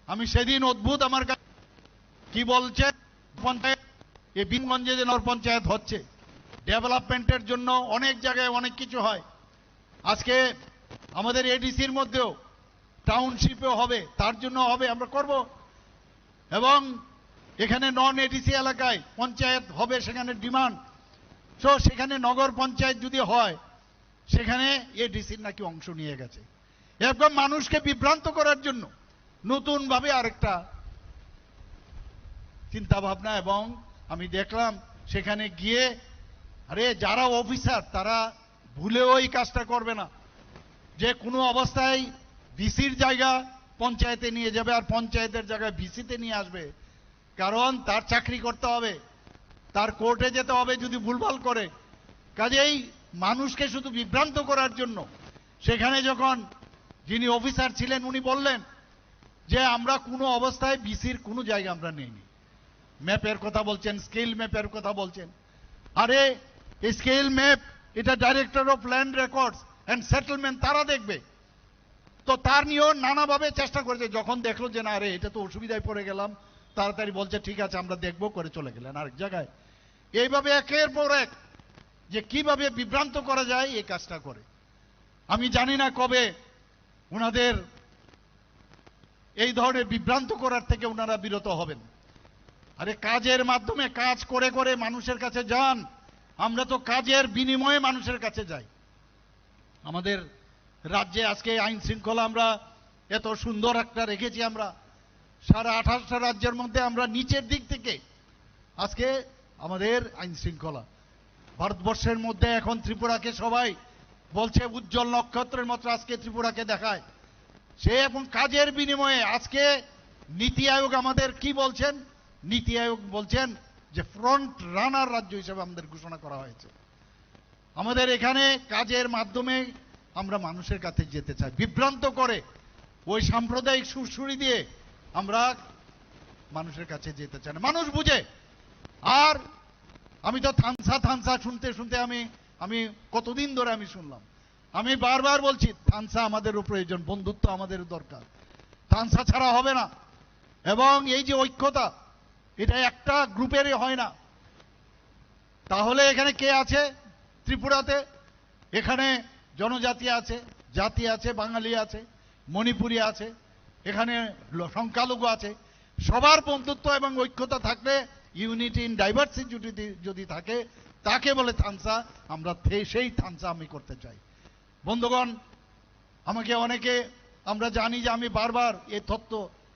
আমি সেদিন অদ্ভুত আমার কাছে কি বলছে পঞ্চায়েত, এই বিনগঞ্জে যে নগর পঞ্চায়েত হচ্ছে, ডেভেলপমেন্টের জন্য অনেক জায়গায় অনেক কিছু হয়। আজকে আমাদের এডিসির মধ্যেও টাউনশিপও হবে, তার জন্য হবে, আমরা করব। এবং এখানে নন এডিসি এলাকায় পঞ্চায়েত হবে, সেখানে ডিমান্ড। তো সেখানে নগর পঞ্চায়েত যদি হয়, সেখানে এডিসির নাকি অংশ নিয়ে গেছে। এরকম মানুষকে বিভ্রান্ত করার জন্য নতুন ভাবে আরেকটা চিন্তা ভাবনা। এবং আমি দেখলাম সেখানে গিয়ে, আরে যারা অফিসার তারা ভুলেও এই কাজটা করবে না যে কোনো অবস্থায় ভিসির জায়গা পঞ্চায়েতে নিয়ে যাবে আর পঞ্চায়েতের জায়গায় ভিসিতে নিয়ে আসবে। কারণ তার চাকরি করতে হবে, তার কোর্টে যেতে হবে যদি ভুলভাল করে। কাজেই মানুষকে শুধু বিভ্রান্ত করার জন্য সেখানে যখন যিনি অফিসার ছিলেন উনি বললেন যে আমরা কোনো অবস্থায় ভিসির কোনো জায়গা আমরা নেইনি। ম্যাপের কথা বলছেন, স্কেল ম্যাপের কথা বলছেন। আরে স্কেল ম্যাপ এটা director of land records and settlement তারা দেখবে। তো তার নিয়েও নানাভাবে চেষ্টা করেছে, যখন দেখলো যে না আরে এটা তো অসুবিধায় পড়ে গেলাম, তাড়াতাড়ি বলছে ঠিক আছে আমরা দেখবো, করে চলে গেলেন আরেক জায়গায়। এইভাবে একের পর এক যে কিভাবে বিভ্রান্ত করা যায় এই কাজটা করে। আমি জানি না কবে ওনাদের এই ধরনের বিভ্রান্ত করার থেকে ওনারা বিরত হবেন। আরে কাজের মাধ্যমে কাজ করে করে মানুষের কাছে যান। আমরা তো কাজের বিনিময়ে মানুষের কাছে যাই। আমাদের রাজ্যে আজকে আইন শৃঙ্খলা আমরা এত সুন্দর একটা রেখেছি। আমরা সারা 28টা রাজ্যের মধ্যে আমরা নিচের দিক থেকে আজকে আমাদের আইন শৃঙ্খলা ভারতবর্ষের মধ্যে এখন ত্রিপুরাকে সবাই বলছে উজ্জ্বল নক্ষত্রের মতো আজকে ত্রিপুরাকে দেখায়। সে এবং কাজের বিনিময়ে আজকে নীতি আয়োগ আমাদের কি বলছেন, নীতি আয়োগ বলছেন যে ফ্রন্ট রানার রাজ্য হিসেবে আমাদের ঘোষণা করা হয়েছে। আমাদের এখানে কাজের মাধ্যমে আমরা মানুষের কাছে যেতে চাই, বিভ্রান্ত করে ওই সাম্প্রদায়িক সুরসুরি দিয়ে আমরা মানুষের কাছে যেতে চাই না। মানুষ বুঝে। আর আমি তো থানসা থানসা শুনতে শুনতে আমি কতদিন ধরে আমি শুনলাম। আমি বারবার বলছি থানসা আমাদেরও প্রয়োজন, বন্ধুত্ব আমাদের দরকার, থানসা ছাড়া হবে না। এবং এই যে ঐক্যতা, এটা একটা গ্রুপেরই হয় না। তাহলে এখানে কে আছে ত্রিপুরাতে? এখানে জনজাতি আছে, জাতি আছে, বাঙালি আছে, মণিপুরি আছে, এখানে সংখ্যালঘু আছে। সবার বন্ধুত্ব এবং ঐক্যতা থাকলে, ইউনিটি ইন ডাইভার্সিটি যদি থাকে, তাকে বলে থানসা। আমরা সেই থানসা আমি করতে চাই। বন্ধুগণ, আমাকে অনেকে, আমরা জানি যে আমি বারবার এই তথ্য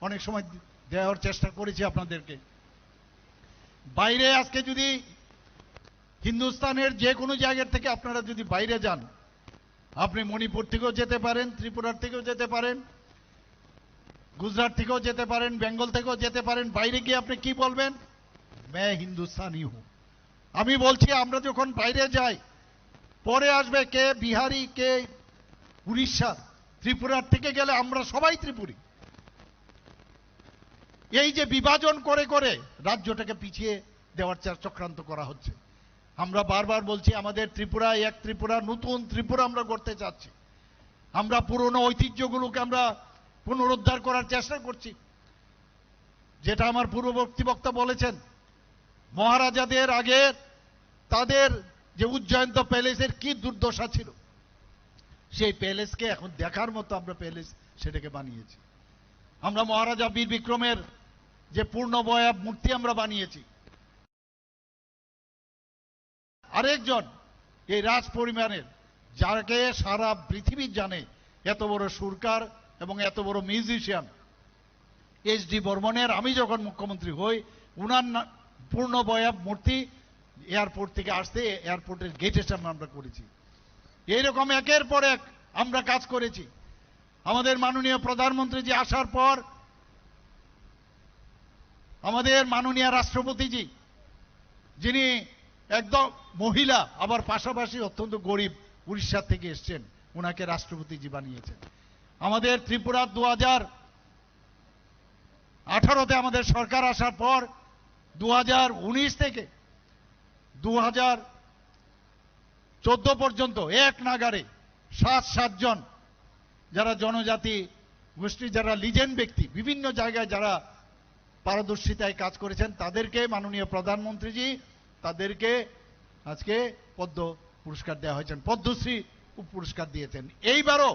অনেক সময় দেওয়ার চেষ্টা করেছি আপনাদেরকে। বাইরে আজকে যদি হিন্দুস্তানের যে কোনো জায়গা থেকে আপনারা যদি বাইরে যান, আপনি মণিপুর থেকেও যেতে পারেন, ত্রিপুরার থেকেও যেতে পারেন, গুজরাট থেকেও যেতে পারেন, বেঙ্গল থেকেও যেতে পারেন। বাইরে গিয়ে আপনি কি বলবেন? মে হিন্দুস্তানি হুঁ। আমি বলছি আমরা যখন বাইরে যাই, পরে আসবে কে বিহারি, কে উড়িষ্যা, ত্রিপুরার থেকে গেলে আমরা সবাই ত্রিপুরী। এই যে বিভাজন করে করে রাজ্যটাকে পিছিয়ে দেওয়ার চক্রান্ত করা হচ্ছে। আমরা বারবার বলছি আমাদের ত্রিপুরা এক ত্রিপুরা, নতুন ত্রিপুরা আমরা গড়তে চাচ্ছি। আমরা পুরনো ঐতিহ্যগুলোকে আমরা পুনরুদ্ধার করার চেষ্টা করছি। যেটা আমার পূর্ববর্তী বক্তা বলেছেন, মহারাজাদের আগে তাদের যে উজ্জয়ন্ত প্যালেসের কি দুর্দশা ছিল, সেই প্যালেসকে এখন দেখার মতো আমরা প্যালেস সেটাকে বানিয়েছি। আমরা মহারাজা বীর বিক্রমের যে পূর্ণবয়া মূর্তি আমরা বানিয়েছি। আরেকজন এই রাজ পরিবারের, যাকে সারা পৃথিবী জানে, এত বড় সুরকার এবং এত বড় মিউজিশিয়ান, এইচ.ডি. বর্মনের, আমি যখন মুখ্যমন্ত্রী হই উনার পূর্ণবয়া মূর্তি এয়ারপোর্ট থেকে আসতে এয়ারপোর্টের গেটের সামনে আমরা করেছি। এইরকম একের পর এক আমরা কাজ করেছি। আমাদের মাননীয় প্রধানমন্ত্রীজি আসার পর আমাদের মাননীয় রাষ্ট্রপতিজি, যিনি একদম মহিলা আবার পাশাপাশি অত্যন্ত গরিব, উড়িষ্যা থেকে এসছেন, ওনাকে রাষ্ট্রপতিজি বানিয়েছেন। আমাদের ত্রিপুরা 2018-তে আমাদের সরকার আসার পর 2019 থেকে 2014 পর্যন্ত এক নাগারে 7 জন যারা জনজাতি গোষ্ঠীর যারা লিজেন্ড ব্যক্তি, বিভিন্ন জায়গায় যারা পারদর্শিতায় কাজ করেছেন, তাদেরকে মাননীয় প্রধানমন্ত্রীজি তাদেরকে আজকে পদ্ম পুরস্কার দেওয়া হয়েছে, পদ্মশ্রী পুরস্কার দিয়েছেন। এইবারও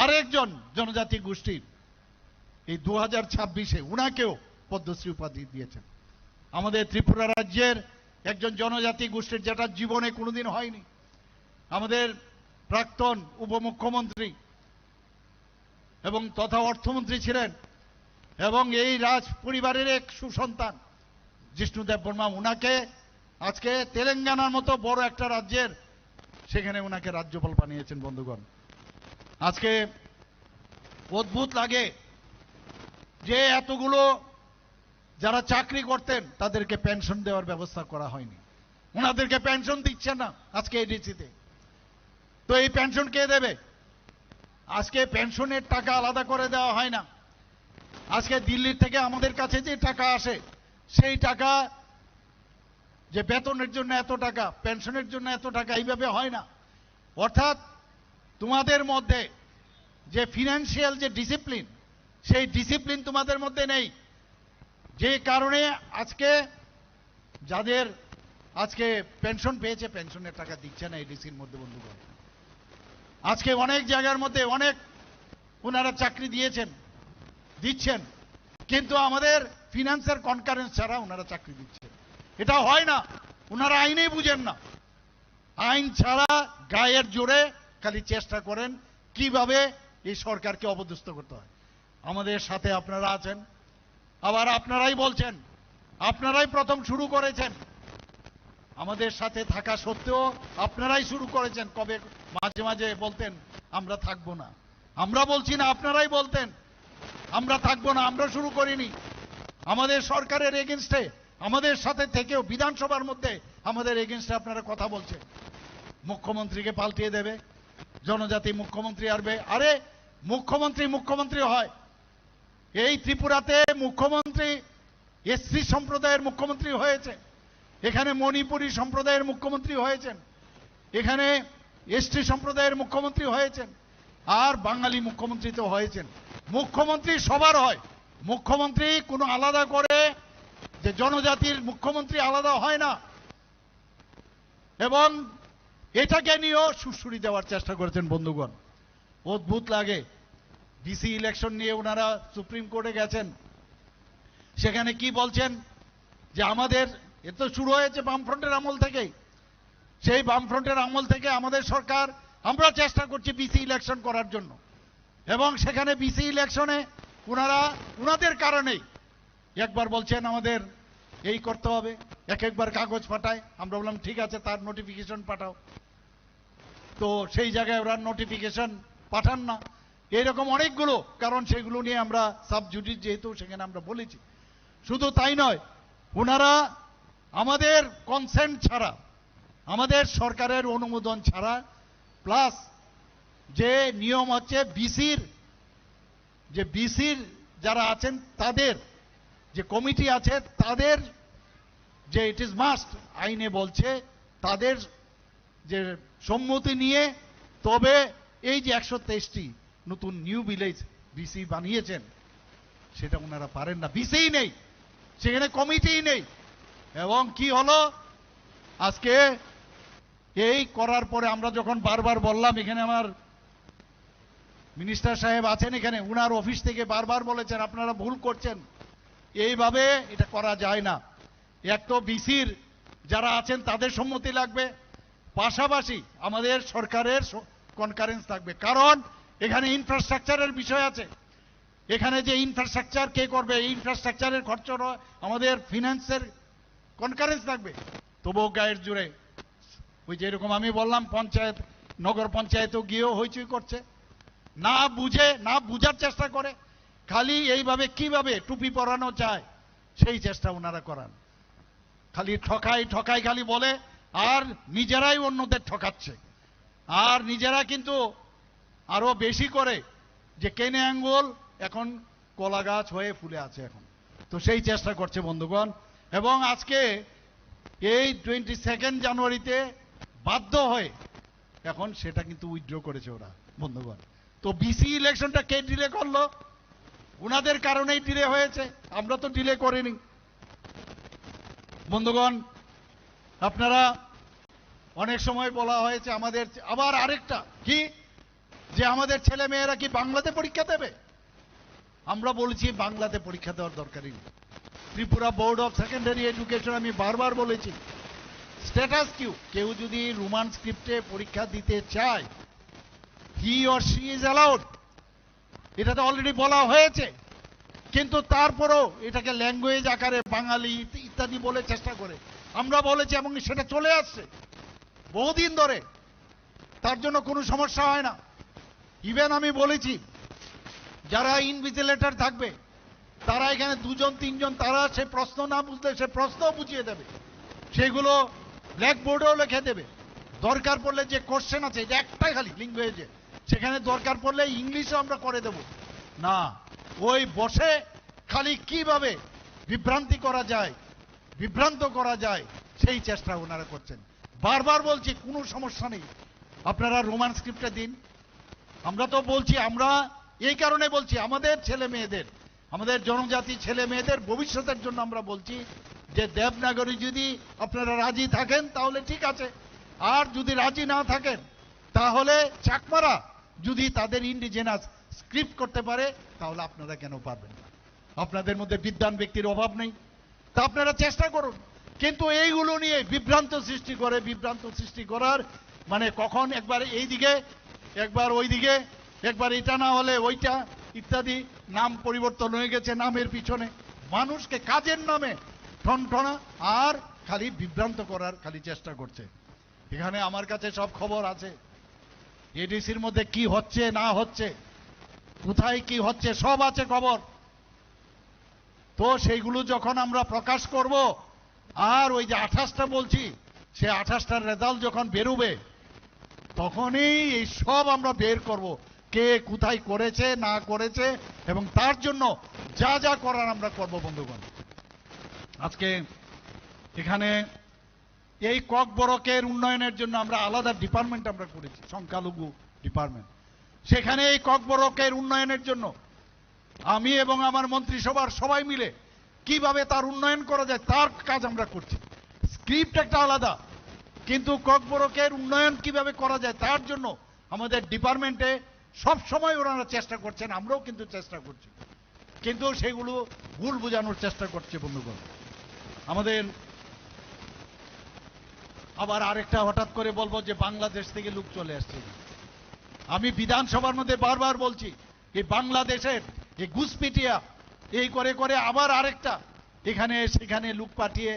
আরেকজন জনজাতি গোষ্ঠীর এই 2026-এ উনাকেও পদ্মশ্রী উপাধি দিয়েছেন। আমাদের ত্রিপুরা রাজ্যের একজন জনজাতি গোষ্ঠীর, যেটা জীবনে কোনোদিন হয়নি। আমাদের প্রাক্তন উপমুখ্যমন্ত্রী এবং তথা অর্থমন্ত্রী ছিলেন এবং এই রাজ পরিবারের এক সুসন্তান জিষ্ণু দেববর্মা, উনাকে আজকে তেলেঙ্গানার মতো বড় একটা রাজ্যের সেখানে উনাকে রাজ্যপাল বানিয়েছেন। বন্ধুগণ, আজকে অদ্ভুত লাগে যে এতগুলো যারা চাকরি করতেন তাদেরকে পেনশন দেওয়ার ব্যবস্থা করা হয়নি, ওনাদেরকে পেনশন দিচ্ছে না আজকে এডিসিতে। তো এই পেনশন কে দেবে? আজকে পেনশনের টাকা আলাদা করে দেওয়া হয় না। আজকে দিল্লির থেকে আমাদের কাছে যে টাকা আসে, সেই টাকা যে বেতনের জন্য এত টাকা, পেনশনের জন্য এত টাকা, এইভাবে হয় না। অর্থাৎ তোমাদের মধ্যে যে ফিনান্সিয়াল যে ডিসিপ্লিন, সেই ডিসিপ্লিন তোমাদের মধ্যে নেই, যে কারণে আজকে যাদের আজকে পেনশন পেয়েছে পেনশনের টাকা দিচ্ছে না এডিসির মধ্যে। বন্ধুগণ, আজকে অনেক জায়গার মধ্যে অনেক ওনারা চাকরি দিচ্ছেন, কিন্তু আমাদের ফিনান্সের কনকারেন্স ছাড়া ওনারা চাকরি দিচ্ছেন। এটা হয় না, ওনারা আইনেই বুঝেন না। আইন ছাড়া গায়ের জোরে খালি চেষ্টা করেন কিভাবে এই সরকারকে অপদস্থ করতে হয়। আমাদের সাথে আপনারা আছেন, আবার আপনারাই বলছেন, আপনারাই প্রথম শুরু করেছেন। আমাদের সাথে থাকা সত্ত্বেও আপনারাই শুরু করেছেন। কবে মাঝে মাঝে বলতেন আমরা থাকবো না, আমরা বলছি না, আপনারাই বলতেন আমরা থাকবো না, আমরা শুরু করিনি। আমাদের সরকারের এগেনস্টে, আমাদের সাথে থেকেও বিধানসভার মধ্যে আমাদের এগেনস্টে আপনারা কথা বলছেন। মুখ্যমন্ত্রীকে পাল্টিয়ে দেবে, জনজাতি মুখ্যমন্ত্রী আসবে। আরে মুখ্যমন্ত্রী হয়। এই ত্রিপুরাতে মুখ্যমন্ত্রী এসসি সম্প্রদায়ের মুখ্যমন্ত্রী হয়েছে, এখানে মণিপুরী সম্প্রদায়ের মুখ্যমন্ত্রী হয়েছেন, এখানে এসটি সম্প্রদায়ের মুখ্যমন্ত্রী হয়েছেন, আর বাঙালি মুখ্যমন্ত্রী তো হয়েছেন। মুখ্যমন্ত্রী সবার হয়, মুখ্যমন্ত্রী কোনো আলাদা করে যে জনজাতির মুখ্যমন্ত্রী আলাদা হয় না। এবং এটাকে নিয়েও সুড়সুড়ি দেওয়ার চেষ্টা করেছেন। বন্ধুগণ, অদ্ভুত লাগে। ডিসি ইলেকশন নিয়ে ওনারা সুপ্রিম কোর্টে গেছেন, সেখানে কি বলছেন যে আমাদের এ তো শুরু হয়েছে বামফ্রন্টের আমল থেকেই, সেই বামফ্রন্টের আমল থেকে আমাদের সরকার, আমরা চেষ্টা করছি বিসি ইলেকশন করার জন্য, এবং সেখানে বিসি ইলেকশনে ওনারা ওনাদের কারণেই একবার বলছেন আমাদের এই করতে হবে, একবার কাগজ পাঠায়। আমরা বললাম ঠিক আছে, তার নোটিফিকেশন পাঠাও। তো সেই জায়গায় ওরা নোটিফিকেশন পাঠান না। এরকম অনেকগুলো কারণ, সেগুলো নিয়ে আমরা সাবজুডিস যেহেতু সেখানে আমরা বলেছি। শুধু তাই নয়, ওনারা আমাদের কনসেন্ট ছাড়া, আমাদের সরকারের অনুমোদন ছাড়া, প্লাস যে নিয়ম হচ্ছে বিসির যারা আছেন তাদের যে কমিটি আছে, তাদের যে ইট ইজ মাস্ট আইনে বলছে, তাদের যে সম্মতি নিয়ে তবে এই যে 123টি নতুন নিউ ভিলেজ বিসি বানিয়েছেন, সেটা ওনারা পারেন না। বিসিই নেই, সেখানে কমিটিই নেই। এবং কি হলো, আজকে এই করার পরে আমরা যখন বারবার বললাম, এখানে আমার মিনিস্টার সাহেব আছেন, এখানে উনার অফিস থেকে বারবার বলেছেন আপনারা ভুল করছেন, এইভাবে এটা করা যায় না। এক তো বিসির যারা আছেন তাদের সম্মতি লাগবে, পাশাপাশি আমাদের সরকারের কনকারেন্স থাকবে। কারণ এখানে ইনফ্রাস্ট্রাকচারের বিষয় আছে, এখানে যে ইনফ্রাস্ট্রাকচার কে করবে, এই ইনফ্রাস্ট্রাকচারের খরচ আমাদের ফিনান্সের কনকারেন্স থাকবে। তবুও গায়ের জুড়ে ওই যেরকম আমি বললাম, পঞ্চায়েত, নগর পঞ্চায়েতও গিয়েও হইচই করছে, না বুঝার চেষ্টা করে, খালি এইভাবে কিভাবে টুপি পরানো যায় সেই চেষ্টা ওনারা করান। খালি ঠকাই খালি বলে, আর নিজেরাই অন্যদের ঠকাচ্ছে, আর নিজেরা কিন্তু আরো বেশি করে যে কেনে আঙ্গুল এখন কলা গাছ হয়ে ফুলে আছে এখন। তো সেই চেষ্টা করছে বন্ধুগণ। এবং আজকে এই 22 জানুয়ারিতে বাধ্য হয়ে এখন সেটা কিন্তু উইথড্র করেছে ওরা বন্ধুগণ। তো বিসি ইলেকশনটা কে ডিলে করলো? ওনাদের কারণেই ডিলে হয়েছে, আমরা তো ডিলে করিনি। বন্ধুগণ, আপনারা অনেক সময় বলা হয়েছে আমাদের, আবার আরেকটা কি, যে আমাদের ছেলে মেয়েরা কি বাংলাতে পরীক্ষা দেবে? আমরা বলেছি বাংলাতে পরীক্ষা দেওয়ার দরকারই নেই। Tripura board of secondary education, আমি বারবার বলেছি, স্ট্যাটাস কেউ যদি রোমান স্ক্রিপ্টে পরীক্ষা দিতে চায়, he or she is allowed, এটা তো অলরেডি বলা হয়েছে। কিন্তু তারপরও এটাকে ল্যাঙ্গুয়েজ আকারে বাঙালি ইত্যাদি বলে চেষ্টা করে, আমরা বলেছি এবং সেটা চলে আসছে বহুদিন ধরে, তার জন্য কোনো সমস্যা হয় না। ইভেন আমি বলেছি যারা ইনভিজিলেটর থাকবে তারা এখানে দুজন তিনজন, তারা সে প্রশ্ন না বুঝলে সে প্রশ্ন বুঝিয়ে দেবে, সেগুলো ব্ল্যাকবোর্ডেও লিখে দেবে। দরকার পড়লে যে কোশ্চেন আছে, এটা একটাই খালি ল্যাঙ্গুয়েজে, সেখানে দরকার পড়লে ইংলিশও আমরা করে দেব না। ওই বসে খালি কিভাবে বিভ্রান্তি করা যায়, বিভ্রান্ত করা যায়, সেই চেষ্টা ওনারা করছেন। বারবার বলছি কোনো সমস্যা নেই, আপনারা রোমান স্ক্রিপ্টে দিন। আমরা তো বলছি, আমরা এই কারণে বলছি আমাদের ছেলে মেয়েদের, আমাদের জনজাতি ছেলে মেয়েদের ভবিষ্যতের জন্য আমরা বলছি যে দেবনাগরী যদি আপনারা রাজি থাকেন তাহলে ঠিক আছে, আর যদি রাজি না থাকেন তাহলে চাকমারা যদি তাদের ইন্ডিজেনাস স্ক্রিপ্ট করতে পারে তাহলে আপনারা কেন পারবেন না? আপনাদের মধ্যে বিদ্বান ব্যক্তির অভাব নেই, তা আপনারা চেষ্টা করুন। কিন্তু এইগুলো নিয়ে বিভ্রান্ত সৃষ্টি করে, বিভ্রান্ত সৃষ্টি করার মানে কখন একবার এই দিকে একবার ওই দিকে, একবার এটা না হলে ওইটা ইত্যাদি, নাম পরিবর্তন হয়ে গেছে নামের পিছনে, মানুষকে কাজের নামে ঠনঠনা আর খালি বিভ্রান্ত করার খালি চেষ্টা করছে। এখানে আমার কাছে সব খবর আছে, এডিসির মধ্যে কি হচ্ছে না হচ্ছে, কোথায় কি হচ্ছে সব আছে খবর। তো সেইগুলো যখন আমরা প্রকাশ করব, আর ওই যে 28টা বলছি, সে 28টার রেজাল্ট যখন বেরোবে তখনই এই সব আমরা বের করব, কে কোথায় করেছে না করেছে, এবং তার জন্য যা যা করার আমরা করব। বন্ধুগণ, আজকে এখানে এই ককবরকের উন্নয়নের জন্য আমরা আলাদা ডিপার্টমেন্ট আমরা করেছি, সংখ্যালঘু ডিপার্টমেন্ট। সেখানে এই ককবরকের উন্নয়নের জন্য আমি এবং আমার মন্ত্রিসভার সবাই মিলে কিভাবে তার উন্নয়ন করা যায় তার কাজ আমরা করছি। স্ক্রিপ্ট একটা আলাদা, কিন্তু ককবরকের উন্নয়ন কিভাবে করা যায় তার জন্য আমাদের ডিপার্টমেন্টে সব সময় ওনারা চেষ্টা করছেন, আমরাও কিন্তু চেষ্টা করছি, কিন্তু সেগুলো ভুল বোঝানোর চেষ্টা করছে। বন্ধুগণ, আমাদের আবার আরেকটা হঠাৎ করে বলবো যে বাংলাদেশ থেকে লোক চলে আসছে। আমি বিধানসভার মধ্যে বারবার বলছি, এই বাংলাদেশের এই ঘুষপিটিয়া এই করে করে আবার আরেকটা এখানে সেখানে লোক পাঠিয়ে,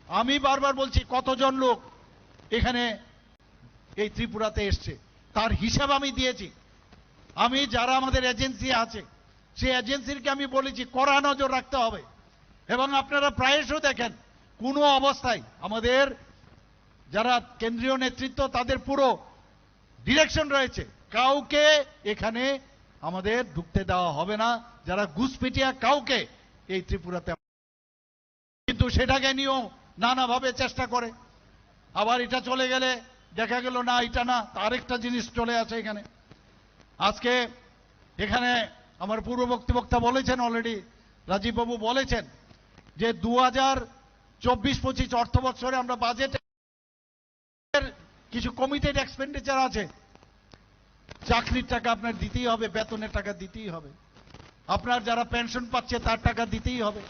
আমি বারবার বলছি কতজন লোক এখানে এই ত্রিপুরাতে এসছে তার হিসাব আমি দিয়েছি। আমি যারা আমাদের এজেন্সি আছে সেই এজেন্সিকে আমি বলেছি কড়া নজর রাখতে হবে, এবং আপনারা প্রায়শই দেখেন কোনো অবস্থায় আমাদের যারা কেন্দ্রীয় নেতৃত্ব তাদের পুরো ডিরেকশন রয়েছে, কাউকে এখানে আমাদের ঢুকতে দেওয়া হবে না, যারা ঘুষপিটিয়া কাউকে এই ত্রিপুরাতে। কিন্তু সেটাকে নিয়েও নানাভাবে চেষ্টা করে, আবার এটা চলে গেলে দেখা গেল না এটা না, আরেকটা জিনিস চলে আসে এখানে। আজকে এখানে আমার পূর্ব বক্তা বলেছেন, অলরেডি রাজীববাবু বলেছেন যে 2024-25 অর্থ বছরে আমরা বাজেটে কিছু কমিটেড এক্সপেন্ডিচার আছে, চাকরির টাকা আপনার দিতেই হবে, বেতনের টাকা দিতেই হবে, আপনার যারা পেনশন পাচ্ছে তার টাকা দিতেই হবে।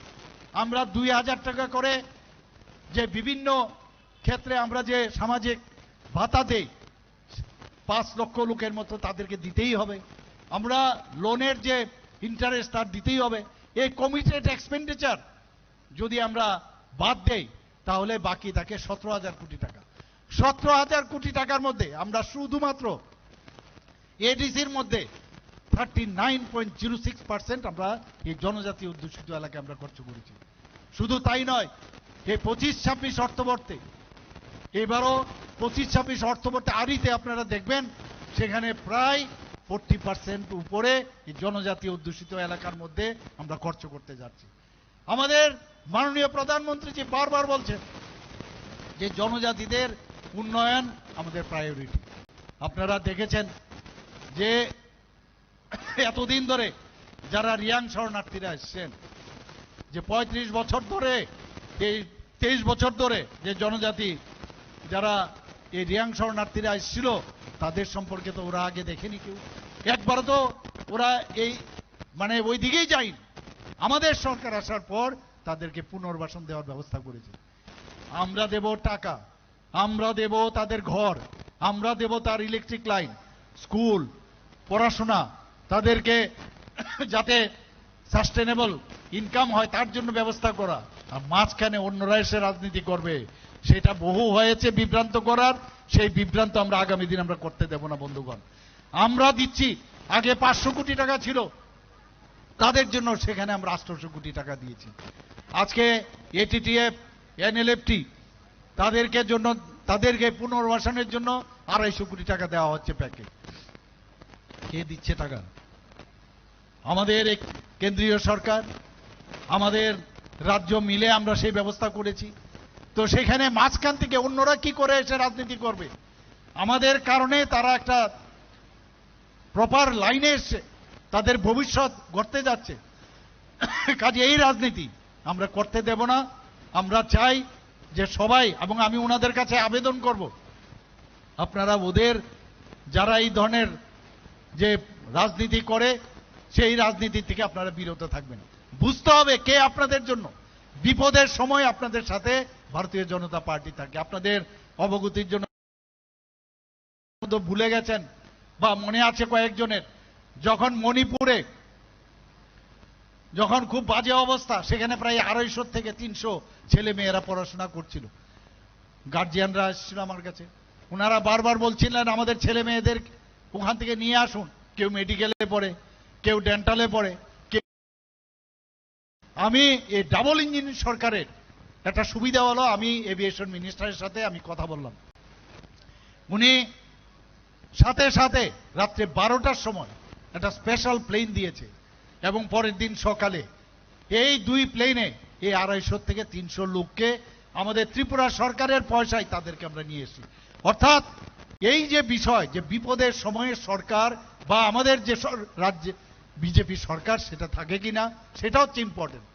আমরা 2000 টাকা করে যে বিভিন্ন ক্ষেত্রে আমরা যে সামাজিক ভাতা দেই 5 লক্ষ লোকের মতো তাদেরকে দিতেই হবে। আমরা লোনের যে ইন্টারেস্ট তার দিতেই হবে। এই কমিটেড এক্সপেন্ডিচার যদি আমরা বাদ দেই তাহলে বাকি থাকে 17,000 কোটি টাকা। 17,000 কোটি টাকার মধ্যে আমরা শুধুমাত্র এডিসির মধ্যে 39.06% আমরা এই জনজাতি অধ্যুষিত এলাকায় আমরা খরচ করেছি। শুধু তাই নয়, এই 25-26 অর্থবর্ষে, এবারও 25-26 অর্থবর্ষে আরিতে আপনারা দেখবেন সেখানে প্রায় 40% উপরে এই জনজাতি অধ্যুষিত এলাকার মধ্যে আমরা খরচ করতে যাচ্ছি। আমাদের মাননীয় প্রধানমন্ত্রী যে বারবার বলছেন যে জনজাতিদের উন্নয়ন আমাদের প্রায়োরিটি। আপনারা দেখেছেন যে এতদিন ধরে যারা রিয়াং শরণার্থীরা এসছেন, যে ৩৫ বছর ধরে, এই ২৩ বছর ধরে যে জনজাতি যারা এই রিয়াং শরণার্থীরা এসেছিল, তাদের সম্পর্কে তো ওরা আগে দেখেনি কেউ, একবারও তো ওরা এই মানে ওই দিকেই যায়নি। আমাদের সরকার আসার পর তাদেরকে পুনর্বাসন দেওয়ার ব্যবস্থা করেছে। আমরা দেব টাকা, আমরা দেব তাদের ঘর, আমরা দেব তার ইলেকট্রিক লাইন, স্কুল, পড়াশোনা, তাদেরকে যাতে সাস্টেনেবল ইনকাম হয় তার জন্য ব্যবস্থা করা। আর মাঝখানে অন্যরা এসে রাজনীতি করবে, সেটা বহু হয়েছে বিভ্রান্ত করার। সেই বিভ্রান্ত আমরা আগামী দিন আমরা করতে দেব না বন্ধুগণ। আমরা দিচ্ছি, আগে 500 কোটি টাকা ছিল তাদের জন্য, সেখানে আমরা 800 কোটি টাকা দিয়েছি। আজকে এটিটিএফ, এনএলএফটি তাদেরকে জন্য, তাদেরকে পুনর্বাসনের জন্য 250 কোটি টাকা দেওয়া হচ্ছে প্যাকেজ। কে দিচ্ছে টাকা? আমাদের কেন্দ্রীয় সরকার, আমাদের রাজ্য মিলে আমরা সেই ব্যবস্থা করেছি। তো সেখানে মাঝখান থেকে অন্যরা কি করে এসে রাজনীতি করবে? আমাদের কারণে তারা একটা প্রপার লাইনে এসে তাদের ভবিষ্যৎ গড়তে যাচ্ছে। কাজে এই রাজনীতি আমরা করতে দেব না। আমরা চাই যে সবাই, এবং আমি ওনাদের কাছে আবেদন করব, আপনারা ওদের যারা এই ধরনের যে রাজনীতি করে সেই রাজনীতি থেকে আপনারা বিরত থাকবেন। বুঝতে হবে কে আপনাদের জন্য বিপদের সময় আপনাদের সাথে ভারতীয় জনতা পার্টি থাকে। আপনাদের অবগতির জন্য ভুলে গেছেন বা মনে আছে কয়েকজনের, যখন মণিপুরে যখন খুব বাজে অবস্থা, সেখানে প্রায় 250 থেকে 300 ছেলে মেয়েরা পড়াশোনা করছিল, গার্জিয়ানরা এসেছিল আমার কাছে, ওনারা বারবার বলছিলেন আমাদের ছেলে মেয়েদের ওখান থেকে নিয়ে আসুন। কেউ মেডিকেলে পড়ে, কেউ ডেন্টালে পড়ে, আমি এই ডাবল ইঞ্জিন সরকারের একটা সুবিধা হলো, আমি এভিয়েশন মিনিস্টারের সাথে আমি কথা বললাম, উনি সাথে সাথে রাত্রে 12টার সময় একটা স্পেশাল প্লেন দিয়েছে, এবং পরের দিন সকালে এই 2 প্লেনে এই 250 থেকে 300 লোককে আমাদের ত্রিপুরা সরকারের পয়সায় তাদেরকে আমরা নিয়ে এসেছি। অর্থাৎ এই যে বিষয়, যে বিপদের সময়ে সরকার বা আমাদের যে রাজ্যে বিজেপি সরকার সেটা থাকে কিনা, সেটা হচ্ছে ইম্পর্টেন্ট।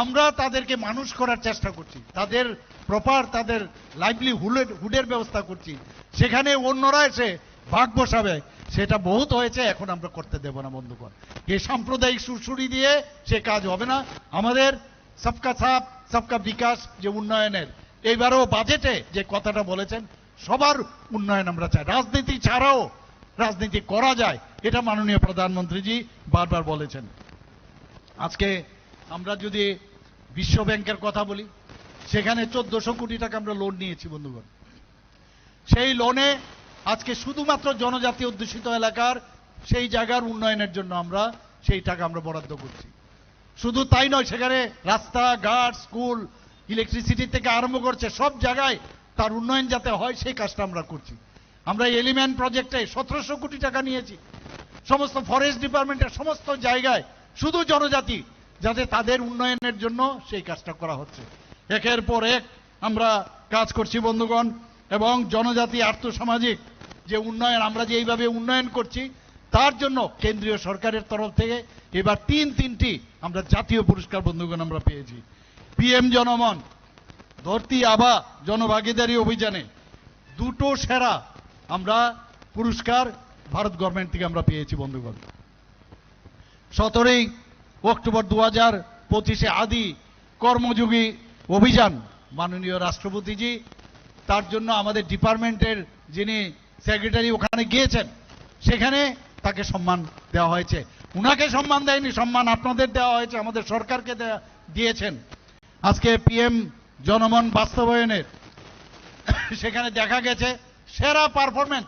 আমরা তাদেরকে মানুষ করার চেষ্টা করছি, তাদের প্রপার তাদের লাইভলিহুডের ব্যবস্থা করছি। সেখানে অন্যরা এসে ভাগ বসাবে, সেটা বহুত হয়েছে, এখন আমরা করতে দেব না বন্ধুগণ। এই সাম্প্রদায়িক সুরসুরি দিয়ে সে কাজ হবে না। আমাদের সবকা সাথ সবকা বিকাশ যে উন্নয়নের, এইবারও বাজেটে যে কথাটা বলেছেন, সবার উন্নয়ন আমরা চাই, রাজনীতি ছাড়াও রাজনীতি করা যায়, এটা মাননীয় প্রধানমন্ত্রীজি বারবার বলেছেন। আজকে আমরা যদি বিশ্ব ব্যাংকের কথা বলি, সেখানে 1400 কোটি টাকা আমরা লোন নিয়েছি বন্ধুগণ। সেই লোনে আজকে শুধুমাত্র জনজাতি অধ্যুষিত এলাকার সেই জায়গার উন্নয়নের জন্য আমরা সেই টাকা আমরা বরাদ্দ করছি। শুধু তাই নয়, সেখানে রাস্তাঘাট, স্কুল, ইলেকট্রিসিটি থেকে আরম্ভ করছে সব জায়গায় তার উন্নয়ন যাতে হয় সেই কাজটা আমরা করছি। আমরা এলিমেন্ট প্রজেক্টে 1700 কোটি টাকা নিয়েছি, সমস্ত ফরেস্ট ডিপার্টমেন্টের সমস্ত জায়গায় শুধু জনজাতি যাতে তাদের উন্নয়নের জন্য সেই কাজটা করা হচ্ছে। একের পর এক আমরা কাজ করছি বন্ধুগণ, এবং জনজাতি আর্থসামাজিক যে উন্নয়ন আমরা যে এইভাবে উন্নয়ন করছি, তার জন্য কেন্দ্রীয় সরকারের তরফ থেকে এবার 3টি আমরা জাতীয় পুরস্কার বন্ধুগণ আমরা পেয়েছি। PM জনমন, ধরতি আভা জনভাগিদারি অভিযানে 2টো সেরা আমরা পুরস্কার ভারত গভর্নমেন্ট থেকে আমরা পেয়েছি বন্ধুগণ। 17ই অক্টোবর 2025 আদি কর্মযোগী অভিযান মাননীয় রাষ্ট্রপতিজি, তার জন্য আমাদের ডিপার্টমেন্টের যিনি সেক্রেটারি ওখানে গিয়েছেন, সেখানে তাকে সম্মান দেওয়া হয়েছে। উনাকে সম্মান দেয়নি, সম্মান আপনাদের দেওয়া হয়েছে, আমাদের সরকারকে দিয়েছেন। আজকে PM জনমন বাস্তবায়নের সেখানে দেখা গেছে সেরা পারফরমেন্স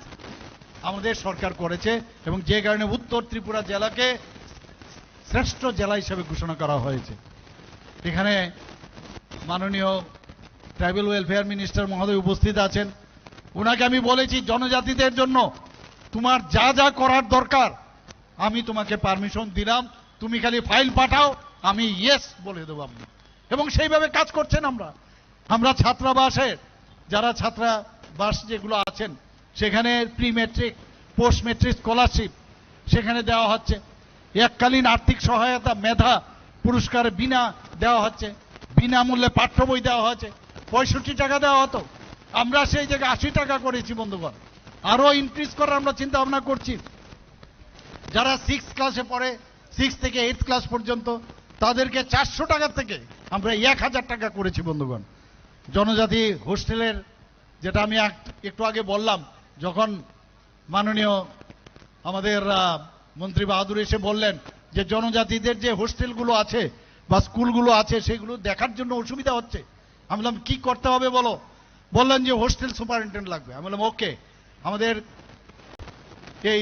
আমাদের সরকার করেছে, এবং যে কারণে উত্তর ত্রিপুরা জেলাকে শ্রেষ্ঠ জেলা হিসেবে ঘোষণা করা হয়েছে। এখানে মাননীয় ট্রাইবাল ওয়েলফেয়ার মিনিস্টার মহোদয় উপস্থিত আছেন। ওনাকে আমি বলেছি জনজাতিদের জন্য তোমার যা যা করার দরকার আমি তোমাকে পারমিশন দিলাম, তুমি খালি ফাইল পাঠাও, আমি ইয়েস বলে দেবো আপনি, এবং সেইভাবে কাজ করছেন। আমরা ছাত্রাবাসের যারা ছাত্রাবাস যেগুলো আছেন, সেখানে pre metric, post metric scholarship সেখানে দেওয়া হচ্ছে। এককালীন আর্থিক সহায়তা মেধা পুরস্কার বিনা দেওয়া হচ্ছে, বিনামূল্যে পাঠ্য বই দেওয়া হচ্ছে। 65 টাকা দেওয়া হতো, আমরা সেই জায়গায় 80 টাকা করেছি বন্ধুগণ। আরো ইনক্রিজ করার আমরা চিন্তা ভাবনা করছি। যারা 6 ক্লাসে পড়ে, 6 থেকে 8 ক্লাস পর্যন্ত, তাদেরকে 400 টাকা থেকে আমরা 1000 টাকা করেছি বন্ধুগণ। জনজাতি হোস্টেলের যেটা আমি একটু আগে বললাম, যখন মাননীয় আমাদের মন্ত্রী বাহাদুর এসে বললেন যে জনজাতিদের যে হোস্টেলগুলো আছে বা স্কুলগুলো আছে সেগুলো দেখার জন্য অসুবিধা হচ্ছে, আমি বললাম কি করতে হবে বলো। বললেন যে হোস্টেল সুপারিনটেন্ডেন্ট লাগবে। আমি বললাম ওকে, আমাদের এই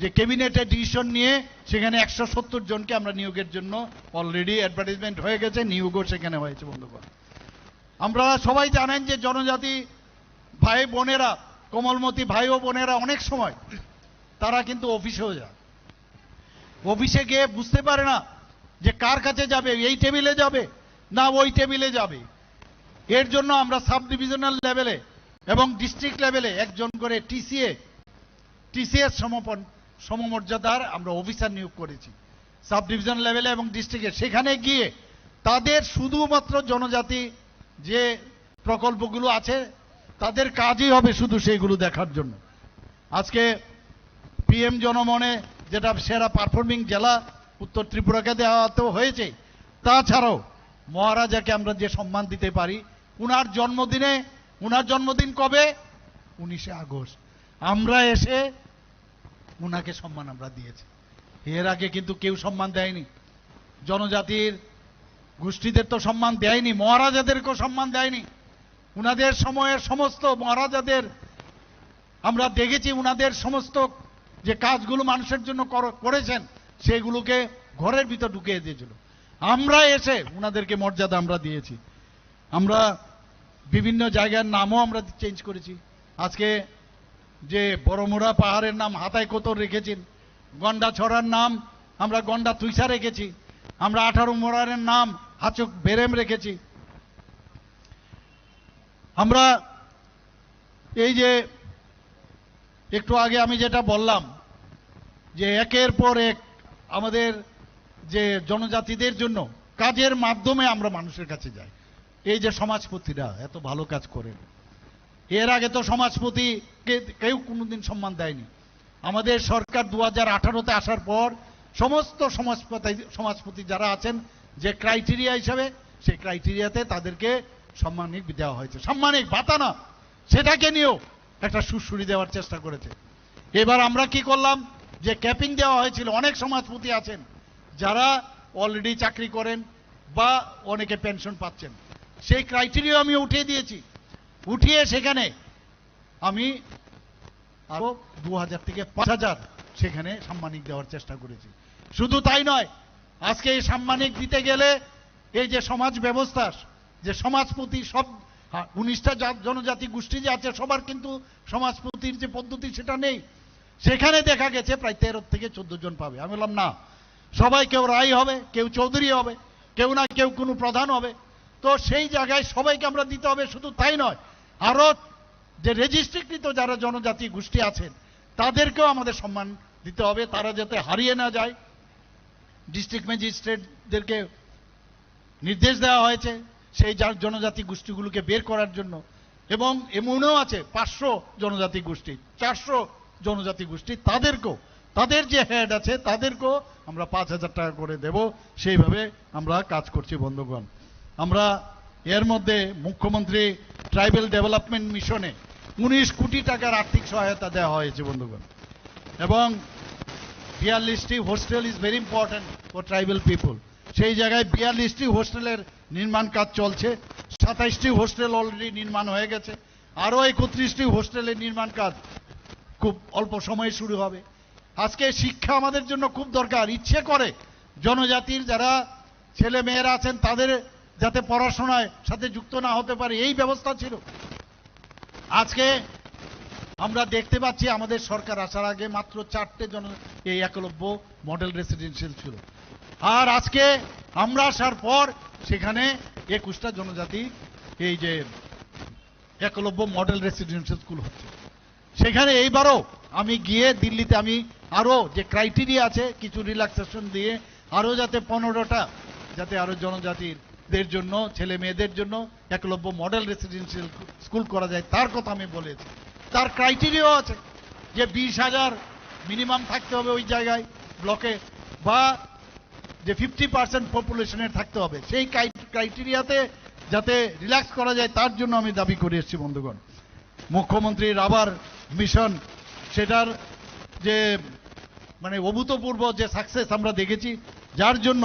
যে ক্যাবিনেটে ডিসিশন নিয়ে সেখানে 170 জনকে আমরা নিয়োগের জন্য অলরেডি অ্যাডভার্টাইজমেন্ট হয়ে গেছে, নিয়োগও সেখানে হয়েছে বন্ধুগণ। আমরা সবাই জানেন যে জনজাতি ভাই বোনেরা, কোমলমতি ভাই ও বোনেরা অনেক সময় তারা কিন্তু অফিসেও যায়, অফিসে গিয়ে বুঝতে পারে না যে কার কাছে যাবে, এই টেবিলে যাবে না ওই টেবিলে যাবে। এর জন্য আমরা সাব ডিভিশনাল লেভেলে এবং ডিস্ট্রিক্ট লেভেলে একজন করে টিসিএস সমমর্যাদার আমরা অফিসার নিয়োগ করেছি সাব ডিভিশন লেভেলে এবং ডিস্ট্রিক্টে। সেখানে গিয়ে তাদের শুধুমাত্র জনজাতি যে প্রকল্পগুলো আছে তাদের কাজই হবে শুধু সেইগুলো দেখার জন্য। আজকে পিএম জনমনে যেটা সেরা পারফর্মিং জেলা উত্তর ত্রিপুরাকে দেওয়া তো হয়েছে, তাছাড়াও মহারাজাকে আমরা যে সম্মান দিতে পারি, উনার জন্মদিন কবে? 19শে আগস্ট। আমরা এসে উনাকে সম্মান আমরা দিয়েছি। এর আগে কিন্তু কেউ সম্মান দেয়নি, জনজাতির গোষ্ঠীদের তো সম্মান দেয়নি, মহারাজাদেরকেও সম্মান দেয়নি। উনাদের সময়ের সমস্ত মহারাজাদের আমরা দেখেছি, উনাদের সমস্ত যে কাজগুলো মানুষের জন্য করেছেন সেগুলোকে ঘরের ভিতর ঢুকিয়ে দিয়েছিল। আমরা এসে উনাদেরকে মর্যাদা আমরা দিয়েছি। আমরা বিভিন্ন জায়গার নামও আমরা চেঞ্জ করেছি। আজকে যে বড়মুড়া পাহাড়ের নাম হাতায় কোতর রেখেছেন, গন্ডাছড়ার নাম আমরা গন্ডা তুইসা রেখেছি, আমরা 18 মোড়ারের নাম হাচক বেরেম রেখেছি। আমরা এই যে একটু আগে আমি যেটা বললাম যে একের পর এক আমাদের যে জনজাতিদের জন্য কাজের মাধ্যমে আমরা মানুষের কাছে যাই। এই যে সমাজপতিরা এত ভালো কাজ করেন, এর আগে তো সমাজপতিকে কেউ কোনোদিন সম্মান দেয়নি। আমাদের সরকার 2018-তে আসার পর সমস্ত সমাজপতি যারা আছেন যে ক্রাইটেরিয়া হিসাবে, সেই ক্রাইটেরিয়াতে তাদেরকে সম্মানিক দেওয়া হয়েছে। সাম্মানিক ভাতা না, সেটাকে নিয়েও একটা সুশ্রী দেওয়ার চেষ্টা করেছে। এবার আমরা কি করলাম যে ক্যাপিং দেওয়া হয়েছিল, অনেক সমাজপতি আছেন যারা অলরেডি চাকরি করেন বা অনেকে পেনশন পাচ্ছেন, সেই ক্রাইটেরিয়া আমি উঠিয়ে দিয়েছি। উঠিয়ে সেখানে আমি আরো 2000 থেকে 5000 সেখানে সাম্মানিক দেওয়ার চেষ্টা করেছি। শুধু তাই নয়, আজকে এই সাম্মানিক দিতে গেলে এই যে সমাজ ব্যবস্থা, যে সমাজপতি সব 19টা জনজাতি গোষ্ঠী যে আছে সবার কিন্তু সমাজপতির যে পদ্ধতি সেটা নেই। সেখানে দেখা গেছে প্রায় 13 থেকে 14 জন পাবে। আমি বললাম না, সবাই কেউ রায় হবে, কেউ চৌধুরী হবে, কেউ না কেউ কোনো প্রধান হবে। তো সেই জায়গায় সবাইকে আমরা দিতে হবে। শুধু তাই নয়, আরো যে রেজিস্ট্রিকৃত যারা জনজাতি গোষ্ঠী আছেন তাদেরকেও আমাদের সম্মান দিতে হবে, তারা যাতে হারিয়ে না যায়। ডিস্ট্রিক্ট ম্যাজিস্ট্রেটদেরকে নির্দেশ দেওয়া হয়েছে সেই জনজাতি গোষ্ঠীগুলোকে বের করার জন্য। এবং এমনও আছে 500 জনজাতি গোষ্ঠী, 400 জনজাতি গোষ্ঠী, তাদেরকেও তাদের যে হেড আছে তাদেরকেও আমরা 5000 টাকা করে দেব। সেইভাবে আমরা কাজ করছি বন্ধুগণ। আমরা এর মধ্যে মুখ্যমন্ত্রী ট্রাইবেল ডেভেলপমেন্ট মিশনে 19 কোটি টাকার আর্থিক সহায়তা দেওয়া হয়েছে বন্ধুগণ। এবং 42টি hostel is very important for tribal people. সেই জায়গায় 42টি হোস্টেলের নির্মাণ কাজ চলছে। 27টি হোস্টেল অলরেডি নির্মাণ হয়ে গেছে, আরো 31টি হোস্টেলের নির্মাণ কাজ খুব অল্প সময়ে শুরু হবে। আজকে শিক্ষা আমাদের জন্য খুব দরকার। ইচ্ছে করে জনজাতির যারা ছেলে মেয়েরা আছেন তাদের যাতে পড়াশোনায় সাথে যুক্ত না হতে পারে, এই ব্যবস্থা ছিল। আজকে আমরা দেখতে পাচ্ছি আমাদের সরকার আসার আগে মাত্র 4টে এই একলব্য মডেল রেসিডেন্সিয়াল ছিল, আর আজকে আমরা আসার পর সেখানে 21টা জনজাতি এই যে একলব্য মডেল রেসিডেন্সিয়াল স্কুল হচ্ছে। সেখানে এইবারও আমি গিয়ে দিল্লিতে আমি আরো যে ক্রাইটেরিয়া আছে কিছু রিল্যাক্সেশন দিয়ে আরো যাতে 15টা যাতে আরো জনজাতিদের জন্য ছেলে মেয়েদের জন্য একলব্য মডেল রেসিডেন্সিয়াল স্কুল করা যায় তার কথা আমি বলেছি। তার ক্রাইটেরিয়াও আছে যে 20,000 মিনিমাম থাকতে হবে ওই জায়গায় ব্লকে, বা যে 50% পপুলেশনের থাকতে হবে। সেই ক্রাইটেরিয়াতে যাতে রিল্যাক্স করা যায় তার জন্য আমি দাবি করে এসেছি বন্ধুগণ। মুখ্যমন্ত্রীর আবার মিশন, সেটার যে মানে অভূতপূর্ব যে সাকসেস আমরা দেখেছি, যার জন্য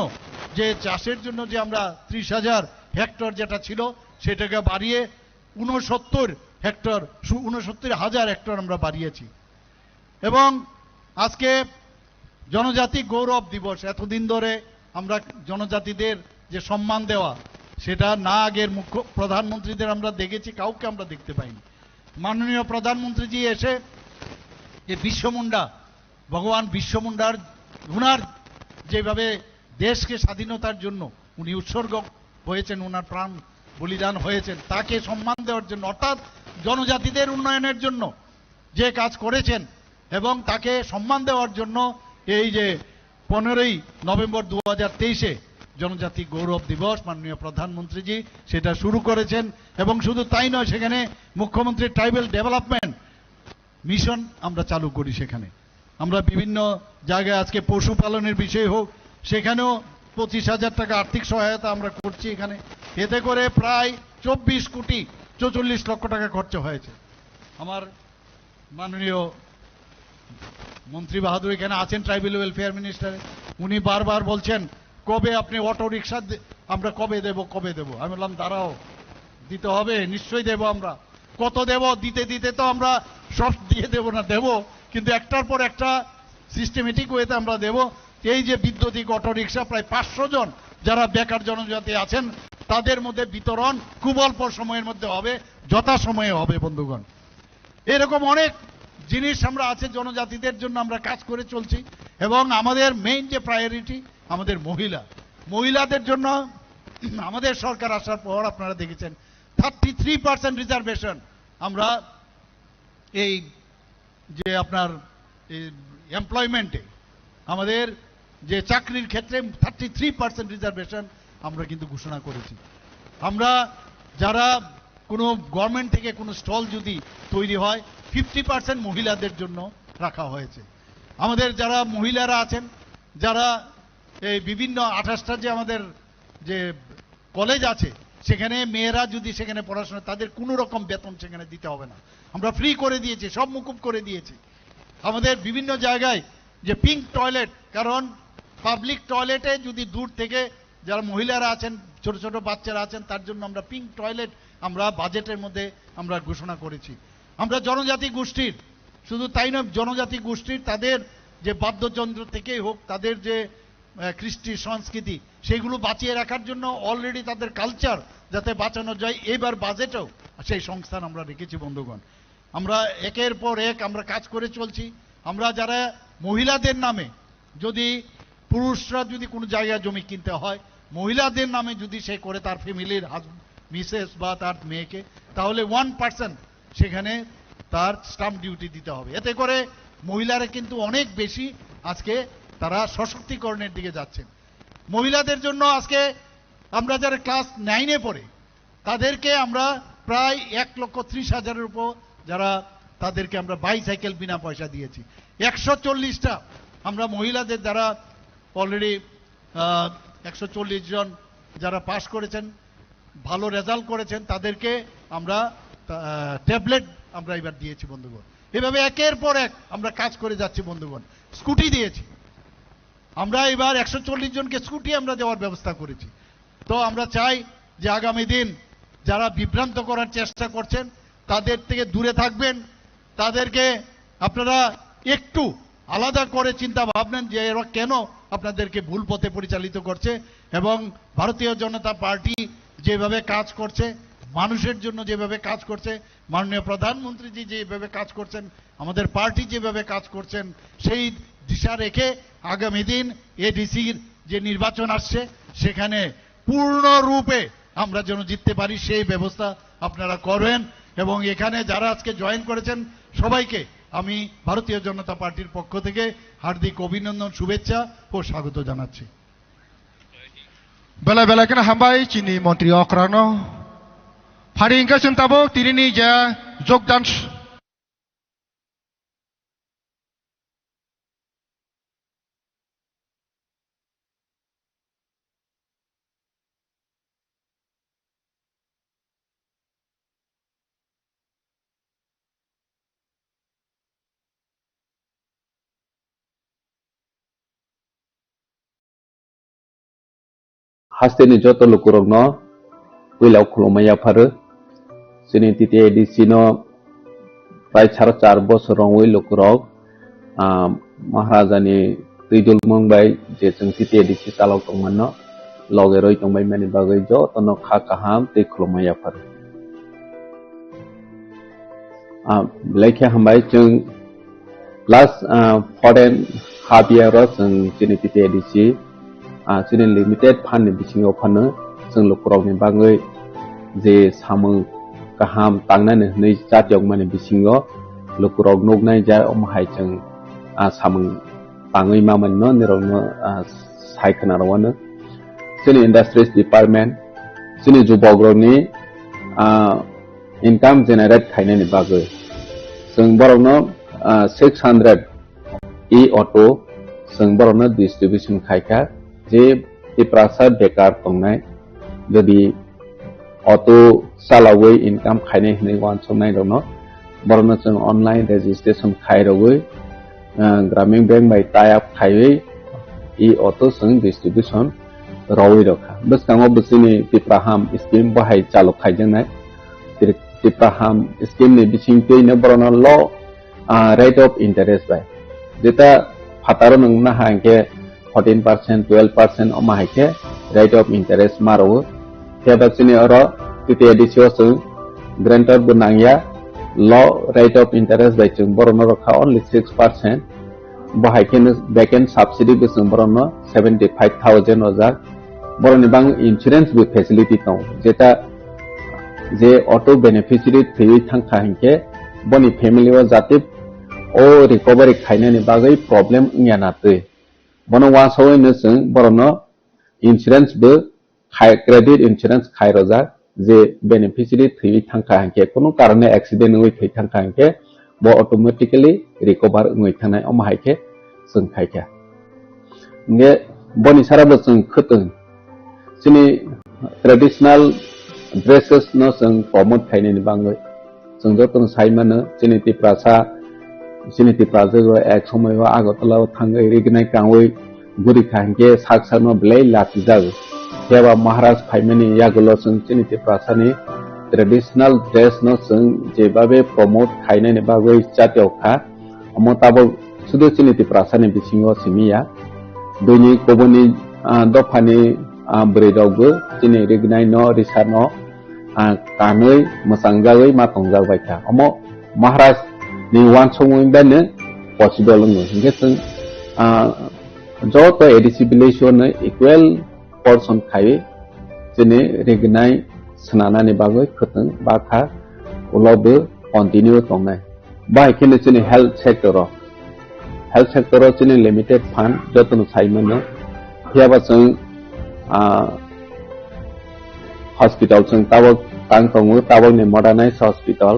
যে চাষের জন্য যে আমরা 30,000 হেক্টর যেটা ছিল সেটাকে বাড়িয়ে 69,000 হেক্টর আমরা বাড়িয়েছি। এবং আজকে জনজাতি গৌরব দিবস, এতদিন ধরে আমরা জনজাতিদের যে সম্মান দেওয়া সেটা না আগের প্রধানমন্ত্রীদের আমরা দেখেছি, কাউকে আমরা দেখতে পাইনি। মাননীয় প্রধানমন্ত্রীজি এসে যে বিশ্বমুন্ডা, ভগবান বিশ্বমুন্ডার উনার যেভাবে দেশকে স্বাধীনতার জন্য উনি উৎসর্গ হয়েছেন, উনার প্রাণ বলিদান হয়েছেন, তাকে সম্মান দেওয়ার জন্য অর্থাৎ জনজাতিদের উন্নয়নের জন্য যে কাজ করেছেন এবং তাকে সম্মান দেওয়ার জন্য এই যে 15ই নভেম্বর 2023-এ জনজাতি গৌরব দিবস মাননীয় প্রধানমন্ত্রীজি সেটা শুরু করেছেন। এবং শুধু তাই নয়, সেখানে মুখ্যমন্ত্রী ট্রাইবাল ডেভেলপমেন্ট মিশন আমরা চালু করি। সেখানে আমরা বিভিন্ন জায়গায় আজকে পশুপালনের বিষয় হোক, সেখানেও 25,000 টাকা আর্থিক সহায়তা আমরা করছি এখানে। এতে করে প্রায় 24 লক্ষ টাকা খরচা হয়েছে। আমার মাননীয় মন্ত্রী বাহাদুর এখানে আছেন, ট্রাইবাল ওয়েলফেয়ার মিনিস্টার, উনি বারবার বলছেন কবে আপনি অটো রিক্সা আমরা কবে দেব। আমি বললাম দাঁড়াও, দিতে হবে, নিশ্চয়ই দেব। আমরা কত দেব, দিতে দিতে তো আমরা সব দিয়ে দেব না, দেব, কিন্তু একটার পর একটা সিস্টেমেটিক ওয়েতে আমরা দেব। এই যে বিদ্যুতিক অটো রিক্সা প্রায় 500 জন যারা বেকার জনজাতি আছেন তাদের মধ্যে বিতরণ খুব অল্প সময়ের মধ্যে হবে, যথাসময়ে হবে বন্ধুগণ। এরকম অনেক জিনিস আমরা আছে জনজাতিদের জন্য আমরা কাজ করে চলছি। এবং আমাদের মেইন যে প্রায়োরিটি আমাদের মহিলাদের জন্য আমাদের সরকার আসার পর আপনারা দেখেছেন 33% রিজার্ভেশন আমরা এই যে আপনার এমপ্লয়মেন্টে আমাদের যে চাকরির ক্ষেত্রে 33% রিজার্ভেশন আমরা কিন্তু ঘোষণা করেছি। আমরা যারা কোনো গভর্নমেন্ট থেকে কোনো স্টল যদি তৈরি হয় 50% মহিলাদের জন্য রাখা হয়েছে। আমাদের যারা মহিলারা আছেন, যারা এই বিভিন্ন 28টা যে আমাদের যে কলেজ আছে সেখানে মেয়েরা যদি সেখানে পড়াশোনা, তাদের কোনো রকম বেতন সেখানে দিতে হবে না, আমরা ফ্রি করে দিয়েছি, সব মুকুব করে দিয়েছি। আমাদের বিভিন্ন জায়গায় যে পিঙ্ক টয়লেট, কারণ পাবলিক টয়লেটে যদি দূর থেকে যারা মহিলারা আছেন, ছোট ছোট বাচ্চারা আছেন, তার জন্য আমরা পিঙ্ক টয়লেট আমরা বাজেটের মধ্যে আমরা ঘোষণা করেছি। আমরা জনজাতি গোষ্ঠীর, শুধু তাই নয়, জনজাতি গোষ্ঠীর তাদের যে বাদ্যযন্ত্র থেকেই হোক, তাদের যে কৃষ্টি সংস্কৃতি সেগুলো বাঁচিয়ে রাখার জন্য অলরেডি তাদের কালচার যাতে বাঁচানো যায়, এবার বাজেটেও সেই সংস্থান আমরা রেখেছি বন্ধুগণ। আমরা একের পর এক আমরা কাজ করে চলছি। আমরা যারা মহিলাদের নামে, যদি পুরুষরা যদি কোনো জায়গায় জমি কিনতে হয়, মহিলাদের নামে যদি সে করে তার ফ্যামিলির মিসেস বা তার মেয়েকে, তাহলে 1% সেখানে তার স্টাম্প ডিউটি দিতে হবে। এতে করে মহিলারা কিন্তু অনেক বেশি আজকে তারা সশক্তিকরণের দিকে যাচ্ছেন। মহিলাদের জন্য আজকে আমরা যারা ক্লাস 9-এ পড়ে তাদেরকে আমরা প্রায় 1,30,000-এর উপর যারা তাদেরকে আমরা বাইসাইকেল বিনা পয়সা দিয়েছি। 140টা আমরা মহিলাদের দ্বারা অলরেডি 140 জন যারা পাস করেছেন, ভালো রেজাল্ট করেছেন, তাদেরকে আমরা ট্যাবলেট আমরা এবার দিয়েছি বন্ধুগণ। এভাবে একের পর এক আমরা কাজ করে যাচ্ছি বন্ধুগণ। স্কুটি দিয়েছি আমরা, এবার 140 জনকে স্কুটি আমরা দেওয়ার ব্যবস্থা করেছি। তো আমরা চাই যে আগামী দিন যারা বিভ্রান্ত করার চেষ্টা করছেন তাদের থেকে দূরে থাকবেন, তাদেরকে আপনারা একটু আলাদা করে চিন্তা ভাববেন যে এরা কেন আপনাদেরকে ভুল পথে পরিচালিত করছে। এবং ভারতীয় জনতা পার্টি যেভাবে কাজ করছে, মানুষের জন্য যেভাবে কাজ করছে, মাননীয় প্রধানমন্ত্রীজি যেভাবে কাজ করছেন, আমাদের পার্টি যেভাবে কাজ করছেন, সেই দিশা রেখে আগামী দিন এডিসির যে নির্বাচন আসছে সেখানে পূর্ণরূপে আমরা যেন জিততে পারি সেই ব্যবস্থা আপনারা করবেন। এবং এখানে যারা আজকে জয়েন করেছেন সবাইকে আমি ভারতীয় জনতা পার্টির পক্ষ থেকে হার্দিক অভিনন্দন, শুভেচ্ছা ও স্বাগত জানাচ্ছি। বেলা বেলা কেন হামবাই চিনি মন্ত্রী অক্রানো ফারিংকা চিন্তাবক তিনি যা যোগদান Hasteni joto lukurogno wilau khulumaya pharu sini titi edisi no prai 4.5 bosorong wi lukurog Maharaja ni Ridul Mongbai je jeng titi edisi talok tongmanno loge roi tongbai mani bagai joto no kha kaham te khulumaya pharu lekhe hambai jeng last foreign half year ro jeng sini titi edisi sini limited fund ni bisingo phano जों लुकुरावनि बागै जे सामु गाहाम तांनानै नै जातियाव माने बिसिङो लुकुराव नगनाय जा अमहाय जों सामु ताङै मामोननो निरनो सायखनारवानो जोंनि इंडस्ट्रीज डिपार्टमेंट जोंनि जुबग्रनि इनकाम जेनेरेट खायनायनि बागै जों बरनो 600 ई ऑटो जों बरनो डिस्ट्रीब्यूशन खायखा जे पिप्रासा बेकार तंनाय যদি অটো চালাওই ইনকাম খাইনে হনে ওয়ানসনাই দনো বরনো जों অনলাइन রেজিস্ট্রেশন খাইরওই গ্রামীণ ব্যাংক বাই টাই আপ খাইই ই অটো जों ডিস্ট্রিবিউশন রওই রখা বসকাङो বসিনি টিপ্রাহাম স্কিम बाहाय चालु खाइजोंनाय टिप्राहाम स्किम नि बिसिं पेइनो बरनो ल रेट ऑफ इंटरेस्ट बाय जेता फातारो नंगना हांके 14% 12% अमाहायके रेट ऑफ इंटरेस्ट मारो Tiada oro titi edisio sung grantor benangya low rate of interest by chung borono rokha only 6%. Bahai kene backend subsidy be sung borono 75,000 ozar. Boroni bang insurance be facility tong. Jeta je auto beneficiary three thangka hinke boni family wa jatip o recovery khaine ni bagai problem nyanate. Bono wa soi ne sung borono insurance be credit insurance खाई रोजा जे beneficiary थी थांखा हंके कोनो कारणे accident हुई थी थांखा हंके वो automatically recover हुई थानाय अमाहायके जों खायखा ने बनि साराबो जों खतों जोंनि ट्रेडिशनल ड्रेसेस न जों प्रमोट खायनायनि बाङै जों जतन साइमानो जोंनि तिप्राजो एक समय आगरतलाव थाङै रिगनाय कावै गुरि खांके सागसानो ब्लै लाखि जागो Tiaba Maharaj Paimani Yagulo Sung Chiniti Prasani traditional dress no Sung Jebabe promote Kaina ni Bagoi Chatioka Amotabo Sudu Chiniti Prasani Bisingo Simia Duni Kobuni Dopani Bredogu Chini Rignai no Risano Kanui Masangawai Matongzawaika Amo Maharaj ni Wan Sung Bene possible Ngesung Joto Edisibilation equal person खाई जेने रेगनाय सनानानि बागै खतन बाखा उलावबो continue तंनाय बाहायखेने जेने health sector जेने limited fund जतन साइमनो हियाबा जों hospital जों तावक तां तंगो तावकनि मॉडर्नाइज हॉस्पिटल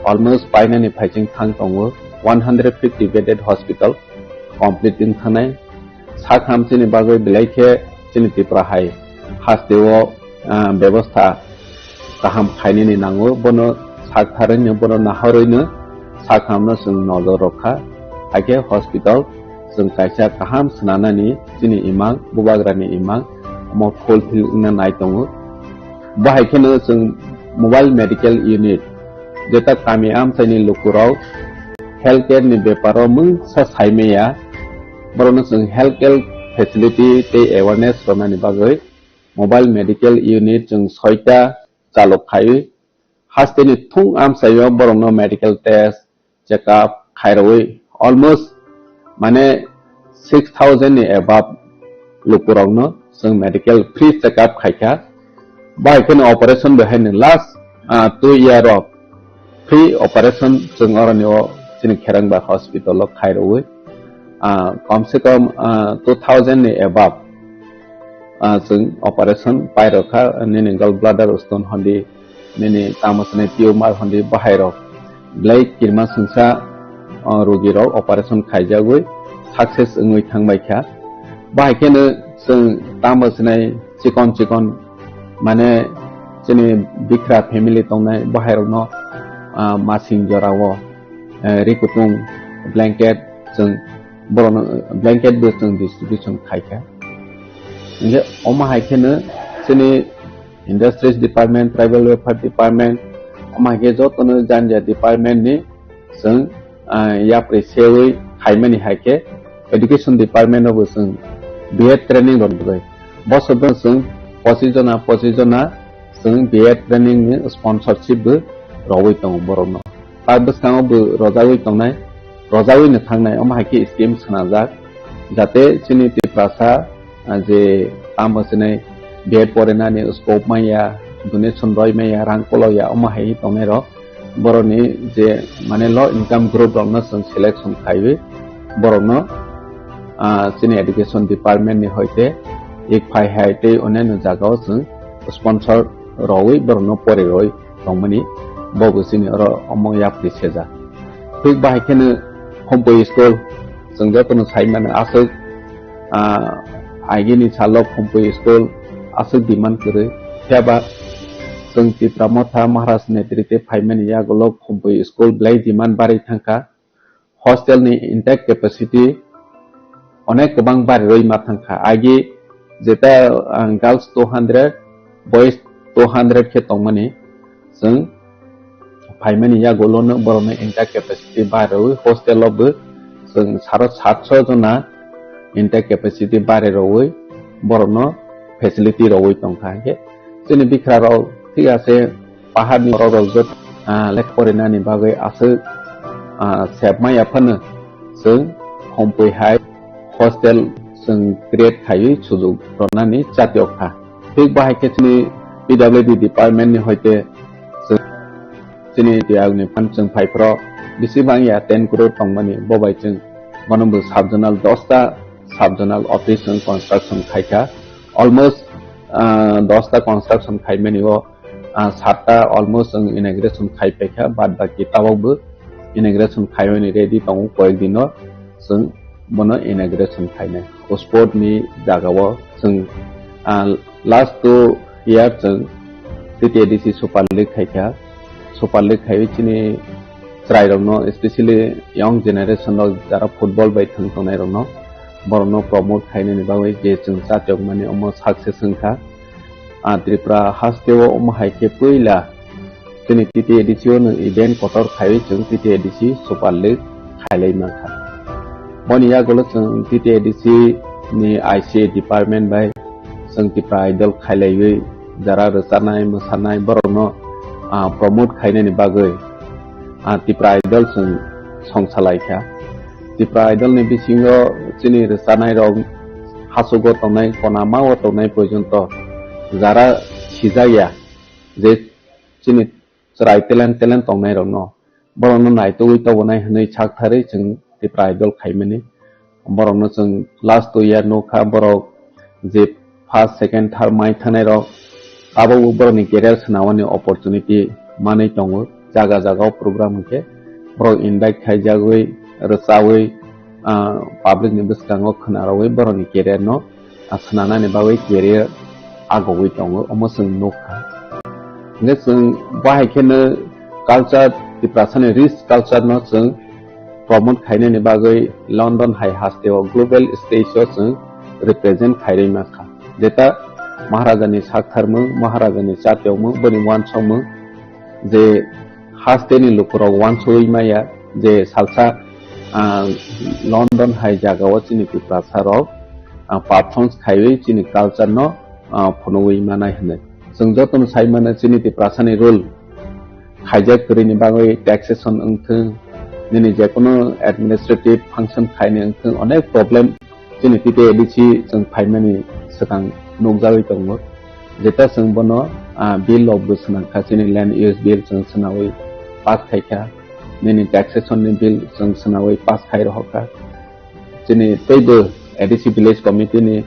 ऑलमोस्ट पाइनानि फाइजिं थां तंगो 150 बेडेड हॉस्पिटल कंप्लीट इन थानाय साखाम जेने बागै बिलाइखे Ciniti Prahai Hastewo ବ୍ୟବস্থা गाहाम खायनायनि नांगौ बोनो सागथारैनो बोनो नाहरैनो साखामनो जों नजर रखा आगे हॉस्पिटल जों कायसा गाहाम सोनानानि दिनै इमां बुबाग्रानि इमां मो फुलफिल नाय दङ बाहायखेनो जों मोबाइल मेडिकेल यूनिट जेता कामि आमसाइनि लुकुराव हेल्थ केयर नि बेपाराव मुं साइमेया बरनो जों health care facility te awareness romani bagai mobile medical unit jeng soita chalok khai hasteni thung am sayo borongno medical test check up khairoi almost mane 6000 ni above lukurongno jeng medical free check up khaika bai ken operation behind last 2 year of free operation jeng orani जोंनि खेरांबा हस्पिटालाव खायरवो कम से कम 2000 नि एबाब जों operation पायरखा निने गल bladder stone हंदी निने तामसने tumour हंदी बाहायरो ब्लाई किरमा संसा रोगिराव operation खायजागो success 응ै थांबायखा बाहायखेनो जों तामसने चिकन माने जोंनि बिख्रा फेमिलि तंनाय बाहायरावनो मासिं जरावो रिकुटुं ब्लैंकेट जों बरनो ब्लैंकेट बो जों डिस्ट्रीब्यूशन खायखा इंगे अमा हायखेनो जोंनि industries department tribal welfare department अमा के जतनो जानजा डिपार्टमेंट नि जों या प्रेसेवै खायमानि हायखे एजुकेशन डिपार्टमेंट अब जों बीएड ट्रेनिंग रनबाय बसबो जों 25 जना जों बीएड ट्रेनिंग नि स्पॉन्सरशिप बो रवै दं बरनो ताबस्ताङावबो रजावैनो थांनाय अमाहायखे स्कीम सोनाजाक जाहाथे जोंनि टिप्रासा जे तामसने बीएड फरायनानै स्कोप माया डोनेशन रय माया रां कलया अमाहाय दंनाय र बरनि जे माने ल इनकाम ग्रुप रनो जों सिलेक्शन खायो बरनो जोंनि एजुकेशन डिपार्टमेंट नि होते एक फाइ हायते अनेनो जागाव जों स्पॉन्सर रवै बरनो परे रय दंमनि बबुसिनि अर अमया प्रिसेजा थिक बाहायखेनो हमपै स्कुल जों जतनो साइमाने आसो आइगिनि सालक हमपै स्कुल आसो डिमांड करे थेबा जों तिप्रामथा महाराज नेतृत्वे फाइमानि यागलक हमपै स्कुल ब्लाई डिमांड बारै थांखा हॉस्टेलनि इंटेक कैपेसिटी अनेक गोबां बारै रयमा थांखा आइगि जेता गर्ल्स 200 बॉयज 200 के तंमनि जों फाइमानि या गोलोनो बरनो इंटेक कैपेसिटी बारे हॉस्टेल अब जों 700 जना इंटेक कैपेसिटी बारे रवै बरनो फैसिलिटी रवै तंखा के जोंनि बिख्राराव ठीक आसे पाहाड़नि रजत लेख फरायनानै बागै आसो सेबमायाफोरनो जों हमपैहाय हॉस्टेल जों क्रिएट खायै सुजुग रनानै जातियखा थिक बाहायखे जोंनि पीडब्ल्यूडी डिपार्टमेंट नि होते जोंनि दियागनि फानजों फाइफ्र बेसेबां या 10 करोड़ तंमानि बबायजों मनबो साबजोनाल 10टा साबजोनाल ऑफिस जों कंस्ट्रक्शन खायखा ऑलमोस्ट 10टा कंस्ट्रक्शन खायमानि वो 7टा ऑलमोस्ट जों इनॉग्रेशन खायपेखा बाद बाकी तावबो इनॉग्रेशन खायनि रेडी दं कय दिनो जों मनो इनॉग्रेशन खायनाय स्पोर्ट नि जागाव जों लास्ट 2 इयर जों टीटीएडीसी सुपार लीग खायखा सुपार लीग खायचिनि ट्राइरनो स्पेशली यंग जनरेशन जरा फुटबॉल बाय थांतनाय रनो बरनो प्रमोट खायनि बागै जे जों जातियक माने अम सक्सेस होनखा त्रिपुरा हास्टेव अम हायखे पहिला जोंनि टीटीएडीसी नो इवेंट कटर खाय जों टीटीएडीसी सुपार लीग खायलाय माखा बनिया गलो जों टीटीएडीसी नि आईसीए डिपार्टमेंट बाय जों त्रिपुरा आइडल खायलायै जरा रसानाय मोसानाय बरनो प्रमोट खायनि बागै त्रिपुरा आइडल जों संसालायखा त्रिपुरा आइडल नि बिसिङो जोंनि रसानाय रं हासुगो तंनाय कनामा तंनाय पर्यन्त जरा सिजाया जे जोंनि राय टेलेंट तंनाय रनो बरनो नायतो तबनाय हनै साकथारै जों त्रिपुरा आइडल खायमनि बरनो जों लास्ट 2 इयर नखा बर जे फर्स्ट सेकेंड थर्ड माइ थानाय र आबो बरनि कैरियर सनावनि अपॉर्चुनिटी मानै दङ जागा जागाव प्रोग्राम के बर इनभाइट खायजागै रसावै पब्लिक नि बिस्काङाव खोनारावै बरनि कैरियर न सनानानै बावै कैरियर आगवै दङ अमसों नखा ने जों बाहायखेनो कल्चर त्रिपुरानि रिच कल्चर न जों प्रमोट खायनि बागै लंडन हाई हास्टेव ग्लोबल स्टेजआव जों रिप्रेजेंट खायरैमाखा जेता महाराजानि साकथारमो महाराजानि जातियावमो बनि वानसमो जे हास्टेनि लुकुराव वानसोय माया जे सालसा लंडन हाई जागाव चिनि त्रिपुरासाराव पारफॉर्मेंस खायै चिनि कल्चर न फनोय मानाय हने जों जतन साइमाने चिनि त्रिपुरासानि रूल खायजा करिनि बागै टैक्सेशन अंथों निनि जेकुनो एडमिनिस्ट्रेटिव फंक्शन खायनि अंथों अनेक प्रॉब्लम चिनि टीटीएडीसी जों फाइमानि सकां नगजावै दङ जेता जों बनो बिल ऑफ बोसना खासिनि लैंड यूज बिल जों सनावै पास खायखा nini taxation ni bill sung sanawai pass khai roka chini teibo ADC village committee ni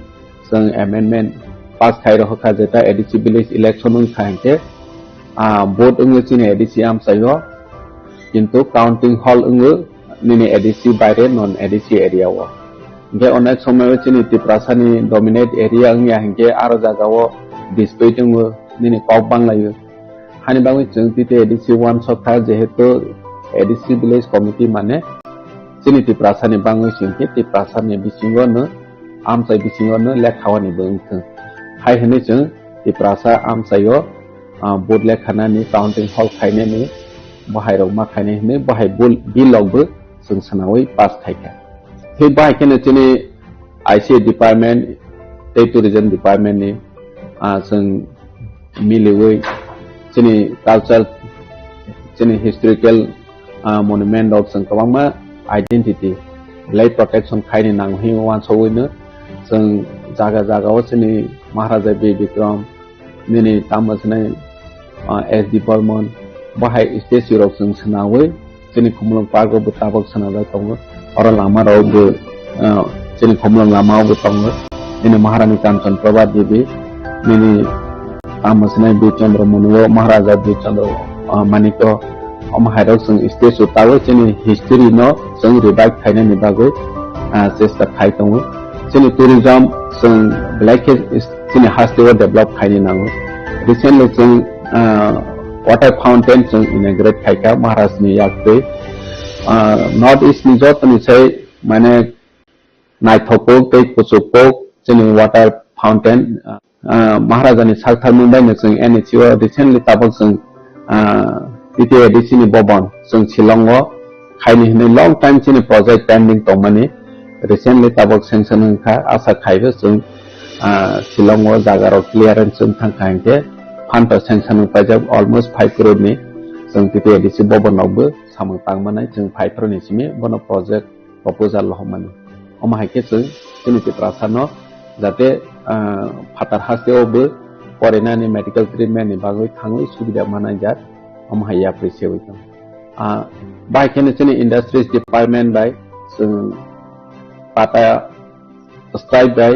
sung amendment pass khai roka jeta ADC village election ung khainte vote ung chini ADC am sayo কিন্তু counting হল unggu nini ADC বাইরে non ADC area wo ge onek somoy chini tiprasani dominate area angya hingge aro jagao dispute unggu nini kok banglayo hani bangi chung tite ADC 1 sokha jehetu ADC village committee mane chini tiprasani bangi singke tiprasani bisingo no amsai bisingo no lekhawani bungthung hai hene chung tiprasa amsayo board lekhana ni counting hall khaine ni bahai rok ma khaine hne bahai bill logbo sung sanawai pass khaika he bahai kene chini ICA department state tourism department ni sung miliwai chini cultural chini historical monument of sung kabangma identity life protection khaine nang hi wan sawai no sung jaga jaga o chini Maharaja B Vikram nini tamasne SD Burman bahai state rok sung sanawai chini khumlong park ro butabak sanada tongo ora lama ro bu chini khumlong lama bu tongo nini Maharani Kanchan Prabha Devi nini tamasne B Chandra Manu Maharaja B Chandra Maniko amhai rok sung state utawo chini history no sung revive khaine ni bagoi chesta khai tongo chini tourism sung black chini haste develop khaine nango recently sung water fountain sung inaugurate khaika Maharashtra ni yakte north east ni jot ni sai mane naithopok tei kusupok chini water fountain Maharaja ni sakthar Mumbai ni sung NHO recently tabak sung tite ADC ni bobon sung Shillongo khaini hne long time chini project pending tongmani recently tabak sanction kha asa khaibe sung Shillongo jagaro clearance sung thangkhainte fund sanction pajab almost 5 crore ni sung tite ADC bobon nogbo samang tangmanai sung 5 crore ni simi bono project proposal lohmani oma haike sung chini tiprasano jate phatar haste obo porena ni medical treatment ni bagoi thangoi subida manai jat oma haya appreciate ito by kene chini industries department by sung Tata Stripe by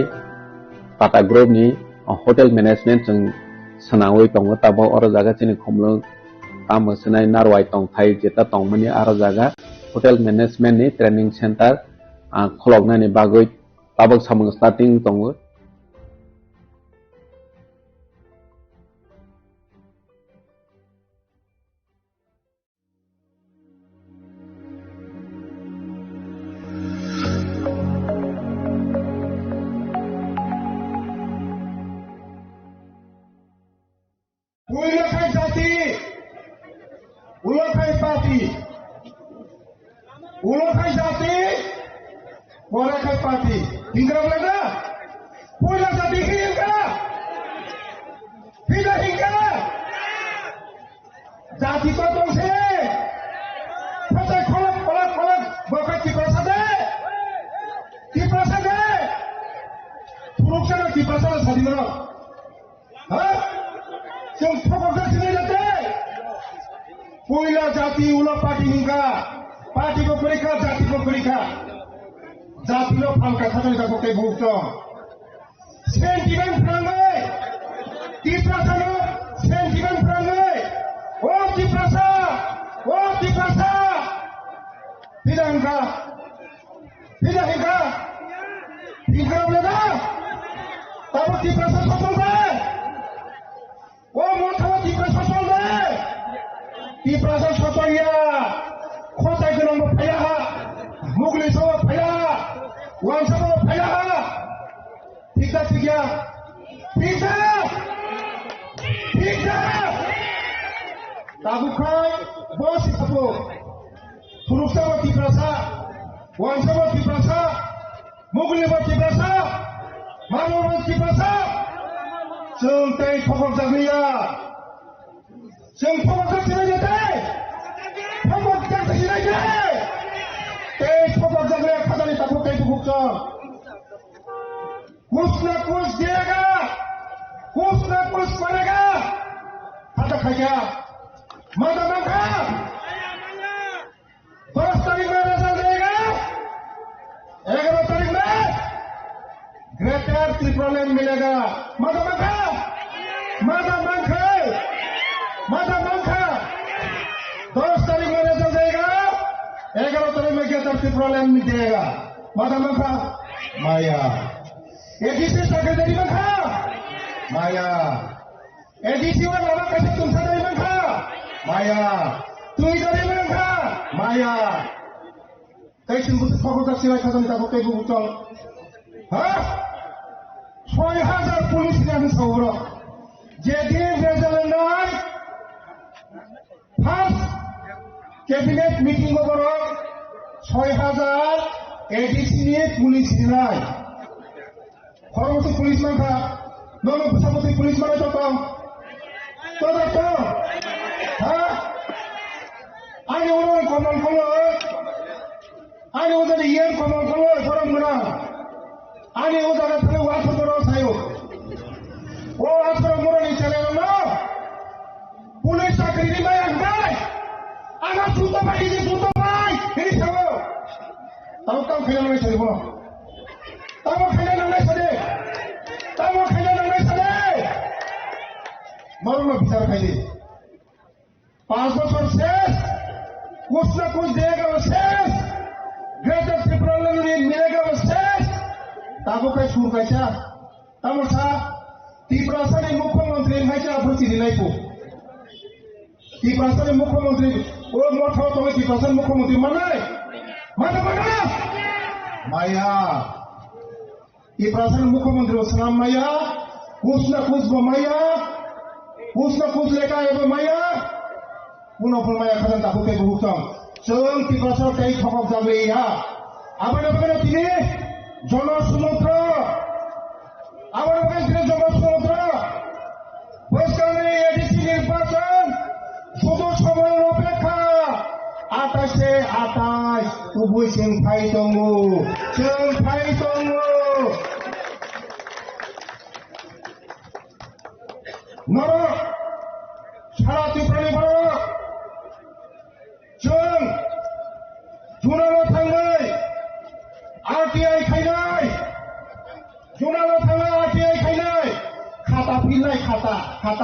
Tata Group ni hotel management sung sanawai tongo tabo oro jaga chini khomlong tamo sanai narwai tong thai jeta tongmani aro jaga hotel management ni training center kholokna ni bagoi tabok samung starting tongo Ulokai jati, Warakai party. Hingga mana? Pulang jati hingga, tidak hingga. Jati potong se, pasal kolak, bakat kiprasade, Puruksan kiprasade sadimano. Yang pokoknya sini jati, pulang jati ulo party hingga. Parti ko periksa, jati ko periksa. Jati lo pangkat satu kita pakai bukto. Sentimen perangai. Diprasa lo, sentimen perangai. Oh diprasa. Tidak hingga. Hingga berapa? Tapi diprasa satu deh. Oh mau tahu diprasa satu deh. Diprasa satu ya. Kota Gunung Payah, Mugli Sawa Payah, Wangsawa Payah, tiga, Tabukai, bos itu, Puruksawa Tiprasa, Wangsawa Tiprasa, Mugli Tiprasa, Mangwa Tiprasa, Sungtai Pokok Jagriya, Sung Pokok Jagriya. Pokok Jagriya, Pokok Jagriya kata tabuk itu bukti. Kus diaga, kus mereka. Ada kaya, mana? त्रिप्रॉब्लम मिलेगा माता मंखा माता मंखा माता मंखा 10 तारीख में result देगा 11 तारीख में क्या त्रिप्रॉब्लम देगा माता मंखा माया एडीसी सेक्रेटरी मंखा माया एडीसी वर लावा कैसे तुमचा तरी मंखा माया तुई तरी मंखा माया कैसे बुद्ध फगोटा सिवाय खाजन ताको कैबो बुतल हा 6000 police yang sauro jadi rezalanai first cabinet meeting over 6000 ADC ni pulis nilai hormati pulis mangka nono pusapati pulis mana totong ha ani orang komal ani udah year komal orang mana ani udah ada waktu orang sayo oh asal orang ni cakap mana pulis tak kiri bayar dah anak sudah bayi ini sudah bayi ini siapa tahu kena nama saya bola tahu kena nama saya baru nak bicara kali 5 बছर शेष कुछ न कुछ देगा वो शेष greater tribunal में मिलेगा वो शेष ताबो कई सुर कैसा तमसा त्रिपुरा ने मुख्यमंत्री कैसा अप्रोच दिलाई को त्रिपुरा ने मुख्यमंत्री वो मोठो तो त्रिपुरा मुख्यमंत्री मनाए माता माया त्रिपुरा मुख्यमंत्री सलाम माया कुछ न कुछ माया कुछ न कुछ लेकर आए माया पुनः माया खजन ताबो कई बुकम जों त्रिपुरा कई खबर जागले या आबाद बगैर तिने जनसमुद्र आबाद बगैर तिने जनसमुद्र बसकाने एडीसी निर्वाचन शुद्ध समय अपेक्षा 28 से 28 तुबुई जों फाइ दङो नरक सारा त्रिपुरानि भारत जों जुनाराव थांनाय आरटीआई खायनाय जुनाराव थांनाय आरटीआई खायनाय खाता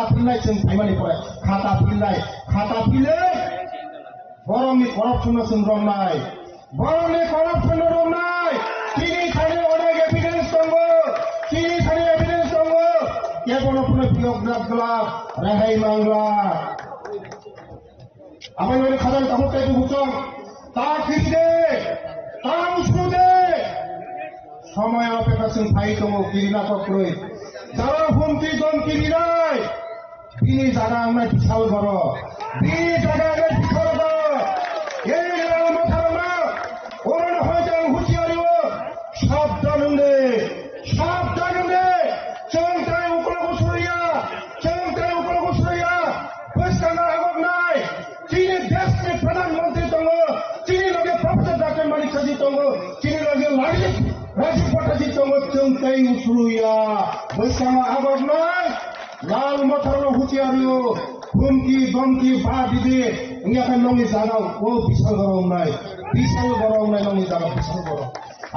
फिननाय जों फाइमानि परे खाता फिननाय बरमनि करपसन जों रमनाय तिनि थाने अनेक एभिडेन्स दङ केवलपुर बिलग रेहाय मांगला आबाद बगैर खजन ताबो कई बुकम ता खिदे ता उसुदे समय अपेक्षा जों फाइ दङ गिरिना कक्रै যারা হুমকি দমকি দিলাই বিনি জায়গা আমরা বিশাল বড় বিনি জায়গা আমরা বিশাল বড় এই লাল মাথার না ওরণ হয়ে যাও হুঁশিয়ারিও সাবধান হলে চংটায় উপলব্ধ সরিয়া পয়সানা আগব নাই চীনের দেশকে প্রধানমন্ত্রী দङ চীনের লগে প্রফেসর ডক্টর মানিক সাজি দङ চীনের লগে राजीव भट्टाचार्य दङ चंकाई उसरुया बैसामा आबाद नाय लाल मथारनो हुतियारियो हुमकी दमकी बादिदे इंगाखा नंनि जागाव ओ बिसाल गरावनाय नंनि जागाव बिसाल गराव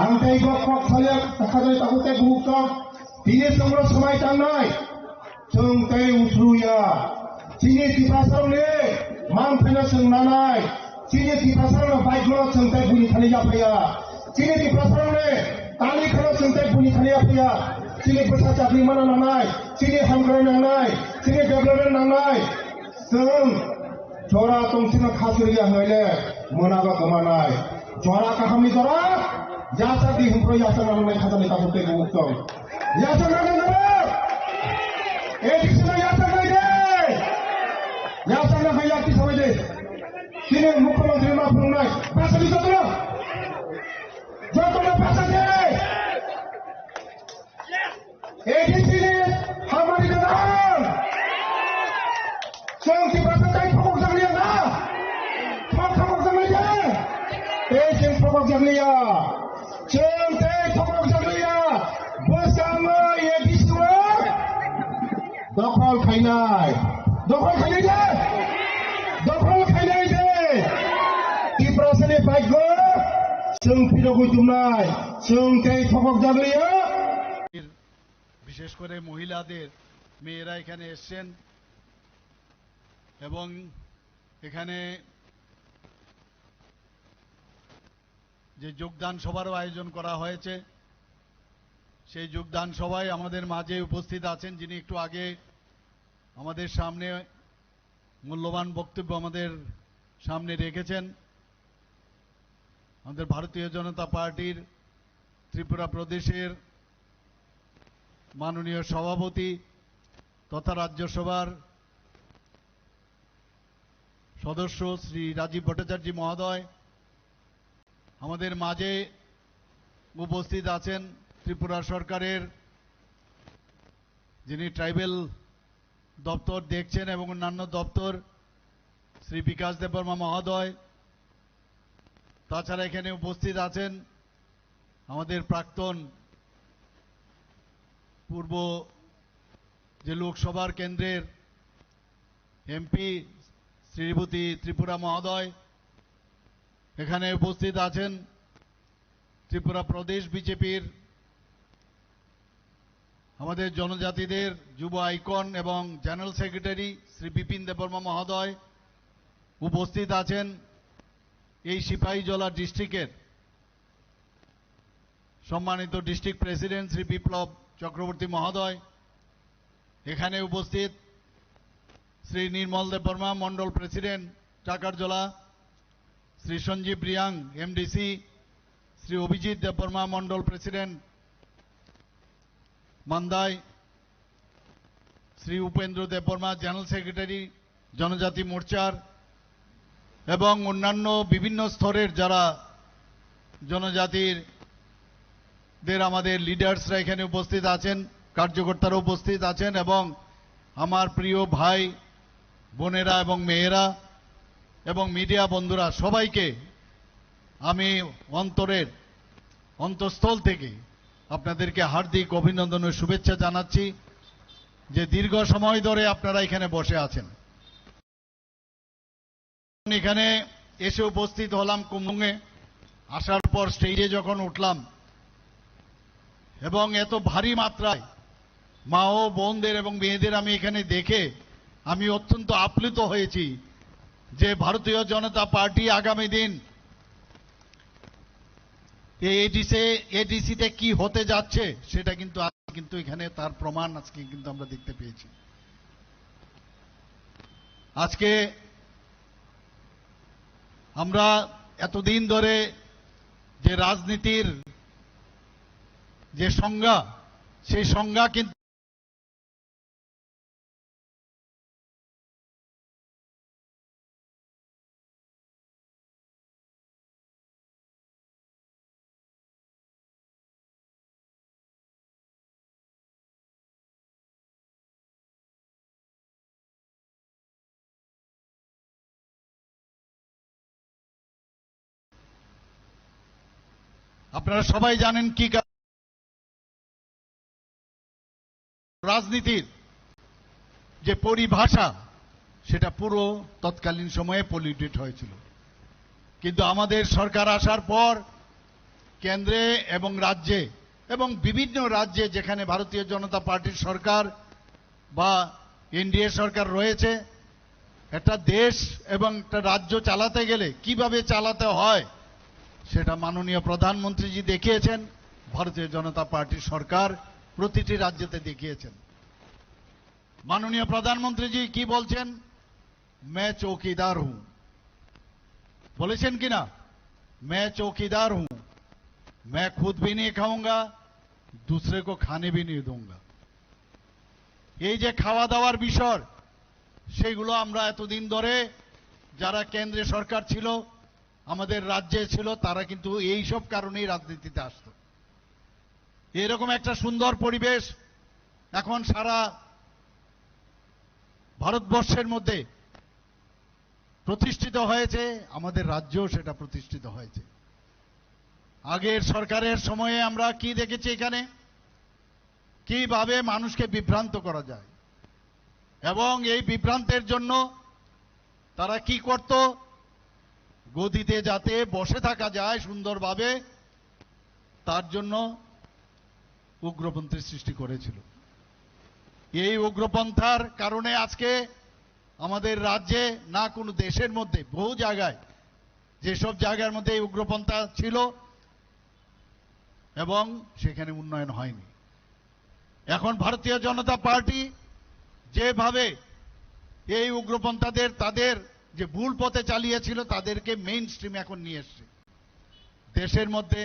आंखाय बक खालिया थाखाजों ताखुते बुकम दिने संग्र समाय थांनाय चंकाई उसरुया चिनि तिपासावले मान फैना सोंनानाय चिनि तिपासावले बाइकल चंकाई बुनि खालि जाफाया चिनि तिपासावले ताली खरा संताय बुनि खालिया फैया चिनि बोसा चाकरि माना नांनाय चिनि हामग्रा नांनाय चिनि डेभलपमेन्ट नांनाय जों जरा तंसिना खासुरिया होइले मोनाबा गमानाय जरा काहामनि जरा यासा दि हुंफ्रो यासा नांनाय खाजानि ताबो कई बुकम यासा नांनाय एदिसना यासा नांनाय कि सबाय दे चिनि मुख्यमंत्री मा बुंनाय बासानि जतरा भाषा दे एडीसी ने हमारी जगह चौकी भाषा का ठोक जगलिया ना ठोक जगलिया जों ठोक जगलिया चौथे ठोक जगलिया बसामा एडीसी दखल खायनाय दे त्रिपुरानि भाग्य जों फिरगु जुमनाय जों कई ठोक जगलिया বিশেষ করে মহিলাদের, মেয়েরা এখানে এসছেন এবং এখানে যে যোগদান সভারও আয়োজন করা হয়েছে, সেই যোগদান সভায় আমাদের মাঝে উপস্থিত আছেন যিনি একটু আগে আমাদের সামনে মূল্যবান বক্তব্য আমাদের সামনে রেখেছেন, আমাদের ভারতীয় জনতা পার্টির ত্রিপুরা প্রদেশের মাননীয় সভাপতি তথা রাজ্যসভার সদস্য শ্রী রাজীব ভট্টাচার্য মহোদয়। আমাদের মাঝে উপস্থিত আছেন ত্রিপুরা সরকারের যিনি ট্রাইবেল দপ্তর দেখছেন এবং অন্যান্য দপ্তর, শ্রী বিকাশ দেববর্মা মহোদয়। তাছাড়া এখানে উপস্থিত আছেন আমাদের প্রাক্তন পূর্ব যে লোকসভার কেন্দ্রের এমপি শ্রীপতি ত্রিপুরা মহোদয়। এখানে উপস্থিত আছেন ত্রিপুরা প্রদেশ বিজেপির আমাদের জনজাতিদের যুব আইকন এবং জেনারেল সেক্রেটারি শ্রী বিপিন দেববর্মা মহোদয়। উপস্থিত আছেন এই সিপাহীজলা ডিস্ট্রিক্টের সম্মানিত ডিস্ট্রিক্ট প্রেসিডেন্ট শ্রী বিপ্লব চক্রবর্তী মহোদয়। এখানে উপস্থিত Shri Nirmal Debbarma mandal president Takarjala, Shri Sanjib Reang MDC, Shri Abhijit Debbarma mandal president Mandai, Shri Upendra Debbarma general secretary জনজাতি মোর্চার এবং অন্যান্য বিভিন্ন স্তরের যারা জনজাতিদের আমাদের লিডার্সরা এখানে উপস্থিত আছেন, কার্যকর্তারা উপস্থিত আছেন এবং আমার প্রিয় ভাই বোনেরা এবং মেয়েরা এবং মিডিয়া বন্ধুরা, সবাইকে আমি অন্তঃস্থল থেকে আপনাদেরকে হার্দিক অভিনন্দন ও শুভেচ্ছা জানাচ্ছি যে দীর্ঘ সময় ধরে আপনারা এখানে বসে আছেন। এখানে এসে উপস্থিত হলাম কুমুঙে। আসার পর স্টেজে যখন উঠলাম এবং এত ভারী মাত্রায় মা ও বোনদের এবং মেয়েদের আমি এখানে দেখে আমি অত্যন্ত আপ্লুত হয়েছি যে ভারতীয় জনতা পার্টি আগামী দিন এডিসিতে কি হতে যাচ্ছে সেটা কিন্তু এখানে তার প্রমাণ আজকে কিন্তু আমরা দেখতে পেয়েছি। আজকে আমরা এতদিন ধরে যে রাজনীতির যে সংজ্ঞা, সেই সংজ্ঞা কিন্তু আপনারা সবাই জানেন কি রাজনীতির যে পরিভাষা সেটা পুরো তৎকালীন সময়ে পলিউটেড হয়েছিল, কিন্তু আমাদের সরকার আসার পর কেন্দ্রে এবং রাজ্যে এবং বিভিন্ন রাজ্যে যেখানে ভারতীয় জনতা পার্টির সরকার বা এনডিএ সরকার রয়েছে, একটা দেশ এবং একটা রাজ্য চালাতে গেলে কিভাবে চালাতে হয় সেটা মাননীয় প্রধানমন্ত্রীজি দেখিয়েছেন, ভারতীয় জনতা পার্টির সরকার প্রতিটি রাজ্যতে দেখিয়েছেন। মাননীয় প্রধানমন্ত্রীজি কি বলছেন? मैं चौकीदार हूं, বলেছেন কিনা? मैं चौकीदार हूं, मैं खुद भी नहीं खाऊंगा, दूसरे को खाने भी नहीं दूंगा। এই যে খাওয়া দাওয়ার বিষয়, সেগুলো আমরা এতদিন ধরে যারা কেন্দ্রে সরকার ছিল, আমাদের রাজ্যে ছিল, তারা কিন্তু এই সব কারণেই রাজনীতিতে আসতো। এরকম একটা সুন্দর পরিবেশ এখন সারা ভারতবর্ষের মধ্যে প্রতিষ্ঠিত হয়েছে, আমাদের রাজ্যেও সেটা প্রতিষ্ঠিত হয়েছে। আগের সরকারের সময়ে আমরা কি দেখেছি এখানে, কিভাবে মানুষকে বিভ্রান্ত করা যায় এবং এই বিভ্রান্তের জন্য তারা কি করত, গদিতে যাতে বসে থাকা যায় সুন্দরভাবে, তার জন্য উগ্রপন্থীর সৃষ্টি করেছিল। এই উগ্রপন্থার কারণে আজকে আমাদের রাজ্যে না কোনো দেশের মধ্যে বহু জায়গায় যেসব জায়গার মধ্যে এই উগ্রপন্থা ছিল এবং সেখানে উন্নয়ন হয়নি। এখন ভারতীয় জনতা পার্টি যেভাবে এই উগ্রপন্থাদের তাদের যে ভুল পথে চালিয়েছিল তাদেরকে মেইন স্ট্রিম এখন নিয়ে এসছে, দেশের মধ্যে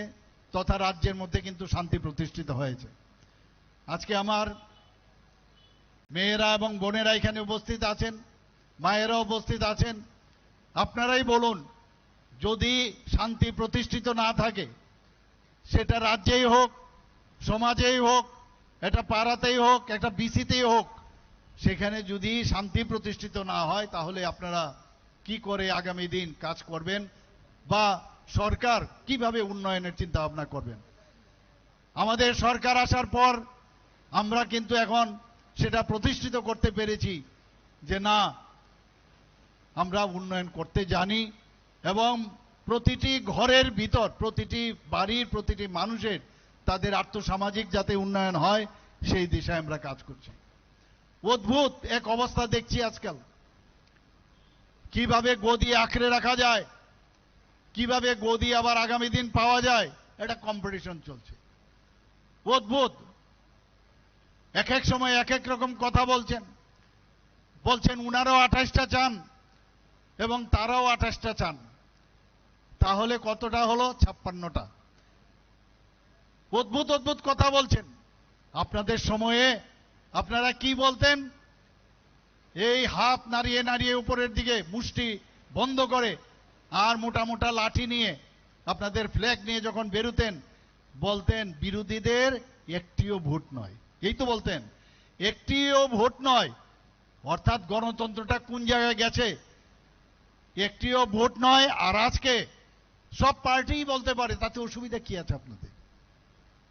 তথা রাজ্যের মধ্যে কিন্তু শান্তি প্রতিষ্ঠিত হয়েছে। আজকে আমার মেয়েরা এবং বোনেরা এখানে উপস্থিত আছেন, মায়েরা উপস্থিত আছেন। আপনারাই বলুন, যদি শান্তি প্রতিষ্ঠিত না থাকে, সেটা রাজ্যেই হোক, সমাজেই হোক, এটা পাড়াতেই হোক, একটা বিসিতেই হোক, সেখানে যদি শান্তি প্রতিষ্ঠিত না হয় তাহলে আপনারা কি করে আগামী দিন কাজ করবেন বা সরকার কিভাবে উন্নয়নের চিন্তা ভাবনা করবেন? আমাদের সরকার আসার পর আমরা কিন্তু এখন সেটা প্রতিষ্ঠিত করতে পেরেছি যে না, আমরা উন্নয়ন করতে জানি এবং প্রতিটি ঘরের ভিতর, প্রতিটি বাড়ির প্রতিটি মানুষের তাদের আর্থসামাজিক যাতে উন্নয়ন হয় সেই দিশায় আমরা কাজ করছি। অদ্ভুত এক অবস্থা দেখছি আজকাল, কিভাবে গদি আঁকড়ে রাখা যায়, কিভাবে গদি আবার আগামী দিন পাওয়া যায়, এটা কম্পিটিশন চলছে। অদ্ভুত, এক এক সময় এক এক রকম কথা বলছেন উনারাও 28টা চান এবং তারাও 28টা চান, তাহলে কতটা হলো? 56টা। অদ্ভুত অদ্ভুত কথা বলছেন। আপনাদের সময়ে আপনারা কি বলতেন? এই হাত নাড়িয়ে নাড়িয়ে উপরের দিকে মুষ্টি বন্ধ করে আর মোটা মোটা লাঠি নিয়ে আপনাদের ফ্ল্যাগ নিয়ে যখন বেরোতেন বলতেন বিরোধীদের একটিও ভোট নয়। এই তো বলতেন, একটিও ভোট নয়। অর্থাৎ গণতন্ত্রটা কোন জায়গায় গেছে? একটিও ভোট নয়। আর আজকে সব পার্টিই বলতে পারে, তাতে অসুবিধা কি আছে আপনাদের?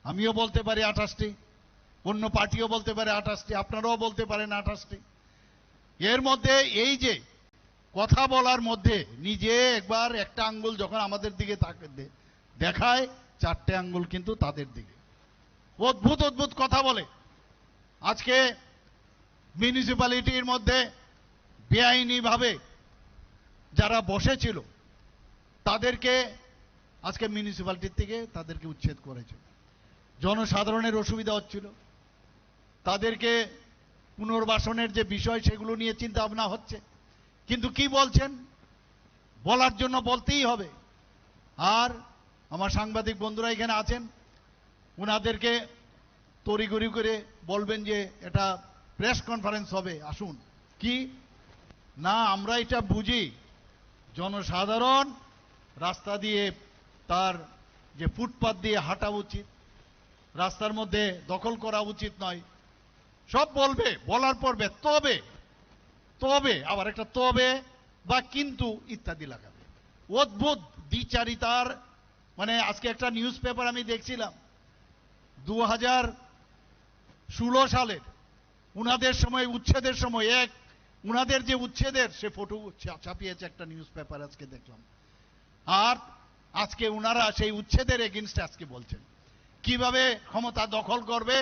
আমিও বলতে পারি 28টি, অন্য পার্টিও বলতে পারে 28টি, আপনারাও বলতে পারেন 28টি। এর মধ্যে এই যে কথা বলার মধ্যে নিজে একবার একটা আঙ্গুল যখন আমাদের দিকে দেখায়, 4টে আঙ্গুল কিন্তু তাদের দিকে। অদ্ভুত অদ্ভুত কথা বলে। আজকে মিউনিসিপ্যালিটির মধ্যে বেআইনিভাবে যারা বসেছিল তাদেরকে আজকে মিউনিসিপ্যালিটির থেকে তাদেরকে উচ্ছেদ করেছে। জনসাধারণের অসুবিধা হচ্ছিল, তাদেরকে পুনর্বাসনের যে বিষয় সেগুলো নিয়ে চিন্তা ভাবনা হচ্ছে। কিন্তু কি বলছেন? বলার জন্য বলতেই হবে। আর আমার সাংবাদিক বন্ধুরা এখানে আছেন, ওনাদেরকে তড়িঘড়ি করে বলবেন যে এটা প্রেস কনফারেন্স হবে, আসুন। কি না, আমরা এটা বুঝি, জনসাধারণ রাস্তা দিয়ে তার যে ফুটপাত দিয়ে হাঁটা উচিত, রাস্তার মধ্যে দখল করা উচিত নয়, সব বলবে। বলার পর তবে তবে আবার একটা তবে বা কিন্তু ইত্যাদি লাগাবে। অদ্ভুত দ্বিচারিতার, মানে আজকে একটা নিউজ পেপার আমি দেখছিলাম 2016 সালের উনাদের সময়, উচ্ছেদের সময় উনাদের যে উচ্ছেদের সে ফটো ছাপিয়েছে একটা নিউজ পেপার আজকে দেখলাম। আর আজকে উনারা সেই উচ্ছেদের এগেইনস্টে আজকে বলছেন কিভাবে ক্ষমতা দখল করবে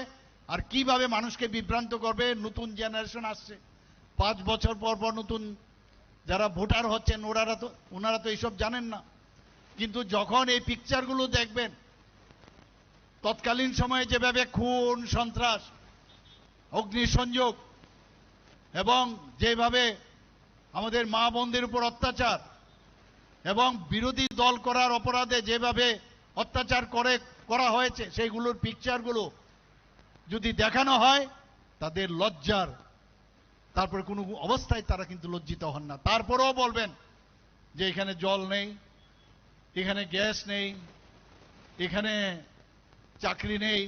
আর কিভাবে মানুষকে বিভ্রান্ত করবে। নতুন জেনারেশন আসছে, 5 বছর পর পর নতুন যারা ভোটার হচ্ছেন ওনারা তো এইসব জানেন না। কিন্তু যখন এই পিকচারগুলো দেখবেন, তৎকালীন সময়ে যেভাবে খুন, সন্ত্রাস, অগ্নিসংযোগ এবং যেভাবে আমাদের মা বোনদের উপর অত্যাচার এবং বিরোধী দল করার অপরাধে যেভাবে অত্যাচার করা হয়েছে, সেইগুলোর পিকচারগুলো যদি দেখানো হয়, তাদের লজ্জার তারপরে কোনো অবস্থায় তারা কিন্তু লজ্জিত হন না। তারপরেও বলবেন যে এখানে জল নেই, এখানে গ্যাস নেই, এখানে চাকরি নেই,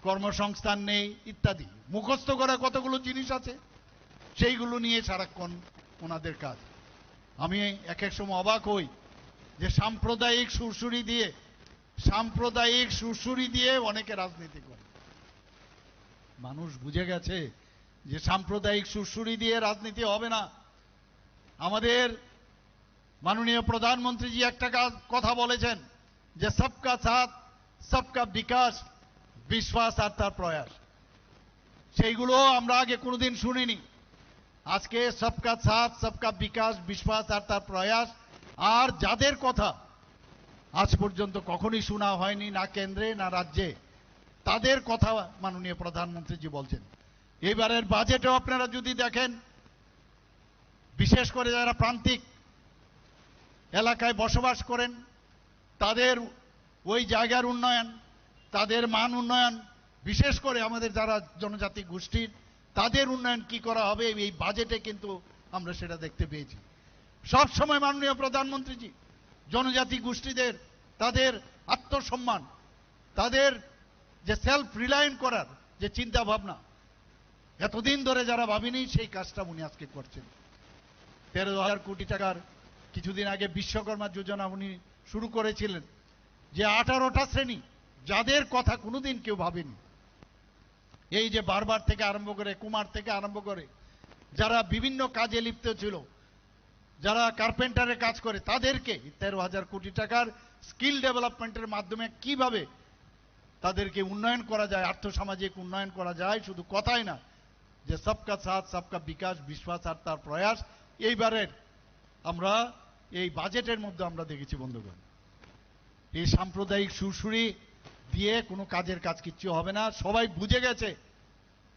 কর্মসংস্থান নেই ইত্যাদি। মুখস্থ করা কতগুলো জিনিস আছে, সেইগুলো নিয়ে সারাক্ষণ ওনাদের কাজ। আমি এক এক সময় অবাক হই যে সাম্প্রদায়িক সুরসুরি দিয়ে অনেকে রাজনীতি করে। মানুষ বুঝে গেছে যে সাম্প্রদায়িক সুরসুরি দিয়ে রাজনীতি হবে না। আমাদের মাননীয় প্রধানমন্ত্রীজি একটা কথা বলেছেন যে সবকা সাথ সবকা বিকাশ, বিশ্বাস আর তার প্রয়াস। সেইগুলো আমরা আগে কোনোদিন শুনিনি। আজকে সবকা সাথ সবকা বিকাশ বিশ্বাস আর তার প্রয়াস, আর যাদের কথা আজ পর্যন্ত কখনোই শোনা হয়নি না কেন্দ্রে না রাজ্যে, তাদের কথা মাননীয় প্রধানমন্ত্রীজি বলছেন। এবারের বাজেটেও আপনারা যদি দেখেন, বিশেষ করে যারা প্রান্তিক এলাকায় বসবাস করেন তাদের ওই জায়গার উন্নয়ন, তাদের মান উন্নয়ন, বিশেষ করে আমাদের যারা জনজাতি গোষ্ঠীর তাদের উন্নয়ন কি করা হবে এই বাজেটে কিন্তু আমরা সেটা দেখতে পেয়েছি। সব সময় মাননীয় প্রধানমন্ত্রীজি জনজাতি গোষ্ঠীদের তাদের আত্মসম্মান, তাদের যে সেলফ রিলায়েন্ট করার যে চিন্তা ভাবনা এতদিন ধরে যারা ভাবিনি, সেই কাজটা উনি আজকে করছেন। 13,000 কোটি টাকার কিছুদিন আগে বিশ্বকর্মা যোজনা উনি শুরু করেছিলেন, যে 18টা শ্রেণী যাদের কথা কোনোদিন কেউ ভাবেনি, এই যে বারবার থেকে আরম্ভ করে কুমার থেকে আরম্ভ করে যারা বিভিন্ন কাজে লিপ্ত ছিল, যারা কার্পেন্টারের কাজ করে, তাদেরকে 13,000 কোটি টাকার স্কিল ডেভেলপমেন্টের মাধ্যমে কিভাবে তাদেরকে উন্নয়ন করা যায়, আর্থসামাজিক উন্নয়ন করা যায়, শুধু কথাই না, যে সবকা সাথ সবকা বিকাশ বিশ্বাস আর তার প্রয়াস এইবারের আমরা এই বাজেটের মধ্যে আমরা দেখেছি। বন্ধুগণ, এই সাম্প্রদায়িক সুরসুরি দিয়ে কোনো কাজের কাজ কিচ্ছু হবে না। সবাই বুঝে গেছে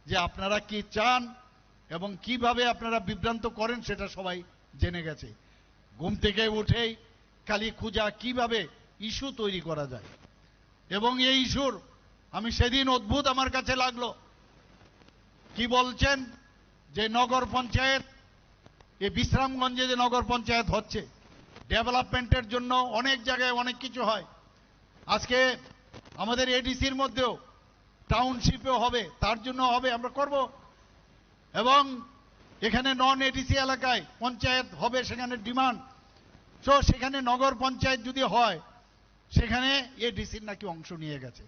যে আপনারা কি চান এবং কিভাবে আপনারা বিভ্রান্ত করেন, সেটা সবাই জেনে গেছে। ঘুম থেকে উঠেই খালি খুঁজা কিভাবে ইস্যু তৈরি করা যায়, এবং এই ইস্যুর আমি সেদিন অদ্ভুত আমার কাছে লাগলো, কি বলছেন যে নগর পঞ্চায়েত, এই বিশ্রামগঞ্জে যে নগর পঞ্চায়েত হচ্ছে, ডেভেলপমেন্টের জন্য অনেক জায়গায় অনেক কিছু হয়। আজকে আমাদের এডিসির মধ্যেও টাউনশিপেও হবে, তার জন্য হবে, আমরা করব। এবং এখানে নন এডিসি এলাকায় পঞ্চায়েত হবে, সেখানে ডিমান্ড। তো সেখানে নগর পঞ্চায়েত যদি হয়, সেখানে এডিসির নাকি অংশ নিয়ে গেছে।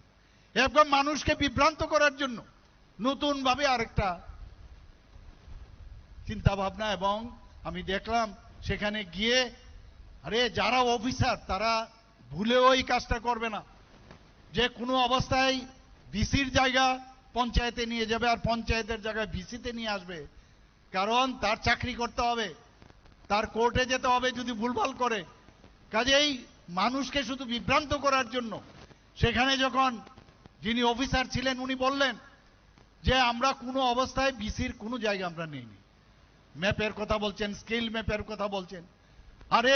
এরকম মানুষকে বিভ্রান্ত করার জন্য নতুনভাবে আরেকটা চিন্তা ভাবনা। এবং আমি দেখলাম সেখানে গিয়ে, আরে যারা অফিসার তারা ভুলেও এই কাজটা করবে না, যে কোনো অবস্থায় ভিসির জায়গা পঞ্চায়েতে নিয়ে যাবে আর পঞ্চায়েতের জায়গায় ভিসিতে নিয়ে আসবে। কারণ তার চাকরি করতে হবে, তার কোর্টে যেতে হবে যদি ভুলভাল করে। কাজেই মানুষকে শুধু বিভ্রান্ত করার জন্য সেখানে যখন যিনি অফিসার ছিলেন উনি বললেন যে আমরা কোনো অবস্থায় ভিসির কোনো জায়গা আমরা নেইনি। ম্যাপের কথা বলছেন, স্কেল ম্যাপের কথা বলছেন। আরে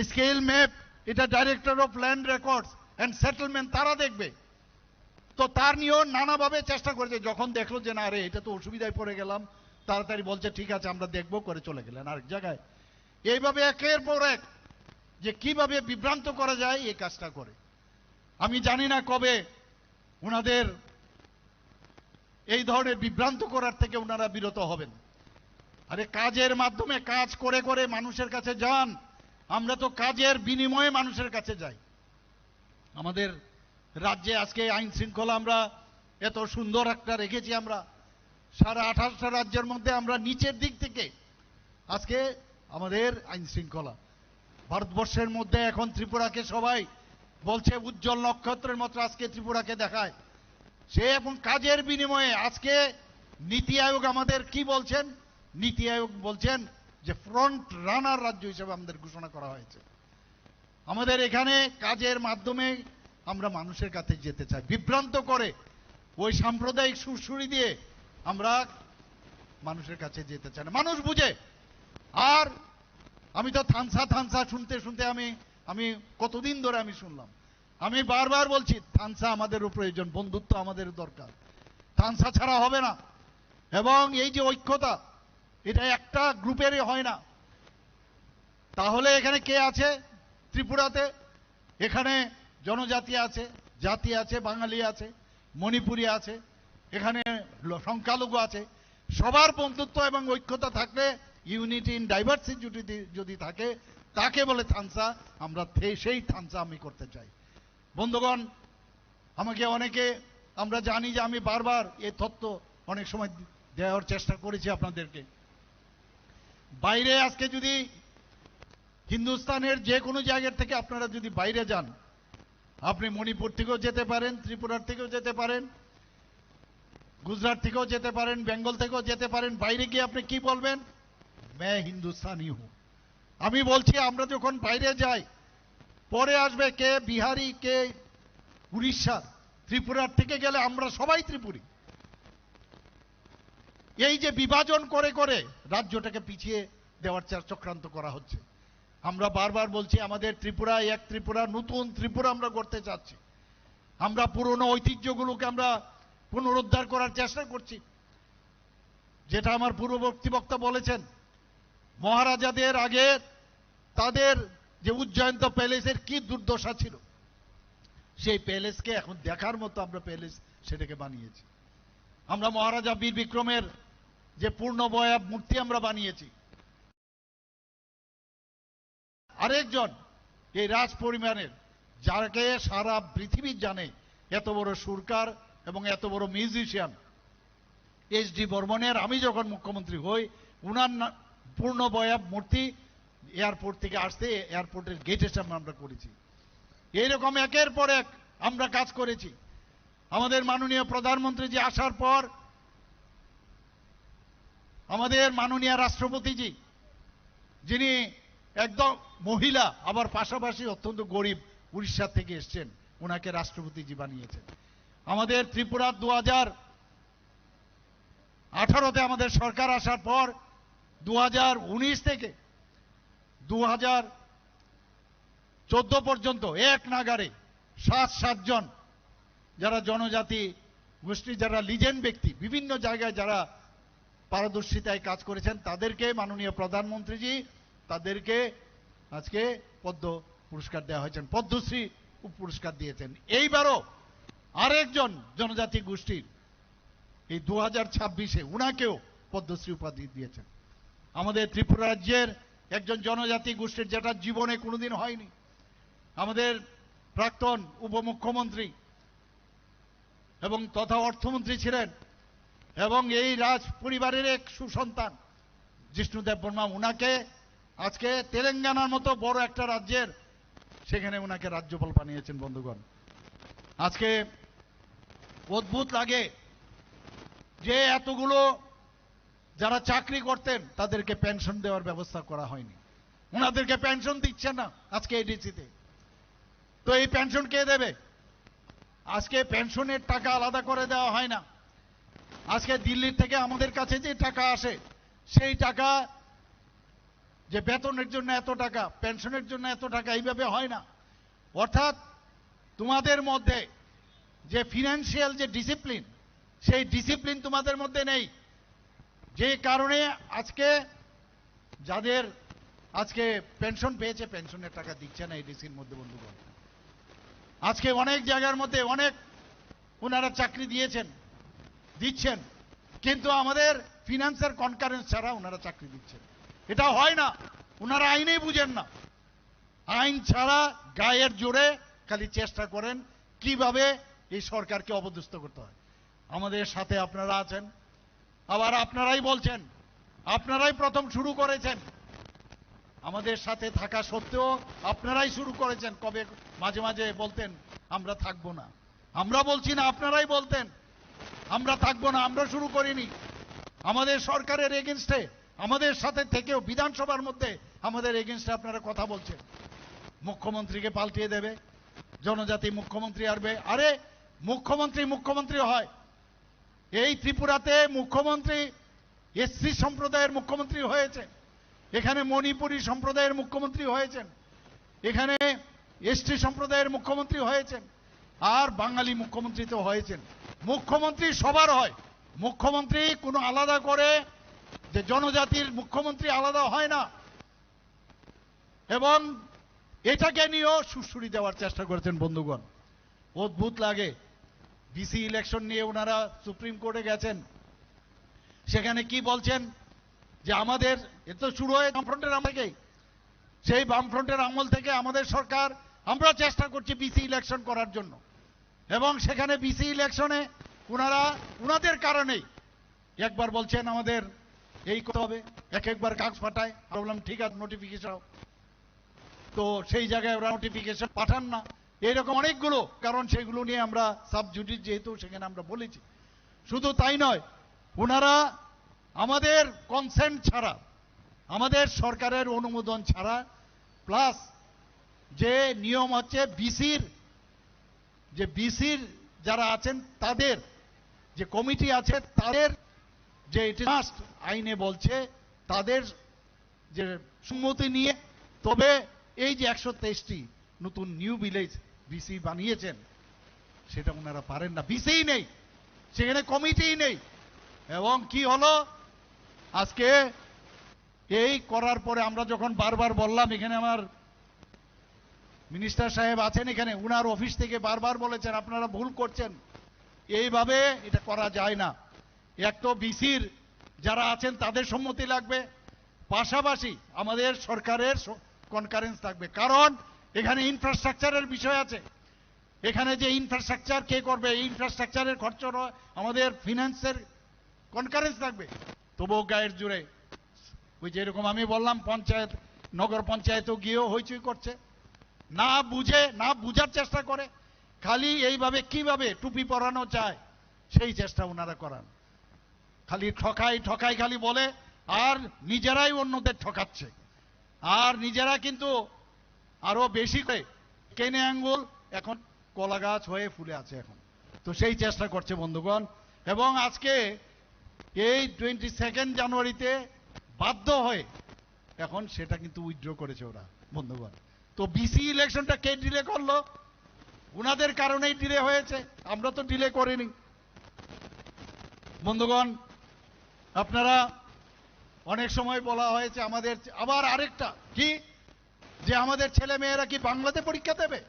স্কেল ম্যাপ এটা director of land records and settlement তারা দেখবে। তো তার নিয়েও নানাভাবে চেষ্টা করেছে, যখন দেখলো যে না রে এটা তো অসুবিধায় পড়ে গেলাম, তাড়াতাড়ি বলছে ঠিক আছে আমরা দেখবো, করে চলে গেলেন আরেক জায়গায়। এইভাবে একের পর এক যে কিভাবে বিভ্রান্ত করা যায় এই কাজটা করে। আমি জানি না কবে ওনাদের এই ধরনের বিভ্রান্ত করার থেকে ওনারা বিরত হবেন। আরে কাজের মাধ্যমে কাজ করে করে মানুষের কাছে যান। আমরা তো কাজের বিনিময়ে মানুষের কাছে যাই। আমাদের রাজ্যে আজকে আইন শৃঙ্খলা আমরা এত সুন্দর একটা রেখেছি, আমরা সারা 28টা রাজ্যের মধ্যে আমরা নিচের দিক থেকে আজকে আমাদের আইন শৃঙ্খলা ভারতবর্ষের মধ্যে এখন ত্রিপুরাকে সবাই বলছে উজ্জ্বল নক্ষত্রের মতো আজকে ত্রিপুরাকে দেখায় সে। এবং কাজের বিনিময়ে আজকে নীতি আয়োগ আমাদের কি বলছেন, নীতি আয়োগ বলছেন যে ফ্রন্ট রানার রাজ্য হিসেবে আমাদের ঘোষণা করা হয়েছে। আমাদের এখানে কাজের মাধ্যমে আমরা মানুষের কাছে যেতে চাই, বিভ্রান্ত করে ওই সাম্প্রদায়িক সুরসুরি দিয়ে আমরা মানুষের কাছে যেতে চাই না। মানুষ বুঝে। আর আমি তো থানসা থানসা শুনতে শুনতে আমি কতদিন ধরে আমি শুনলাম। আমি বারবার বলছি থানসা আমাদেরও প্রয়োজন, বন্ধুত্ব আমাদের দরকার, থানসা ছাড়া হবে না। এবং এই যে ঐক্যতা, এটা একটা গ্রুপেরই হয় না। তাহলে এখানে কে আছে ত্রিপুরাতে? এখানে জনজাতি আছে, জাতি আছে, বাঙালি আছে, মণিপুরি আছে, এখানে সংখ্যালঘু আছে। সবার বন্ধুত্ব এবং ঐক্যতা থাকলে, ইউনিটি ইন ডাইভার্সিটি যদি থাকে, তাকে বলে থানসা। আমরা সেই থানসা আমি করতে চাই। বন্ধুগণ, আমাকে অনেকে, আমরা জানি যে আমি বারবার এই তথ্য অনেক সময় দেওয়ার চেষ্টা করেছি আপনাদেরকে। বাইরে আজকে যদি হিন্দুস্তানের যে কোনো জায়গা থেকে আপনারা যদি বাইরে যান, আপনি মণিপুর থেকেও যেতে পারেন, ত্রিপুরার থেকেও যেতে পারেন, গুজরাট থেকেও যেতে পারেন, বেঙ্গল থেকেও যেতে পারেন, বাইরে গিয়ে আপনি কি বলবেন? मैं हिंदुस्तानी हूं। আমি বলছি আমরা যখন বাইরে যাই, পরে আসবে কে বিহারি, কে উড়িষ্যা, ত্রিপুরার থেকে গেলে আমরা সবাই ত্রিপুরী। এই যে বিভাজন করে করে রাজ্যটাকে পিছিয়ে দেওয়ার চক্রান্ত করা হচ্ছে। আমরা বারবার বলছি আমাদের ত্রিপুরা এক ত্রিপুরা, নতুন ত্রিপুরা আমরা করতে চাচ্ছি। আমরা পুরনো ঐতিহ্যগুলোকে আমরা পুনরুদ্ধার করার চেষ্টা করছি। যেটা আমার পূর্ববর্তী বক্তা বলেছেন, মহারাজাদের আগে তাদের যে উজ্জয়ন্ত প্যালেসের কি দুর্দশা ছিল, সেই প্যালেসকে এখন দেখার মতো আমরা প্যালেস সেটাকে বানিয়েছি। আমরা মহারাজা বীর বিক্রমের যে পূর্ণবয়া মূর্তি আমরা বানিয়েছি। আরেকজন এই রাজ পরিবারের, যাকে সারা পৃথিবী জানে, এত বড় সুরকার এবং এত বড় মিউজিশিয়ান এস.ডি. বর্মনের, আমি যখন মুখ্যমন্ত্রী হই উনার পূর্ণবয়া মূর্তি এয়ারপোর্ট থেকে আসতে এয়ারপোর্টের গেটের সামনে আমরা করেছি। এইরকম একের পর এক আমরা কাজ করেছি। আমাদের মাননীয় প্রধানমন্ত্রীজি আসার পর আমাদের মাননীয় রাষ্ট্রপতিজি, যিনি একদম মহিলা আবার পাশাপাশি অত্যন্ত গরিব, উড়িষ্যা থেকে এসছেন, ওনাকে রাষ্ট্রপতিজি বানিয়েছেন। আমাদের ত্রিপুরা 2018-তে আমাদের সরকার আসার পর 2019 থেকে 2014 পর্যন্ত এক নাগারে 7 জন যারা জনজাতি গোষ্ঠী, যারা লিজেন্ড ব্যক্তি, বিভিন্ন জায়গায় যারা পারদর্শিতায় কাজ করেছেন, তাদেরকে মাননীয় প্রধানমন্ত্রীজি তাদেরকে আজকে পদ্ম পুরস্কার দেওয়া হয়েছে, পদ্মশ্রী পুরস্কার দিয়েছেন। এইবারও আরেকজন জনজাতি গোষ্ঠীর এই 2026-এ উনাকেও পদ্মশ্রী উপাধি দিয়েছেন। আমাদের ত্রিপুরা রাজ্যের একজন জনজাতি গোষ্ঠীর, যেটা জীবনে কোনোদিন হয়নি, আমাদের প্রাক্তন উপমুখ্যমন্ত্রী এবং তথা অর্থমন্ত্রী ছিলেন এবং এই রাজ পরিবারের এক সুসন্তান জিষ্ণু দেববর্মা, উনাকে আজকে তেলেঙ্গানার মতো বড় একটা রাজ্যের সেখানে উনাকে রাজ্যপাল বানিয়েছেন। বন্ধুগণ, আজকে অদ্ভুত লাগে যে এতগুলো যারা চাকরি করতেন তাদেরকে পেনশন দেওয়ার ব্যবস্থা করা হয়নি, ওনাদেরকে পেনশন দিচ্ছে না আজকে এডিসিতে। তো এই পেনশন কে দেবে? আজকে পেনশনের টাকা আলাদা করে দেওয়া হয় না। আজকে দিল্লির থেকে আমাদের কাছে যে টাকা আসে, সেই টাকা যে বেতনের জন্য এত টাকা, পেনশনের জন্য এত টাকা, এইভাবে হয় না। অর্থাৎ তোমাদের মধ্যে যে ফিনান্সিয়াল যে ডিসিপ্লিন, সেই ডিসিপ্লিন তোমাদের মধ্যে নেই, যে কারণে আজকে যাদের আজকে পেনশন পেয়েছে পেনশনের টাকা দিচ্ছে না এডিসির মধ্যে। বন্ধুগণ, আজকে অনেক জায়গার মধ্যে অনেক ওনারা চাকরি দিচ্ছেন, কিন্তু আমাদের ফিনান্সের কনকারেন্স ছাড়া ওনারা চাকরি দিচ্ছেন। এটা হয় না, ওনারা আইনেই বুঝেন না। আইন ছাড়া গায়ের জোরে খালি চেষ্টা করেন কিভাবে এই সরকারকে অপদস্থ করতে হয়। আমাদের সাথে আপনারা আছেন, আবার আপনারাই বলছেন, আপনারাই প্রথম শুরু করেছেন। আমাদের সাথে থাকা সত্ত্বেও আপনারাই শুরু করেছেন। কবে মাঝে মাঝে বলতেন আমরা থাকবো না, আমরা বলছি না, আপনারাই বলতেন আমরা থাকবো না, আমরা শুরু করিনি। আমাদের সরকারের এগেনস্টে, আমাদের সাথে থেকেও বিধানসভার মধ্যে আমাদের এগেনস্টে আপনারা কথা বলছেন। মুখ্যমন্ত্রীকে পাল্টিয়ে দেবে, জনজাতি মুখ্যমন্ত্রী আসবে। আরে মুখ্যমন্ত্রী হয়। এই ত্রিপুরাতে মুখ্যমন্ত্রী এসসি সম্প্রদায়ের মুখ্যমন্ত্রী হয়েছে, এখানে মণিপুরী সম্প্রদায়ের মুখ্যমন্ত্রী হয়েছেন, এখানে এসটি সম্প্রদায়ের মুখ্যমন্ত্রী হয়েছেন, আর বাঙালি মুখ্যমন্ত্রী তো হয়েছেন। মুখ্যমন্ত্রী সবার হয়, মুখ্যমন্ত্রী কোনো আলাদা করে যে জনজাতির মুখ্যমন্ত্রী আলাদা হয় না। এবং এটাকে নিয়েও সুড়সুড়ি দেওয়ার চেষ্টা করেছেন। বন্ধুগণ, অদ্ভুত লাগে, বিসি ইলেকশন নিয়ে ওনারা সুপ্রিম কোর্টে গেছেন, সেখানে কি বলছেন যে আমাদের এত শুরু হয়ে বামফ্রন্টের আমল থেকেই, সেই বামফ্রন্টের আমল থেকে আমাদের সরকার আমরা চেষ্টা করছি বিসি ইলেকশন করার জন্য, এবং সেখানে বিসি ইলেকশনে ওনারা ওনাদের কারণেই একবার বলছেন আমাদের এই করতে হবে, একবার কাগজ পাঠায়, বললাম ঠিক আছে নোটিফিকেশন, তো সেই জায়গায় ওরা নোটিফিকেশন পাঠান না। এরকম অনেকগুলো কারণ, সেগুলো নিয়ে আমরা সাবজুডিস যেহেতু সেখানে আমরা বলেছি। শুধু তাই নয়, ওনারা আমাদের কনসেন্ট ছাড়া, আমাদের সরকারের অনুমোদন ছাড়া, প্লাস যে নিয়ম হচ্ছে বিসির যারা আছেন তাদের যে কমিটি আছে তাদের যে মাস্ট আইনে বলছে তাদের যে সম্মতি নিয়ে তবে এই যে 123টি নতুন নিউ ভিলেজ বিসি বানিয়েছেন সেটা ওনারা পারেন না। বিসিই নেই, সেখানে কমিটিই নেই। এবং কি হলো, আজকে এই করার পরে আমরা যখন বারবার বললাম, এখানে আমার মিনিস্টার সাহেব আছেন, এখানে উনার অফিস থেকে বারবার বলেছেন আপনারা ভুল করছেন, এইভাবে এটা করা যায় না। এক তো বিসির যারা আছেন তাদের সম্মতি লাগবে, পাশাপাশি আমাদের সরকারের কনকারেন্স থাকবে, কারণ এখানে ইনফ্রাস্ট্রাকচারের বিষয় আছে। এখানে যে ইনফ্রাস্ট্রাকচার কে করবে, এই ইনফ্রাস্ট্রাকচারের খরচ আমাদের ফিনান্সের কনকারেন্স থাকবে। তবুও গায়ের জুড়ে ওই যেরকম আমি বললাম, পঞ্চায়েত নগর পঞ্চায়েতও গিয়েও হইচই করছে, না বুঝার চেষ্টা করে, খালি এইভাবে কিভাবে টুপি পরানো যায় সেই চেষ্টা ওনারা করান। খালি ঠকাই খালি বলে, আর নিজেরাই অন্যদের ঠকাচ্ছে, আর নিজেরা কিন্তু আরো বেশি করে কেনে আঙ্গুল এখন কলা গাছ হয়ে ফুলে আছে এখন। তো সেই চেষ্টা করছে বন্ধুগণ। এবং আজকে এই 22 জানুয়ারিতে বাধ্য হয়ে এখন সেটা কিন্তু উইথড্র করেছে ওরা বন্ধুগণ। তো বিসি ইলেকশনটা কে ডিলে করলো? উনাদের কারণেই ডিলে হয়েছে, আমরা তো ডিলে করিনি বন্ধুগণ। আপনারা অনেক সময় বলা হয়েছে আমাদের, আবার আরেকটা কি, যে আমাদের ছেলে মেয়েরা কি বাংলাতে পরীক্ষা দেবে?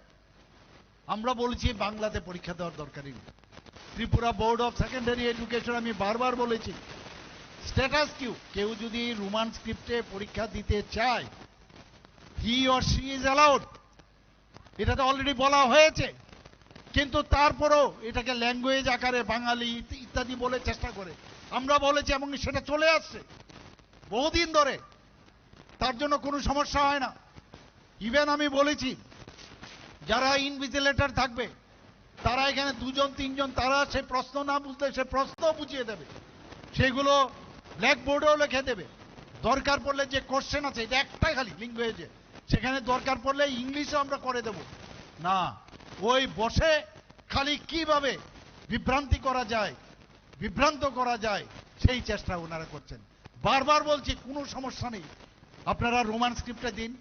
আমরা বলছি বাংলাতে পরীক্ষা দেওয়ার দরকারই নেই। Tripura board of secondary education, আমি বারবার বলেছি, স্ট্যাটাস কেউ যদি রোমান স্ক্রিপ্টে পরীক্ষা দিতে চায়, he or she is allowed, এটা তো অলরেডি বলা হয়েছে। কিন্তু তারপরও এটাকে ল্যাঙ্গুয়েজ আকারে বাঙালি ইত্যাদি বলে চেষ্টা করে, আমরা বলেছি, এবং সেটা চলে আসছে বহুদিন ধরে, তার জন্য কোনো সমস্যা হয় না। ইভেন আমি বলেছি যারা ইনভিজিলেটর থাকবে তারা এখানে 2-3 জন, তারা সে প্রশ্ন না বুঝলে সে প্রশ্ন বুঝিয়ে দেবে, সেগুলো ব্ল্যাকবোর্ডেও লিখে দেবে। দরকার পড়লে যে কোশ্চেন আছে, এটা একটাই খালি ল্যাঙ্গুয়েজে, সেখানে দরকার পড়লে ইংলিশে আমরা করে দেব না। ওই বসে খালি কিভাবে বিভ্রান্ত করা যায় সেই চেষ্টা ওনারা করছেন। বারবার বলছি কোনো সমস্যা নেই, আপনারা রোমান স্ক্রিপ্টে দিন।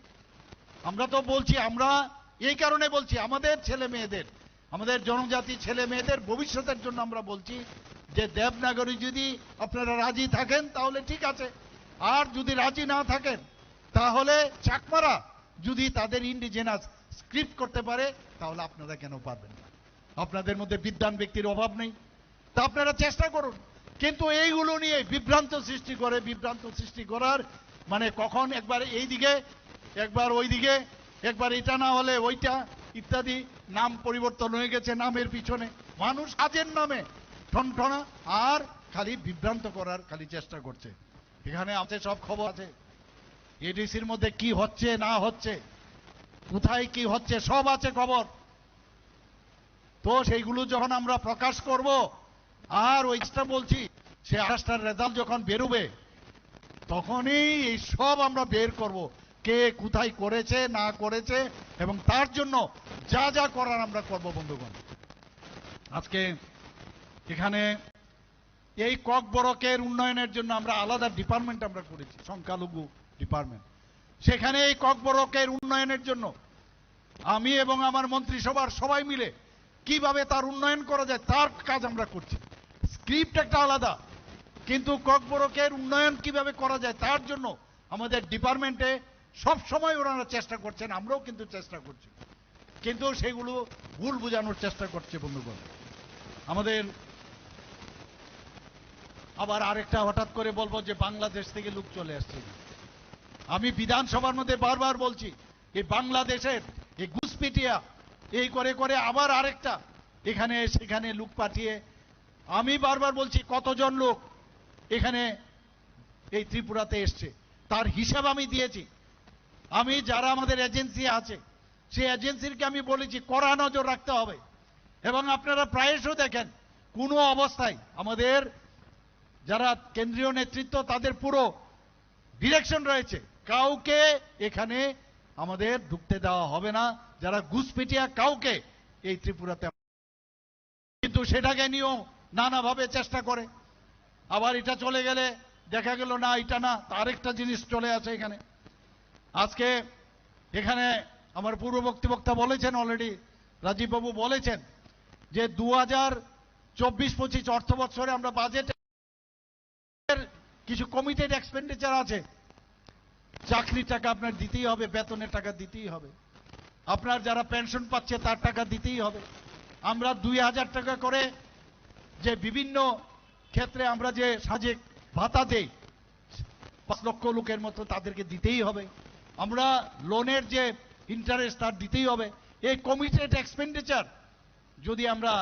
আমরা তো বলছি, আমরা এই কারণে বলছি আমাদের ছেলে মেয়েদের, আমাদের জনজাতি ছেলে মেয়েদের ভবিষ্যতের জন্য আমরা বলছি যে দেবনাগরী যদি আপনারা রাজি থাকেন তাহলে ঠিক আছে, আর যদি রাজি না থাকেন তাহলে চাকমারা যদি তাদের ইন্ডিজেনাস স্ক্রিপ্ট করতে পারে তাহলে আপনারা কেন পারবেন না? আপনাদের মধ্যে বিদ্বান ব্যক্তির অভাব নেই, তা আপনারা চেষ্টা করুন। কিন্তু এইগুলো নিয়ে বিভ্রান্ত সৃষ্টি করার মানে কখন একবার এইদিকে একবার ওইদিকে, একবার এটা না হলে ওইটা ইত্যাদি, নাম পরিবর্তন হয়ে গেছে নামের পিছনে, মানুষ কাজের নামে ঠনঠনা আর খালি বিভ্রান্ত করার খালি চেষ্টা করছে। এখানে আছে সব খবর আছে, এডিসির মধ্যে কি হচ্ছে না হচ্ছে, কোথায় কি হচ্ছে সব আছে খবর। তো সেইগুলো যখন আমরা প্রকাশ করব, আর ওইটা বলছি সে 28টার রেজাল্ট যখন বেরোবে তখনই এই সব আমরা বের করব, কে কোথায় করেছে না করেছে, এবং তার জন্য যা যা করার আমরা করব বন্ধুগণ। আজকে এখানে এই ককবরকের উন্নয়নের জন্য আমরা আলাদা ডিপার্টমেন্ট আমরা করেছি, সংখ্যালঘু ডিপার্টমেন্ট। সেখানে এই ককবরকের উন্নয়নের জন্য আমি এবং আমার মন্ত্রিসভার সবাই মিলে কিভাবে তার উন্নয়ন করা যায় তার কাজ আমরা করছি। স্ক্রিপ্ট একটা আলাদা, কিন্তু ককবরকের উন্নয়ন কিভাবে করা যায় তার জন্য আমাদের ডিপার্টমেন্টে সব সময় ওনারা চেষ্টা করছেন, আমরাও কিন্তু চেষ্টা করছি, কিন্তু সেগুলো ভুল বোঝানোর চেষ্টা করছে বন্ধুগণ। আমাদের আবার আরেকটা হঠাৎ করে বলবো যে বাংলাদেশ থেকে লোক চলে আসছে। আমি বিধানসভার মধ্যে বারবার বলছি, এই বাংলাদেশের এই ঘুষপিটিয়া এই করে করে আবার আরেকটা এখানে সেখানে লোক পাঠিয়ে, আমি বারবার বলছি কতজন লোক এখানে এই ত্রিপুরাতে এসছে তার হিসাব আমি দিয়েছি। আমি যারা আমাদের এজেন্সি আছে সেই এজেন্সিকে আমি বলেছি কড়া নজর রাখতে হবে, এবং আপনারা প্রায়শই দেখেন কোনো অবস্থায় আমাদের যারা কেন্দ্রীয় নেতৃত্ব তাদের পুরো ডিরেকশন রয়েছে, কাউকে এখানে আমাদের ঢুকতে দেওয়া হবে না, যারা ঘুষপেটিয়া কাউকে এই ত্রিপুরাতে। কিন্তু সেটাকে নিয়েও নানাভাবে চেষ্টা করে, আবার এটা চলে গেলে দেখা গেল না এটা না, আরেকটা জিনিস চলে আসে এখানে। আজকে এখানে আমার পূর্ব বক্তা বলেছেন, অলরেডি রাজীব বাবু বলেছেন যে 2024-25 অর্থ বছরে আমরা বাজেটের কিছু কমিটেড এক্সপেন্ডিচার আছে। চাকরির টাকা আপনার দিতেই হবে, বেতনের টাকা দিতেই হবে, আপনার যারা পেনশন পাচ্ছে তার টাকা দিতেই হবে। আমরা 2000 টাকা করে যে বিভিন্ন ক্ষেত্রে আমরা যে সাজে ভাতা দেই 5 লক্ষ লোকের মতো, তাদেরকে দিতেই হবে। আমরা লোনের যে ইন্টারেস্ট তার দিতেই হবে। এই কমিটেড এক্সপেন্ডিচার যদি আমরা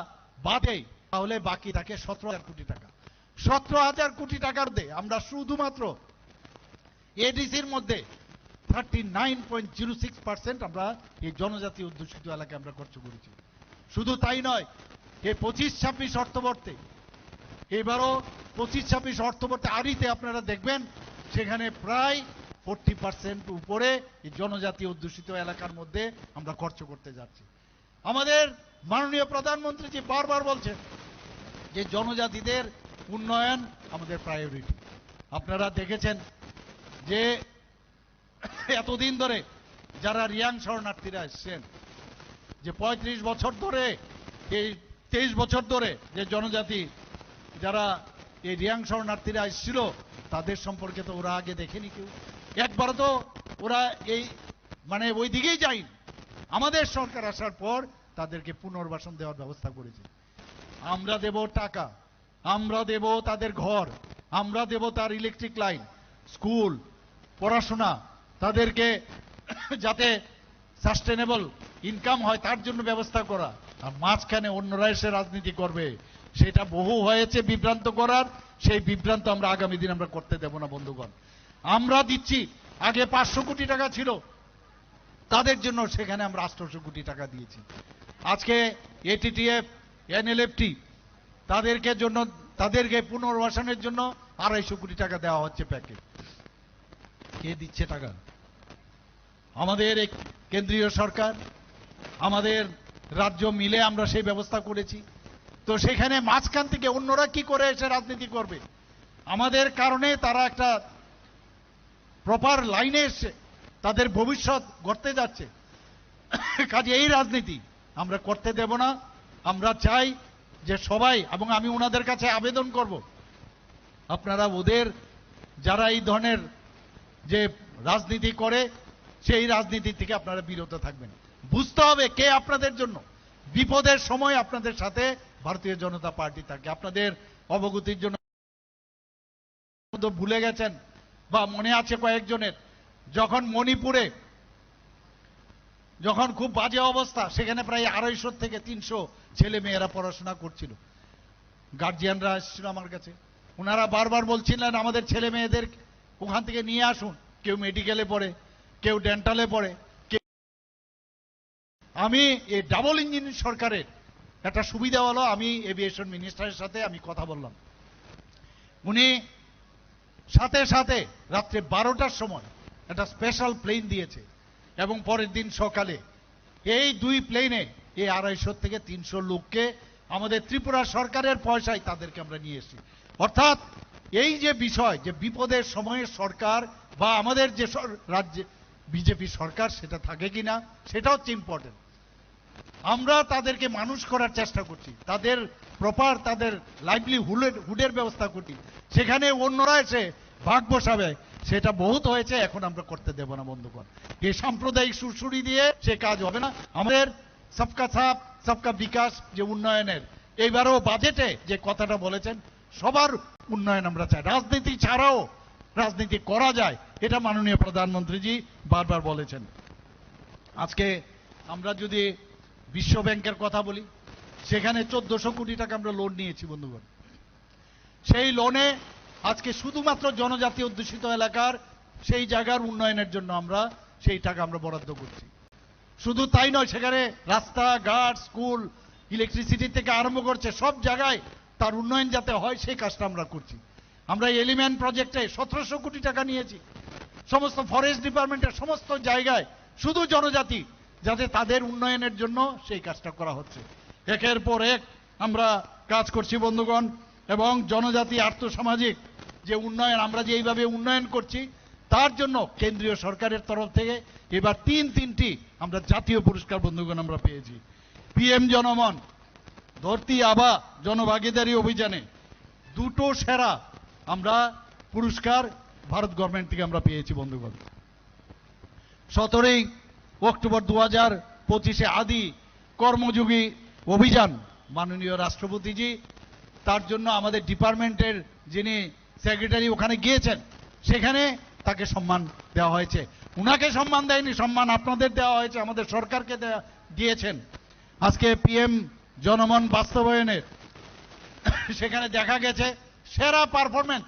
বাদে, তাহলে বাকি থাকে 17,000 কোটি টাকা। 17,000 কোটি টাকার দিয়ে আমরা শুধুমাত্র এডিসির মধ্যে 39.06% আমরা এই জনজাতি অধ্যুষিত এলাকায় আমরা খরচ করেছি। শুধু তাই নয়, এই 25-26 অর্থবর্ষে, এবারও 25-26 অর্থবর্ষে আরিতে আপনারা দেখবেন সেখানে প্রায় 40% উপরে এই জনজাতি অধ্যুষিত এলাকার মধ্যে আমরা খরচ করতে যাচ্ছি। আমাদের মাননীয় প্রধানমন্ত্রীজি বারবার বলছেন যে জনজাতিদের উন্নয়ন আমাদের প্রায়োরিটি। আপনারা দেখেছেন যে এতদিন ধরে যারা রিয়াং শরণার্থীরা এসছেন, যে 35 বছর ধরে, এই 23 বছর ধরে যে জনজাতি যারা এই রিয়াং শরণার্থীরা এসেছিল, তাদের সম্পর্কে তো ওরা আগে দেখেনি কেউ, একবারও তো ওরা এই মানে ওই দিকেই যায়নি। আমাদের সরকার আসার পর তাদেরকে পুনর্বাসন দেওয়ার ব্যবস্থা করেছে। আমরা দেব টাকা, আমরা দেব তাদের ঘর, আমরা দেব তার ইলেকট্রিক লাইন, স্কুল, পড়াশোনা, তাদেরকে যাতে সাস্টেনেবল ইনকাম হয় তার জন্য ব্যবস্থা করা। আর মাঝখানে অন্যরা এসে রাজনীতি করবে, সেটা বহু হয়েছে বিভ্রান্ত করার। সেই বিভ্রান্ত আমরা আগামী দিন আমরা করতে দেব না বন্ধুগণ। আমরা দিচ্ছি, আগে 500 কোটি টাকা ছিল তাদের জন্য, সেখানে আমরা 800 কোটি টাকা দিয়েছি। আজকে এটিটিএফ, এনএলএফটি তাদেরকে জন্য, তাদেরকে পুনর্বাসনের জন্য 250 কোটি টাকা দেওয়া হচ্ছে প্যাকেজ। কে দিচ্ছে টাকা? আমাদের এই কেন্দ্রীয় সরকার, আমাদের রাজ্য মিলে আমরা সেই ব্যবস্থা করেছি। তো সেখানে মাঝখান থেকে অন্যরা কি করে এসে রাজনীতি করবে? আমাদের কারণে তারা একটা প্রপার লাইনে এসে তাদের ভবিষ্যৎ গড়তে যাচ্ছে। কাজে এই রাজনীতি আমরা করতে দেব না। আমরা চাই যে সবাই, এবং আমি ওনাদের কাছে আবেদন করব, আপনারা ওদের যারা এই ধরনের যে রাজনীতি করে সেই রাজনীতি থেকে আপনারা বিরত থাকবেন। বুঝতে হবে কে আপনাদের জন্য বিপদের সময় আপনাদের সাথে ভারতীয় জনতা পার্টি থাকে। আপনাদের অবগতির জন্য ভুলে গেছেন বা মনে আছে কয়েকজনের, যখন মণিপুরে যখন খুব বাজে অবস্থা, সেখানে প্রায় 250 থেকে 300 ছেলে মেয়েরা পড়াশোনা করছিল, গার্জিয়ানরা আসছিল আমার কাছে, ওনারা বারবার বলছিলেন আমাদের ছেলে মেয়েদের ওখান থেকে নিয়ে আসুন। কেউ মেডিকেলে পড়ে, কেউ ডেন্টালে পড়ে। আমি এই ডাবল ইঞ্জিন সরকারের একটা সুবিধা হলো, আমি এভিয়েশন মিনিস্টারের সাথে আমি কথা বললাম, উনি সাথে সাথে রাত্রে 12টার সময় একটা স্পেশাল প্লেন দিয়েছে, এবং পরের দিন সকালে এই 2 প্লেনে এই 250 থেকে 300 লোককে আমাদের ত্রিপুরা সরকারের পয়সায় তাদেরকে আমরা নিয়ে এসেছি। অর্থাৎ এই যে বিষয় যে বিপদের সময়ে সরকার বা আমাদের যে রাজ্যে বিজেপি সরকার সেটা থাকে কিনা সেটা হচ্ছে ইম্পর্টেন্ট। আমরা তাদেরকে মানুষ করার চেষ্টা করছি, তাদের প্রপার তাদের লাইভলিহুডের ব্যবস্থা করছি। সেখানে অন্যরা এসে ভাগ বসাবে, সেটা বহুত হয়েছে, এখন আমরা করতে দেব না বন্ধুগণ। এই সাম্প্রদায়িক সুরসুরি দিয়ে সে কাজ হবে না। আমাদের সবকা সাথ সবকা বিকাশ যে উন্নয়নের, এইবারও বাজেটে যে কথাটা বলেছেন, সবার উন্নয়ন আমরা চাই, রাজনীতি ছাড়াও রাজনীতি করা যায়, এটা মাননীয় প্রধানমন্ত্রীজি বারবার বলেছেন। আজকে আমরা যদি বিশ্ব ব্যাংকের কথা বলি, সেখানে 1400 কোটি টাকা আমরা লোন নিয়েছি বন্ধুগণ। সেই লোনে আজকে শুধুমাত্র জনজাতি অধ্যুষিত এলাকার সেই জায়গার উন্নয়নের জন্য আমরা সেই টাকা আমরা বরাদ্দ করছি। শুধু তাই নয়, সেখানে রাস্তাঘাট, স্কুল, ইলেকট্রিসিটি থেকে আরম্ভ করছে সব জায়গায় তার উন্নয়ন যাতে হয় সেই কাজটা আমরা করছি। আমরা এলিমেন্ট প্রজেক্টে 1700 কোটি টাকা নিয়েছি, সমস্ত ফরেস্ট ডিপার্টমেন্টের সমস্ত জায়গায় শুধু জনজাতি যাতে তাদের উন্নয়নের জন্য সেই কাজটা করা হচ্ছে। একের পর এক আমরা কাজ করছি বন্ধুগণ, এবং জনজাতি আর্থসামাজিক যে উন্নয়ন আমরা যে এইভাবে উন্নয়ন করছি তার জন্য কেন্দ্রীয় সরকারের তরফ থেকে এবার তিনটি আমরা জাতীয় পুরস্কার বন্ধুগণ আমরা পেয়েছি। পিএম জনমন, ধরতি আবা জনভাগিদারি অভিযানে 2টো সেরা আমরা পুরস্কার ভারত গভর্নমেন্ট থেকে আমরা পেয়েছি বন্ধুগণ। 17ই অক্টোবর 2025 আদি কর্মযোগী অভিযান মাননীয় রাষ্ট্রপতিজি তার জন্য আমাদের ডিপার্টমেন্টের যিনি সেক্রেটারি ওখানে গিয়েছেন, সেখানে তাকে সম্মান দেওয়া হয়েছে। উনাকে সম্মান দেয়নি, সম্মান আপনাদের দেওয়া হয়েছে, আমাদের সরকারকে দিয়েছেন। আজকে পিএম জনমন বাস্তবায়নের সেখানে দেখা গেছে সেরা পারফরমেন্স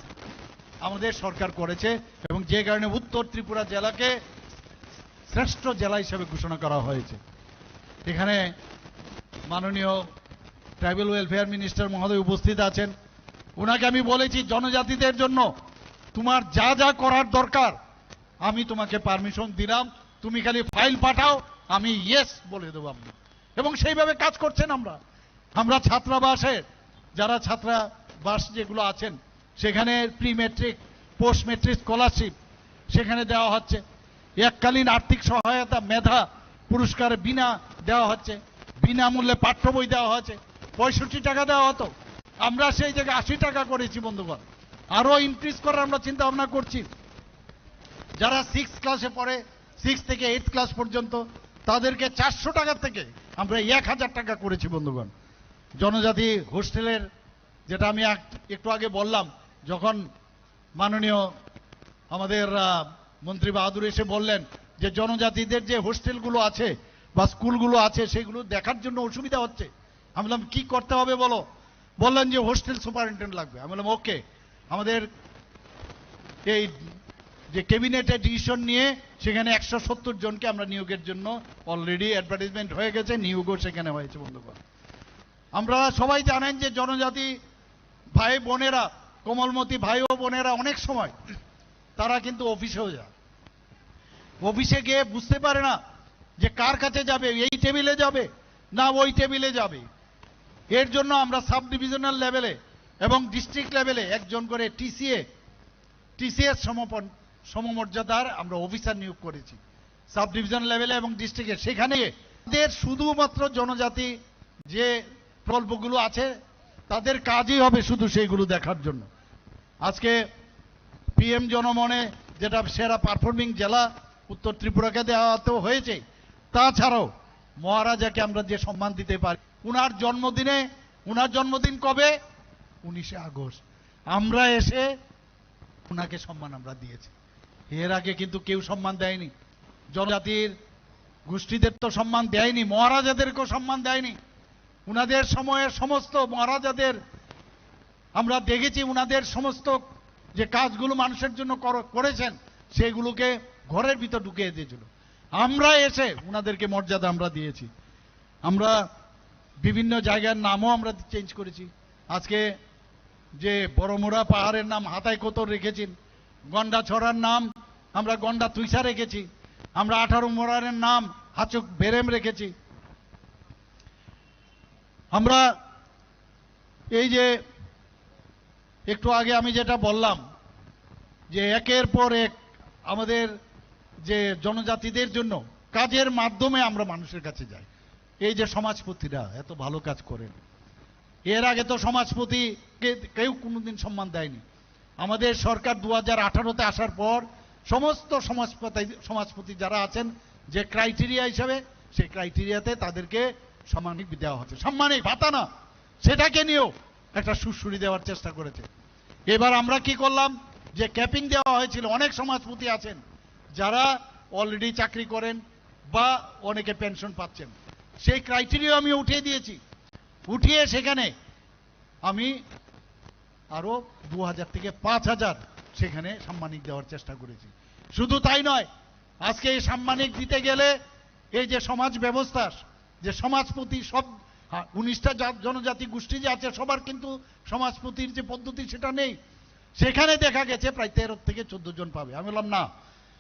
আমাদের সরকার করেছে, এবং যে কারণে উত্তর ত্রিপুরা জেলাকে শ্রেষ্ঠ জেলা হিসেবে ঘোষণা করা হয়েছে। এখানে মাননীয় ট্রাইবাল ওয়েলফেয়ার মিনিস্টার মহোদয় উপস্থিত আছেন। ওনাকে আমি বলেছি জনজাতিদের জন্য তোমার যা যা করার দরকার আমি তোমাকে পারমিশন দিলাম, তুমি খালি ফাইল পাঠাও, আমি ইয়েস বলে দেবো আপনি। এবং সেইভাবে কাজ করছেন। আমরা ছাত্রাবাসের যারা ছাত্রাবাস যেগুলো আছেন সেখানে pre metric post metric scholarship সেখানে দেওয়া হচ্ছে, এককালীন আর্থিক সহায়তা মেধা পুরস্কার বিনা দেওয়া হচ্ছে, বিনামূল্যে পাঠ্য বই দেওয়া হচ্ছে। 65 টাকা দেওয়া হতো, আমরা সেই জায়গায় 80 টাকা করেছি বন্ধুগণ। আরো ইনক্রিজ করার আমরা চিন্তা ভাবনা করছি। যারা 6 ক্লাসে পড়ে 6 থেকে 8 ক্লাস পর্যন্ত তাদেরকে 400 টাকা থেকে আমরা 1000 টাকা করেছি বন্ধুগণ। জনজাতি হোস্টেলের যেটা আমি একটু আগে বললাম, যখন মাননীয় আমাদের মন্ত্রী বাহাদুর এসে বললেন যে জনজাতিদের যে হোস্টেলগুলো আছে বা স্কুলগুলো আছে সেগুলো দেখার জন্য অসুবিধা হচ্ছে, আমি বললাম কি করতে হবে বলো? বললেন যে হোস্টেল সুপারিনটেন্ডেন্ট লাগবে। আমি বললাম ওকে। আমাদের এই যে ক্যাবিনেটে ডিসিশন নিয়ে সেখানে 170 জনকে আমরা নিয়োগের জন্য অলরেডি অ্যাডভার্টাইজমেন্ট হয়ে গেছে, নিয়োগও সেখানে হয়েছে বন্ধুগণ। আমরা সবাই জানেন যে জনজাতি ভাই বোনেরা, কোমলমতি ভাই ও বোনেরা অনেক সময় তারা কিন্তু অফিসেও যায়, অফিসে গিয়ে বুঝতে পারে না যে কার কাছে যাবে, এই টেবিলে যাবে না ওই টেবিলে যাবে। এর জন্য আমরা সাব ডিভিশনাল লেভেলে এবং ডিস্ট্রিক্ট লেভেলে একজন করে টিসিএস সমমর্যাদার আমরা অফিসার নিয়োগ করেছি সাব ডিভিশন লেভেলে এবং ডিস্ট্রিক্টে। সেখানে তাদের শুধুমাত্র জনজাতি যে প্রকল্পগুলো আছে তাদের কাজই হবে শুধু সেইগুলো দেখার জন্য। আজকে পিএম জনমনে যেটা সেরা পারফর্মিং জেলা উত্তর ত্রিপুরাকে দেওয়া তো হয়েছে, তাছাড়াও মহারাজাকে আমরা যে সম্মান দিতে পারি উনার জন্মদিন কবে? 19শে আগস্ট। আমরা এসে উনাকে সম্মান আমরা দিয়েছি। এর আগে কিন্তু কেউ সম্মান দেয়নি, জনজাতির গোষ্ঠীদের তো সম্মান দেয়নি, মহারাজাদেরকেও সম্মান দেয়নি। উনাদের সময়ের সমস্ত মহারাজাদের আমরা দেখেছি, উনাদের সমস্ত যে কাজগুলো মানুষের জন্য করেছেন সেগুলোকে ঘরের ভিতর ঢুকিয়ে দিয়েছিল। আমরা এসে উনাদেরকে মর্যাদা আমরা দিয়েছি। আমরা বিভিন্ন জায়গার নামও আমরা চেঞ্জ করেছি। আজকে যে বড়মোড়া পাহাড়ের নাম হাতাই কোতর রেখেছি, গন্ডা ছড়ার নাম আমরা গন্ডা তুইসা রেখেছি, আমরা 18 মোড়ারের নাম হাচক বেরেম রেখেছি। আমরা এই যে একটু আগে আমি যেটা বললাম যে একের পর এক আমাদের যে জনজাতিদের জন্য কাজের মাধ্যমে আমরা মানুষের কাছে যাই। এই যে সমাজপতিরা এত ভালো কাজ করেন, এর আগে তো সমাজপতিকে কেউ কোনোদিন সম্মান দেয়নি। আমাদের সরকার 2018-তে আসার পর সমস্ত সমাজপতি যারা আছেন যে ক্রাইটেরিয়া হিসাবে সেই ক্রাইটেরিয়াতে তাদেরকে সম্মানিক দেওয়া হচ্ছে। সম্মানিক ভাতা না, সেটাকে নিয়েও একটা সুশ্রী দেওয়ার চেষ্টা করেছে। এবার আমরা কি করলাম যে ক্যাপিং দেওয়া হয়েছিল, অনেক সমাজপতি আছেন যারা অলরেডি চাকরি করেন বা অনেকে পেনশন পাচ্ছেন, সেই ক্রাইটেরিয়া আমি উঠিয়ে দিয়েছি। উঠিয়ে সেখানে আমি আরো 2000 থেকে 5000 সেখানে সাম্মানিক দেওয়ার চেষ্টা করেছি। শুধু তাই নয়, আজকে এই সাম্মানিক দিতে গেলে এই যে সমাজ ব্যবস্থা, যে সমাজপতি 19টা জনজাতি গোষ্ঠী যে আছে সবার কিন্তু সমাজপতির যে পদ্ধতি সেটা নেই। সেখানে দেখা গেছে প্রায় 13 থেকে 14 জন পাবে। আমি বললাম না,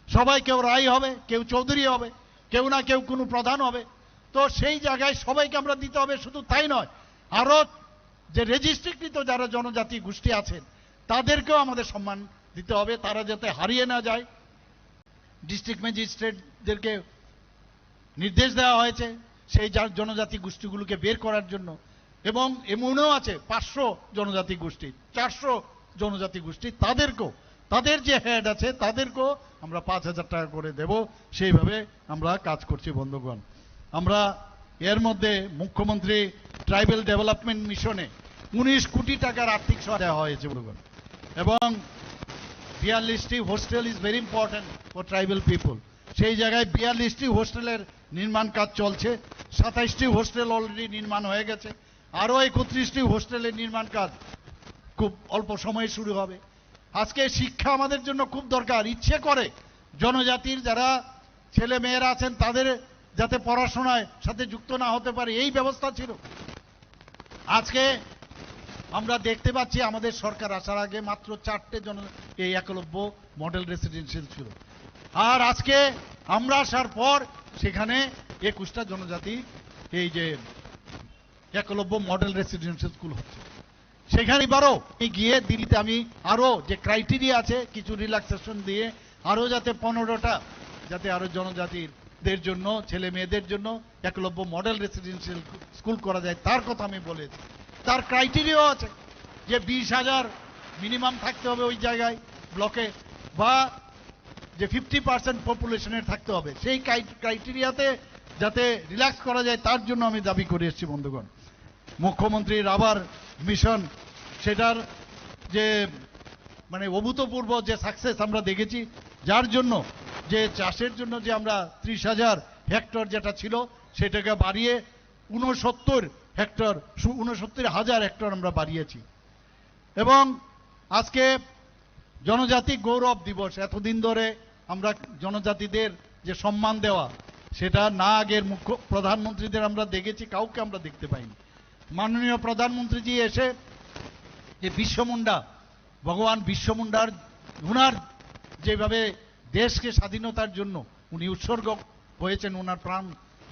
সবাই কেউ রায় হবে, কেউ চৌধুরী হবে, কেউ না কেউ কোনো প্রধান হবে। তো সেই জায়গায় সবাইকে আমরা দিতে হবে। শুধু তাই নয়, আরো যে রেজিস্ট্রিকৃত যারা জনজাতি গোষ্ঠী আছেন তাদেরকেও আমাদের সম্মান দিতে হবে, তারা যাতে হারিয়ে না যায়। ডিস্ট্রিক্ট ম্যাজিস্ট্রেটদেরকে নির্দেশ দেওয়া হয়েছে সেই জনজাতি গোষ্ঠীগুলোকে বের করার জন্য। এবং এমনও আছে 500 জনজাতি গোষ্ঠী, 400 জনজাতি গোষ্ঠী, তাদেরকেও, তাদের যে হেড আছে তাদেরকেও আমরা 5,000 টাকা করে দেব। সেইভাবে আমরা কাজ করছি বন্ধুগণ। আমরা এর মধ্যে মুখ্যমন্ত্রী ট্রাইবাল ডেভেলপমেন্ট মিশনে 19 কোটি টাকার আর্থিক সহায়তা দেওয়া হয়েছে বন্ধুগণ। এবং 42টি hostel is very important for tribal people. সেই জায়গায় 42টি হোস্টেলের নির্মাণ কাজ চলছে। 27টি হোস্টেল অলরেডি নির্মাণ হয়ে গেছে। আরও 31টি হোস্টেলের নির্মাণ কাজ খুব অল্প সময়ে শুরু হবে। আজকে শিক্ষা আমাদের জন্য খুব দরকার। ইচ্ছে করে জনজাতির যারা ছেলে মেয়েরা আছেন তাদের যাতে পড়াশোনায় সাথে যুক্ত না হতে পারে এই ব্যবস্থা ছিল। আজকে আমরা দেখতে পাচ্ছি আমাদের সরকার আসার আগে মাত্র 4টে এই একলব্য মডেল রেসিডেন্সিয়াল ছিল। আর আজকে আমরা আসার পর সেখানে 21টা জনজাতি এই যে একলব্য মডেল রেসিডেন্সিয়াল স্কুল হচ্ছে। সেখানে এবারও গিয়ে দিল্লিতে আমি আরো যে ক্রাইটেরিয়া আছে কিছু রিল্যাক্সেশন দিয়ে আরো যাতে 15টা যাতে আরো জনজাতিদের জন্য ছেলে মেয়েদের জন্য একলব্য মডেল রেসিডেন্সিয়াল স্কুল করা যায় তার কথা আমি বলেছি। তার ক্রাইটেরিয়াও আছে যে 20,000 মিনিমাম থাকতে হবে ওই জায়গায় ব্লকে, বা যে 50% পপুলেশনের থাকতে হবে। সেই ক্রাইটেরিয়াতে যাতে রিল্যাক্স করা যায় তার জন্য আমি দাবি করে এসেছি বন্ধুগণ। মুখ্যমন্ত্রীর আবার মিশন, সেটার যে মানে অভূতপূর্ব যে সাকসেস আমরা দেখেছি, যার জন্য যে চাষের জন্য যে আমরা 30,000 হেক্টর যেটা ছিল সেটাকে বাড়িয়ে 69,000 হেক্টর আমরা বাড়িয়েছি। এবং আজকে জনজাতি গৌরব দিবস, এতদিন ধরে আমরা জনজাতিদের যে সম্মান দেওয়া সেটা না আগের প্রধানমন্ত্রীদের আমরা দেখেছি, কাউকে আমরা দেখতে পাইনি। মাননীয় প্রধানমন্ত্রীজি এসে যে বিশ্বমুন্ডা, ভগবান বিশ্বমুন্ডার উনার যেভাবে দেশকে স্বাধীনতার জন্য উনি উৎসর্গ হয়েছেন, উনার প্রাণ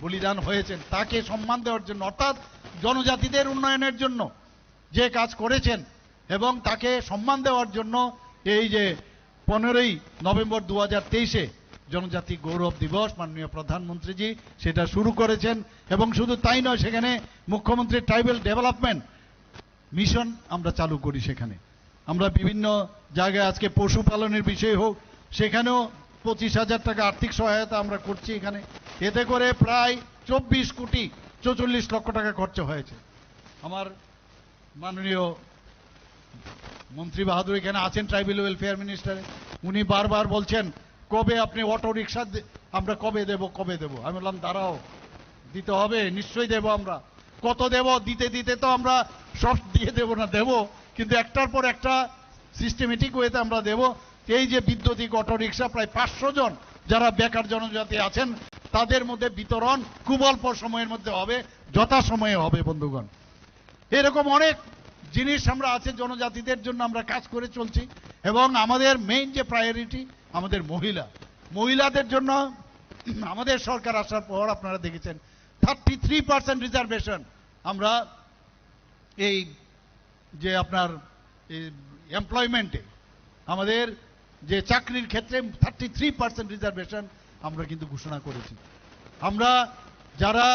বলিদান হয়েছেন, তাকে সম্মান দেওয়ার জন্য অর্থাৎ জনজাতিদের উন্নয়নের জন্য যে কাজ করেছেন এবং তাকে সম্মান দেওয়ার জন্য এই যে 15ই নভেম্বর 2023-এ জনজাতি গৌরব দিবস মাননীয় প্রধানমন্ত্রীজি সেটা শুরু করেছেন। এবং শুধু তাই নয়, সেখানে মুখ্যমন্ত্রী ট্রাইবাল ডেভেলপমেন্ট মিশন আমরা চালু করি। সেখানে আমরা বিভিন্ন জায়গায় আজকে পশুপালনের বিষয় হোক, সেখানেও 25,000 টাকা আর্থিক সহায়তা আমরা করছি এখানে। এতে করে প্রায় 24,44 লক্ষ টাকা খরচা হয়েছে। আমার মাননীয় মন্ত্রী বাহাদুর এখানে আছেন, ট্রাইবাল ওয়েলফেয়ার মিনিস্টারে, উনি বারবার বলছেন কবে আপনি অটো রিক্সা আমরা কবে দেব। আমি বললাম দাঁড়াও, দিতে হবে, নিশ্চয়ই দেব। আমরা কত দেব, দিতে দিতে তো আমরা সব দিয়ে দেব না, দেব কিন্তু একটার পর একটা সিস্টেমেটিক ওয়েতে আমরা দেব। এই যে বিদ্যুতিক অটো রিক্সা প্রায় 500 জন যারা বেকার জনজাতি আছেন তাদের মধ্যে বিতরণ খুব অল্প সময়ের মধ্যে হবে, যথাসময়ে হবে বন্ধুগণ। এরকম অনেক জিনিস আমরা আছে জনজাতিদের জন্য আমরা কাজ করে চলছি। এবং আমাদের মেইন যে প্রায়োরিটি আমাদের মহিলাদের জন্য আমাদের সরকার আসার পর আপনারা দেখেছেন 33% রিজার্ভেশন আমরা এই যে আপনার এমপ্লয়মেন্টে আমাদের যে চাকরির ক্ষেত্রে 33% রিজার্ভেশন আমরা কিন্তু ঘোষণা করেছি। আমরা যারা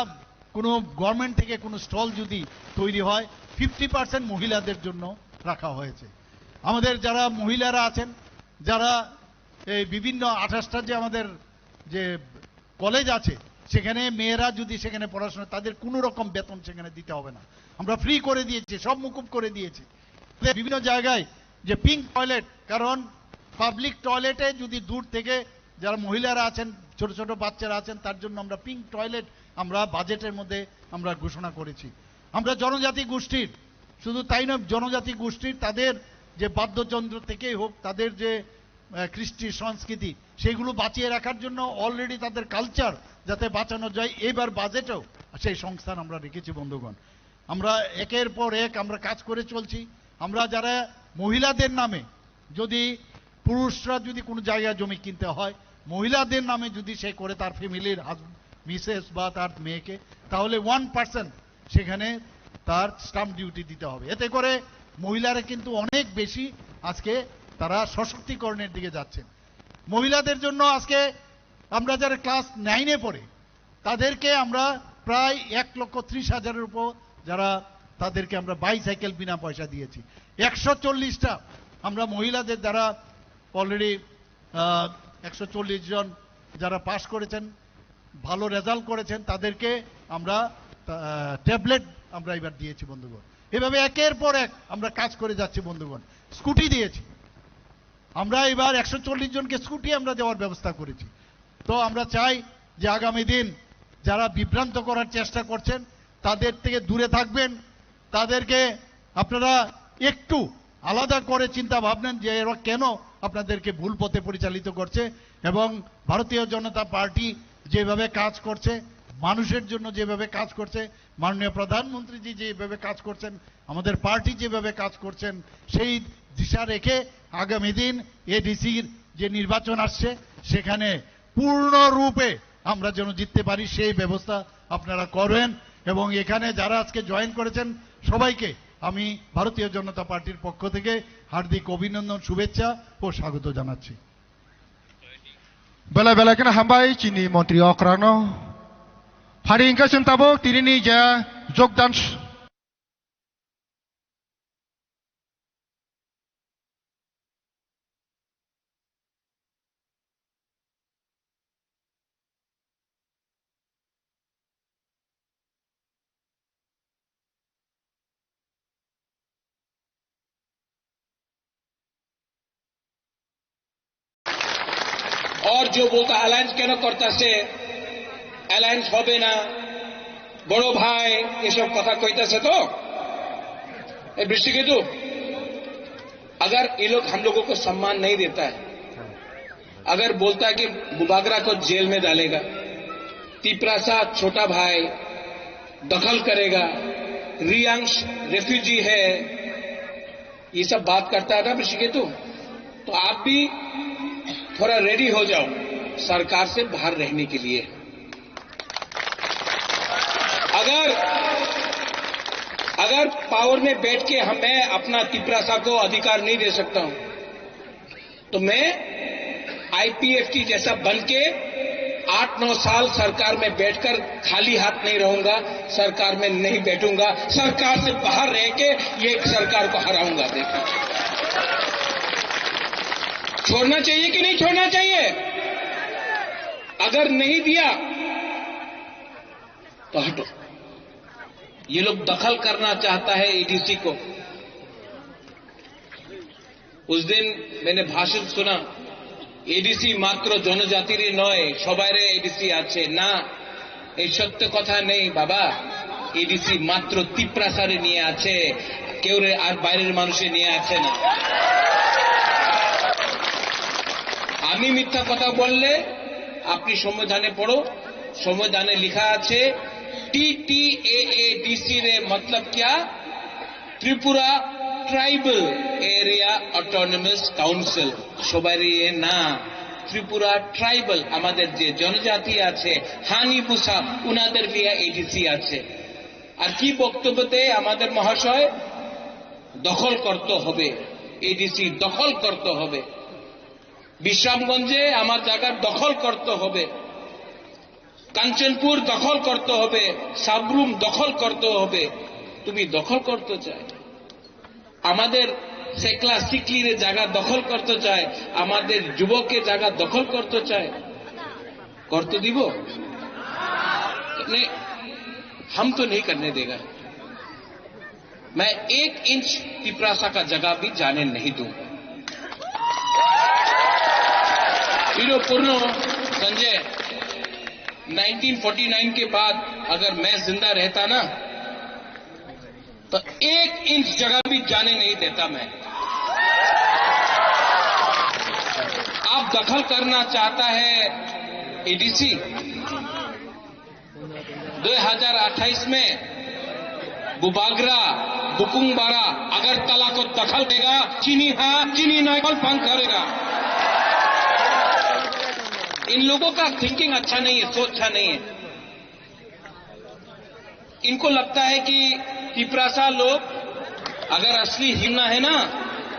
কোনো গভর্নমেন্ট থেকে কোনো স্টল যদি তৈরি হয় 50% মহিলাদের জন্য রাখা হয়েছে। আমাদের যারা মহিলারা আছেন, যারা এই বিভিন্ন 28টা যে আমাদের যে কলেজ আছে সেখানে মেয়েরা যদি সেখানে পড়াশোনা, তাদের কোনো রকম বেতন সেখানে দিতে হবে না, আমরা ফ্রি করে দিয়েছি, সব মুকুব করে দিয়েছি। বিভিন্ন জায়গায় যে পিঙ্ক টয়লেট, কারণ পাবলিক টয়লেটে যদি দূর থেকে যারা মহিলারা আছেন, ছোট ছোট বাচ্চারা আছেন, তার জন্য আমরা পিঙ্ক টয়লেট আমরা বাজেটের মধ্যে আমরা ঘোষণা করেছি। আমরা জনজাতি গোষ্ঠীর, শুধু তাই নয়, জনজাতি গোষ্ঠীর তাদের যে বাদ্যযন্ত্র থেকেই হোক, তাদের যে কৃষ্টি সংস্কৃতি সেগুলো বাঁচিয়ে রাখার জন্য অলরেডি তাদের কালচার যাতে বাঁচানো যায়, এবার বাজেটেও সেই সংস্থান আমরা রেখেছি বন্ধুগণ। আমরা একের পর এক আমরা কাজ করে চলছি। আমরা যারা মহিলাদের নামে, যদি পুরুষরা যদি কোনো জায়গায় জমি কিনতে হয়, মহিলাদের নামে যদি সে করে তার ফ্যামিলির মিসেস বা তার মেয়েকে, তাহলে 1% সেখানে তার স্টাম্প ডিউটি দিতে হবে। এতে করে মহিলারা কিন্তু অনেক বেশি আজকে তারা সশক্তিকরণের দিকে যাচ্ছেন। মহিলাদের জন্য আজকে আমরা যারা ক্লাস 9-এ পড়ে তাদেরকে আমরা প্রায় 1,30,000-এর উপর যারা তাদেরকে আমরা বাইসাইকেল বিনা পয়সা দিয়েছি। 140টা আমরা মহিলাদের দ্বারা অলরেডি 140 জন যারা পাশ করেছেন, ভালো রেজাল্ট করেছেন, তাদেরকে আমরা ট্যাবলেট আমরা এবার দিয়েছি বন্ধুগণ। এভাবে একের পর এক আমরা কাজ করে যাচ্ছি বন্ধুগণ। স্কুটি দিয়েছি আমরা, এবার 140 জনকে স্কুটি আমরা দেওয়ার ব্যবস্থা করেছি। তো আমরা চাই যে আগামী দিন যারা বিভ্রান্ত করার চেষ্টা করছেন তাদের থেকে দূরে থাকবেন। তাদেরকে আপনারা একটু আলাদা করে চিন্তা ভাবনেন যে এরা কেন আপনাদেরকে ভুল পথে পরিচালিত করছে। এবং ভারতীয় জনতা পার্টি যেভাবে কাজ করছে, মানুষের জন্য যেভাবে কাজ করছে, মাননীয় প্রধানমন্ত্রীজি যেভাবে কাজ করছেন, আমাদের পার্টি যেভাবে কাজ করছেন, সেই দিশা রেখে আগামী দিন এডিসির যে নির্বাচন আসছে সেখানে পূর্ণরূপে আমরা যেন জিততে পারি সেই ব্যবস্থা আপনারা করবেন। এবং এখানে যারা আজকে জয়েন করেছেন সবাইকে আমি ভারতীয় জনতা পার্টির পক্ষ থেকে হার্দিক অভিনন্দন, শুভেচ্ছা ও স্বাগত জানাচ্ছি। বেলা বেলা কেন হামবাই চিনি মন্ত্রী অক্রানো ফারিংকাসুন তাবক তিরিনি যা যোগদান और जो बोलता अलायंस केन करता से अलायंस होबे ना बड़ो भाई ये सब कथा कहते तो बृष्टिकेतु, अगर ये लोग हम लोगों को सम्मान नहीं देता है, अगर बोलता है कि बुबागरा को जेल में डालेगा, तिपरासा छोटा भाई दखल करेगा, रियांश रेफ्यूजी है, ये सब बात करता है ना बृष्टिकेतु, तो आप भी थोड़ा रेडी हो जाओ सरकार से बाहर रहने के लिए। अगर पावर में बैठ के मैं अपना तिपरासा को अधिकार नहीं दे सकता हूं, तो मैं आईपीएफटी जैसा बन के 8-9 साल सरकार में बैठकर खाली हाथ नहीं रहूंगा, सरकार में नहीं बैठूंगा, सरकार से बाहर रह के ये सरकार को हराऊंगा। देखिए, छोड़ना चाहिए कि नहीं छोड़ना चाहिए? अगर नहीं दिया तो हटो। ये लोग दखल करना चाहता है एडीसी को। उस दिन मैंने भाषण सुना, एडीसी मात्र जनजातिर नय सबाइरे एडीसी आछे ना, এই সত্য কথা নেই বাবা। এডিসি মাত্র তিপ্রাসারে নিয়ে আছে, কেউ আর বাইরের মানুষে নিয়ে আছে না। আমি মিথ্যা কথা বললে আপনি সংবিধানে পড়ো, সংবিধানে লেখা আছে TTAADC रे मतलब क्या? Tripura tribal area autonomous council. সবাই না, ত্রিপুরা ট্রাইবাল আমাদের যে জনজাতি আছে হানিপুসা উনাদের লিয়া এডিসি আছে। আর কি বক্তব্যতে আমাদের মহাশয় দখল করতে হবে, এডিসি দখল করতে হবে, বিশ্রামগঞ্জে আমার জায়গা দখল করতে হবে, কাঞ্চনপুর দখল করতে হবে, সাবরুম দখল করতে হবে। তুমি দখল করতে চাই, আমাদের সেকলা সিকলির জায়গা দখল করতে চায়, আমাদের যুবকের জায়গা দখল করতে চায়, করতে দিব? नहीं, हम तो नहीं करने देगा। मैं 1 इंच तिपरासा का जगह भी जाने नहीं दूंगा। पूर्ण संजय 1949 के बाद अगर मैं जिंदा रहता ना तो 1 इंच जगह भी जाने नहीं देता मैं। आप दखल करना चाहता है एडीसी, 2028 में बुबागरा, बुकुंगबारा, अगरतला को दखल देगा, चीनी नहीं पंख करेगा। इन लोगों का थिंकिंग अच्छा नहीं है, सोच अच्छा नहीं है। इनको लगता है कि तिपरासा लोग अगर असली हिलना है ना,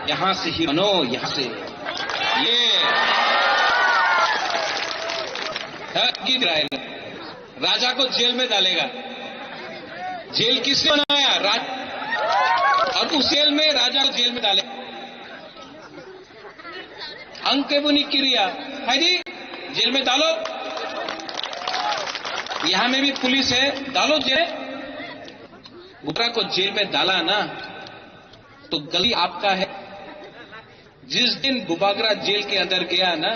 यहां से ही बनो, यहां से ये गीत गाएगा, राजा को जेल में डालेगा। जेल किसने बनाया? और उस जेल में राजा को जेल में डाले। अंक बुनी क्रिया है जी, जेल में डालो। यहां में भी पुलिस है, डालो जेल। बुबरा को जेल में डाला ना तो गली आपका है। जिस दिन बुबागरा जेल के अंदर गया ना,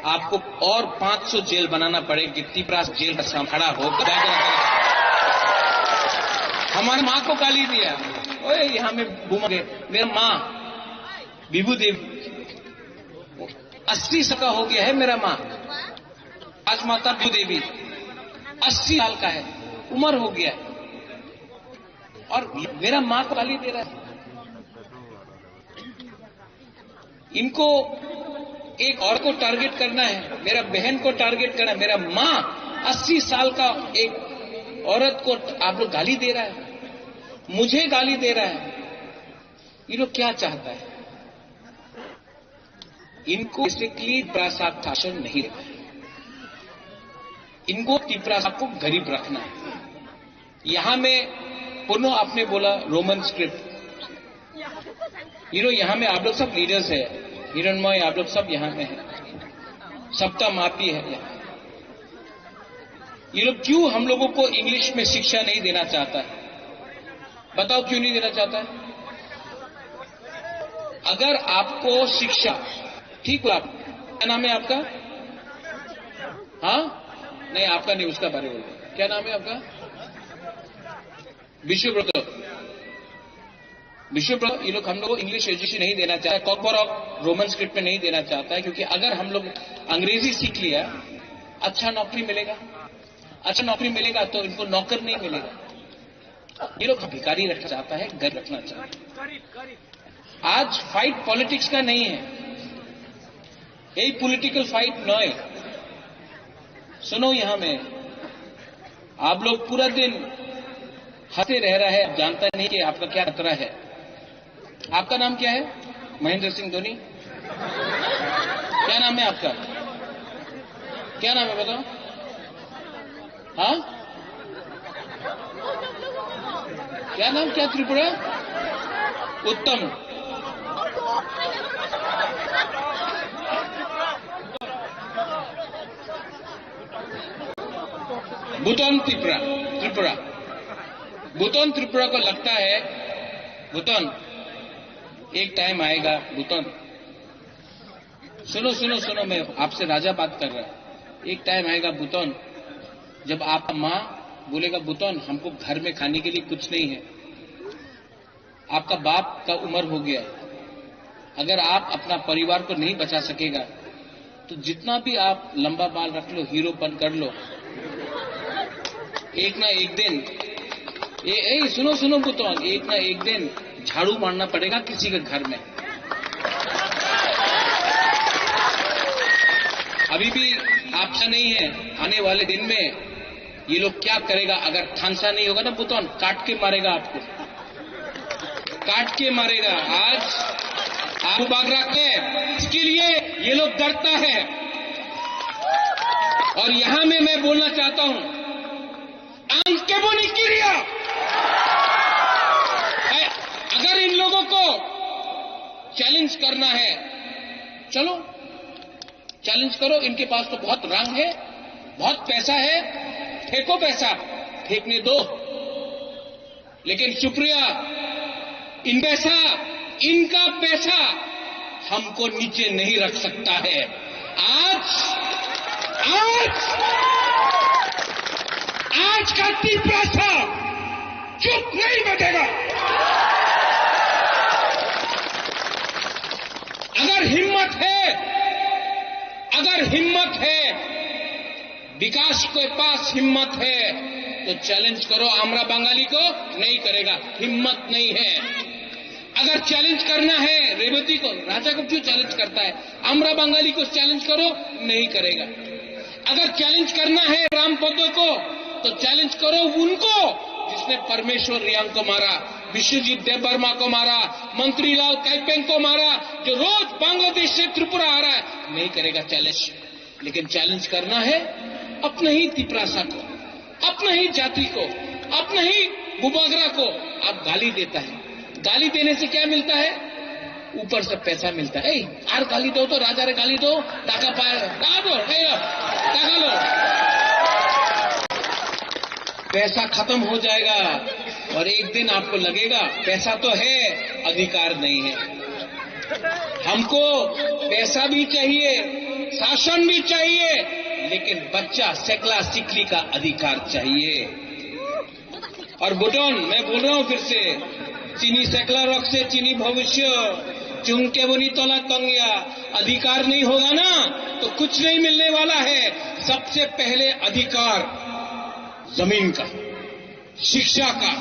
आपको और 500 जेल बनाना पड़ेगी। तिपरास जेल का सामना होगा। हमारी मां को गाली दिया, ओए यहां में घूम गए। मेरा मां विभू देवी 80 साल का हो गया है। मेरा मां आज माता विभू देवी 80 साल का है, उम्र हो गया है, और मेरा मां को गाली दे रहा है। इनको एक और को टारगेट करना है, मेरा बहन को टारगेट करना है। मेरा मां 80 साल का एक औरत को आप लोग गाली दे रहा है, मुझे गाली दे रहा है। ये लोग क्या चाहता है? इनको बेसिकली तिपरासा शासन नहीं रखना है। इनको तिपरासा को गरीब रखना है। यहां में पुनः आपने बोला रोमन स्क्रिप्ट, यहां में आप लोग सब लीडर्स है, हिरणमय आप लोग सब यहां में है, सप्ता मापी है यहां। ये लोग क्यों हम लोगों को इंग्लिश में शिक्षा नहीं देना चाहता है? बताओ क्यों नहीं देना चाहता है? अगर आपको शिक्षा ठीक हुआ, क्या नाम है आपका? हाँ नहीं, आपका नहीं, उसका बारे में बोलो। क्या नाम है आपका? विश्वव्रत। ये लोग हम लोग को इंग्लिश एजुकेशन नहीं देना चाहता है, कॉर्पोरेट रोमन स्क्रिप्ट में नहीं देना चाहता है, क्योंकि अगर हम लोग अंग्रेजी सीख लिया, अच्छा नौकरी मिलेगा। अच्छा नौकरी मिलेगा तो इनको नौकर नहीं मिलेगा। ये लोग भिखारी रखना चाहता है, घर रखना चाहता है। आज फाइट पॉलिटिक्स का नहीं है, यही पॉलिटिकल फाइट न है। सुनो, यहां में आप लोग पूरा दिन हंसते रह रहा है, आप जानता नहीं कि आपका क्या खतरा है। आपका नाम क्या है? महेंद्र सिंह धोनी। क्या नाम है आपका? क्या नाम है बताओ? हाँ, क्या नाम? क्या त्रिपुरा? उत्तम। भूटान त्रिपुरा भूटान त्रिपुरा को लगता है भूटान एक टाइम आएगा। भूटान सुनो, मैं आपसे राजा बात कर रहा हूं। एक टाइम आएगा भूटान, जब आपका मां बोलेगा भूटान हमको घर में खाने के लिए कुछ नहीं है, आपका बाप का उम्र हो गया है, अगर आप अपना परिवार को नहीं बचा सकेगा तो जितना भी आप लंबा बाल रख लो, हीरोपन कर लो, एक ना एक दिन सुनो भूटान, एक ना एक दिन झाड़ू मारना पड़ेगा किसी के घर में। अभी भी आपसा नहीं है, आने वाले दिन में ये लोग क्या करेगा? अगर थानसा नहीं होगा ना भूटान, काट के मारेगा आपको, काट के मारेगा। आज आप बागरा के इसके लिए ये लोग डरता है। और यहां में मैं बोलना चाहता हूं, अंके बोनी क्रिया, अगर इन लोगों को चैलेंज करना है, चलो चैलेंज करो। इनके पास तो बहुत रंग है, बहुत पैसा है, फेंको पैसा, फेंकने दो। लेकिन शुक्रिया, इनका पैसा हमको नीचे नहीं रख सकता है। आज का तिपरासा चुप नहीं बैठेगा। अगर हिम्मत है विकास के पास हिम्मत है तो चैलेंज करो, आमरा बंगाली को नहीं करेगा, हिम्मत नहीं है। अगर चैलेंज करना है रेवती को, राजा को क्यों चैलेंज करता है, आमरा बंगाली को चैलेंज करो, नहीं करेगा। अगर चैलेंज करना है रामपदो को तो चैलेंज करो उनको जिसने परमेश्वर रियांग को मारा, विश्वजीत देवबर्मा को मारा, मंत्रीलाल काइपेंग को मारा, जो रोज बांग्लादेश से त्रिपुरा आ रहा है, नहीं करेगा चैलेंज। लेकिन चैलेंज करना है अपने ही तिपरासा को, अपने ही जाति को, अपने ही बुबागरा को आप गाली देता है। गाली देने से क्या मिलता है, ऊपर से पैसा मिलता है। आर गाली दो तो राजा रे गाली दो, टाका पाए टाका लो, पैसा खत्म हो जाएगा और एक दिन आपको लगेगा पैसा तो है, अधिकार नहीं है। हमको पैसा भी चाहिए, शासन भी चाहिए, लेकिन बच्चा सेकला सिकली का अधिकार चाहिए। और बुटोन, मैं बोल रहा हूं फिर से, चीनी सेकला रख से चीनी भविष्य, चुनके बनी तोला तंगिया, अधिकार नहीं होगा ना तो कुछ नहीं मिलने वाला है। सबसे पहले अधिकार जमीन का, शिक्षा का,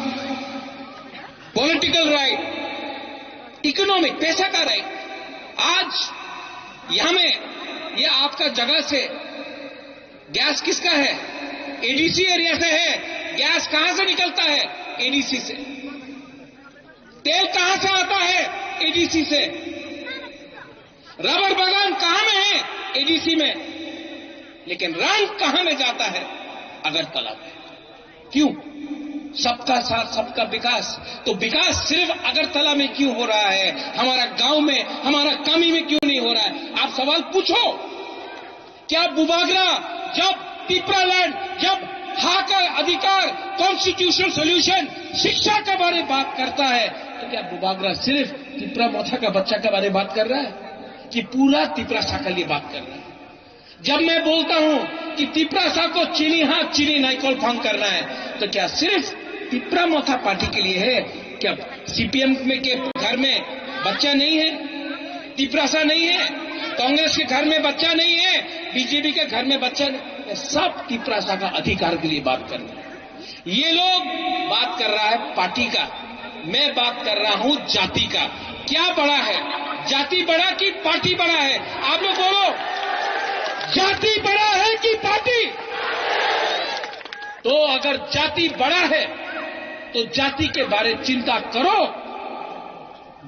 पॉलिटिकल राइट, इकोनॉमिक, पैसा का राइट। आज यहां में ये आपका जगह से गैस किसका है, एडीसी एरिया से है। गैस कहां से निकलता है, एडीसी से। तेल कहां से आता है, एडीसी से। रबर बागान कहां में है, एडीसी में। लेकिन रंग कहां में जाता है, अगरतला में। क्यों? सबका साथ सबका विकास। तो विकास सिर्फ अगरतला में क्यों हो रहा है, हमारा गांव में, हमारा कामी में क्यों नहीं हो रहा है? आप सवाल पूछो। क्या बुबागरा जब तिपरालैंड, जब हा का अधिकार, कॉन्स्टिट्यूशनल सोल्यूशन, शिक्षा के बारे में बात करता है तो क्या बुबागरा सिर्फ तिपरा मोथा का बच्चा के बारे में बात कर रहा है कि पूरा तिपरासा के लिए बात कर रहा है? जब मैं बोलता हूं कि तिपरासा को चीनी हाथ चीनी नाइकोल फांग करना है तो क्या सिर्फ तिपरा मोथा पार्टी के लिए है? क्या सीपीएम में के घर में बच्चा नहीं है, तिपरासा नहीं है, कांग्रेस के घर में बच्चा नहीं है, बीजेपी के घर में बच्चा नहीं? सब तिपरासा का अधिकार के लिए बात कर रहे हैं। ये लोग बात कर रहा है पार्टी का, मैं बात कर रहा हूं जाति का। क्या बड़ा है, जाति बड़ा कि पार्टी बड़ा है? आप लोग बोलो, जाति बड़ा है कि पार्टी? तो अगर जाति बड़ा है तो जाति के बारे में चिंता करो।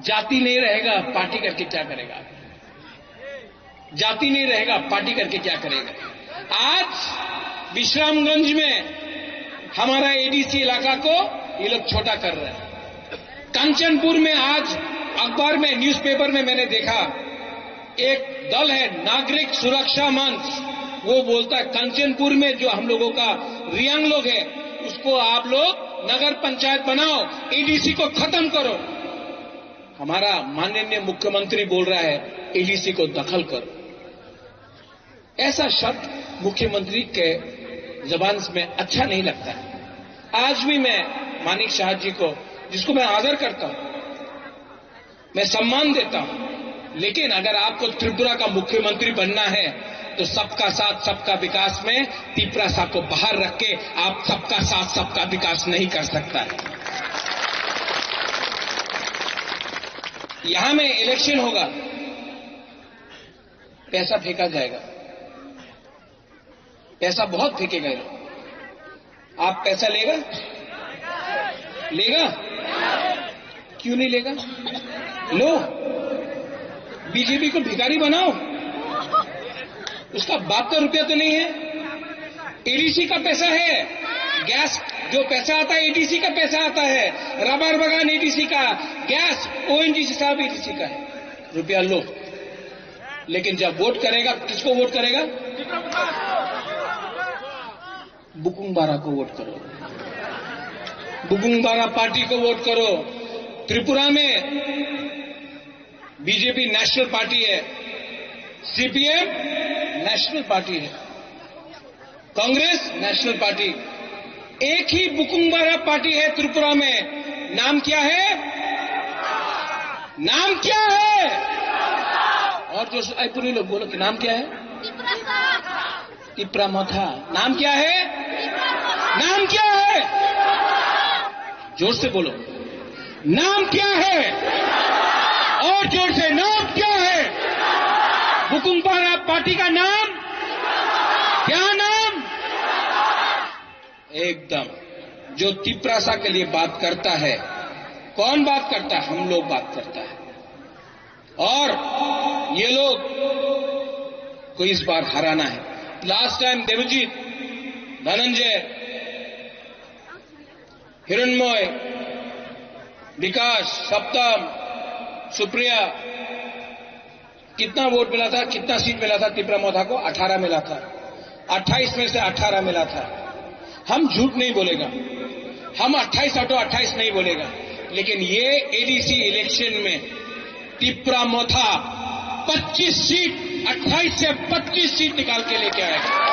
जाति नहीं रहेगा, पार्टी करके क्या करेगा? जाति नहीं रहेगा, पार्टी करके क्या करेगा? आज विश्रामगंज में हमारा एडीसी इलाका को ये लोग छोटा कर रहे हैं। कंचनपुर में आज अखबार में, न्यूज़पेपर में मैंने देखा, एक दल है नागरिक सुरक्षा मंच, वो बोलता है कंचनपुर में जो हम लोगों का रियांग लोग है उसको आप लोग नगर पंचायत बनाओ, एडीसी को खत्म करो। हमारा माननीय मुख्यमंत्री बोल रहा है एडीसी को दखल करो। ऐसा शब्द मुख्यमंत्री के जबान में अच्छा नहीं लगता है। आज भी मैं मानिक शाह जी को, जिसको मैं आदर करता हूं, मैं सम्मान देता हूं, लेकिन अगर आपको त्रिपुरा का मुख्यमंत्री बनना है तो सबका साथ सबका विकास में तिपरासा को बाहर रख के आप सबका साथ सबका विकास नहीं कर सकता है। यहां में इलेक्शन होगा, पैसा फेंका जाएगा, पैसा बहुत फेंकेगा। आप पैसा लेगा? लेगा? क्यों नहीं लेगा? लो, बीजेपी को भिखारी बनाओ। उसका बाप का रुपया तो नहीं है, एडीसी का पैसा है। गैस जो पैसा आता है एडीसी का पैसा आता है, रबर बागान एडीसी का, गैस ओएनजीसी साहब एडीसी का है। रुपया लो, लेकिन जब वोट करेगा, किसको वोट करेगा? बुकुंगबारा को वोट करो, बुकुंगबारा पार्टी को वोट करो। त्रिपुरा में बीजेपी नेशनल पार्टी है, सीपीएम नेशनल पार्टी है, कांग्रेस नेशनल पार्टी। एक ही बुकुंगबारा पार्टी है त्रिपुरा में। नाम क्या है? नाम क्या है? और जो आईपुरी लोग बोलो कि नाम क्या है? तिप्रामथा। नाम क्या है? नाम क्या है? जोर से बोलो, नाम क्या है? और जोर से, नाम क्या है? बुकुंगपारा पार्टी का नाम क्या? नाम एकदम जो तिप्रासा के लिए बात करता है। कौन बात करता है? हम लोग बात करता है। और ये लोग को इस बार हराना है। लास्ट टाइम देवजीत, धनंजय, हिरणमय, विकास, सप्तम, सुप्रिया, कितना वोट मिला था? कितना सीट मिला था तिप्रामथा को? 18 मिला था। 28 में से 18 मिला था। हम झूठ नहीं बोलेगा, हम 28 ऑटो 28 नहीं बोलेगा, लेकिन ये एडीसी इलेक्शन में तिप्रामथा 25 सीट, 28 से 25 सीट निकाल के लेके आएगा।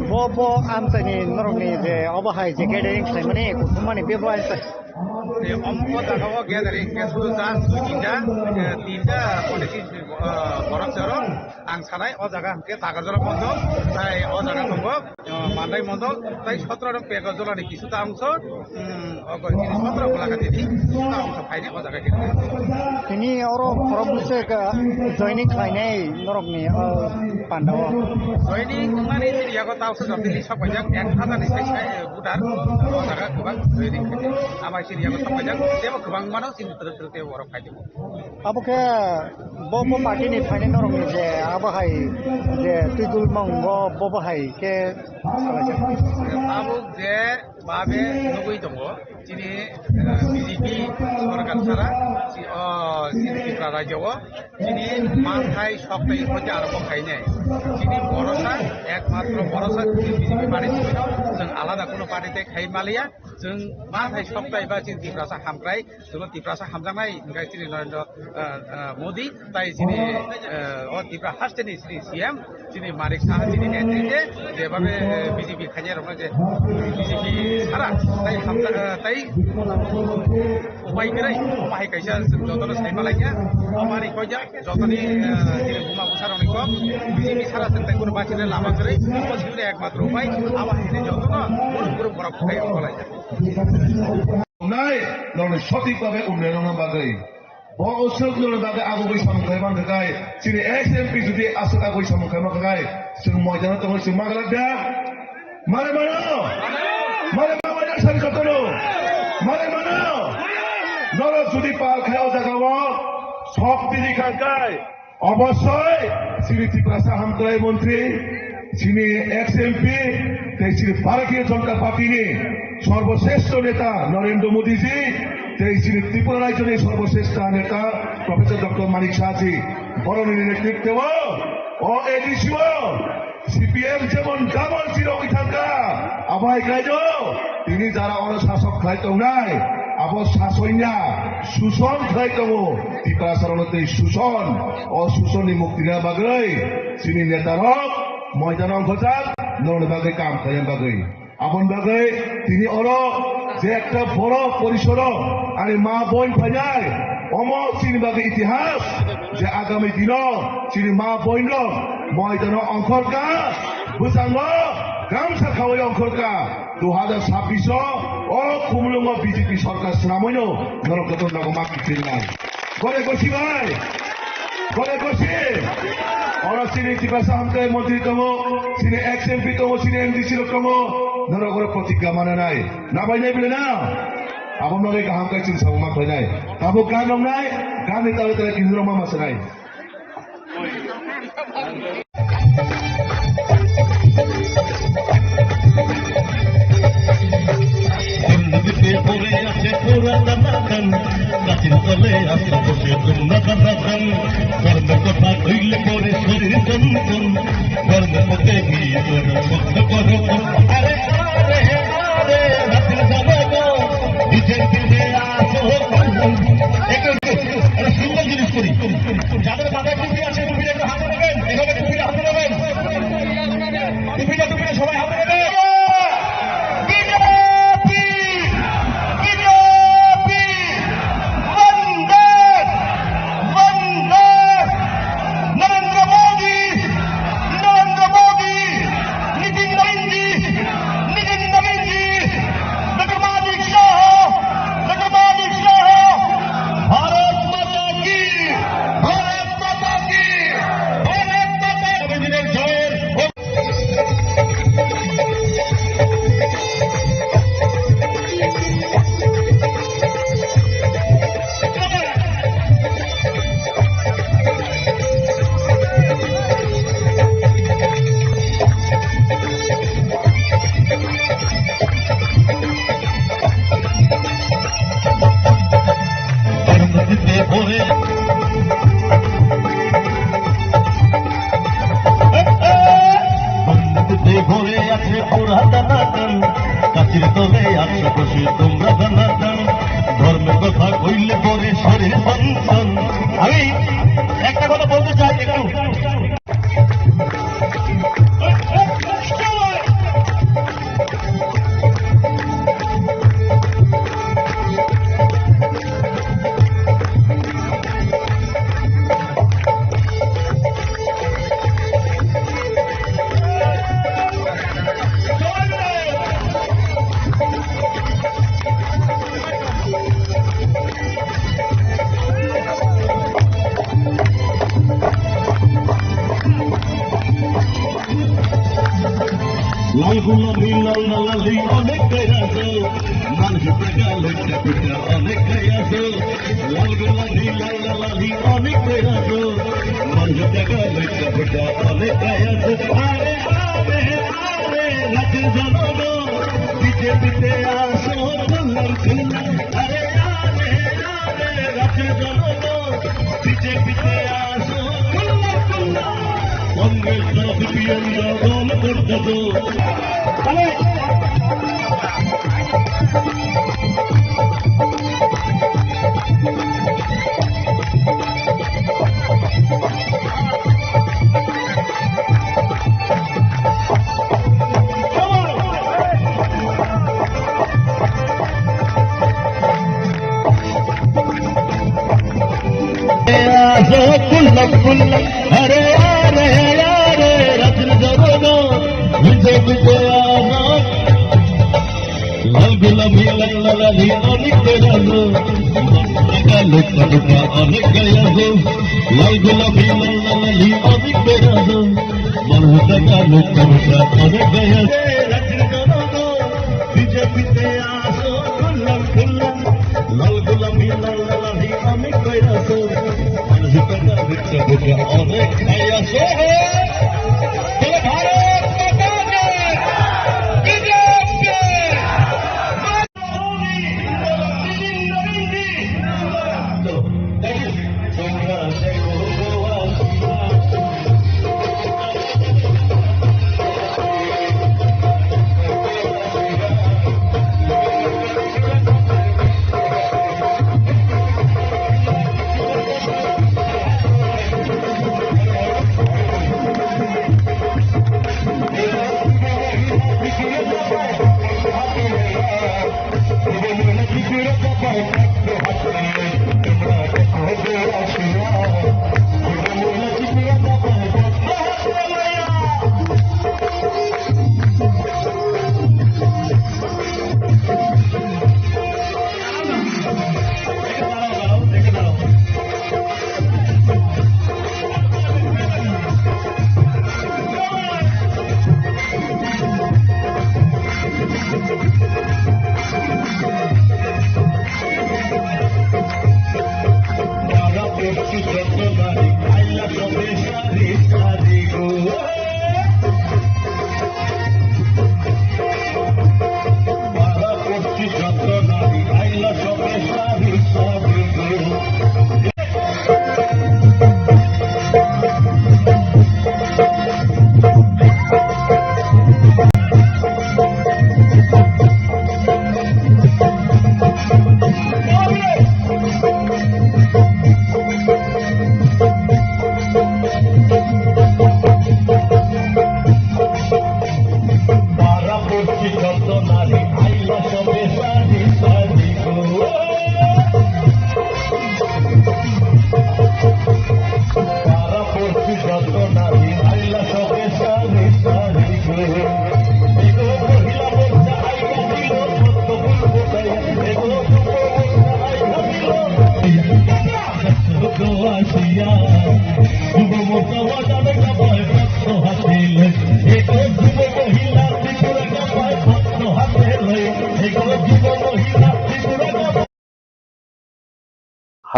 Bobo Anthony Noroni the Obahai Gathering Ceremony Kumani people the Omko Tagawa gathering gets to dance to Tinda politics Borosero and Sanai Ozaga get Tagazola Mondo, Tai Ozaga Mondo, Mandai Mondo, Tai Sotro Pegazola Kisutamso, or Sotro Plagati, Hiding Ozaga. Ini Oro Probusek joining Kaine Noroni Pandao. Joining money Yago thousands of the Shopajak and other Buddha Ozaga joining Amashiri Yago, they were Kubang Manos in the war of Kajimu. Abuka Bobo Martini Finding Noroni, the Abahai, the Tidul Mongo, Bobahai, Abu there, Babe, Noguitomo, Chini, BGP, Organsara, Rajawa, Chini, Mantai, Shokai, Hojarabo Kaine, Chini, Borosa, Ekmatro Borosa, BGP Marisino, Zung Alada Kuno Party, Himalaya, Zung Mantai Shokai, Bachin, Tiprasa Hamkai, Zung Tiprasa Hamzamai, Gaitin Modi, Tai Chini, or Tipra Hastani, CM, Chini Marisa, Chini, Debabe, BGP Kajer, BGP Sara, Tai Umayrai, Mahikaisha, Jotono Himalaya, Omari Koja, Jotoni, Buma Saroniko, BGP Sara, and Takuru Bachina Lamazari, was you the Akmatrovai, our Jotono, Guru Burakai. Night, non shotty of it, Umrano Bagay. All circular that the Abu Sam Kaman guy, see the SMP to the Asaka Sam Kaman guy, so Mojana to Magada, Maramano, Maramana Sankatoro, Maramano, Nora to the Park House Agawa, soft the guy, অবশ্যই শ্রী ত্রিপুরা হামতরাই মন্ত্রী যিনি x MP Shri ভারতীয় জনতা পার্টিনি সর্বশ্রেষ্ঠ নেতা নরেন্দ্র মোদীজি শ্রী ত্রিপুরা রাজ্যের সর্বশ্রেষ্ঠ নেতা professor doctor মানিক শাহজি বরণের নেতৃত্বে ও এডিসিও সিপিএম যেমন ডাবল ছিল ওই থাকা আবাই গাইজ তিনি যারা অনশাসক খাইতো নাই আবার শাসইনা শোষণ খাইতো ত্রিপুরা সারণতে শোষণ অশোষণী মুক্তি না বাগৈ চিনি নেতারক ময়দান অঙ্ক যাক নন বাগৈ কাম খাইম বাগৈ আপন বাগৈ তিনি যে একটা বড় পরিসর আর মা বোন ফাইনায় অমর চিনি বাগৈ ইতিহাস যে আগামী দিন চিনি মা বোন ময়দান অঙ্করকা বুঝাঙ্গ গামছা খাওয়াই অঙ্করকা 2026 ও কুমলুঙ্গ বিজেপি সরকার শ্রামইনো নরকতন নাগো মাকি ফিরলাই গলে গছি ভাই গলে গছি और सिने ত্রিপুরা হামতরাই মন্ত্রী তম সিনে এক্স এমপি তম সিনে এমডিসি তম নরগর প্রতিজ্ঞা মানে নাই না ভাই নাই বলে না আপন নগে কাহাম কাই চিন সাবমা কই নাই কাবো গান নাই গানে তালে তালে কিন্তু রমা মাছ নাই যাদের মাথায় টুপি আছে টুপিটা একটু হাতে নেবেন এভাবে টুপিটা হাতে নেবেন টুপিটা সবাই হাতে নেবেন আমি একটা কথা বলতে চাই একটু লালগুলো মিলাল লালি অনেক গায়াছো মানুষ পেটালে পেটা অনেক গায়াছো লালগুলো মিলাল লালি অনেক গায়াছো মানুষ পেটালে পেটা অনেক গায়াছো আরে আরে আরে রাতে জানো পিছে পিছে আসো কুল্লাম কুল্লাম আরে আরে আরে রাতে জানো পিছে পিছে আসো কুল্লাম কুল্লাম কংগ্রেস সিপিএম দল করতে দো कुल्लम कुल्लम अरे अरे अरे रत्न जरो विजय विजय लाल गुलाबी लल्लली अनेक गयाजो लगाले कटका अनेक गयाजो लाल गुलाबी लल्लली अनेक गयाजो मन लगाले कटका अनेक गयाजो रत्न जरो विजय विजय आसो कुल्लम कुल्लम लाल गुलाबी लल्लली अनेक गयाजो मन लगाले कटका অনেক খাইয়াছো বলে ভারত মাতাকে বিজয়কে তোমরা দেখো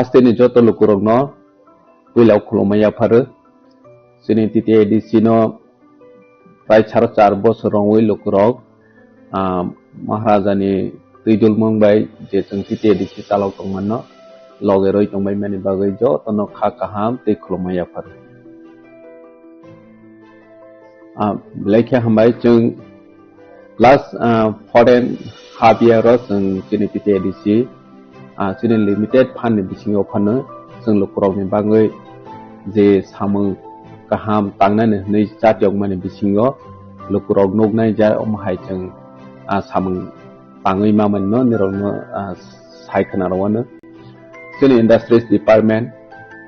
Hasteni joto lukurogno wilau khulumaya pharu sini titi edisi no prai 4.5 bosorong wi lukurog Maharaja ni Tuidul Mongbai je jeng titi edisi talau tongmanno loge roi tongbai mani bagai joto no kha kaham te khulumaya pharu Lekya hambai jeng last foreign half year ro jeng sini titi edisi sini limited fan ni bisingo phano jeng lukurog ni bagai je samung kaham tangnane nei chatyong mani bisingo lukurog nognai ja omhai jeng samung tangui maman no nirong saikana rawana sini industries department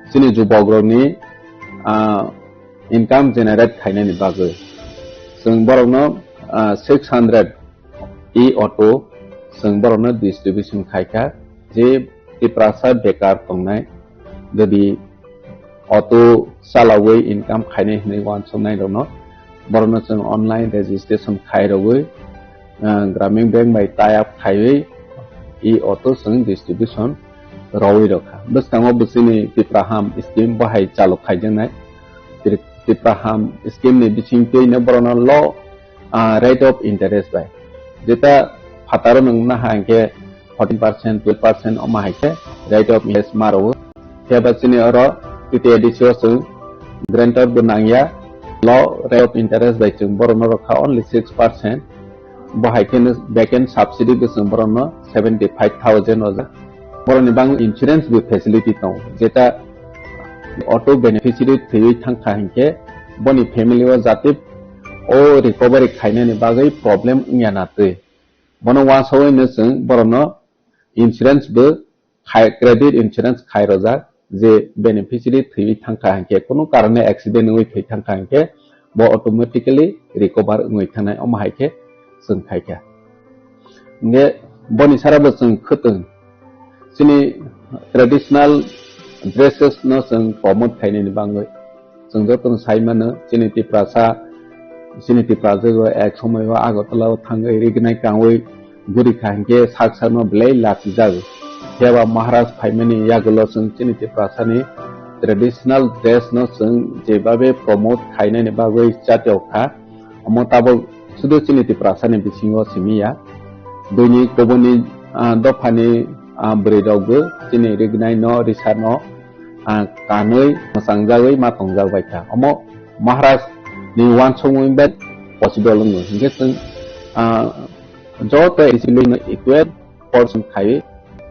sini jubogrog ni income generate khaina ni bagai jeng borok no 600 e-auto jeng borok no distribution khaika je tiprasa bekar tongnai jadi auto salawai income khaine hne wan somnai no borno jeng online registration khairoi gramin bank by tie up khairoi e-auto jeng distribution rawi rakha bastamo busini tipraham scheme bahai chalu khaijenai tipraham scheme ni biching peina borno law rate of interest by jeta phataro nang na hangke 14% 12% oma haike rate of interest maro theba sini oro titi edisio sung grantor bunangya law rate of interest by sung borno rakha only 6% bo haike backend subsidy be sung borno 75000 oja boroni bang insurance be facility tong jeta auto beneficiary thei thangkha hanke boni family wa jati o recovery khaina ni bagai problem ngana te bono wa sawai ne sung borno insurance be credit insurance khai roja je beneficiary thei thangkha hanke kono karone accident oi thei thangkha hanke bo automatically recover ngoi thanai om haike sung khaika nge boni sara bo sung khutung sini traditional dresses no sung promote khaine ni bangoi sung jotong saimano sini tiprasa go ek somoy wa agotala thangai rignai kangoi guri khangke saksano blai lati jag Dewa Maharaj Paimani Yagulo Sung Chiniti Prasani traditional dress नो जों जेबाबे promote खायनायनि बागै जातियावखा अमताबो सुदु चिनि त्रिपुरासानि बिथिङाव सिमिया दुनि गुबुननि दफानि ब्रेदावबो दिनै रिगनाय न रिसा न कानै मोसांजागै मातंजाबायखा अम महाराज नि वान सङै बेद पसिबल नो हिंगे जों जत इसिलुनो इक्वेट पर्सन खायो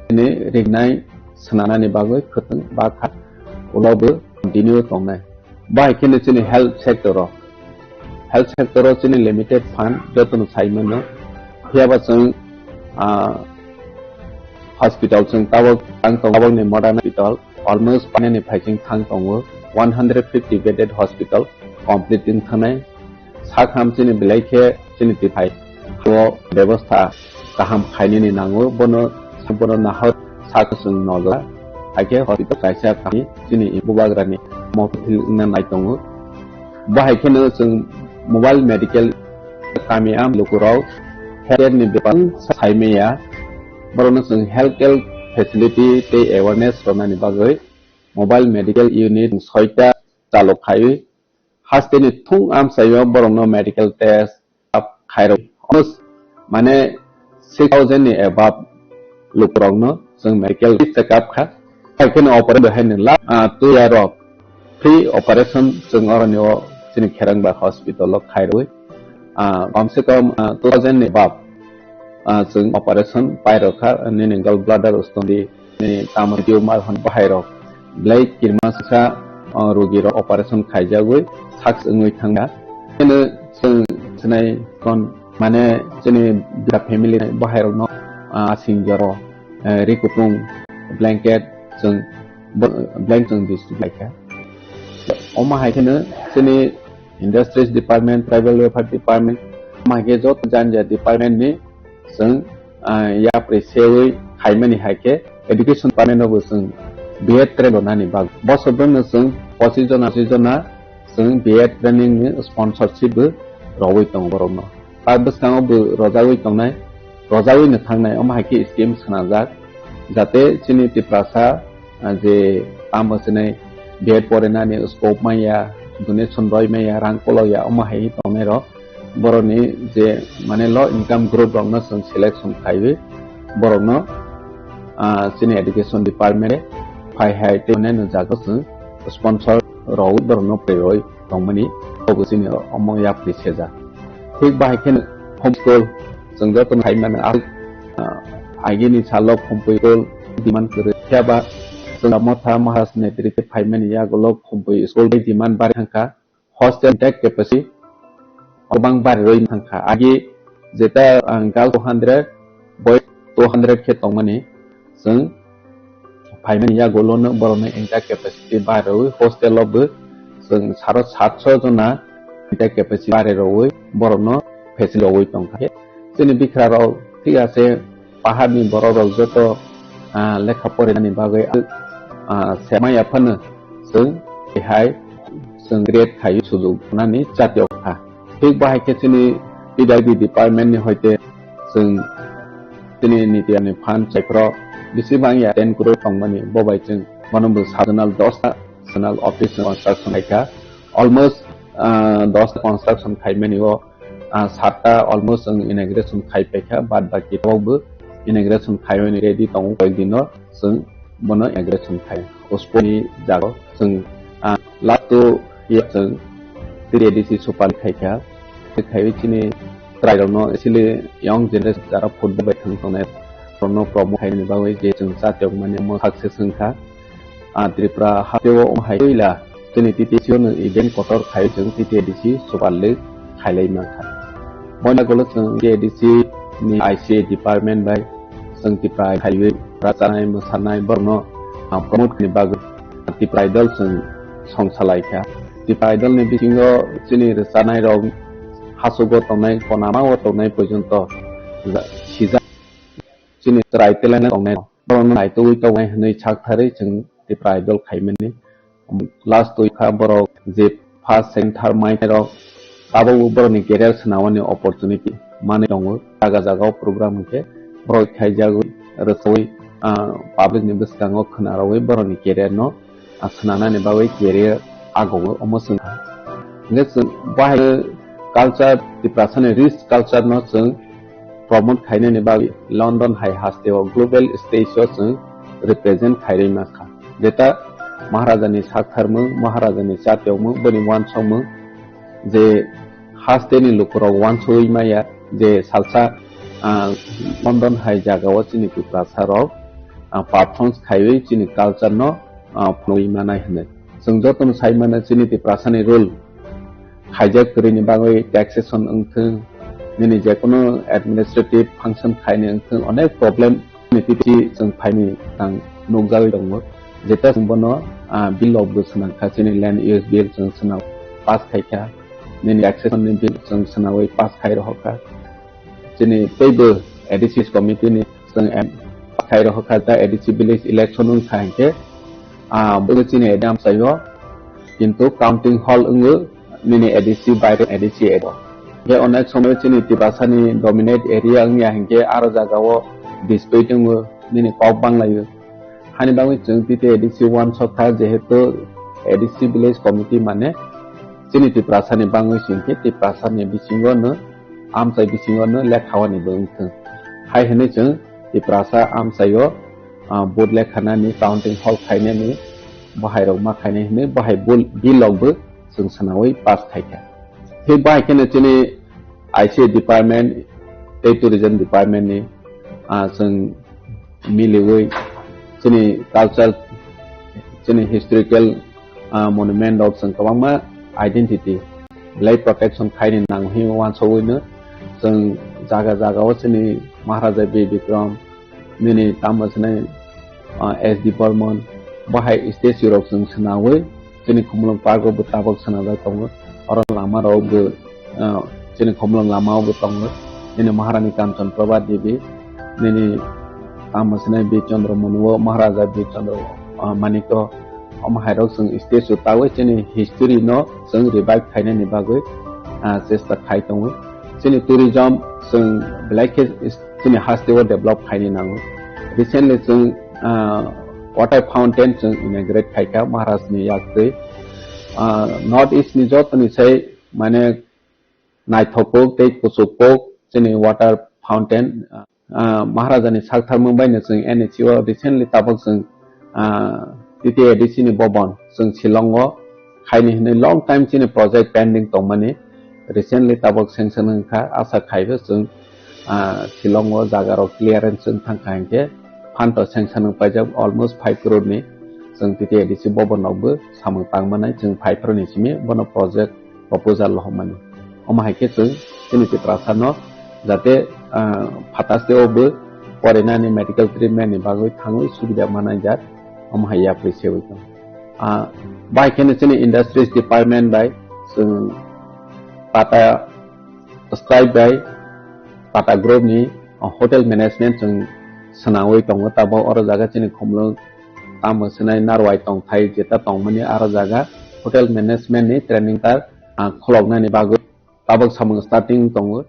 दिनै रिगनाय सनानानि बागै खोथों बाखा उलावबो कन्टिन्यू दंनाय बाहायखिनो जोंनि हेल्थ सेक्टराव जोंनि लिमिटेड फान्ड जतन साइमोन हियाबा जों हॉस्पिटल जों ताबोगनि मडार्न हॉस्पिटल ऑलमोस्ट पाने फाइजिं थांग दङ 150 बेडेड हॉस्पिटल कंप्लीटिंग थानाय साखाम जोंनि बिलाइखे जोंनि दिफाइ व्यवस्था गाहाम खायनि नांगौ बनो नाहर साख जों नजा आगे हॉस्पिटल कायसा खानि जोंनि इबुबाग्रानि मफिल नाय दङ बाहायखिनो जों मोबाइल मेडिकल कामिया लुकुराव हेल्थनि बिबान साइमेया बरनो जों हेल्थ केयर फेसिलिटी ते अवेयरनेस रनानि बागै मोबाइल मेडिकल यूनिट 6टा चालु खायो हास्तेनि थुं आमसायो बरनो मेडिकल टेस्ट आप खायरो माने 6000 नि एबाब लुकुरावनो जों मेडिकल चेकअप खा बाहायखिनो ऑपरेट बेहायनो ला 2 year of फ्री ऑपरेशन जों अरनियो जोंनि खेरांबा हॉस्पिटल खायरो कम से कम 2000 नि बाब जों ऑपरेशन पायरखा नि गल ब्लाडर उस्तोंदी नि तामदियो मारहन बाहायरो ब्लाइ किरमासा रोगिरो ऑपरेशन खायजागै साक्स ओङै थांगा बेनो जों जोंनाय कोन माने जोंनि बिरा फेमिलि बाहायरो न आसिंजरो रिकुटुं ब्लैंकेट जों ब्लैंक जों डिस्ट्रिब्यूट अमा हायखनो जोंनि industries department tribal welfare department मागे जत जानजा डिपार्टमेंट नि जों या प्रेसेयै खायमानि हायके एडुकेशन डिपार्टमेंटआवबो जों बीएड ट्रेन होनानै बाग बसबनो जों 25 जना जों बीएड ट्रेनिंग नि स्पॉन्सरशिप रवै दं बरनो पाबस्ताङावबो रजावै दंनाय रजावैनो थांनाय अमा हायके स्कीम सोनाजाक जाते जोंनि त्रिपुरासा जे आमसनै बीएड परेनानि स्कोप माया डोनेशन रय माया रां कलया अमा हाय दंनाय र बरनि जे माने ल इनकम ग्रुप रंनो जों सिलेक्शन खायो बरनो जोंनि एडुकेशन डिपार्टमेंट फाइ हाय तेने जागो जों स्पॉन्सर रौ बरनो पेरय दंमनि अबसिनि अमया प्रिसेजा ठीक बाहायखेन होम स्कूल जों जतन खायमान आगिनि सालो फम्पैगोल डिमांड करे थियाबा जों मथा महाराज नेतृत्व फाइमानि या गलो फम्पै स्कूल डिमांड बारे थांखा हॉस्टेल टेक कैपेसिटी गोबां बारै थांखा आगे जेता गाल 200 बय 200 के दंमनि जों फाइमानि या गलोनो बरनो इंटा कैपेसिटी बारै हॉस्टेलावबो जों 750 जना इंटा कैपेसिटी बारै रवै बरनो फेसिलिटी दंखा जोंनि बिखराव थिगासे पाहाड़नि बरराव जत लेखा फरायनायनि बागै सेमाया फनो जों बेहाय जों ग्रेड खायो सुजुग होनानै जातियावखा ठीक बाहायके जोंनि पिडब्लिउडि डिपार्टमेंटनि हयते जों जोंनि नितियानि फान्ड जायफोराव बेसेबां 10 करोड़ दंमोन बबाय जों मनबो साजोनाल 10 जोनाल अफिस कन्स्ट्रक्शन खायखा अलमोस्ट 10 कन्स्ट्रक्शन खायमानि 7टा अलमोस्ट जों इनॉग्रेशन खायपेखा बाद बाकियावबो इनॉग्रेशन खायनि रेडी दं कयदिनो जों बनो इनॉग्रेशन खाय उसपनि जागो जों लास्ट इयर जों टीएडीसी सुपार खायखा खायबिनि ट्राइडनो एसिले यंग जनरेशन जारा फुटबल बाय थांनाय प्रनो प्रमो खायनि बागै जे जों जातियाव माने मो सक्सेस संखा त्रिपुरा हातेव हायला जोंनि टीटीसीनो इवेंट कटर खाय जों टीटीडीसी सुपारले खायलाय माखा बना गलो जों टीटीडीसी नि आईसीए डिपार्टमेंट बाय जों त्रिपुरा हाईवे राजानाय मोसानाय बरनो प्रमोट नि बागै त्रिपुरा आइडल जों संसालायखा त्रिपुरा आइडल नि बिथिङाव जोंनि रसानाय रं हासुगो तंनाय पनामा वतंनाय पर्यन्त सिजा जोंनि ट्राइटेलाना तंनाय बरनो आइतोय तंनाय हनै छाकथारै जों त्रिपुरा आइडल खायमनि लास्ट उइका बर जे फर्स्ट सेकेंड थर्ड माइथराव आबो बरनि केरियर सनावनि अपॉर्चुनिटी माने दङ जागा जागाव प्रोग्राम के बर खायजागो रसोय पाब्लिक नि बसकाङाव खोनारावै बरनि केरियर न asnana ni bawi career ago omosung nges bahai culture di prasane rich culture no sung promote khaine ni bawi London High Hasteo global stage sung represent khaire makha deta Maharaja ni sakharmung Maharaja ni chatyomung boni wansomung je haste ni lukro wansoi maya je salsa London High jagao chini ki prasarok performance khaiwe chini culture no phnoi manai hne sungjoton saimana chini ti prasani rule hijack kori ni bagoi taxation angthung nini je kono administrative function khaine angthung onek problem ni ti sung phaini tang nokjai dongmo jeta sungbono bill of goods na khachini land use bill sung suna pass khaika nini taxation ni bill sung suna wai pass khai roka chini table ADC committee ni sung khai roka ta ADC village election ung khaike bugo chini edam sayo kintu counting hall ungu nini ADC bayre ADC edo ge onek somoy chini tibasani dominate area ung ya hingke aro jagao dispute ungu nini kok banglayo hani bangi chung tite ADC 1 sokha jehetu ADC village committee mane chini tiprasani bangi singke tiprasani bisingo no amsai bisingo no lekhawani bungthung hai hene chung tiprasa amsayo board lekhana ni counting hall khaine ni bahai rok ma khaine hene bahai bilog bu chung sanawai pass khaika he bahai kene chini IC department tourism department ni chung miliwai chini cultural chini historical monument of sung kabangma identity life protection khaini nang hi wan sowino sung jaga o chini Maharaja B Vikram nini tamasne SD Burman bahai state Europe sung sanawe chini khumlong park bu tabak sanada tong oron lama ro bu chini khumlong lama bu tong nini Maharani Kanchan Prabha Devi nini tamasne B Chandra Manuwa Maharaja B Chandra Maniko Hairok sung state sutawe chini history no sung revive khaine ni bagoi chesta khai tong chini tourism sung black chini hastewa develop khaine nango recently sung water fountain sung inaugurate khaika Maharaj ni yakte north east ni jot ni sai mane naithopok tei kusupok chini water fountain Maharaja ni sakthar mumbai ni sung NHO recently tabak sung tite ADC ni bobon sung Shillongo khaini hne long time chini project pending tongmani recently tabak sanction kha asa khaibe sung Shillongo jagaro clearance sung thangkhaingke phanto sanction pajab almost 5 crore ni sung tite ADC bobon nokbo samang tangmanai sung 5 crore ni simi bono project proposal lohmani oma haike sung chini ti prasano jate phataste obo porena ni medical treatment ni bagoi thangoi subida manajat Hai appreciate it. By Kennedy Industries Department by Tata Stripe by Tata Group ni Hotel Management Sanaway Tong Tabo or Zaga Chini Komlo Tamosinai Narwai Tong Thai Jeta Tong Mani Arazaga Hotel Management ni training tar Kologna ni Bago Tabak Samang starting Tong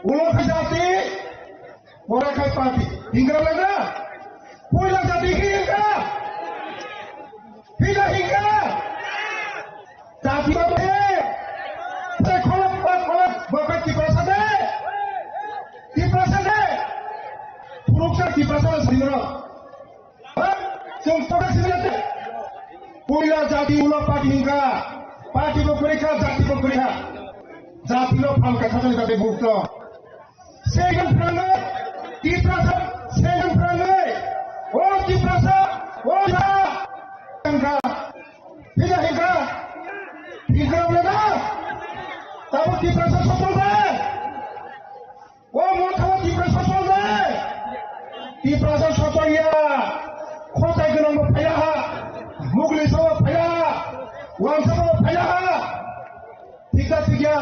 Ulokai jati, Morakai party. Hingga mana? Pulang jati hingga. Hingga. Jati apa? Saya kolak bapak di pasar deh. Puruksa di pasar sendiri. Jumpa sendiri. Pulang jati ulang party hingga. Party berperiksa jati berperiksa. Jati lo pam kata jati bukto. Second Prangay, Tiprasa, Second Prangay, oh Tiprasa, oh ya, Hingga berada, tapi Tiprasa sopol deh, oh mau tahu Tiprasa sopol deh, Tiprasa sopol ya, kota genong berpayah, Mugli sama payah, Wang sama payah, tiga.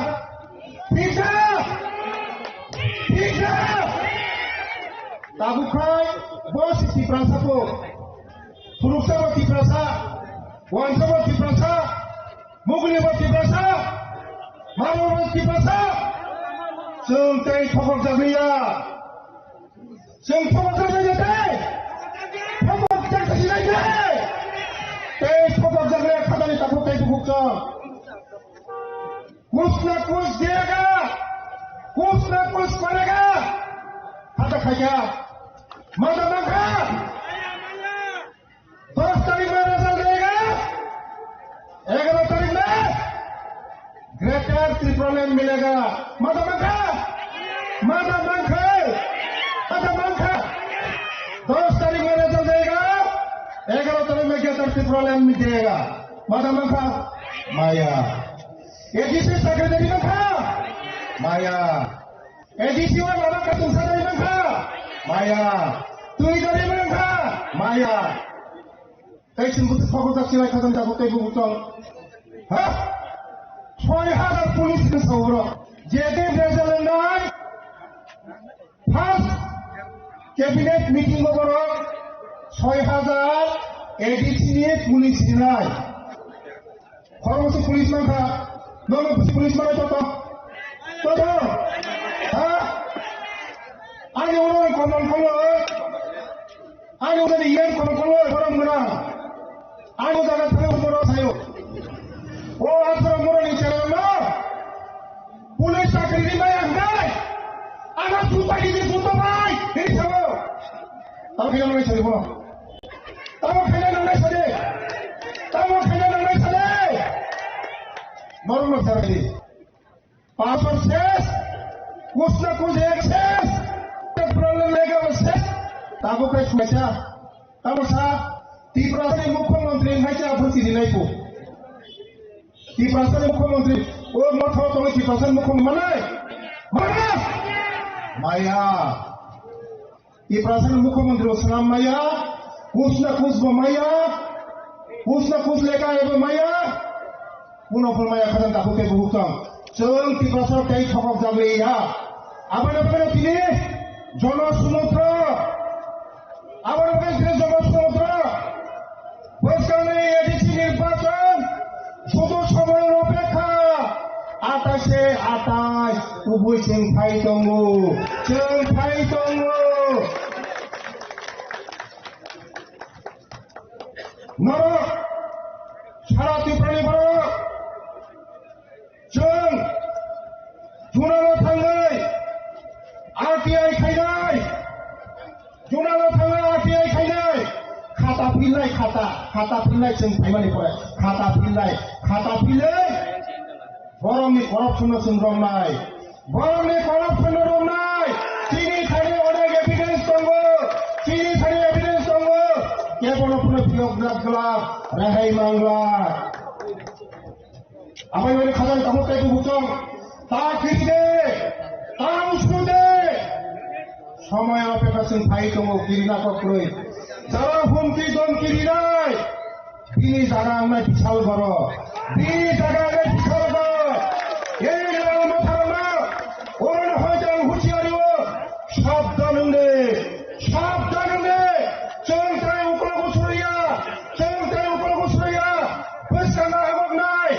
tabukai bos ti prasa po suruksa ti prasa wansa ti prasa mugli ti prasa maru ti prasa sung tei thokok jaglia sung thokok jaglia tei thokok jaglia tei thokok jaglia khadani tabuk tei bukcha कुछ न कुछ देगा कुछ न कुछ करेगा खाता खाया मदद मंगा 10 तारीख में रिजल्ट देगा 11 तारीख में ग्रेटर त्रिपुरा में मिलेगा मदद मंगा 10 तारीख में रिजल्ट देगा 11 तारीख में ग्रेटर त्रिपुरा में मिलेगा मदद मंगा माया एडीसी सेक्रेटरी मंखा माया एडीसी वा बाबा का तुमसारी मंखा माया तुई गरी मंखा माया कैसिम बुत फको का सिलाई खतम जा बुते बुतल हा 6000 पुलिस के सौर जेदे रेजलेंडाय first cabinet meeting over 6000 ADC ने पुलिस दिनाय खरमस पुलिस मंखा No pulis mana toto? Ha? Ani orang kolon. Ani udah diian kolon orang mana? Ani udah kat tahu orang sayo. Oh, asal orang ni cara mana? Pulis tak kiri bayar dah. Anak suka ini suka baik. Ini siapa? Tahu kena mana cari bola? Tahu kena mana cari? मरुम सरदी password शेष कुछ न कुछ एक शेष problem लेगा उससे ताबो का छुचा तब सा त्रिपुरा से मुख्यमंत्री है क्या आपत्ति नहीं को त्रिपुरा से मुख्यमंत्री वो मत हो तो त्रिपुरा से मुख्यमंत्री मना माया त्रिपुरा से मुख्यमंत्री सलाम माया कुछ न कुछ लेगा ये माया Puno pulmaya kadang tak bukai buhutang. Seng tiba sah kait thokok jagli ya. Apa tini? Jono Sumotra. Apa tini Jono Sumotra? Berkali edisi nirbachan. Sudu samay opekha. Atas. Ubui seng phai tonggu. Nara. Sara tiprani baro. जों जुनालो थांनाय RTI खायनाय जुनालो थांनाय RTI खायनाय खाता फिननाय जों फायमानि परे खाता फिननाय गरमनि करपसन रंनाय चिनि थानि अनेक एभिडेन्स दङ केवल पुनो फिलक ग्लास रेहाय मांगला apa yang dikatakan kamu kayak bucong tak kiri tak musuh সময় অপেক্ষা সং ভাই কামো kiri na ককরই যারা হুমকি দমকি দিনাই বিনি জায়গা আমরা বিশাল বড় এই নাম মাথারা ওরন হয়ে যাও হুঁশিয়ারিও সাবধানে চলতায় উপর বসুরিয়া বসকানা এবং নাই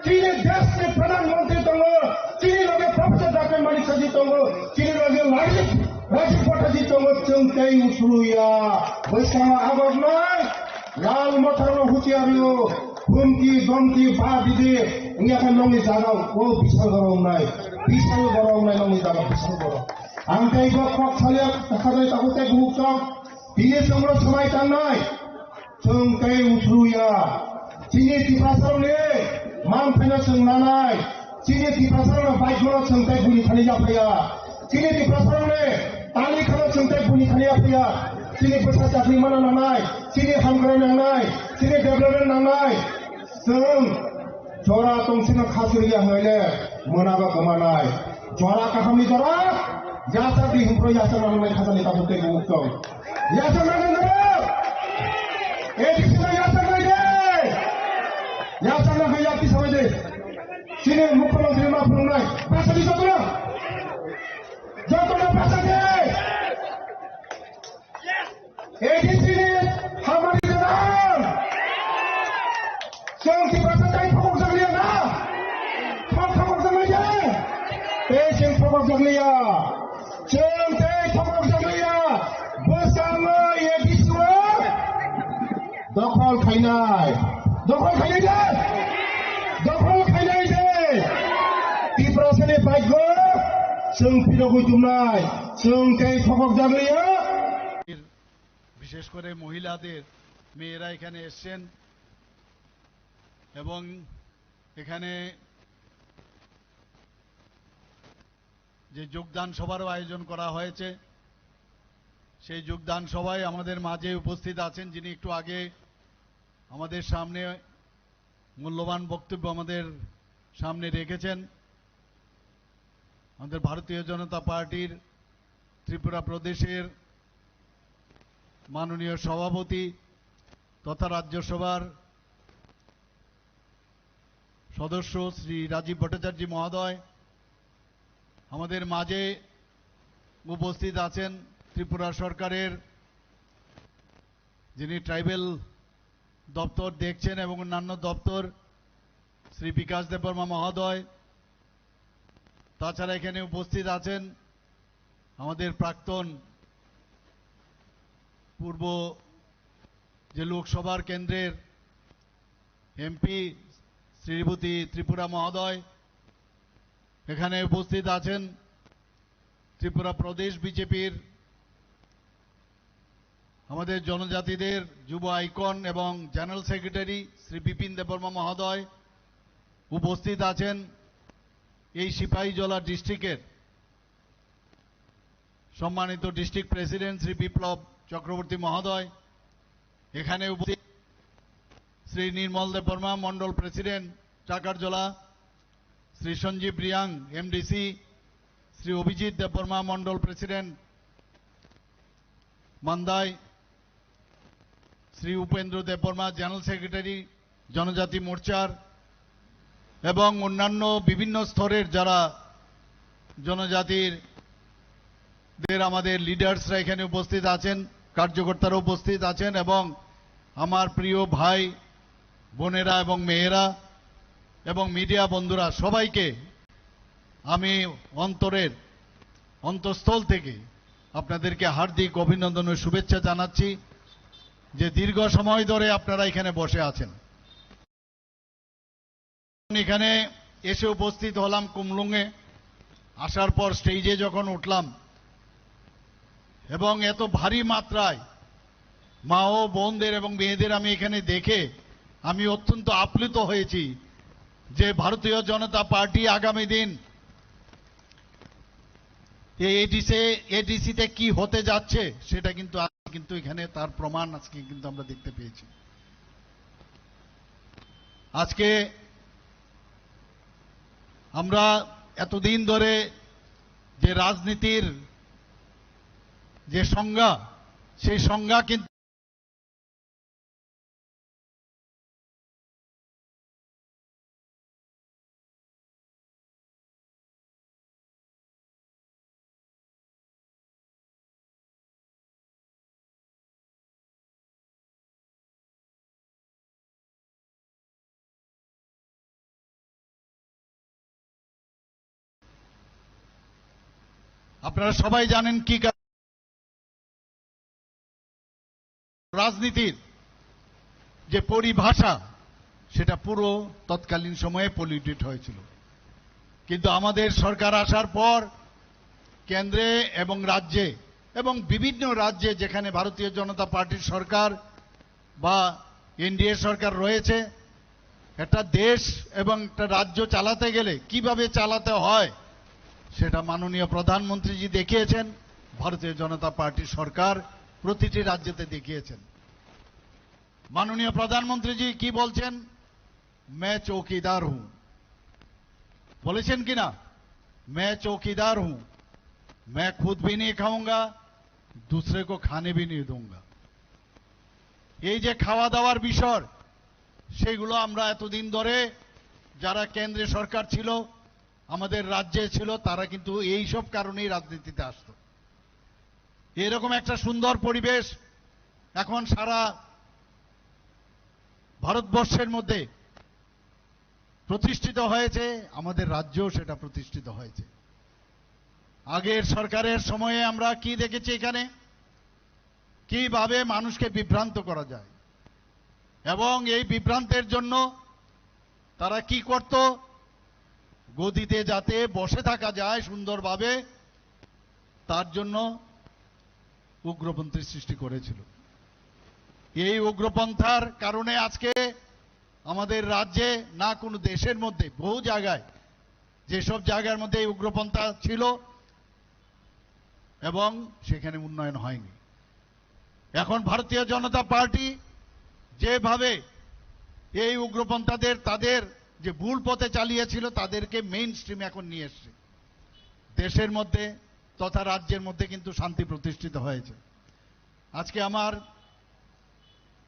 चीनी देश के प्रधानमंत्री तंगो चीनी लोगे प्रोफेसर डॉक्टर मानिक सजी तंगो चीनी लोगे राजीव पटजी तंगो चंगkai usruya bersama abang लाल मथारो हुचियारियो हुमकी दमकी बादिदे ini akan nongi jagau ko bisal gorongnaय nongi jagau bisal gorong angkai bok salia takadai takute buhukang ini songro samai tanai chंगkai usruya चीनी तिप्रासारले मान फैना जों नानाय चीनी तिप्रासारले बाइकलो जोंथाय बुनि खानि जाफैया चीनी तिप्रासारले तालि खानो जोंथाय बुनि खानि जाफैया चीनी बोसा जाफै माना नानाय चीनी हामग्रा नानाय चीनी डेभलपमेन्ट नानाय जों जरा तंसिना खासुरिया होयले मोनाबा गमानाय जरा काहामनि जरा यासा दिहुमप्रो यासा नानाय खासानि ताबुते बुकं यासा नानाय एदिसिना यासा नानाय Ya sana kaya ki samay de sini मुख्यमंत्री मा फुंनाय पासा di jotono pasa de thokok jaglia ceng tei thokok jaglia bersama Yediswa dokol khainai deh dokol khainai deh tiprasane baiggo ceng pirogu jumnai ceng tei thokok jaglia বিশেষ করে মহিলাদের মেয়েরা এখানে এসেছেন এবং এখানে যে যোগদান সভারও আয়োজন করা হয়েছে সেই যোগদান সভায় আমাদের মাঝে উপস্থিত আছেন যিনি একটু আগে আমাদের সামনে মূল্যবান বক্তব্য আমাদের সামনে রেখেছেন আমাদের ভারতীয় জনতা পার্টির ত্রিপুরা প্রদেশের মাননীয় সভাপতি তথা রাজ্যসভার সদস্য শ্রী রাজীব ভট্টাচার্য মহোদয় আমাদের মাঝে উপস্থিত আছেন ত্রিপুরা সরকারের যিনি ট্রাইবেল দপ্তর দেখছেন এবং অন্যান্য দপ্তর শ্রী বিকাশ দেববর্মা মহোদয় তাছাড়া এখানে উপস্থিত আছেন আমাদের প্রাক্তন পূর্ব যে লোকসভার কেন্দ্রের এমপি শ্রীপতি ত্রিপুরা মহোদয় এখানে উপস্থিত আছেন ত্রিপুরা প্রদেশ বিজেপির আমাদের জনজাতিদের যুব আইকন এবং জেনারেল সেক্রেটারি শ্রী বিপিন দেববর্মা মহোদয় উপস্থিত আছেন এই সিপাহীজলা ডিস্ট্রিক্টের সম্মানিত ডিস্ট্রিক্ট প্রেসিডেন্ট শ্রী বিপ্লব চক্রবর্তী মহোদয় এখানে উপস্থিত Shri Nirmal Debbarma mandal president Chakarjala Shri Sanjib Reang MDC Shri Abhijit Debbarma mandal president Mandai Shri Upendra Debbarma general secretary জনজাতি মোর্চার এবং অন্যান্য বিভিন্ন স্তরের যারা জনজাতির আমাদের লিডার্সরা এখানে উপস্থিত আছেন কার্যকর্তারা উপস্থিত আছেন এবং আমার প্রিয় ভাই বোনেরা এবং মেয়েরা এবং মিডিয়া বন্ধুরা সবাইকে আমি অন্তঃস্থল থেকে আপনাদেরকে হার্দিক অভিনন্দন ও শুভেচ্ছা জানাচ্ছি যে দীর্ঘ সময় ধরে আপনারা এখানে বসে আছেন এখানে এসে উপস্থিত হলাম কুমলুঙে আসার পর স্টেজে যখন উঠলাম এবং এত ভারী মাত্রায় মা ও বোনদের এবং মেয়েদের আমি এখানে দেখে আমি অত্যন্ত আপ্লুত হয়েছি যে ভারতীয় জনতা পার্টি আগামী দিন এডিসিতে কি হতে যাচ্ছে সেটা কিন্তু এখানে তার প্রমাণ আজকে কিন্তু আমরা দেখতে পেয়েছি আজকে আমরা এতদিন ধরে যে রাজনীতির যে সংজ্ঞা সেই সংজ্ঞা কিন্তু আপনারা সবাই জানেন কি রাজনীতির যে পরিভাষা সেটা পুরো তৎকালীন সময়ে পলিউটেড হয়েছিল কিন্তু আমাদের সরকার আসার পর কেন্দ্রে এবং রাজ্যে এবং বিভিন্ন রাজ্যে যেখানে ভারতীয় জনতা পার্টির সরকার বা এনডিএ সরকার রয়েছে একটা দেশ এবং একটা রাজ্য চালাতে গেলে কিভাবে চালাতে হয় সেটা মাননীয় প্রধানমন্ত্রীজি দেখিয়েছেন ভারতীয় জনতা পার্টির সরকার প্রতিটি রাজ্যতে দেখিয়েছেন মাননীয় প্রধানমন্ত্রীজি কি বলছেন मैं चौकीदार हूं বলেছেন কিনা मैं चौकीदार हूं मैं खुद भी नहीं खाऊंगा दूसरे को खाने भी नहीं दूंगा এই যে খাওয়া দাওয়ার বিষয় সেগুলো আমরা এতদিন ধরে যারা কেন্দ্রে সরকার ছিল আমাদের রাজ্যে ছিল তারা কিন্তু এই সব কারণেই রাজনীতিতে আসতো এরকম একটা সুন্দর পরিবেশ এখন সারা ভারতবর্ষের মধ্যে প্রতিষ্ঠিত হয়েছে আমাদের রাজ্যেও সেটা প্রতিষ্ঠিত হয়েছে আগের সরকারের সময়ে আমরা কি দেখেছি এখানে, কিভাবে মানুষকে বিভ্রান্ত করা যায়, এবং এই বিভ্রান্তের জন্য তারা কি করত, গদিতে যাতে বসে থাকা যায় সুন্দরভাবে, তার জন্য উগ্রপন্থীর সৃষ্টি করেছিল। এই উগ্রপন্থার কারণে আজকে আমাদের রাজ্যে না কোনো দেশের মধ্যে, বহু জায়গায়, যেসব জায়গার মধ্যে এই উগ্রপন্থা ছিল এবং সেখানে উন্নয়ন হয়নি। এখন ভারতীয় জনতা পার্টি যেভাবে এই উগ্রপন্থাদের তাদের যে ভুল পথে চালিয়েছিল তাদেরকে মেইন স্ট্রিমে এখন নিয়ে এসছে, দেশের মধ্যে তথা রাজ্যের মধ্যে কিন্তু শান্তি প্রতিষ্ঠিত হয়েছে। আজকে আমার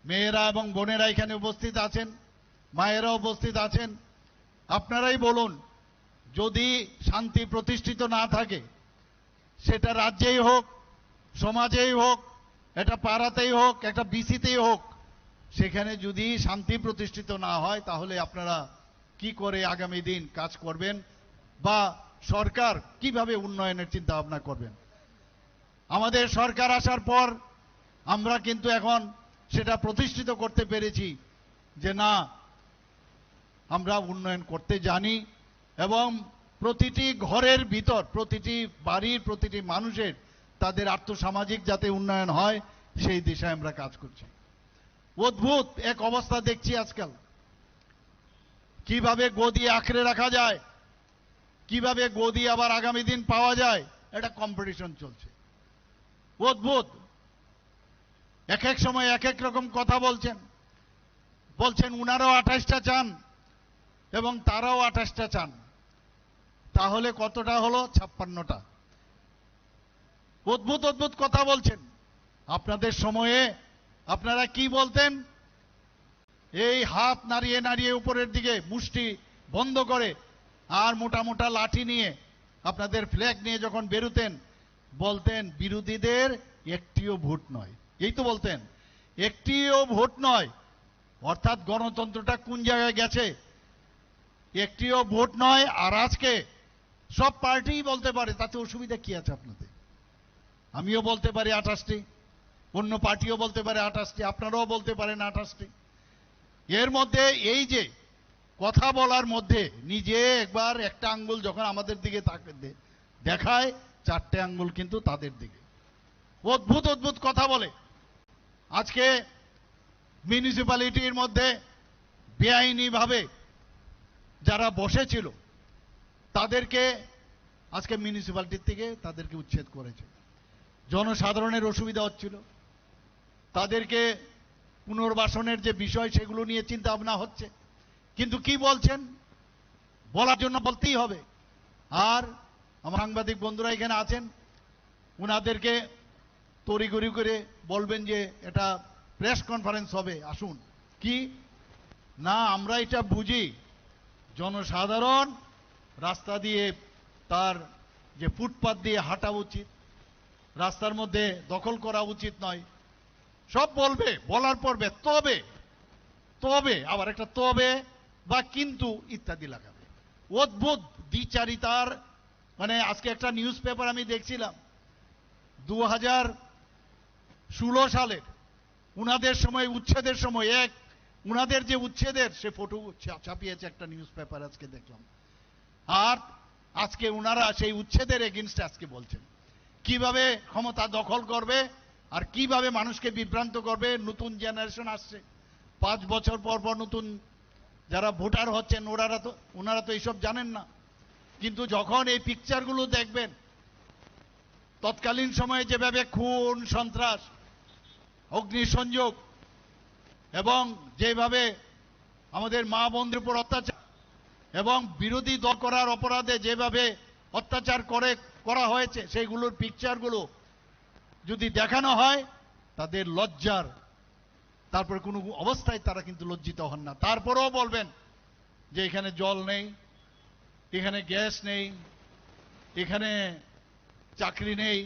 মেয়েরা এবং বোনেরা এখানে উপস্থিত আছেন, মায়েরা উপস্থিত আছেন, আপনারাই বলুন, যদি শান্তি প্রতিষ্ঠিত না থাকে, সেটা রাজ্যেই হোক, সমাজেই হোক, এটা পাড়াতেই হোক, একটা বিসিতেই হোক, সেখানে যদি শান্তি প্রতিষ্ঠিত না হয়, তাহলে আপনারা কি করে আগামী দিন কাজ করবেন বা সরকার কিভাবে উন্নয়নের চিন্তা ভাবনা করবেন? আমাদের সরকার আসার পর আমরা কিন্তু এখন সেটা প্রতিষ্ঠিত করতে পেরেছি যে না, আমরা উন্নয়ন করতে জানি এবং প্রতিটি ঘরের ভিতর, প্রতিটি বাড়ির প্রতিটি মানুষের তাদের আর্থসামাজিক যাতে উন্নয়ন হয় সেই দিশায় আমরা কাজ করছি। অদ্ভুত এক অবস্থা দেখছি আজকাল, কিভাবে গদি আঁকড়ে রাখা যায়, কিভাবে গদি আবার আগামী দিন পাওয়া যায়, এটা কম্পিটিশন চলছে। অদ্ভুত, এক এক সময় এক এক রকম কথা বলছেন উনারাও 28টা চান এবং তারাও 28টা চান, তাহলে কতটা হলো? 56টা। অদ্ভুত অদ্ভুত কথা বলছেন। আপনাদের সময়ে আপনারা কি বলতেন? এই হাত নাড়িয়ে নাড়িয়ে উপরের দিকে মুষ্টি বন্ধ করে আর মোটা মোটা লাঠি নিয়ে আপনাদের ফ্ল্যাগ নিয়ে যখন বেরোতেন, বলতেন বিরোধীদের একটিও ভোট নয়। এই তো বলতেন, একটিও ভোট নয়। অর্থাৎ গণতন্ত্রটা কোন জায়গায় গেছে? একটিও ভোট নয়। আর আজকে সব পার্টিই বলতে পারে, তাতে অসুবিধা কি আছে আপনাদের? আমিও বলতে পারি 28টি, অন্য পার্টিও বলতে পারে 28টি, আপনারাও বলতে পারেন 28টি। এর মধ্যে এই যে কথা বলার মধ্যে নিজে একবার একটা আঙ্গুল যখন আমাদের দিকে দেখায়, 4টে আঙ্গুল কিন্তু তাদের দিকে। অদ্ভুত অদ্ভুত কথা বলে। আজকে মিউনিসিপ্যালিটির মধ্যে বেআইনিভাবে যারা বসেছিল তাদেরকে আজকে মিউনিসিপ্যালিটির থেকে তাদেরকে উচ্ছেদ করেছে। জনসাধারণের অসুবিধা হচ্ছিল, তাদেরকে পুনর্বাসনের যে বিষয় সেগুলো নিয়ে চিন্তা ভাবনা হচ্ছে, কিন্তু কি বলছেন? বলার জন্য বলতেই হবে। আর আমার সাংবাদিক বন্ধুরা এখানে আছেন, উনাদেরকে তড়িঘড়ি করে বলবেন যে এটা প্রেস কনফারেন্স হবে, আসুন। কি না, আমরা এটা বুঝি, জনসাধারণ রাস্তা দিয়ে তার যে ফুটপাত দিয়ে হাঁটা উচিত, রাস্তার মধ্যে দখল করা উচিত নয়, সব বলবে, বলার পর্বে তবে তবে আবার একটা তবে বা কিন্তু ইত্যাদি লাগাবে। অদ্ভুত দ্বিচারিতার, মানে আজকে একটা নিউজ পেপার আমি দেখছিলাম 2016 সালের উনাদের সময়, উচ্ছেদের সময় উনাদের যে উচ্ছেদের সে ফটো ছাপিয়েছে একটা নিউজ পেপার আজকে দেখলাম। আর আজকে উনারা সেই উচ্ছেদের এগেইনস্টে আজকে বলছেন কিভাবে ক্ষমতা দখল করবে আর কিভাবে মানুষকে বিভ্রান্ত করবে। নতুন জেনারেশন আসছে, 5 বছর পর পর নতুন যারা ভোটার হচ্ছেন ওনারা তো এইসব জানেন না, কিন্তু যখন এই পিকচারগুলো দেখবেন, তৎকালীন সময়ে যেভাবে খুন সন্ত্রাস, অগ্নিসংযোগ এবং যেভাবে আমাদের মা বোনদের উপর অত্যাচার এবং বিরোধী দল করার অপরাধে যেভাবে অত্যাচার করা হয়েছে, সেইগুলোর পিকচারগুলো যদি দেখানো হয়, তাদের লজ্জার, তারপরে কোনো অবস্থায় তারা কিন্তু লজ্জিত হন না। তারপরেও বলবেন যে এখানে জল নেই, এখানে গ্যাস নেই, এখানে চাকরি নেই,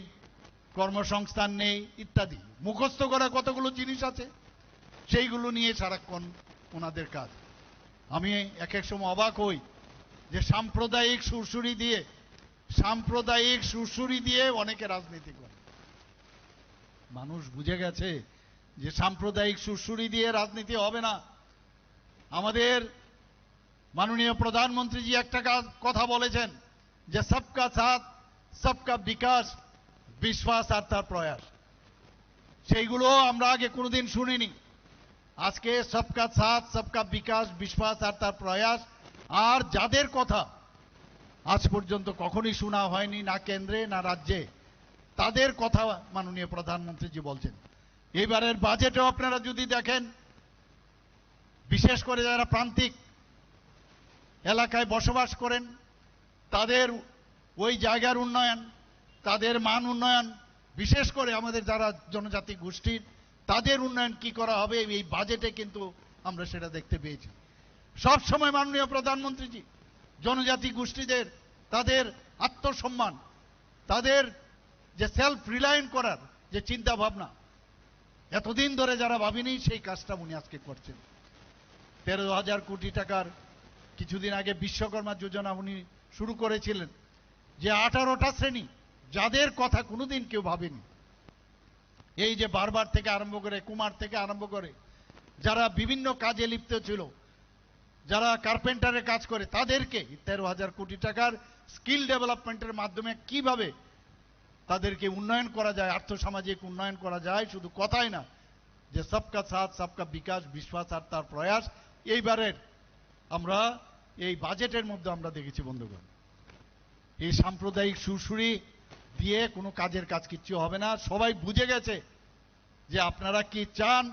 কর্মসংস্থান নেই ইত্যাদি। মুখস্থ করা কতগুলো জিনিস আছে, সেইগুলো নিয়ে সারাক্ষণ ওনাদের কাজ। আমি এক এক সময় অবাক হই যে সাম্প্রদায়িক সুরসুরি দিয়ে সাম্প্রদায়িক সুরসুরি দিয়ে অনেকে রাজনীতি করে। মানুষ বুঝে গেছে যে সাম্প্রদায়িক সুরসুরি দিয়ে রাজনীতি হবে না। আমাদের মাননীয় প্রধানমন্ত্রীজি একটা কথা বলেছেন যে সবকা সাথ সবকা বিকাশ, বিশ্বাস আর তার প্রয়াস। সেইগুলো আমরা আগে কোনোদিন শুনিনি। আজকে সবকা সাথ সবকা বিকাশ, বিশ্বাস আর তার প্রয়াস, আর যাদের কথা আজ পর্যন্ত কখনোই শোনা হয়নি, না কেন্দ্রে না রাজ্যে, তাদের কথা মাননীয় প্রধানমন্ত্রীজি বলছেন। এইবারের বাজেটেও আপনারা যদি দেখেন, বিশেষ করে যারা প্রান্তিক এলাকায় বসবাস করেন, তাদের ওই জায়গার উন্নয়ন, তাদের মান উন্নয়ন, বিশেষ করে আমাদের যারা জনজাতি গোষ্ঠীর, তাদের উন্নয়ন কি করা হবে এই বাজেটে কিন্তু আমরা সেটা দেখতে পেয়েছি। সব সময় মাননীয় প্রধানমন্ত্রীজি জনজাতি গোষ্ঠীদের তাদের আত্মসম্মান, তাদের যে সেলফ রিলায়েন্ট করার যে চিন্তা ভাবনা, এতদিন ধরে যারা ভাবিনি সেই কাজটা উনি আজকে করছেন। 13,000 কোটি টাকার কিছুদিন আগে বিশ্বকর্মা যোজনা উনি শুরু করেছিলেন, যে 18টা শ্রেণী যাদের কথা কোনোদিন কেউ ভাবেনি, এই যে বারবার থেকে আরম্ভ করে, কুমার থেকে আরম্ভ করে, যারা বিভিন্ন কাজে লিপ্ত ছিল, যারা কার্পেন্টারের কাজ করে, তাদেরকে 13,000 কোটি টাকার স্কিল ডেভেলপমেন্টের মাধ্যমে কিভাবে তাদেরকে উন্নয়ন করা যায়, আর্থসামাজিক উন্নয়ন করা যায়, শুধু কথাই না, যে সবকা সাথ সবকা বিকাশ, বিশ্বাস আর তার প্রয়াস, এইবারের আমরা এই বাজেটের মধ্যে আমরা দেখেছি। বন্ধুগণ, এই সাম্প্রদায়িক সুরসুরি দিয়ে কোনো কাজের কাজ কিচ্ছু হবে না। সবাই বুঝে গেছে যে আপনারা কি চান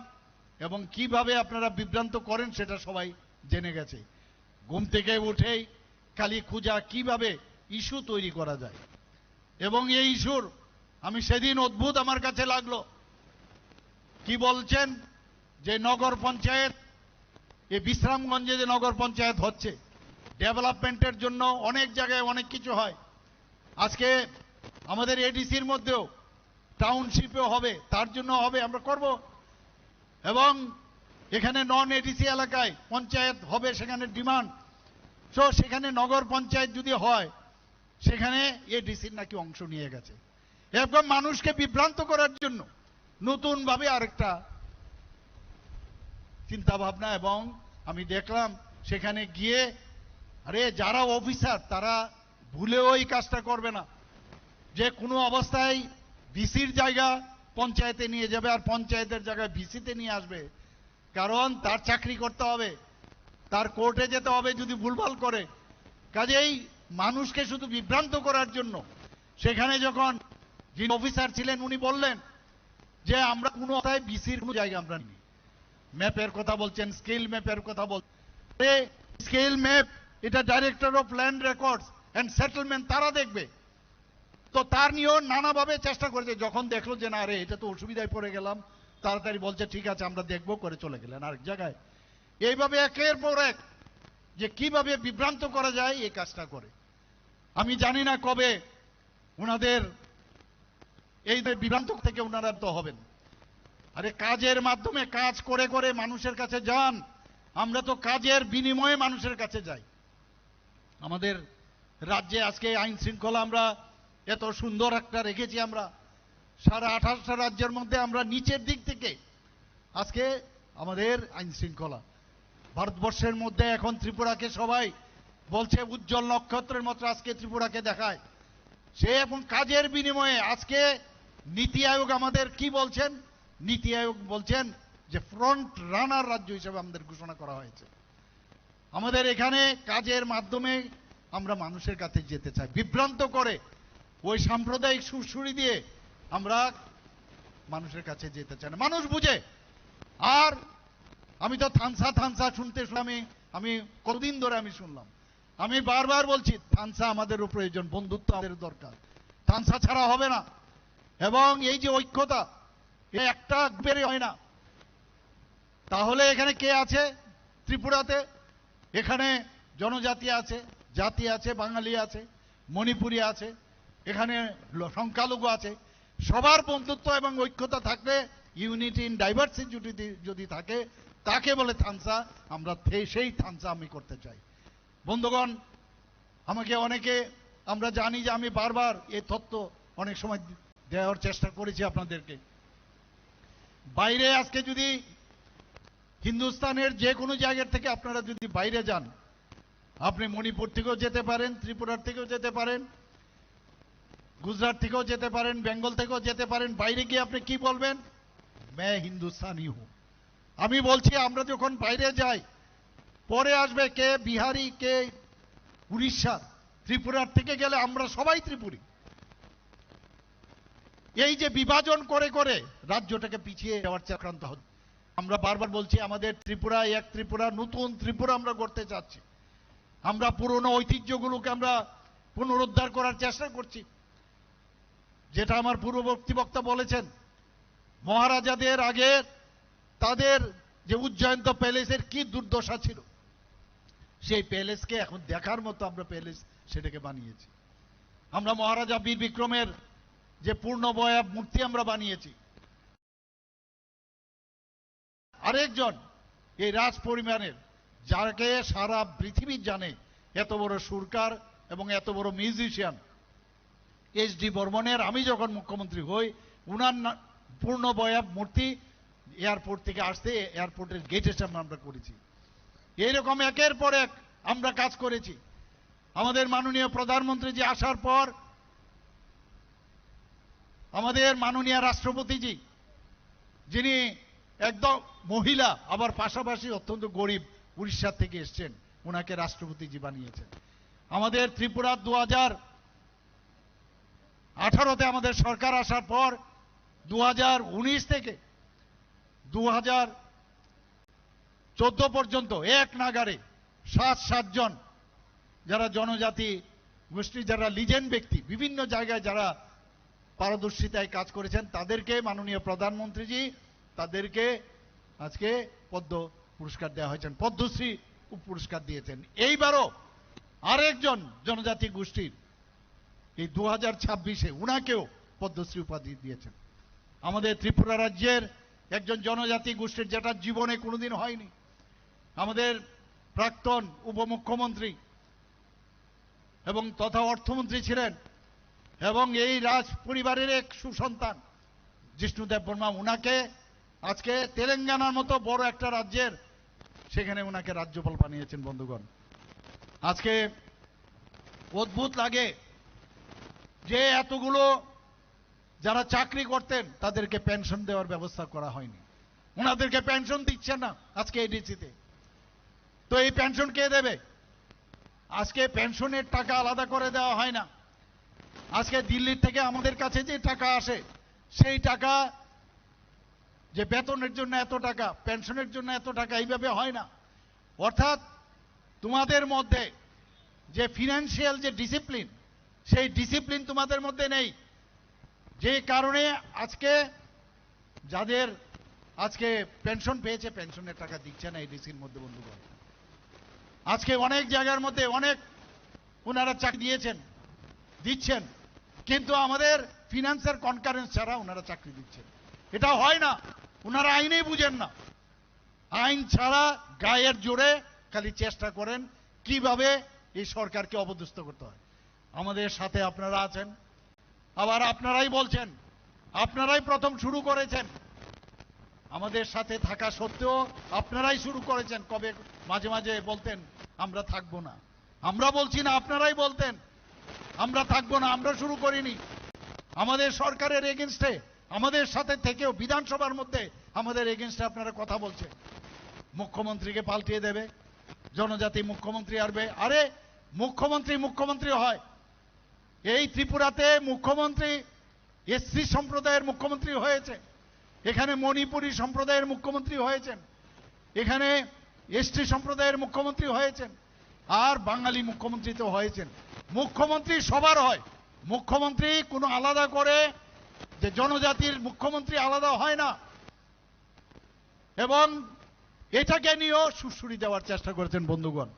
এবং কিভাবে আপনারা বিভ্রান্ত করেন, সেটা সবাই জেনে গেছে। ঘুম থেকে উঠেই খালি খুঁজা কিভাবে ইস্যু তৈরি করা যায়, এবং এই ইস্যুর আমি সেদিন অদ্ভুত আমার কাছে লাগলো, কি বলছেন যে নগর পঞ্চায়েত, এই বিশ্রামগঞ্জে যে নগর পঞ্চায়েত হচ্ছে, ডেভেলপমেন্টের জন্য অনেক জায়গায় অনেক কিছু হয়। আজকে আমাদের এডিসির মধ্যেও টাউনশিপও হবে, তার জন্য হবে, আমরা করব। এবং এখানে নন এডিসি এলাকায় পঞ্চায়েত হবে, সেখানে ডিমান্ড। তো সেখানে নগর পঞ্চায়েত যদি হয়, সেখানে এডিসির নাকি অংশ নিয়ে গেছে। এরকম মানুষকে বিভ্রান্ত করার জন্য নতুনভাবে আরেকটা চিন্তা ভাবনা। এবং আমি দেখলাম সেখানে গিয়ে, আরে যারা অফিসার তারা ভুলেও এই কাজটা করবে না, যে কোনো অবস্থায় ভিসির জায়গা পঞ্চায়েতে নিয়ে যাবে আর পঞ্চায়েতের জায়গায় ভিসিতে নিয়ে আসবে। কারণ তার চাকরি করতে হবে, তার কোর্টে যেতে হবে যদি ভুলভাল করে। কাজেই মানুষকে শুধু বিভ্রান্ত করার জন্য সেখানে যখন যিনি অফিসার ছিলেন উনি বললেন যে আমরা কোনো অবস্থায় ভিসির কোনো জায়গা আমরা নিই। ম্যাপের কথা বলছেন, স্কেল ম্যাপের কথা বলছেন। স্কেল ম্যাপ এটা director of land records and settlement তারা দেখবে। তো তার নিয়েও নানাভাবে চেষ্টা করেছে। যখন দেখলো যে না রে এটা তো অসুবিধায় পড়ে গেলাম, তাড়াতাড়ি বলছে ঠিক আছে আমরা দেখবো, করে চলে গেলেন আরেক জায়গায়। এইভাবে একের পর এক যে কিভাবে বিভ্রান্ত করা যায় এই কাজটা করে। আমি জানি না কবে ওনাদের এই বিভ্রান্ত থেকে ওনারা তো হবেন। আরে কাজের মাধ্যমে কাজ করে করে মানুষের কাছে যান। আমরা তো কাজের বিনিময়ে মানুষের কাছে যাই। আমাদের রাজ্যে আজকে আইন শৃঙ্খলা আমরা এত সুন্দর একটা রেখেছি। আমরা সারা 28টা রাজ্যের মধ্যে আমরা নিচের দিক থেকে আজকে আমাদের আইন শৃঙ্খলা ভারতবর্ষের মধ্যে এখন ত্রিপুরাকে সবাই বলছে উজ্জ্বল নক্ষত্রের মতো আজকে ত্রিপুরাকে দেখায়। সে এখন কাজের বিনিময়ে আজকে নীতি আয়োগ আমাদের কি বলছেন, নীতি আয়োগ বলছেন যে ফ্রন্ট রানার রাজ্য হিসেবে আমাদের ঘোষণা করা হয়েছে। আমাদের এখানে কাজের মাধ্যমে আমরা মানুষের কাছে যেতে চাই, বিভ্রান্ত করে ওই সাম্প্রদায়িক সুরসুরি দিয়ে আমরা মানুষের কাছে যেতে চাই না। মানুষ বুঝে। আর আমি তো থানসা থানসা শুনতে আমি কতদিন ধরে আমি শুনলাম। আমি বারবার বলছি থানসা আমাদেরও প্রয়োজন, বন্ধুত্ব আমাদের দরকার, থানসা ছাড়া হবে না। এবং এই যে ঐক্যতা একটা বেড়ে হয় না। তাহলে এখানে কে আছে ত্রিপুরাতে? এখানে জনজাতি আছে, জাতি আছে, বাঙালি আছে, মণিপুরি আছে, এখানে সংখ্যালঘু আছে। সবার বন্ধুত্ব এবং ঐক্যতা থাকলে, ইউনিটি ইন ডাইভার্সিটি যদি থাকে, তাকে বলে থানসা। আমরা সেই থানসা আমি করতে চাই। বন্ধুগণ, আমাকে অনেকে আমরা জানি যে আমি বারবার এই তথ্য অনেক সময় দেওয়ার চেষ্টা করেছি আপনাদেরকে। বাইরে আজকে যদি হিন্দুস্তানের যে কোনো জায়গা থেকে আপনারা যদি বাইরে যান, আপনি মণিপুর থেকেও যেতে পারেন, ত্রিপুরার থেকেও যেতে পারেন, গুজরাট থেকেও যেতে পারেন, বেঙ্গল থেকেও যেতে পারেন। বাইরে গিয়ে আপনি কি বলবেন? मैं हिंदुस्तानी हूं। আমি বলছি আমরা যখন বাইরে যাই, পরে আসবে কে বিহারি, কে উড়িষ্যা, ত্রিপুরার থেকে গেলে আমরা সবাই ত্রিপুরী। এই যে বিভাজন করে করে রাজ্যটাকে পিছিয়ে যাওয়ার চক্রান্ত হচ্ছে। আমরা বারবার বলছি আমাদের ত্রিপুরা এক ত্রিপুরা, নতুন ত্রিপুরা আমরা করতে চাচ্ছি। আমরা পুরনো ঐতিহ্যগুলোকে আমরা পুনরুদ্ধার করার চেষ্টা করছি। যেটা আমার পূর্ববর্তী বক্তা বলেছেন, মহারাজাদের আগে তাদের যে উজ্জয়ন্ত প্যালেসের কি দুর্দশা ছিল, সেই প্যালেসকে এখন দেখার মতো আমরা প্যালেস সেটাকে বানিয়েছি। আমরা মহারাজা বীর বিক্রমের যে পূর্ণবয়া মূর্তি আমরা বানিয়েছি। আরেকজন এই রাজ পরিবারের, যাকে সারা পৃথিবী জানে, এত বড় সুরকার এবং এত বড় মিউজিশিয়ান এস.ডি. বর্মনের, আমি যখন মুখ্যমন্ত্রী হই উনার পূর্ণবয়া মূর্তি এয়ারপোর্ট থেকে আসতে এয়ারপোর্টের গেটের সামনে আমরা করেছি। এইরকম একের পর এক আমরা কাজ করেছি। আমাদের মাননীয় প্রধানমন্ত্রী যে আসার পর আমাদের মাননীয় রাষ্ট্রপতিজি, যিনি একদম মহিলা আবার পাশাপাশি অত্যন্ত গরিব, উড়িষ্যা থেকে এসছেন, ওনাকে রাষ্ট্রপতিজি বানিয়েছেন। আমাদের ত্রিপুরা 2018-তে আমাদের সরকার আসার পর 2019 থেকে 2014 পর্যন্ত এক নাগারে 7 জন যারা জনজাতি গোষ্ঠীর যারা লিজেন্ড ব্যক্তি, বিভিন্ন জায়গায় যারা পারদর্শিতায় কাজ করেছেন, তাদেরকে মাননীয় প্রধানমন্ত্রীজি তাদেরকে আজকে পদ্ম পুরস্কার দেওয়া হয়েছে, পদ্মশ্রী পুরস্কার দিয়েছেন। এইবারও আরেকজন জনজাতি গোষ্ঠীর এই 2026-এ উনাকেও পদ্মশ্রী উপাধি দিয়েছেন। আমাদের ত্রিপুরা রাজ্যের একজন জনজাতি গোষ্ঠীর, যেটা জীবনে কোনোদিন হয়নি, আমাদের প্রাক্তন উপমুখ্যমন্ত্রী এবং তথা অর্থমন্ত্রী ছিলেন এবং এই রাজ পরিবারের এক সুসন্তান জিষ্ণুদেব বর্মা, উনাকে আজকে তেলেঙ্গানার মতো বড় একটা রাজ্যের সেখানে উনাকে রাজ্যপাল বানিয়েছেন। বন্ধুগণ, আজকে অদ্ভুত লাগে যে এতগুলো যারা চাকরি করতেন তাদেরকে পেনশন দেওয়ার ব্যবস্থা করা হয়নি। ওনাদেরকে পেনশন দিচ্ছে না আজকে এডিসিতে। তো এই পেনশন কে দেবে? আজকে পেনশনের টাকা আলাদা করে দেওয়া হয় না। আজকে দিল্লির থেকে আমাদের কাছে যে টাকা আসে, সেই টাকা যে বেতনের জন্য এত টাকা, পেনশনের জন্য এত টাকা, এইভাবে হয় না। অর্থাৎ তোমাদের মধ্যে যে ফিনান্সিয়াল যে ডিসিপ্লিন, সেই ডিসিপ্লিন তোমাদের মধ্যে নেই। যে কারণে আজকে যাদের আজকে পেনশন পেয়েছে, পেনশনের টাকা দিচ্ছে না এডিসির মধ্যে। বন্ধুগণ, আজকে অনেক জায়গার মধ্যে অনেক ওনারা চাকরি দিচ্ছেন, কিন্তু আমাদের ফিনান্সের কনকারেন্স ছাড়া ওনারা চাকরি দিচ্ছেন। এটা হয় না। ওনারা আইনেই বুঝেন না। আইন ছাড়া গায়ের জোরে খালি চেষ্টা করেন কিভাবে এই সরকারকে অপদস্থ করতে হয়। আমাদের সাথে আপনারা আছেন, আবার আপনারাই বলছেন, আপনারাই প্রথম শুরু করেছেন। আমাদের সাথে থাকা সত্ত্বেও আপনারাই শুরু করেছেন। কবে মাঝে মাঝে বলতেন আমরা থাকবো না, আমরা বলছি না, আপনারাই বলতেন আমরা থাকবো না, আমরা শুরু করিনি। আমাদের সরকারের এগেনস্টে, আমাদের সাথে থেকেও বিধানসভার মধ্যে আমাদের এগেনস্টে আপনারা কথা বলছেন। মুখ্যমন্ত্রীকে পাল্টিয়ে দেবে, জনজাতি মুখ্যমন্ত্রী আসবে। আরে মুখ্যমন্ত্রী হয়। এই ত্রিপুরাতে মুখ্যমন্ত্রী এসসি সম্প্রদায়ের মুখ্যমন্ত্রী হয়েছে, এখানে মণিপুরী সম্প্রদায়ের মুখ্যমন্ত্রী হয়েছেন, এখানে এসটি সম্প্রদায়ের মুখ্যমন্ত্রী হয়েছেন, আর বাঙালি মুখ্যমন্ত্রী তো হয়েছেন। মুখ্যমন্ত্রী সবার হয়। মুখ্যমন্ত্রী কোনো আলাদা করে যে জনজাতির মুখ্যমন্ত্রী আলাদা হয় না। এবং এটাকে নিয়েও সুড়সুড়ি দেওয়ার চেষ্টা করেছেন। বন্ধুগণ,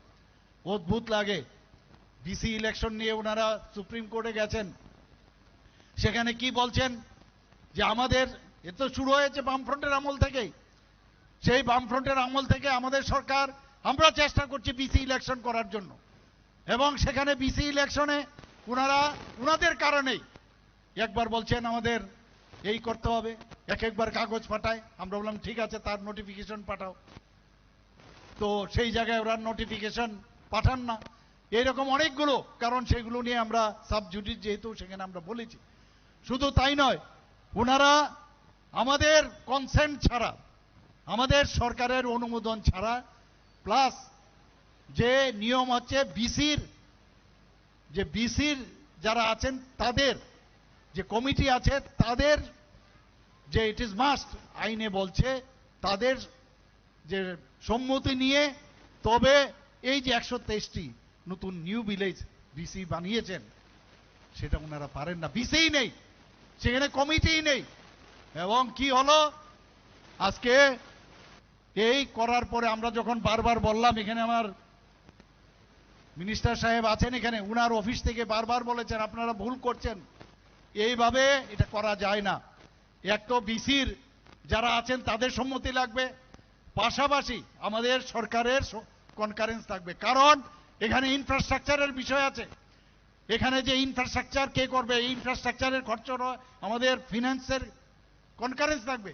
অদ্ভুত লাগে। ডিসি ইলেকশন নিয়ে ওনারা সুপ্রিম কোর্টে গেছেন, সেখানে কি বলছেন যে আমাদের এ তো শুরু হয়েছে বামফ্রন্টের আমল থেকেই। সেই বামফ্রন্টের আমল থেকে আমাদের সরকার, আমরা চেষ্টা করছি বিসি ইলেকশন করার জন্য, এবং সেখানে বিসি ইলেকশনে উনাদের কারণেই একবার বলছেন আমাদের এই করতে হবে, একবার কাগজ পাঠায়, আমরা বললাম ঠিক আছে তার নোটিফিকেশন পাঠাও, তো সেই জায়গায় ওরা নোটিফিকেশন পাঠান না। এইরকম অনেকগুলো কারণ, সেগুলো নিয়ে আমরা সাবজুডিস যেহেতু সেখানে আমরা বলেছি। শুধু তাই নয়, ওনারা আমাদের কনসেন্ট ছাড়া, আমাদের সরকারের অনুমোদন ছাড়া, প্লাস যে নিয়ম হচ্ছে বিসির যারা আছেন তাদের যে কমিটি আছে, তাদের যে ইট ইজ মাস্ট আইনে বলছে তাদের যে সম্মতি নিয়ে তবে এই যে 123টি নতুন নিউ ভিলেজ বিসি বানিয়েছেন সেটা ওনারা পারেন না, বিসিই নেই সেখানে, কমিটিই নেই। এবং কি হলো, আজকে এই করার পরে আমরা যখন বারবার বললাম, এখানে আমার মিনিস্টার সাহেব আছেন এখানে, উনার অফিস থেকে বারবার বলেছেন আপনারা ভুল করছেন, এইভাবে এটা করা যায় না। এক তো বিসির যারা আছেন তাদের সম্মতি লাগবে, পাশাপাশি আমাদের সরকারের কনকারেন্স থাকবে, কারণ এখানে ইনফ্রাস্ট্রাকচারের বিষয় আছে। এখানে যে ইনফ্রাস্ট্রাকচার কে করবে, এই ইনফ্রাস্ট্রাকচারের খরচ আমাদের ফিনান্সের কনকারেন্স থাকবে।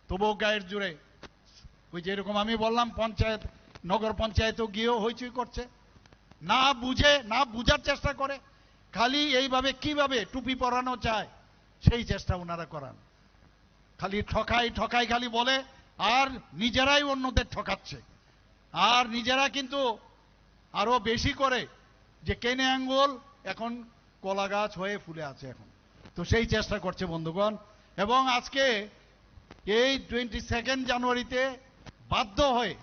তবুও গায়ের জুড়ে ওই যেরকম আমি বললাম, পঞ্চায়েত নগর পঞ্চায়েতও গিয়েও হইচই করছে, না বুঝার চেষ্টা করে, খালি এইভাবে কিভাবে টুপি পরানো চায় সেই চেষ্টা ওনারা করান, খালি ঠকাই খালি বলে, আর নিজেরাই অন্যদের ঠকাচ্ছে, আর নিজেরা কিন্তু আরো বেশি করে যে কেনে আঙ্গুল এখন কলা গাছ হয়ে ফুলে আছে এখন, তো সেই চেষ্টা করছে বন্ধুগণ। এবং আজকে এই 22 জানুয়ারিতে বাধ্য হয়ে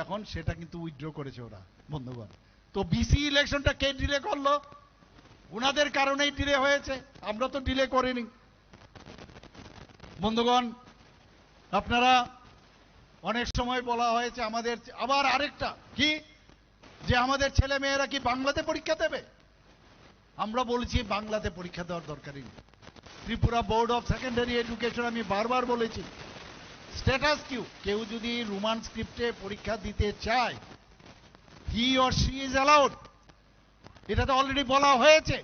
এখন সেটা কিন্তু উইথড্র করেছে ওরা বন্ধুগণ। তো বিসি ইলেকশনটা কে ডিলে করলো? ওনাদের কারণেই ডিলে হয়েছে, আমরা তো ডিলে করিনি বন্ধুগণ। আপনারা অনেক সময় বলা হয়েছে আমাদের, আবার আরেকটা কি যে আমাদের ছেলে মেয়েরা কি বাংলাতে পরীক্ষা দেবে? আমরা বলছি বাংলাতে পরীক্ষা দেওয়ার দরকারই নেই। Tripura board of secondary education, আমি বারবার বলেছি, স্ট্যাটাস কেউ যদি রোমান স্ক্রিপ্টে পরীক্ষা দিতে চায়, he or she is allowed, এটা তো অলরেডি বলা হয়েছে,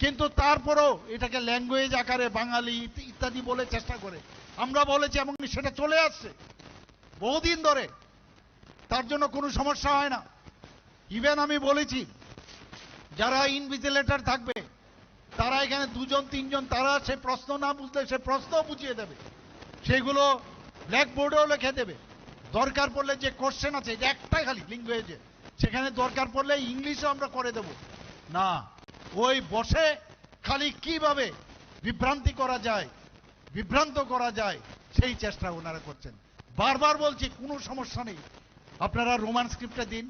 কিন্তু তারপরেও এটাকে ল্যাঙ্গুয়েজ আকারে বাঙালি ইত্যাদি বলে চেষ্টা করে, আমরা বলেছি এবং সেটা চলে আসছে বহুদিন ধরে, তার জন্য কোনো সমস্যা হয় না। ইভেন আমি বলেছি যারা ইনভিজিলেটর থাকবে তারা এখানে 2-3 তারা সে প্রশ্ন না বুঝলে সে প্রশ্ন বুঝিয়ে দেবে, সেগুলো ব্ল্যাকবোর্ডেও লিখে দেবে, দরকার পড়লে যে কোশ্চেন আছে এটা একটাই খালি ল্যাঙ্গুয়েজে, সেখানে দরকার পড়লে ইংলিশও আমরা করে দেব না, ওই বসে খালি কিভাবে বিভ্রান্ত করা যায় সেই চেষ্টা ওনারা করছেন। বারবার বলছি কোনো সমস্যা নেই, আপনারা রোমান স্ক্রিপ্টে দিন।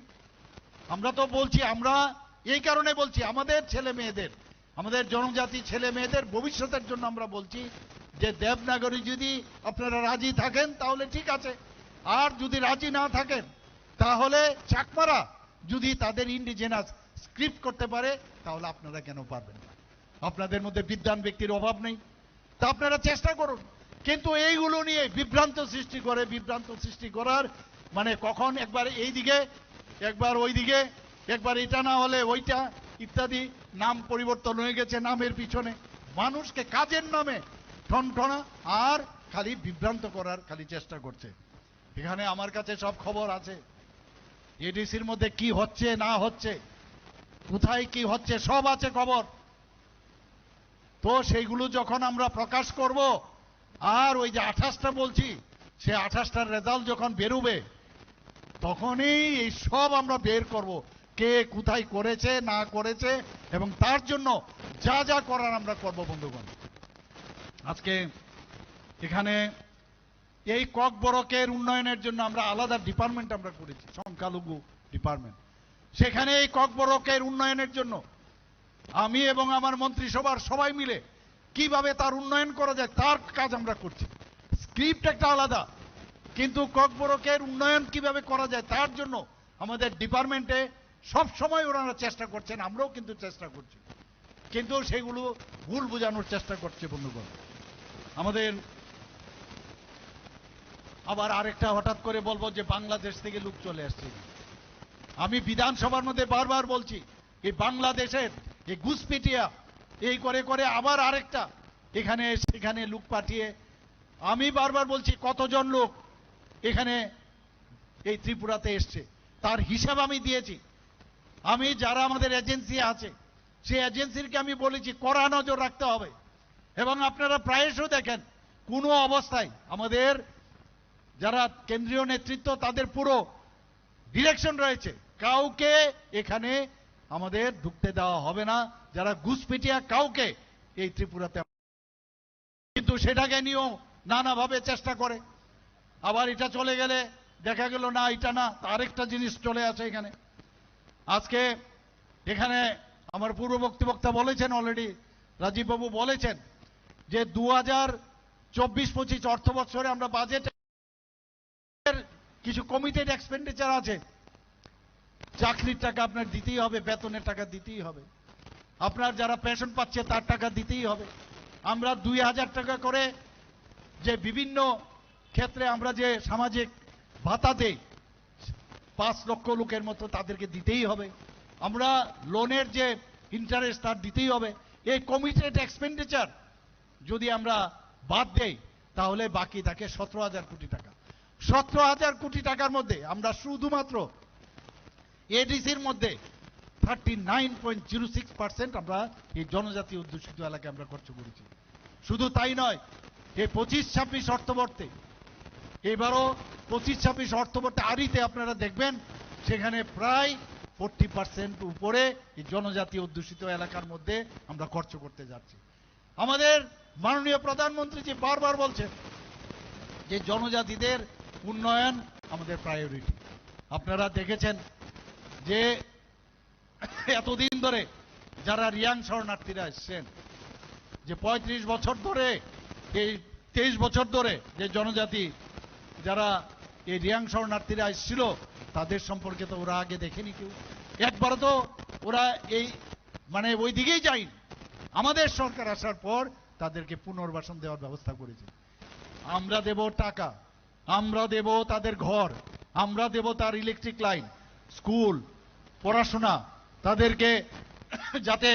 আমরা তো বলছি, আমরা এই কারণে বলছি আমাদের ছেলে মেয়েদের, আমাদের জনজাতি ছেলে মেয়েদের ভবিষ্যতের জন্য আমরা বলছি যে দেবনাগরী যদি আপনারা রাজি থাকেন তাহলে ঠিক আছে, আর যদি রাজি না থাকেন তাহলে চাকমারা যদি তাদের ইন্ডিজেনাস স্ক্রিপ্ট করতে পারে তাহলে আপনারা কেন পারবেন না? আপনাদের মধ্যে বিদ্বান ব্যক্তির অভাব নেই, তা আপনারা চেষ্টা করুন। কিন্তু এইগুলো নিয়ে বিভ্রান্ত সৃষ্টি করার মানে কখন একবার এইদিকে একবার ওইদিকে, একবার এটা না হলে ওইটা ইত্যাদি, নাম পরিবর্তন হয়ে গেছে নামের পিছনে, মানুষকে কাজের নামে ঠনঠনা আর খালি বিভ্রান্ত করার খালি চেষ্টা করছে। এখানে আমার কাছে সব খবর আছে, এডিসির মধ্যে কি হচ্ছে না হচ্ছে, কোথায় কি হচ্ছে সব আছে খবর। তো সেইগুলো যখন আমরা প্রকাশ করব, আর ওই যে 28টা বলছি, সে 28টার রেজাল্ট যখন বেরোবে তখনই এই সব আমরা বের করব, কে কোথায় করেছে না করেছে, এবং তার জন্য যা যা করার আমরা করব বন্ধুগণ। আজকে এখানে এই ককবরকের উন্নয়নের জন্য আমরা আলাদা ডিপার্টমেন্ট আমরা করেছি, সংখ্যালঘু ডিপার্টমেন্ট। সেখানে এই ককবরকের উন্নয়নের জন্য আমি এবং আমার মন্ত্রিসভার সবাই মিলে কিভাবে তার উন্নয়ন করা যায় তার কাজ আমরা করছি। স্ক্রিপ্ট একটা আলাদা, কিন্তু ককবরকের উন্নয়ন কিভাবে করা যায় তার জন্য আমাদের ডিপার্টমেন্টে সব সময় ওনারা চেষ্টা করছেন, আমরাও কিন্তু চেষ্টা করছি, কিন্তু সেগুলো ভুল বোঝানোর চেষ্টা করছে বন্ধুগণ। আমাদের আবার আরেকটা হঠাৎ করে বলবো যে বাংলাদেশ থেকে লোক চলে আসছে। আমি বিধানসভার মধ্যে বারবার বলছি এই বাংলাদেশের এই ঘুষপেটিয়া এই করে করে আবার আরেকটা এখানে সেখানে লোক পাঠিয়ে, আমি বারবার বলছি কতজন লোক এখানে এই ত্রিপুরাতে এসছে তার হিসাব আমি দিয়েছি। আমি যারা আমাদের এজেন্সি আছে সেই এজেন্সিকে আমি বলেছি কড়া নজর রাখতে হবে। এবং আপনারা প্রায়শই দেখেন কোনো অবস্থায় আমাদের যারা কেন্দ্রীয় নেতৃত্ব তাদের পুরো ডিরেকশন রয়েছে, কাউকে এখানে আমাদের ঢুকতে দেওয়া হবে না, যারা ঘুষপেটিয়া কাউকে এই ত্রিপুরাতে। কিন্তু সেটাকে নিয়েও নানাভাবে চেষ্টা করে, আবার এটা চলে গেলে দেখা গেল না এটা না, আরেকটা জিনিস চলে আসে এখানে। আজকে এখানে আমার পূর্ব বক্তা বলেছেন, অলরেডি রাজীব বাবু বলেছেন যে 2024-25 অর্থ বছরে আমরা বাজেট কিছু কমিটেড এক্সপেন্ডিচার আছে। চাকরির টাকা আপনার দিতেই হবে, বেতনের টাকা দিতেই হবে, আপনার যারা পেনশন পাচ্ছে তার টাকা দিতেই হবে। আমরা 2000 টাকা করে যে বিভিন্ন ক্ষেত্রে আমরা যে সামাজিক ভাতা দেই 5 লক্ষ লোকের মতো তাদেরকে দিতেই হবে। আমরা লোনের যে ইন্টারেস্ট তার দিতেই হবে। এই কমিটেড এক্সপেন্ডিচার যদি আমরা বাদ দেই তাহলে বাকি থাকে 17,000 কোটি টাকা। 17,000 কোটি টাকার মধ্যে আমরা শুধুমাত্র এডিসির মধ্যে 39.06% আমরা এই জনজাতি অধ্যুষিত এলাকায় আমরা খরচ করেছি। শুধু তাই নয়, এই 25-26 অর্থবর্ষে, এবারও 25-26 অর্থবর্ষে আরিতে আপনারা দেখবেন সেখানে প্রায় 40% উপরে এই জনজাতি অধ্যুষিত এলাকার মধ্যে আমরা খরচ করতে যাচ্ছি। আমাদের মাননীয় প্রধানমন্ত্রী যে বারবার বলছেন যে জনজাতিদের উন্নয়ন আমাদের প্রায়োরিটি। আপনারা দেখেছেন যে এতদিন ধরে যারা রিয়াং শরণার্থীরা এসছেন, যে 35 বছর ধরে, এই 23 বছর ধরে যে জনজাতি যারা এই রিয়াং শরণার্থীরা এসেছিল তাদের সম্পর্কে তো ওরা আগে দেখেনি কেউ, একবারও তো ওরা এই মানে ওই দিকেই যায়নি। আমাদের সরকার আসার পর তাদেরকে পুনর্বাসন দেওয়ার ব্যবস্থা করেছে। আমরা দেব টাকা, আমরা দেব তাদের ঘর, আমরা দেব তার ইলেকট্রিক লাইন, স্কুল, পড়াশোনা, তাদেরকে যাতে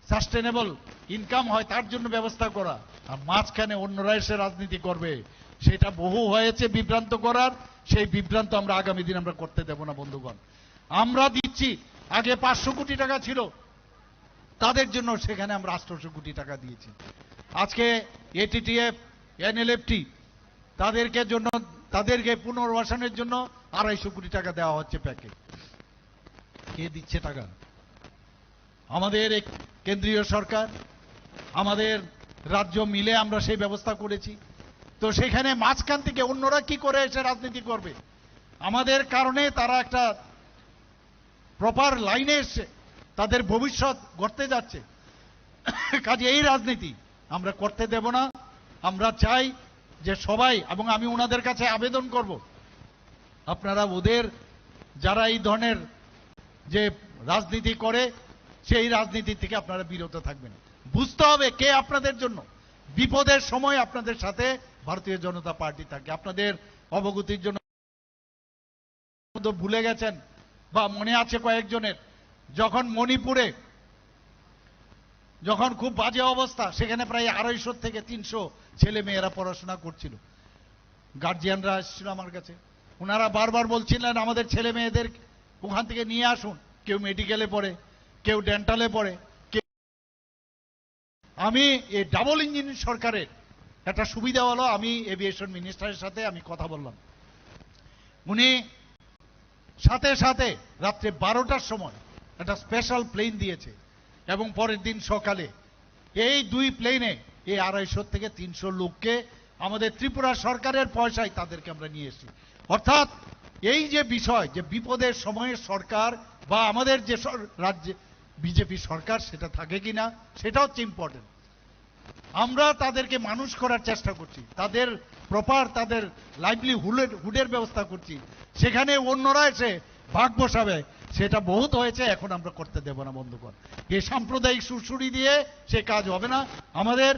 সাস্টেনেবল ইনকাম হয় তার জন্য ব্যবস্থা করা। আর মাঝখানে অন্যরা এসে রাজনীতি করবে, সেটা বহু হয়েছে বিভ্রান্ত করার, সেই বিভ্রান্ত আমরা আগামী দিন আমরা করতে দেব না বন্ধুগণ। আমরা দিচ্ছি, আগে 500 কোটি টাকা ছিল তাদের জন্য, সেখানে আমরা 800 কোটি টাকা দিয়েছি। আজকে এটিটিএফ, এনএলএফটি তাদেরকে জন্য, তাদেরকে পুনর্বাসনের জন্য 250 কোটি টাকা দেওয়া হচ্ছে প্যাকেজ। কে দিচ্ছে টাকা? আমাদের কেন্দ্রীয় সরকার, আমাদের রাজ্য মিলে আমরা সেই ব্যবস্থা করেছি। তো সেখানে মাঝখান থেকে অন্যরা কি করে এসে রাজনীতি করবে? আমাদের কারণে তারা একটা প্রপার লাইনে এসছে, তাদের ভবিষ্যৎ গড়তে যাচ্ছে। কাজে এই রাজনীতি আমরা করতে দেব না। আমরা চাই যে সবাই, এবং আমি ওনাদের কাছে আবেদন করব, আপনারা ওদের যারা এই ধরনের যে রাজনীতি করে সেই রাজনীতি থেকে আপনারা বিরত থাকবেন। বুঝতে হবে কে আপনাদের জন্য বিপদের সময় আপনাদের সাথে ভারতীয় জনতা পার্টি থাকে। আপনাদের অবগতির জন্য ভুলে গেছেন বা মনে আছে কয়েকজনের, যখন মণিপুরে যখন খুব বাজে অবস্থা, সেখানে প্রায় 250 থেকে 300 ছেলে মেয়েরা পড়াশোনা করছিল, গার্জিয়ানরা আসছিল আমার কাছে, ওনারা বারবার বলছিলেন আমাদের ছেলে মেয়েদের ওখান থেকে নিয়ে আসুন। কেউ মেডিকেলে পড়ে, কেউ ডেন্টালে পড়ে। আমি এই ডাবল ইঞ্জিন সরকারের একটা সুবিধা হলো, আমি এভিয়েশন মিনিস্টারের সাথে আমি কথা বললাম, উনি সাথে সাথে রাত্রে 12টার সময় একটা স্পেশাল প্লেন দিয়েছে, এবং পরের দিন সকালে এই 2 প্লেনে এই 250 থেকে 300 লোককে আমাদের ত্রিপুরা সরকারের পয়সায় তাদেরকে আমরা নিয়ে এসেছি। অর্থাৎ এই যে বিষয় যে বিপদের সময়ে সরকার বা আমাদের যে রাজ্যে বিজেপি সরকার সেটা থাকে কিনা সেটা হচ্ছে ইম্পর্টেন্ট। আমরা তাদেরকে মানুষ করার চেষ্টা করছি, তাদের প্রপার তাদের লাইভলিহুডের ব্যবস্থা করছি। সেখানে অন্যরা এসে ভাগ বসাবে, সেটা বহুত হয়েছে, এখন আমরা করতে দেব না বন্ধুগণ। এই সাম্প্রদায়িক সুরসুরি দিয়ে সে কাজ হবে না। আমাদের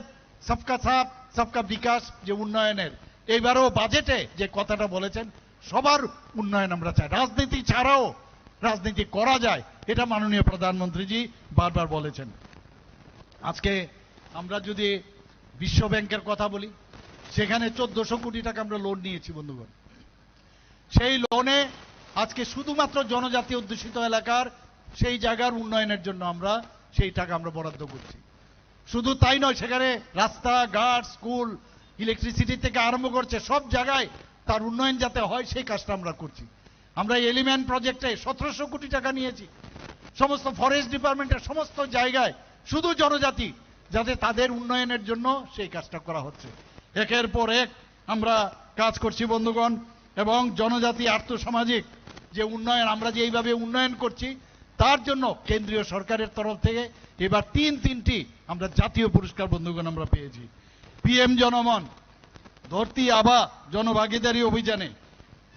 সবকা সাথ সবকা বিকাশ যে উন্নয়নের, এইবারও বাজেটে যে কথাটা বলেছেন, সবার উন্নয়ন আমরা চাই, রাজনীতি ছাড়াও রাজনীতি করা যায়, এটা মাননীয় প্রধানমন্ত্রীজি বারবার বলেছেন। আজকে আমরা যদি বিশ্ব ব্যাংকের কথা বলি, সেখানে 1400 কোটি টাকা আমরা লোন নিয়েছি বন্ধুগণ। সেই লোনে আজকে শুধুমাত্র জনজাতি অধ্যুষিত এলাকার সেই জায়গার উন্নয়নের জন্য আমরা সেই টাকা আমরা বরাদ্দ করছি। শুধু তাই নয়, সেখানে রাস্তাঘাট, স্কুল, ইলেকট্রিসিটি থেকে আরম্ভ করছে সব জায়গায় তার উন্নয়ন যাতে হয় সেই কাজটা আমরা করছি। আমরা এলিমেন্ট প্রজেক্টে 1700 কোটি টাকা নিয়েছি, সমস্ত ফরেস্ট ডিপার্টমেন্টের সমস্ত জায়গায় শুধু জনজাতি যাতে তাদের উন্নয়নের জন্য সেই কাজটা করা হচ্ছে। একের পর এক আমরা কাজ করছি বন্ধুগণ, এবং জনজাতি আর্থসামাজিক যে উন্নয়ন আমরা যে এইভাবে উন্নয়ন করছি, তার জন্য কেন্দ্রীয় সরকারের তরফ থেকে এবার তিনটি আমরা জাতীয় পুরস্কার বন্ধুগণ আমরা পেয়েছি। PM জনমন, ধরতি আবা জনভাগিদারি অভিযানে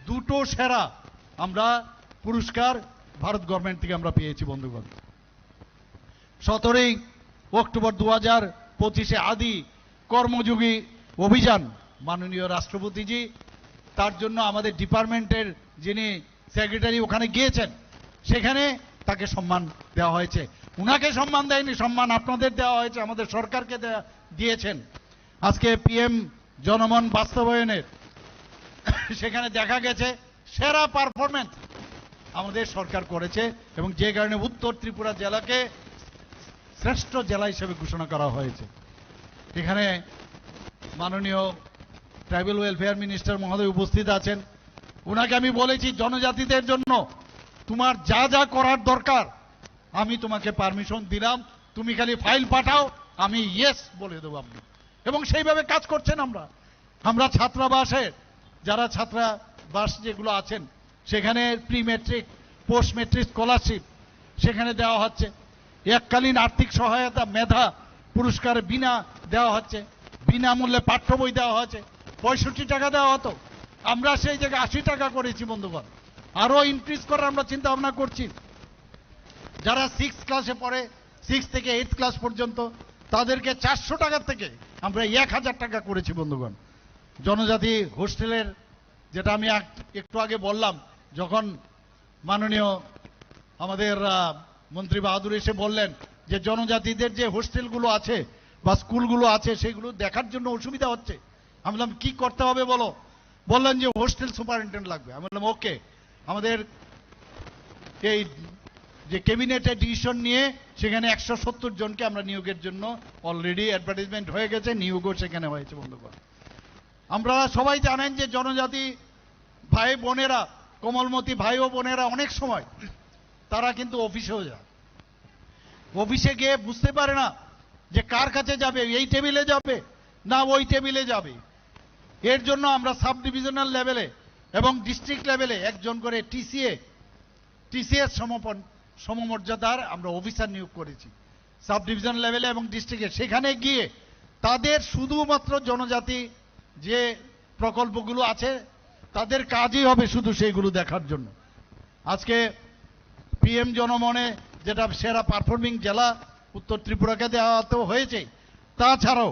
2টো সেরা আমরা পুরস্কার ভারত গভর্নমেন্ট থেকে আমরা পেয়েছি বন্ধুগণ। 17ই অক্টোবর 2025 আদি কর্মযোগী অভিযান মাননীয় রাষ্ট্রপতিজি, তার জন্য আমাদের ডিপার্টমেন্টের যিনি সেক্রেটারি ওখানে গিয়েছেন, সেখানে তাকে সম্মান দেওয়া হয়েছে। উনাকে সম্মান দেয়নি, সম্মান আপনাদের দেওয়া হয়েছে, আমাদের সরকারকে দিয়েছেন। আজকে PM জনমন বাস্তবায়নের সেখানে দেখা গেছে সেরা পারফরমেন্স আমাদের সরকার করেছে, এবং যে কারণে উত্তর ত্রিপুরা জেলাকে শ্রেষ্ঠ জেলা হিসেবে ঘোষণা করা হয়েছে। এখানে মাননীয় ট্রাইবাল ওয়েলফেয়ার মিনিস্টার মহোদয় উপস্থিত আছেন। উনাকে আমি বলেছি, জনজাতিদের জন্য তোমার যা যা করার দরকার আমি তোমাকে পারমিশন দিলাম, তুমি খালি ফাইল পাঠাও, আমি ইয়েস বলে দেবো আপনি। এবং সেইভাবে কাজ করছেন। আমরা ছাত্রাবাসে যারা ছাত্রাবাস যেগুলো আছেন সেখানে pre metric, post metric scholarship সেখানে দেওয়া হচ্ছে। এককালীন আর্থিক সহায়তা, মেধা পুরস্কার বিনা দেওয়া হচ্ছে, বিনামূল্যে পাঠ্য বই দেওয়া হচ্ছে। 65 টাকা দেওয়া হতো, আমরা সেই জায়গায় 80 টাকা করেছি বন্ধুগণ। আরো ইনক্রিজ করার আমরা চিন্তা ভাবনা করছি। যারা 6 ক্লাসে পড়ে, 6 থেকে 8 ক্লাস পর্যন্ত, তাদেরকে 400 টাকা থেকে আমরা 1000 টাকা করেছি বন্ধুগণ। জনজাতি হোস্টেলের যেটা আমি একটু আগে বললাম, যখন মাননীয় আমাদের মন্ত্রী বাহাদুর এসে বললেন যে জনজাতিদের যে হোস্টেলগুলো আছে বা স্কুলগুলো আছে সেগুলো দেখার জন্য অসুবিধা হচ্ছে, আমি বললাম কি করতে হবে বলো? বললেন যে হোস্টেল সুপারিনটেন্ডেন্ট লাগবে। আমি বললাম ওকে। আমাদের এই যে ক্যাবিনেটে ডিসিশন নিয়ে সেখানে 170 জনকে আমরা নিয়োগের জন্য অলরেডি অ্যাডভার্টাইজমেন্ট হয়ে গেছে, নিয়োগও সেখানে হয়েছে বন্ধুগণ। আমরা সবাই জানেন যে জনজাতি ভাই বোনেরা, কোমলমতি ভাই ও বোনেরা অনেক সময় তারা কিন্তু অফিসেও যায়, অফিসে গিয়ে বুঝতে পারে না যে কার কাছে যাবে, এই টেবিলে যাবে না ওই টেবিলে যাবে। এর জন্য আমরা সাব ডিভিশনাল লেভেলে এবং ডিস্ট্রিক্ট লেভেলে একজন করে TCS সমমর্যাদার আমরা অফিসার নিয়োগ করেছি সাব ডিভিশন লেভেলে এবং ডিস্ট্রিক্টে। সেখানে গিয়ে তাদের শুধুমাত্র জনজাতি যে প্রকল্পগুলো আছে তাদের কাজই হবে শুধু সেইগুলো দেখার জন্য। আজকে PM জনমনে যেটা সেরা পারফর্মিং জেলা উত্তর ত্রিপুরাকে দেওয়া তো হয়েছে, তাছাড়াও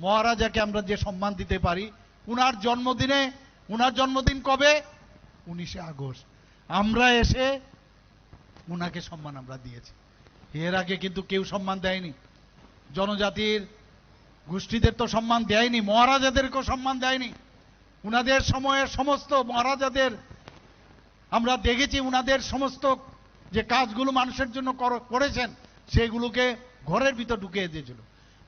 মহারাজাকে আমরা যে সম্মান দিতে পারি, উনার জন্মদিন কবে? 19শে আগস্ট। আমরা এসে উনাকে সম্মান আমরা দিয়েছি। এর আগে কিন্তু কেউ সম্মান দেয়নি, জনজাতির গোষ্ঠীদের তো সম্মান দেয়নি, মহারাজাদেরকেও সম্মান দেয়নি। উনাদের সময়ের সমস্ত মহারাজাদের আমরা দেখেছি, উনাদের সমস্ত যে কাজগুলো মানুষের জন্য করেছেন সেগুলোকে ঘরের ভিতর ঢুকিয়ে দিয়েছিল।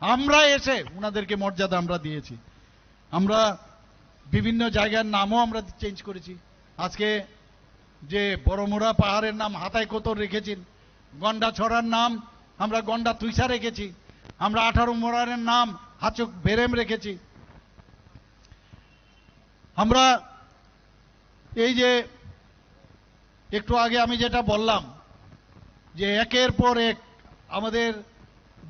আমরা এসে উনাদেরকে মর্যাদা আমরা দিয়েছি। আমরা বিভিন্ন জায়গার নামও আমরা চেঞ্জ করেছি। আজকে যে বড়মুড়া পাহাড়ের নাম হাতায় কোতর রেখেছি, গন্ডা ছড়ার নাম আমরা গন্ডা তুইসা রেখেছি, আমরা 18 মোড়ারের নাম হাচক বেরেম রেখেছি। আমরা এই যে একটু আগে আমি যেটা বললাম যে একের পর এক আমাদের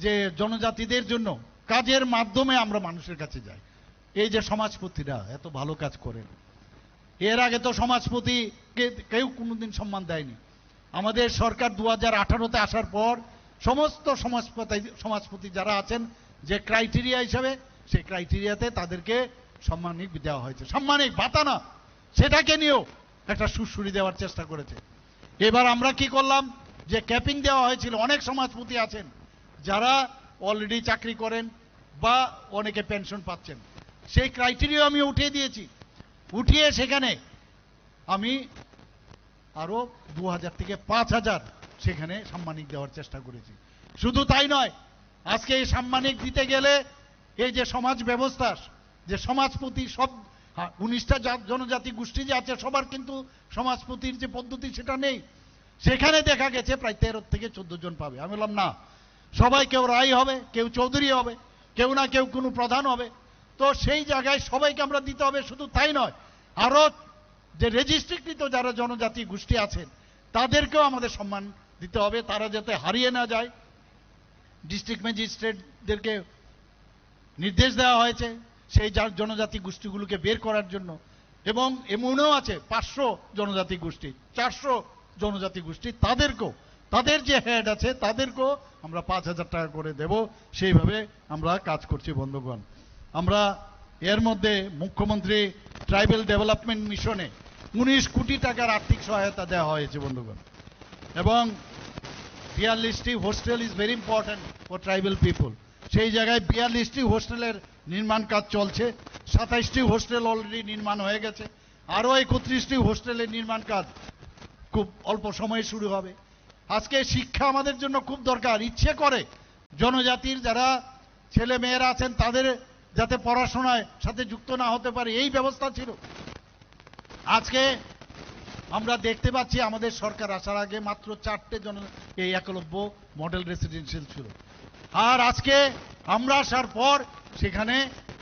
যে জনজাতিদের জন্য কাজের মাধ্যমে আমরা মানুষের কাছে যাই। এই যে সমাজপতিরা এত ভালো কাজ করেন, এর আগে তো সমাজপতিকে কেউ কোনোদিন সম্মান দেয়নি। আমাদের সরকার 2018-তে আসার পর সমস্ত সমাজপতি যারা আছেন যে ক্রাইটেরিয়া হিসাবে, সেই ক্রাইটেরিয়াতে তাদেরকে সম্মানিক দেওয়া হয়েছে। সম্মানিক ভাতা না, সেটাকে নিয়েও একটা সুশ্রী দেওয়ার চেষ্টা করেছে। এবার আমরা কি করলাম, যে ক্যাপিং দেওয়া হয়েছিল, অনেক সমাজপতি আছেন যারা অলরেডি চাকরি করেন বা অনেকে পেনশন পাচ্ছেন, সেই ক্রাইটেরিয়া আমি উঠিয়ে দিয়েছি। উঠিয়ে সেখানে আমি আরো 2000 থেকে 5000 সেখানে সাম্মানিক দেওয়ার চেষ্টা করেছি। শুধু তাই নয়, আজকে এই সাম্মানিক দিতে গেলে এই যে সমাজ ব্যবস্থা, যে সমাজপতি সব 19টা জনজাতি গোষ্ঠী যে আছে সবার কিন্তু সমাজপতির যে পদ্ধতি সেটা নেই। সেখানে দেখা গেছে প্রায় 13 থেকে 14 জন পাবে। আমি বললাম না, সবাই কেউ রায় হবে, কেউ চৌধুরী হবে, কেউ না কেউ কোনো প্রধান হবে। তো সেই জায়গায় সবাইকে আমরা দিতে হবে। শুধু তাই নয়, আরো যে রেজিস্ট্রিকৃত যারা জনজাতি গোষ্ঠী আছেন তাদেরকেও আমাদের সম্মান দিতে হবে, তারা যাতে হারিয়ে না যায়। ডিস্ট্রিক্ট ম্যাজিস্ট্রেটদেরকে নির্দেশ দেওয়া হয়েছে সেই জনজাতি গোষ্ঠীগুলোকে বের করার জন্য। এবং এমনও আছে 500 জনজাতি গোষ্ঠী, 400 জনজাতি গোষ্ঠী, তাদেরকেও, তাদের যে হেড আছে তাদেরকেও আমরা 5000 টাকা করে দেব। সেইভাবে আমরা কাজ করছি বন্ধুগণ। আমরা এর মধ্যে মুখ্যমন্ত্রী ট্রাইবাল ডেভেলপমেন্ট মিশনে 19 কোটি টাকার আর্থিক সহায়তা দেওয়া হয়েছে বন্ধুগণ। এবং 42টি hostel is very important for tribal people. সেই জায়গায় 42টি হোস্টেলের নির্মাণ কাজ চলছে। 27টি হোস্টেল অলরেডি নির্মাণ হয়ে গেছে। আরও 31টি হোস্টেলের নির্মাণ কাজ খুব অল্প সময়ে শুরু হবে। আজকে শিক্ষা আমাদের জন্য খুব দরকার। ইচ্ছে করে জনজাতির যারা ছেলে মেয়েরা আছেন তাদের যাতে পড়াশোনায় সাথে যুক্ত না হতে পারে, এই ব্যবস্থা ছিল। আজকে আমরা দেখতে পাচ্ছি আমাদের সরকার আসার আগে মাত্র 4টে এই একলব্য মডেল রেসিডেন্সিয়াল ছিল। আর আজকে আমরা আসার পর সেখানে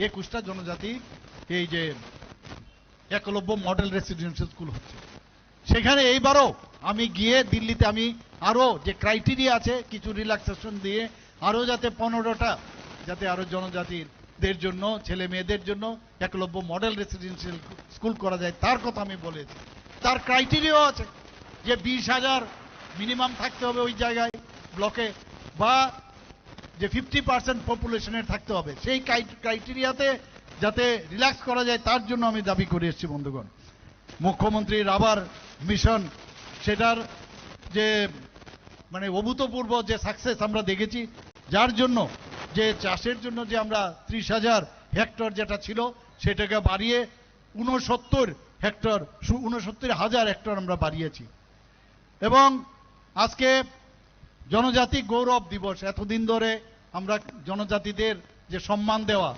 21টা জনজাতি এই যে একলব্য মডেল রেসিডেন্সিয়াল স্কুল হচ্ছে। সেখানে এইবারও আমি গিয়ে দিল্লিতে আমি আরো যে ক্রাইটেরিয়া আছে কিছু রিল্যাক্সেশন দিয়ে আরো যাতে 15টা যাতে আরো জনজাতিদের জন্য, ছেলে মেয়েদের জন্য একলব্য মডেল রেসিডেন্সিয়াল স্কুল করা যায় তার কথা আমি বলেছি। তার ক্রাইটেরিয়াও আছে যে 20,000 মিনিমাম থাকতে হবে ওই জায়গায় ব্লকে, বা যে 50% পপুলেশনের থাকতে হবে। সেই ক্রাইটেরিয়াতে যাতে রিল্যাক্স করা যায় তার জন্য আমি দাবি করে এসেছি বন্ধুগণ। মুখ্যমন্ত্রীর আবার মিশন, সেটার যে মানে অভূতপূর্ব যে সাকসেস আমরা দেখেছি, যার জন্য যে চাষের জন্য যে আমরা 30,000 হেক্টর যেটা ছিল সেটাকে বাড়িয়ে 69,000 হেক্টর আমরা বাড়িয়েছি। এবং আজকে জনজাতি গৌরব দিবস, এতদিন ধরে আমরা জনজাতিদের যে সম্মান দেওয়া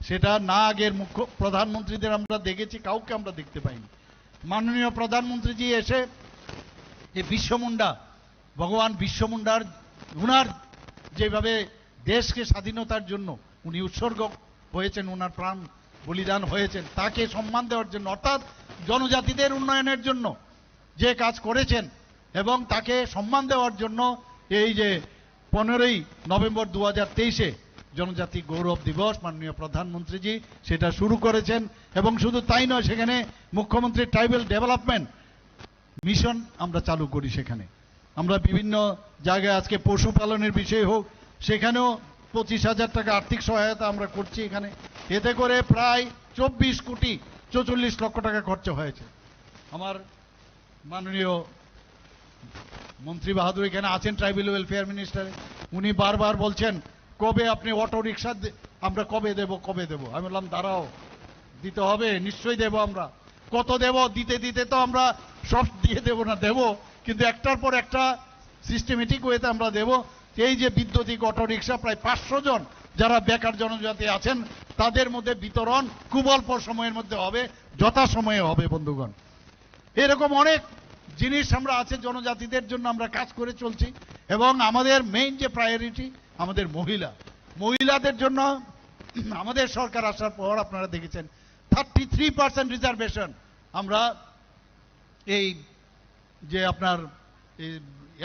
সেটা না আগের প্রধানমন্ত্রীদের আমরা দেখেছি, কাউকে আমরা দেখতে পাইনি। মাননীয় প্রধানমন্ত্রীজি এসে যে বিশ্বমুন্ডা, ভগবান বিশ্বমুন্ডার উনার যেভাবে দেশকে স্বাধীনতার জন্য উনি উৎসর্গ হয়েছেন, উনার প্রাণ বলিদান হয়েছেন, তাকে সম্মান দেওয়ার জন্য, অর্থাৎ জনজাতিদের উন্নয়নের জন্য যে কাজ করেছেন এবং তাকে সম্মান দেওয়ার জন্য এই যে 15ই নভেম্বর 2023-এ জনজাতি গৌরব দিবস মাননীয় প্রধানমন্ত্রীজি সেটা শুরু করেছেন। এবং শুধু তাই নয়, সেখানে মুখ্যমন্ত্রী ট্রাইবাল ডেভেলপমেন্ট মিশন আমরা চালু করি। সেখানে আমরা বিভিন্ন জায়গায় আজকে পশুপালনের বিষয় হোক, সেখানেও 25,000 টাকা আর্থিক সহায়তা আমরা করছি এখানে। এতে করে প্রায় 24,44 লক্ষ টাকা খরচা হয়েছে। আমার মাননীয় মন্ত্রী বাহাদুর এখানে আছেন, ট্রাইবাল ওয়েলফেয়ার মিনিস্টার, উনি বারবার বলছেন কবে আপনি অটো রিক্সা আমরা কবে দেব। আমি বললাম দাঁড়াও, দিতে হবে, নিশ্চয়ই দেব। আমরা কত দেব, দিতে দিতে তো আমরা সব দিয়ে দেব না, দেব, কিন্তু একটার পর একটা সিস্টেমেটিক ওয়েতে আমরা দেব। এই যে বিদ্যুতিক অটো রিক্সা প্রায় 500 জন যারা বেকার জনজাতি আছেন তাদের মধ্যে বিতরণ খুব অল্প সময়ের মধ্যে হবে, যথাসময়ে হবে বন্ধুগণ। এরকম অনেক জিনিস আমরা আছে জনজাতিদের জন্য আমরা কাজ করে চলছি। এবং আমাদের মেইন যে প্রায়োরিটি আমাদের মহিলাদের জন্য আমাদের সরকার আসার পর আপনারা দেখেছেন 33% রিজার্ভেশন আমরা এই যে আপনার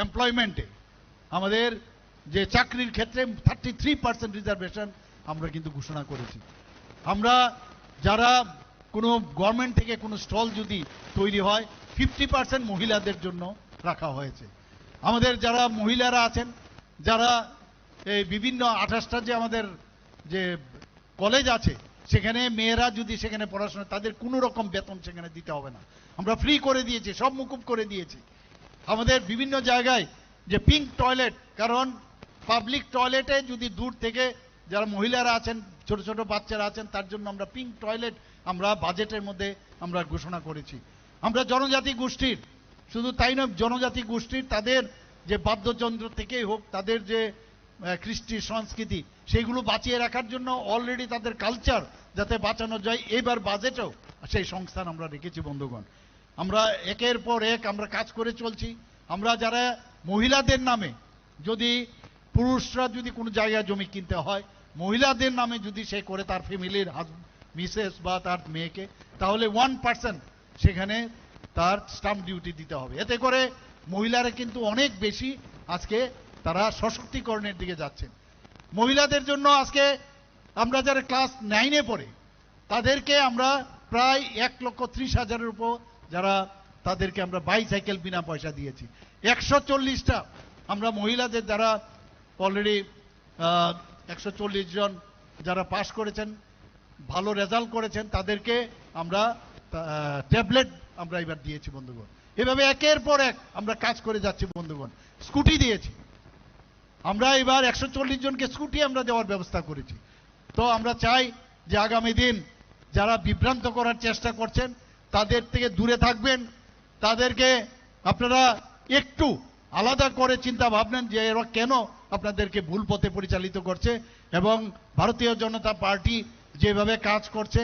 এমপ্লয়মেন্টে আমাদের যে চাকরির ক্ষেত্রে 33% রিজার্ভেশন আমরা কিন্তু ঘোষণা করেছি। আমরা যারা কোনো গভর্নমেন্ট থেকে কোনো স্টল যদি তৈরি হয় 50% মহিলাদের জন্য রাখা হয়েছে। আমাদের যারা মহিলারা আছেন, যারা এই বিভিন্ন 28টা যে আমাদের যে কলেজ আছে সেখানে মেয়েরা যদি সেখানে পড়াশোনা, তাদের কোনো রকম বেতন সেখানে দিতে হবে না, আমরা ফ্রি করে দিয়েছি, সব মুকুব করে দিয়েছি। আমাদের বিভিন্ন জায়গায় যে পিঙ্ক টয়লেট, কারণ পাবলিক টয়লেটে যদি দূর থেকে যারা মহিলারা আছেন, ছোট ছোট বাচ্চারা আছেন, তার জন্য আমরা পিঙ্ক টয়লেট আমরা বাজেটের মধ্যে আমরা ঘোষণা করেছি। আমরা জনজাতি গোষ্ঠীর, শুধু তাই নয়, জনজাতি গোষ্ঠীর তাদের যে বাদ্যযন্ত্র থেকেই হোক, তাদের যে কৃষ্টি সংস্কৃতি, সেইগুলো বাঁচিয়ে রাখার জন্য অলরেডি তাদের কালচার যাতে বাঁচানো যায়, এবার বাজেটেও সেই সংস্থান আমরা রেখেছি। বন্ধুগণ, আমরা একের পর এক আমরা কাজ করে চলছি। আমরা যারা মহিলাদের নামে, যদি পুরুষরা যদি কোনো জায়গায় জমি কিনতে হয়, মহিলাদের নামে যদি সে করে তার ফ্যামিলির মিসেস বা তার মেয়েকে, তাহলে 1% সেখানে তার স্টাম্প ডিউটি দিতে হবে। এতে করে মহিলারা কিন্তু অনেক বেশি আজকে তারা সশক্তিকরণের দিকে যাচ্ছেন। মহিলাদের জন্য আজকে আমরা যারা ক্লাস 9-এ পড়ে তাদেরকে আমরা প্রায় 1,30,000-এর উপর যারা তাদেরকে আমরা বাইসাইকেল বিনা পয়সা দিয়েছি। 140টা আমরা মহিলাদের যারা অলরেডি 140 জন যারা পাশ করেছেন, ভালো রেজাল্ট করেছেন, তাদেরকে আমরা ট্যাবলেট আমরা এবার দিয়েছি। বন্ধুগণ, এভাবে একের পর এক আমরা কাজ করে যাচ্ছি। বন্ধুগণ, স্কুটি দিয়েছি আমরা, এবার 140 জনকে স্কুটি আমরা দেওয়ার ব্যবস্থা করেছি। তো আমরা চাই যে আগামী দিন যারা বিভ্রান্ত করার চেষ্টা করছেন তাদের থেকে দূরে থাকবেন, তাদেরকে আপনারা একটু আলাদা করে চিন্তা ভাবনেন যে এরা কেন আপনাদেরকে ভুল পথে পরিচালিত করছে। এবং ভারতীয় জনতা পার্টি যেভাবে কাজ করছে,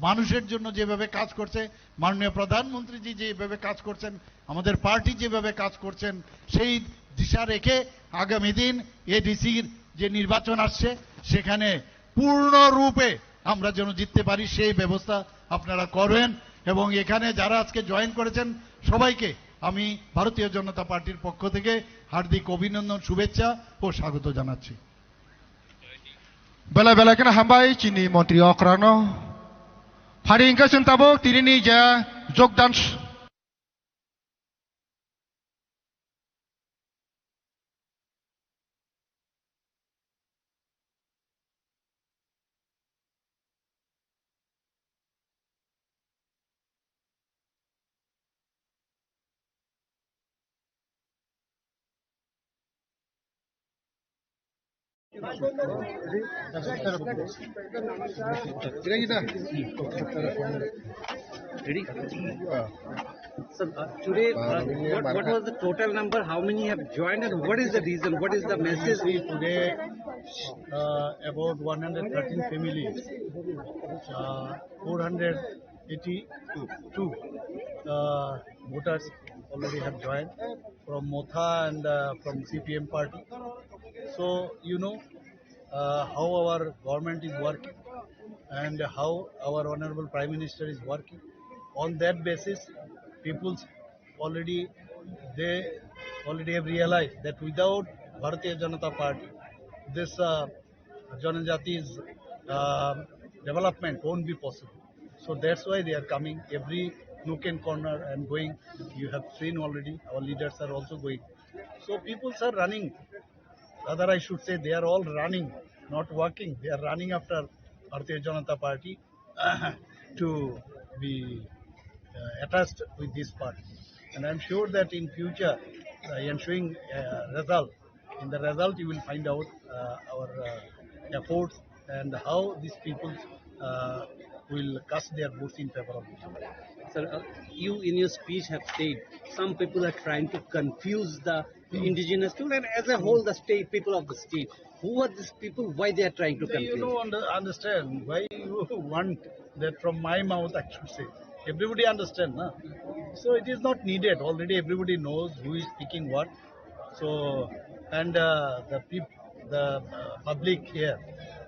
মানুষের জন্য যেভাবে কাজ করছে, মাননীয় প্রধানমন্ত্রীজি যেভাবে কাজ করছেন, আমাদের পার্টি যেভাবে কাজ করছেন, সেই দিশা রেখে আগামী দিন এডিসির যে নির্বাচন আসছে সেখানে পূর্ণরূপে আমরা যেন জিততে পারি সেই ব্যবস্থা আপনারা করবেন। এবং এখানে যারা আজকে জয়েন করেছেন সবাইকে আমি ভারতীয় জনতা পার্টির পক্ষ থেকে হার্দিক অভিনন্দন, শুভেচ্ছা ও স্বাগত জানাচ্ছি। বেলা বেলা কেন হামবাই চিনি মন্ত্রী অক্রানো ফারিংকা tabuk tini ni ja যোগদান So today, what was the total number? How many have joined, and what is the reason? What is the message? Today, about 113 families, 482 voters already have joined from Motha and from CPM party. So you know how our government is working and how our honorable Prime Minister is working. On that basis, people already have realized that without Bharatiya Janata Party, this Janajati's development won't be possible. So that's why they are coming every nook and corner and going. You have seen already, our leaders are also going. So people are running. Rather, I should say they are all running, not walking. They are running after Bharatiya Janata Party to be attached with this party. And I'm sure that in future, ensuing result, in the result you will find out our efforts and how these people will cast their votes in favor of it. Sir, you in your speech have said some people are trying to confuse the indigenous people and as a whole the state people of the state. Who are these people? Why they are trying to confuse? You don't understand why you want that from my mouth, I should say. Everybody understand, na? So it is not needed. Already everybody knows who is speaking what. So and the public here,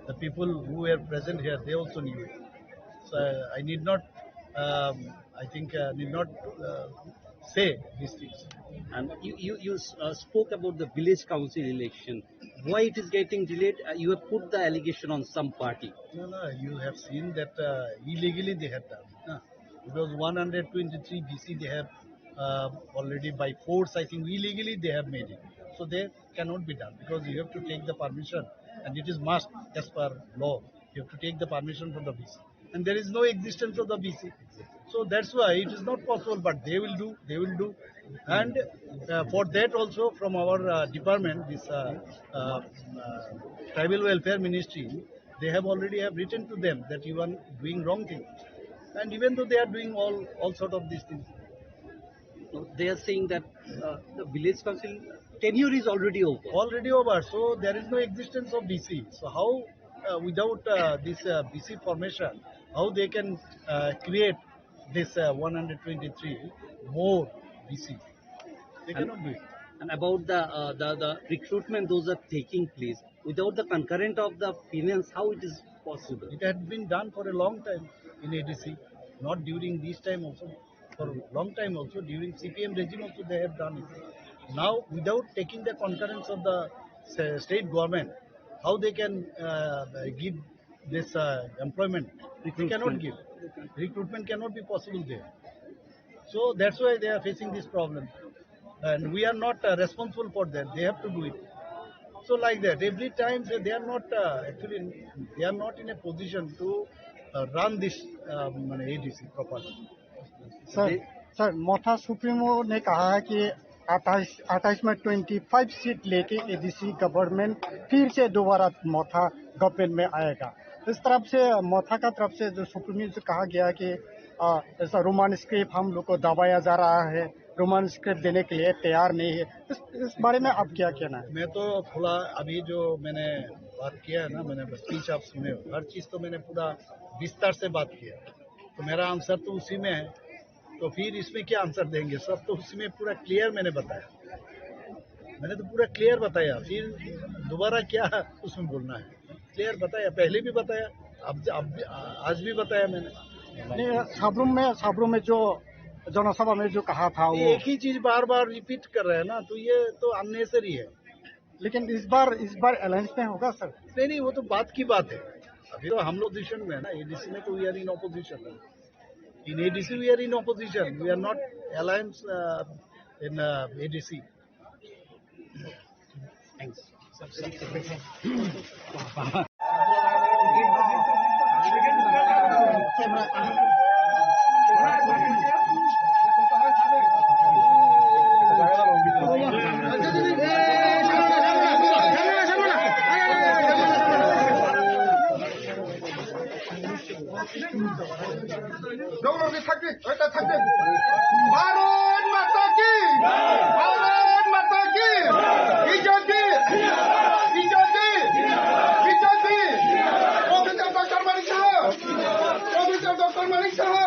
the people who were present here, they also knew it. So I need not, need not say these things. And you spoke about the village council election. Why it is getting delayed? You have put the allegation on some party. No, you have seen that illegally they have done. Because 123 BC they have already by force, I think illegally they have made it. So they cannot be done because you have to take the permission and it is must as per law. You have to take the permission from the BC. and there is no existence of the BC. So that's why it is not possible, but they will do. And for that also from our department, this Tribal Welfare Ministry, they have already have written to them that you are doing wrong thing. And even though they are doing all sort of these things. So they are saying that the village council tenure is already over. Already over. So there is no existence of BC. So how, without this BC formation, how they can create this 123 more BC? They cannot do it. And about the recruitment, those are taking place without the concurrent of the finance. How it is possible? It had been done for a long time in ADC, not during this time also. For a long time also, during CPM regime also they have done it. Now, without taking the concurrence of the state government, how they can give this employment? They cannot give. Recruitment cannot be possible there. So that's why they are facing this problem. And we are not responsible for that. They have to do it. So like that, every time they are not actually they are not in a position to run this ADC properly. Sir Motha supremo ने कहा है कि 28 में 25 seat लेके ADC government फिर से दोबारा मोथा government में आएगा। इस तरफ से मोथा का तरफ से जो सुप्रीमो से कहा गया कि ऐसा रोमन स्क्रिप्ट हम लोग को दबाया जा रहा है, रोमन स्क्रिप्ट देने के लिए तैयार नहीं है। इस बारे में आप क्या कहना है? मैं तो खुला अभी जो मैंने बात किया है ना, मैंने स्पीच आप सुने हो, हर चीज तो मैंने पूरा विस्तार से बात किया, तो मेरा आंसर तो उसी में है। तो फिर इसमें क्या आंसर देंगे? सब तो उसी में पूरा क्लियर मैंने बताया, मैंने तो पूरा क्लियर बताया, फिर दोबारा क्या उसमें बोलना है? क्लियर बताया, पहले भी बताया, अब आज भी बताया मैंने। साबरूम में जो जनसभा में जो कहा था वो एक ही चीज बार बार रिपीट कर रहे हैं ना, तो ये तो अननेसेसरी है। लेकिन इस बार अलायंस में होगा सर? नहीं, वो तो बात की बात है। अभी तो हम लोग ऑपोजिशन में है ना, एडीसी में तो we are in opposition. In ADC we are in opposition. We are not alliance in ADC. Thanks. গৌরবী থাকবে ওইটা থাকবে ভারত মাতা কি ভারত মাতা কি BJP BJP BJP officer doctor Manik Saha officer doctor Manik Saha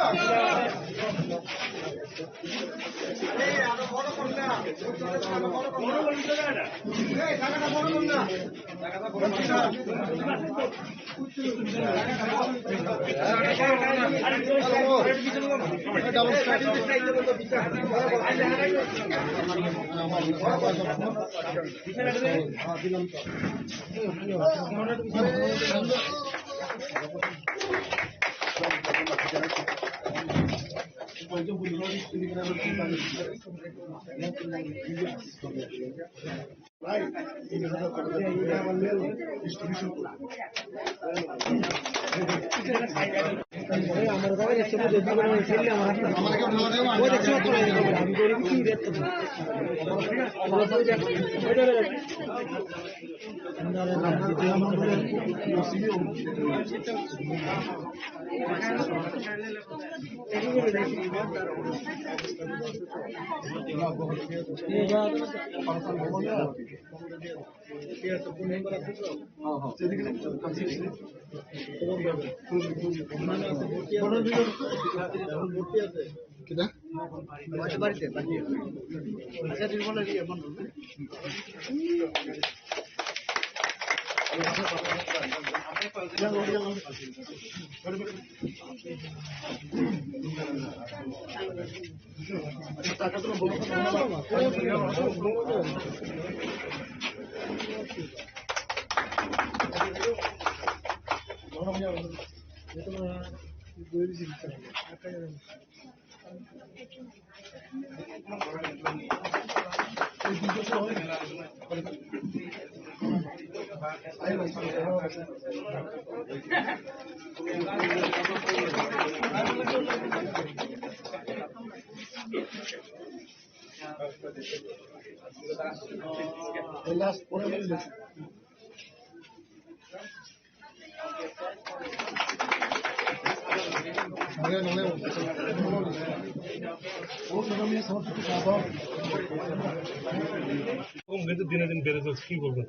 কিন্তু দিনে দিন বেড়ে যাচ্ছে, কি বলবেন?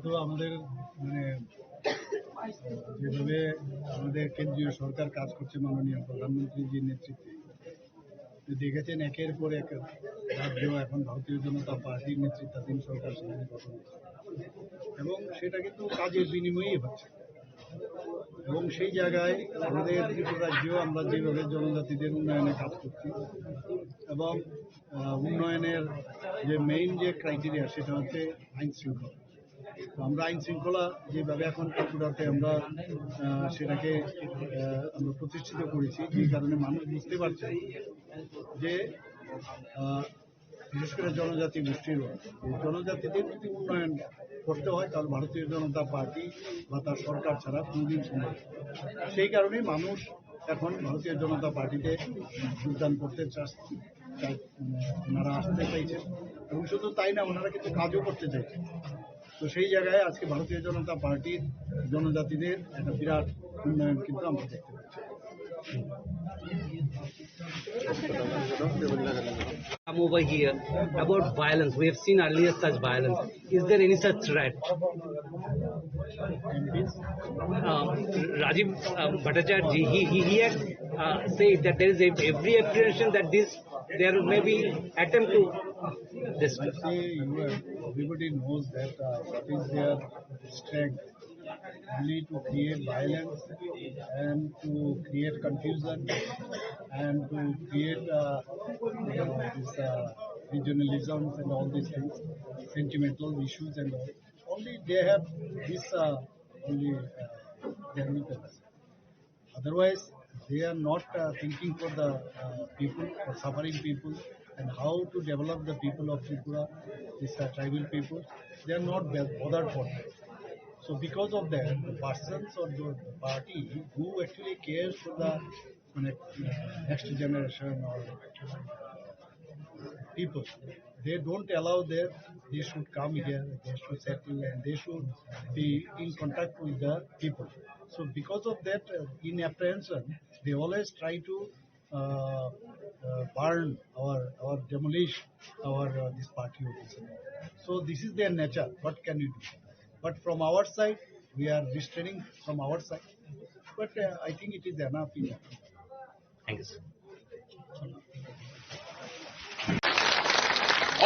তো আমাদের মানে যেভাবে আমাদের কেন্দ্রীয় সরকার কাজ করছে মাননীয় প্রধানমন্ত্রীজির নেতৃত্বে, দেখেছেন একের পর এক রাজ্য এখন ভারতীয় জনতা পার্টির নেতৃত্বাধীন সরকার সেখানে গঠন হচ্ছে এবং সেটা কিন্তু কাজের বিনিময়েই হচ্ছে। এবং সেই জায়গায় আমাদের ত্রিপুরা রাজ্যেও আমরা যেভাবে জনজাতিদের উন্নয়নে কাজ করছি এবং উন্নয়নের যে মেইন যে ক্রাইটেরিয়া সেটা হচ্ছে আইন শৃঙ্খলা। তো আমরা আইন শৃঙ্খলা যেভাবে এখন ত্রিপুরাতে আমরা সেটাকে আমরা প্রতিষ্ঠিত করেছি, এই কারণে মানুষ বুঝতে পারছে যে বিশেষ করে জনজাতি গোষ্ঠীর জনজাতিদের যদি উন্নয়ন করতে হয় তাহলে ভারতীয় জনতা পার্টি বা তার সরকার ছাড়া কোনোদিন সম্ভব। সেই কারণেই মানুষ এখন ভারতীয় জনতা পার্টিতে যোগদান করতে ওনারা আসতে চাইছেন এবং শুধু তাই না, ওনারা কিন্তু কাজও করতে চাইছেন। তো সেই জায়গায় আজকে ভারতীয় জনতা পার্টির জনজাতিদের একটা বিরাট উন্নয়ন কিন্তু আমরা দেখতে পাচ্ছি। Come over here about violence. We have seen earlier such violence. Is there any such threat? Rajiv Bhattacharya, he had said that there is every apprehension that there may be attempt to destroy. Everybody knows that what is their strength, only to create violence and to create confusion and to create this regionalisms and all these things, sentimental issues and all. Only they have this their weakness. Otherwise, they are not thinking for the people, for suffering people, and how to develop the people of Tripura, these tribal people. They are not bothered for that. So because of that, the persons or the party who actually cares for the next generation or people, they don't allow that. They should come here, they should settle, and they should be in contact with the people. So because of that, in apprehension, they always try to burn or demolish our this party office. So this is their nature. What can you do? But from our side, we are restraining from our side. But I think it is enough. Thank you, sir.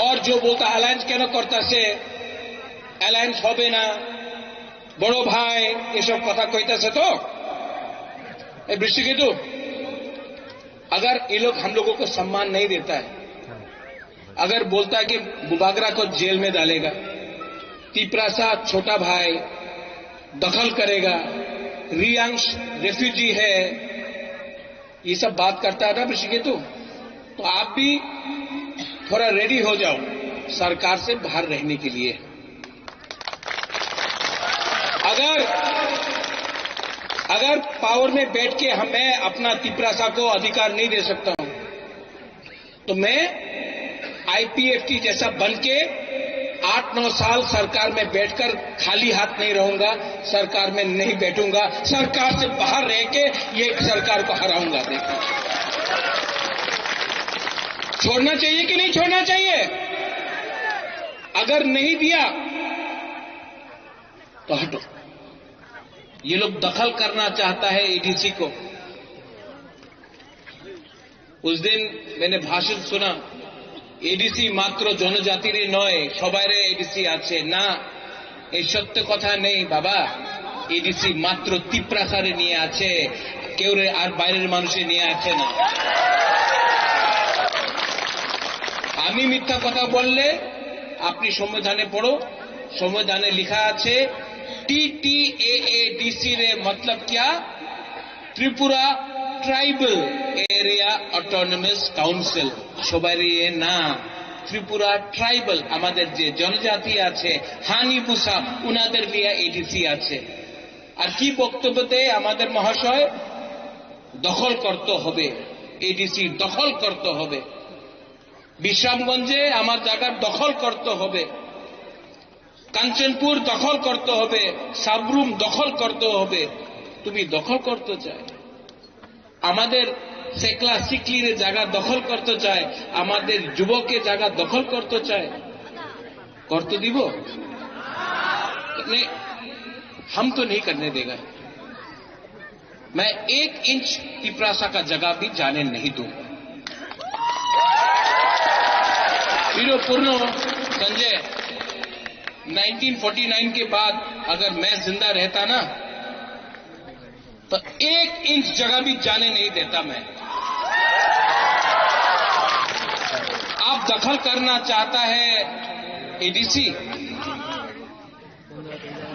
और जो बोलता alliance কেন করতেছে, alliance হবে না, বড় ভাই এসব কথা কইতেছে। तो बृष्टिकेतु, अगर ये लोग हम लोगों को सम्मान नहीं देता है, अगर बोलता है कि बुबागरा को जेल में डालेगा, तिपरासा छोटा भाई दखल करेगा, रियांश रेफ्यूजी है, ये सब बात करता है ना बृष्टिकेतु, तो आप भी थोड़ा रेडी हो जाओ सरकार से बाहर रहने के लिए। अगर पावर में बैठ के मैं अपना तिपरासा को अधिकार नहीं दे सकता हूं, तो मैं आईपीएफटी जैसा बन के 8-9 साल सरकार में बैठकर खाली हाथ नहीं रहूंगा, सरकार में नहीं बैठूंगा, सरकार से बाहर रह के ये सरकार को हराऊंगा। देखिए, छोड़ना चाहिए कि नहीं छोड़ना चाहिए? अगर नहीं दिया तो हटो। ये लोग दखल करना चाहता है एडीसी को। उस दिन मैंने भाषण सुना, एडीसी मात्र जनजातिर नय, सबाइरे एडीसी आछे ना, এই সত্য কথা নেই বাবা। এডিসি মাত্র তিপ্রাসারে নিয়ে আছে, কেউ আর বাইরের মানুষে নিয়ে আছে না। আমি মিথ্যা কথা বললে আপনি সংবিধানে পড়ো, সংবিধানে লেখা আছে TTAADC रे मतलब क्या? Tripura tribal area autonomous council. সবারই না, ত্রিপুরা ট্রাইবাল আমাদের যে জনজাতি আছে হানিপুসা, উনাদের নিয়ে এডিসি আছে। আর কি বক্তব্য দেয় আমাদের মহাশয়? দখল করতে হবে, এডিসি দখল করতে হবে। বিশ্রামগঞ্জে আমার জায়গা দখল করতে হবে, কাঞ্চনপুর দখল করতে হবে, সাবরুম দখল করতে হবে। তুমি দখল করতে চায়, আমাদের সেকলা সিকলির জায়গা দখল করতে চায়, আমাদের যুবকের জায়গা দখল করতে চায়, করতে দিব? नहीं, हम तो नहीं करने देगा। मैं 1 इंच पिपरासा का जगह भी जाने नहीं दूंगा। पूर्ण संजय 1949 के बाद अगर मैं जिंदा रहता ना तो 1 इंच जगह भी जाने नहीं देता मैं। आप दखल करना चाहता है एडीसी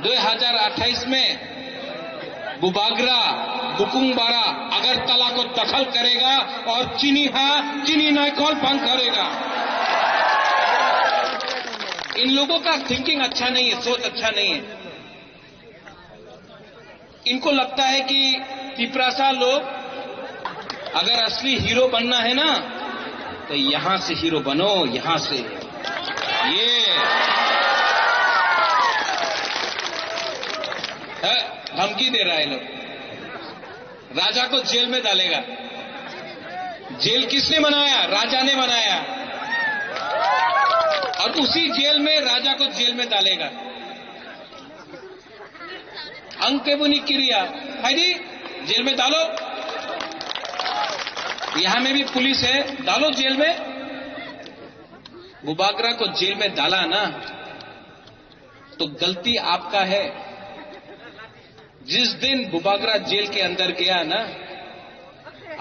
2028 में बुबागरा, बुकुंगबारा, अगरतला को दखल करेगा और चीनी नायकॉल बंद करेगा। इन लोगों का थिंकिंग अच्छा नहीं है, सोच अच्छा नहीं है। इनको लगता है कि पिपरासा लोग अगर असली हीरो बनना है ना तो यहां से हीरो बनो, यहां से। ये धमकी दे रहा है लोग, राजा को जेल में डालेगा। जेल किसने बनाया? राजा ने बनाया, और उसी जेल में राजा को जेल में डालेगा। अंकेबुनी क्रिया हाइडी जेल में डालो, यहां में भी पुलिस है, डालो जेल में। बुबागरा को जेल में डाला ना तो गलती आपका है। जिस दिन बुबागरा जेल के अंदर गया ना,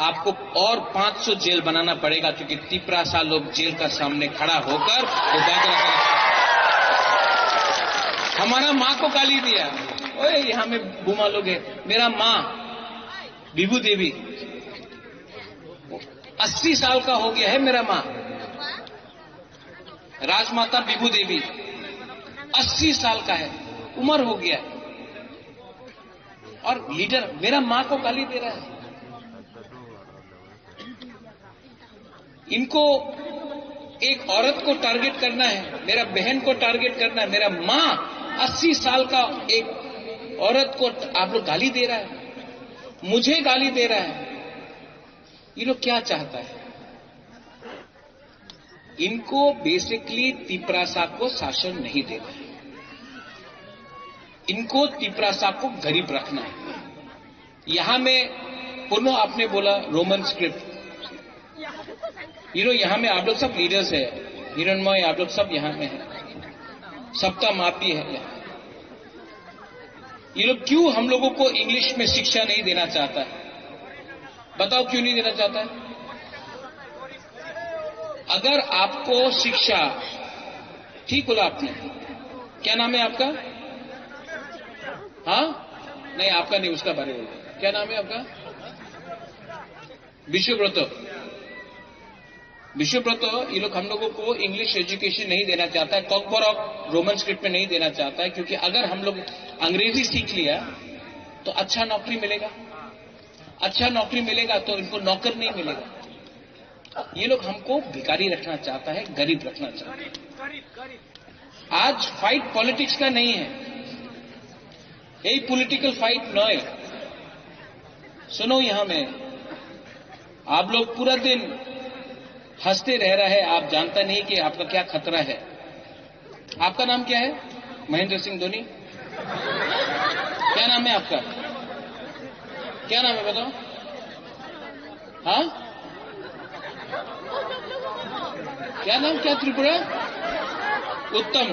आपको और 500 जेल बनाना पड़ेगा, क्योंकि तिपरासा लोग जेल का सामने खड़ा होकर बुबागरा का हमारा मां को गाली दिया। ओए यहां में बुमा लोग है, मेरा मां विभू देवी 80 साल का हो गया है, मेरा मां राजमाता विभू देवी 80 साल का है, उम्र हो गया है, और लीडर मेरा मां को गाली दे रहा है। इनको एक औरत को टारगेट करना है, मेरा बहन को टारगेट करना है, मेरा मां 80 साल का एक औरत को आप लोग गाली दे रहा है, मुझे गाली दे रहा है। ये लोग क्या चाहता है? इनको बेसिकली तिपरासा को शासन नहीं देना है, इनको तिपरासा को गरीब रखना है। यहां में पुनः आपने बोला रोमन स्क्रिप्ट, यहां में आप लोग सब लीडर्स है, हिरणमय आप लोग सब यहां में है, सबका मापी है यहां। ये लोग क्यों हम लोगों को इंग्लिश में शिक्षा नहीं देना चाहता है? बताओ क्यों नहीं देना चाहता है? अगर आपको शिक्षा, ठीक बोला आपने, क्या नाम है आपका? हाँ नहीं, आपका नहीं, उसका बारे में। क्या नाम है आपका? विश्वव्रत। विश्वव्रत ये लोग हम लोगों को इंग्लिश एजुकेशन नहीं देना चाहता है, कॉकबॉरॉक रोमन स्क्रिप्ट में नहीं देना चाहता है, क्योंकि अगर हम लोग अंग्रेजी सीख लिया तो अच्छा नौकरी मिलेगा, अच्छा नौकरी मिलेगा तो इनको नौकर नहीं मिलेगा। ये लोग हमको भिखारी रखना चाहता है, गरीब रखना चाहता है। आज फाइट पॉलिटिक्स का नहीं है, यही पॉलिटिकल फाइट नॉय। सुनो, यहां में आप लोग पूरा दिन हंसते रह रहा है, आप जानता नहीं कि आपका क्या खतरा है। आपका नाम क्या है? महेंद्र सिंह धोनी। क्या नाम है आपका? क्या नाम है बताओ? हाँ क्या नाम? क्या त्रिपुरा? उत्तम।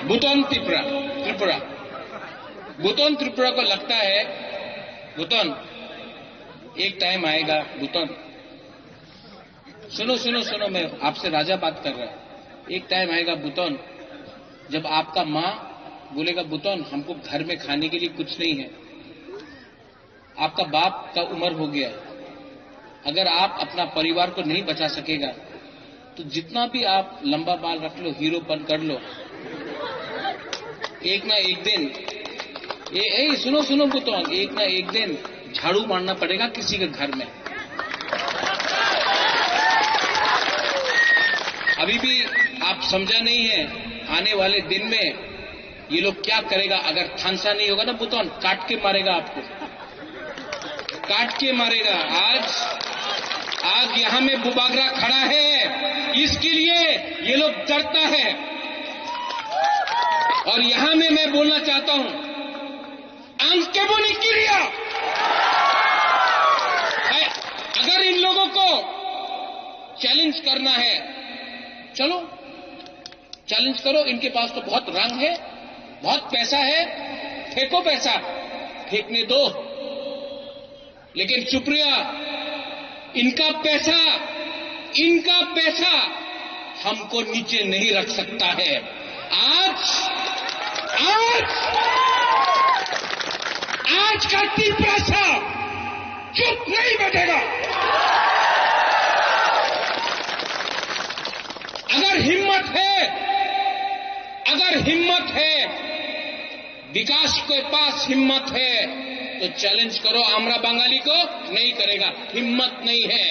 भूटान त्रिपुरा, त्रिपुरा भूटान त्रिपुरा को लगता है भूटान एक टाइम आएगा। भूटान सुनो सुनो सुनो, मैं आपसे राजा बात कर रहा है। एक टाइम आएगा भूटान जब आपका मां बोलेगा भूटान हमको घर में खाने के लिए कुछ नहीं है, आपका बाप का उम्र हो गया, अगर आप अपना परिवार को नहीं बचा सकेगा तो जितना भी आप लंबा बाल रख लो, हीरोपन कर लो, एक ना एक दिन सुनो सुनो पुतौल, एक ना एक दिन झाड़ू मारना पड़ेगा किसी के घर में। अभी भी आप समझा नहीं है, आने वाले दिन में ये लोग क्या करेगा। अगर थानसा नहीं होगा ना पुतौल, काट के मारेगा आपको, काट के मारेगा। आज यहां में बुबागरा खड़ा है, इसके लिए ये लोग डरता है। और यहां में मैं बोलना चाहता हूं, आंके बोनी क्रिया, अगर इन लोगों को चैलेंज करना है, चलो चैलेंज करो। इनके पास तो बहुत रंग है, बहुत पैसा है, फेंको पैसा, फेंकने दो। लेकिन सुप्रिया, इनका पैसा हमको नीचे नहीं रख सकता है। आज का टिप्रासा चुप नहीं बैठेगा। अगर हिम्मत है, विकास के पास हिम्मत है तो चैलेंज करो। आमरा बंगाली को नहीं करेगा, हिम्मत नहीं है।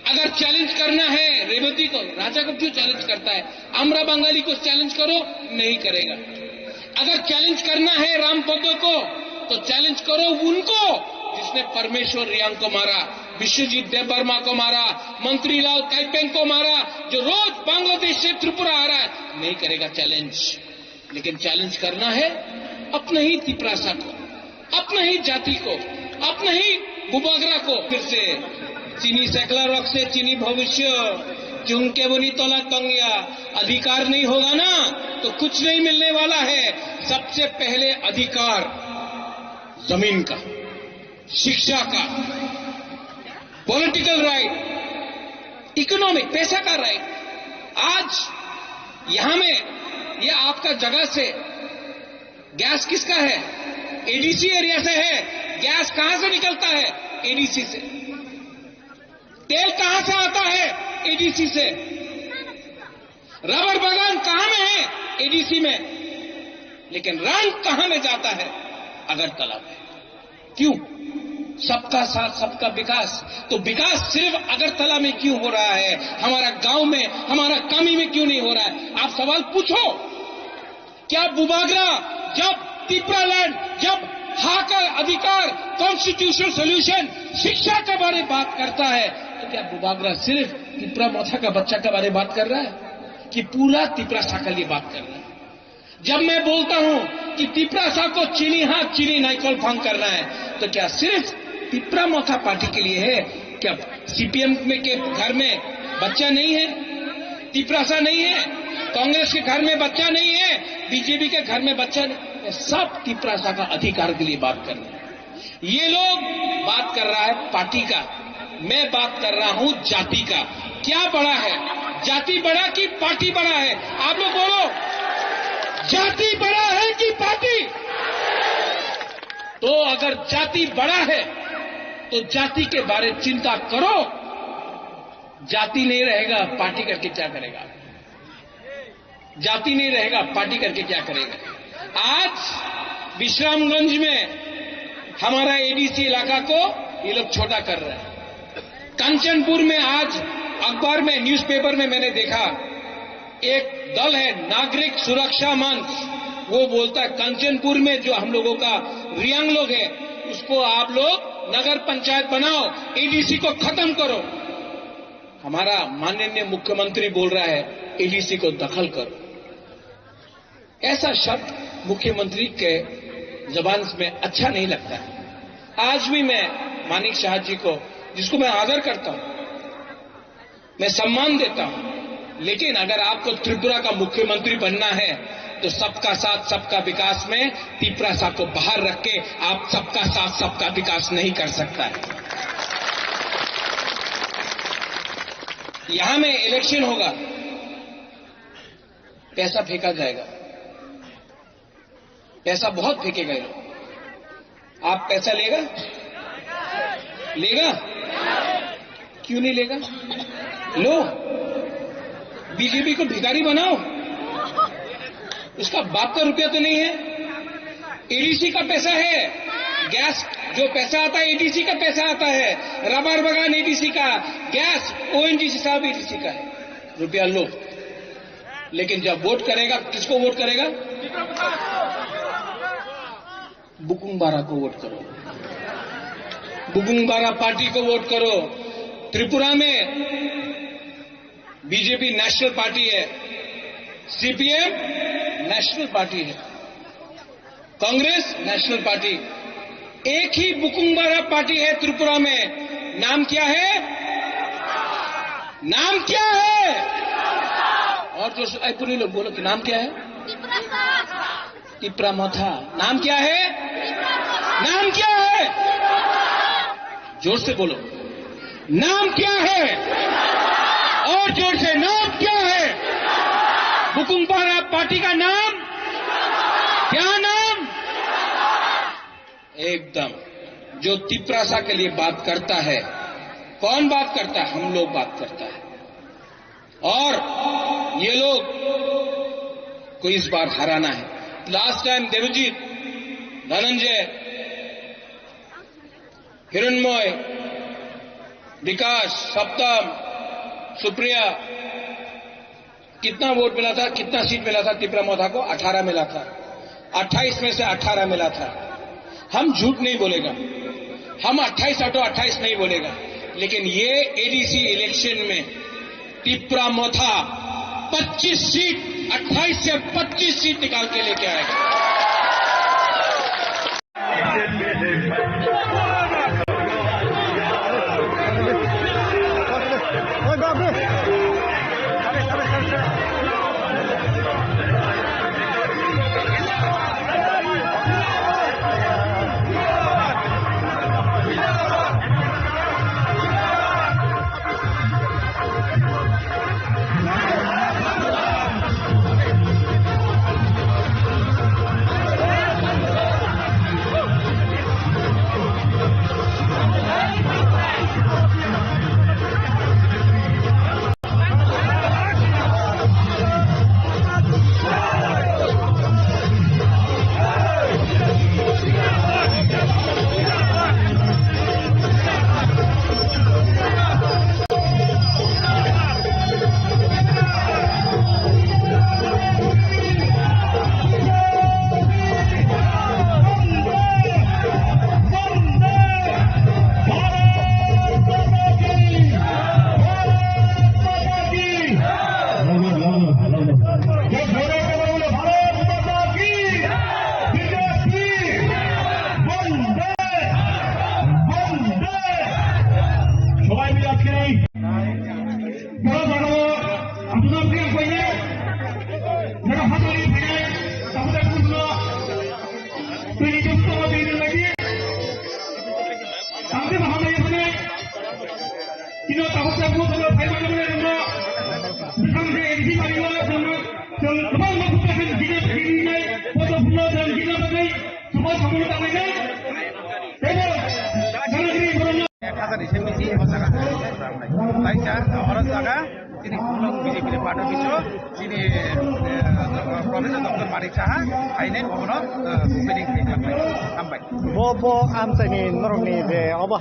अगर चैलेंज करना है रेवती को, राजा को क्यों चैलेंज करता है? आमरा बंगाली को चैलेंज करो, नहीं करेगा। अगर चैलेंज करना है रामपदो को तो चैलेंज करो उनको जिसने परमेश्वर रियांग को मारा, विश्वजीत देवबर्मा को मारा, मंत्री लाल काइपेंग को मारा, जो रोज बांग्लादेश से त्रिपुरा आ रहा है, नहीं करेगा चैलेंज। लेकिन चैलेंज करना है अपने ही तिपरासा को, अपने ही जाति को, अपने ही बुबागरा को। फिर से चीनी सेकला रॉक से चीनी भविष्य चुनके बनी तोला तंगिया, अधिकार नहीं होगा ना तो कुछ नहीं मिलने वाला है। सबसे पहले अधिकार जमीन का, शिक्षा का, पॉलिटिकल राइट, इकोनॉमिक, पैसा का राइट। आज यहां में ये आपका जगह से गैस किसका है? एडीसी एरिया से है। गैस कहां से निकलता है? एडीसी से। तेल कहां से आता है? एडीसी से। रबर बागान कहां में है? एडीसी में। लेकिन रंग कहां में जाता है? अगरतला में। क्यों? सबका साथ सबका विकास। तो विकास सिर्फ अगरतला में क्यों हो रहा है? हमारा गांव में, हमारा कामी में क्यों नहीं हो रहा है? आप सवाल पूछो। क्या बुबागरा जब तिपरालैंड, जब का अधिकार, कॉन्स्टिट्यूशनल सोल्यूशन, शिक्षा के बारे में बात करता है तो क्या बुबागरा सिर्फ तिपरा मोथा का बच्चा के बारे में बात कर रहा है कि पूरा तिपरासा के लिए बात कर रहा है? जब मैं बोलता हूं कि तिपरासा को चीनी हाथ चीनी नाइकल फांग करना है तो क्या सिर्फ तिपरा मोथा पार्टी के लिए है? क्या सीपीएम में के घर में बच्चा नहीं है? तिपरासा नहीं है? कांग्रेस के घर में बच्चा नहीं है? बीजेपी के घर में बच्चा नहीं? सब तिपरासा का अधिकार के लिए बात कर रहे हैं। ये लोग बात कर रहा है पार्टी का, मैं बात कर रहा हूं जाति का। क्या बड़ा है? जाति बड़ा कि पार्टी बड़ा है? आप लोग बोलो, जाति बड़ा है कि पार्टी? तो अगर जाति बड़ा है तो जाति के बारे में चिंता करो। जाति नहीं रहेगा, पार्टी करके क्या करेगा? जाति नहीं रहेगा, पार्टी करके क्या करेगा? आज विश्रामगंज में हमारा एडीसी इलाका को ये लोग छोटा कर रहे हैं। कंचनपुर में आज अखबार में, न्यूज़पेपर में मैंने देखा, एक दल है नागरिक सुरक्षा मंच, वो बोलता है कंचनपुर में जो हम लोगों का रियांग लोग है उसको आप लोग नगर पंचायत बनाओ, एडीसी को खत्म करो। हमारा माननीय मुख्यमंत्री बोल रहा है एडीसी को दखल करो। ऐसा शब्द मुख्यमंत्री के जबान में अच्छा नहीं लगता है। आज भी मैं मानिक शाह जी को, जिसको मैं आदर करता हूं, मैं सम्मान देता हूं, लेकिन अगर आपको त्रिपुरा का मुख्यमंत्री बनना है तो सबका साथ सबका विकास में तिपरासा को बाहर रख के आप सबका साथ सबका विकास नहीं कर सकता है। यहां में इलेक्शन होगा, पैसा फेंका जाएगा, पैसा बहुत फेंकेगा ये लोग। आप पैसा लेगा? क्यों नहीं लेगा? लो, बीजेपी को भिखारी बनाओ, उसका बाप का रुपया तो नहीं है। एडीसी का पैसा है, गैस जो पैसा आता है एडीसी का पैसा आता है, रबर बगान एडीसी का, गैस ओएनजीसी साहब एडीसी का है, रुपया लो। लेकिन जब वोट करेगा, किसको वोट करेगा? बुकुंग बारा को वोट करो, बुकुंग बारा पार्टी को वोट करो। त्रिपुरा में बीजेपी नेशनल पार्टी है, सीपीएम नेशनल पार्टी है, कांग्रेस नेशनल पार्टी, एक ही बुकुंग बारा पार्टी है त्रिपुरा में। नाम क्या है? नाम क्या है? और जो पुनी लोग बोलो कि नाम क्या है? टिप्रा मोथा। नाम क्या है? नाम क्या है? जोर से बोलो, नाम क्या है? और जोर से, नाम क्या है? बुकुंग बारा पार्टी का नाम क्या? नाम एकदम जो तिपरासा के लिए बात करता है। कौन बात करता है? हम लोग बात करता है। और ये लोग को इस बार हराना है। लास्ट टाइम देवजीत, धनंजय, हिरणमय, विकास, सप्तम, सुप्रिया, कितना वोट मिला था? कितना सीट मिला था त्रिपुरा मोथा को? 18 मिला था। 28 में से 18 मिला था। हम झूठ नहीं बोलेगा, हम 28 ऑटो 28 नहीं बोलेगा, लेकिन ये एडीसी इलेक्शन में त्रिपुरा मोथा 25 सीट, 28 से 25 सीट निकाल के लेके आएगा।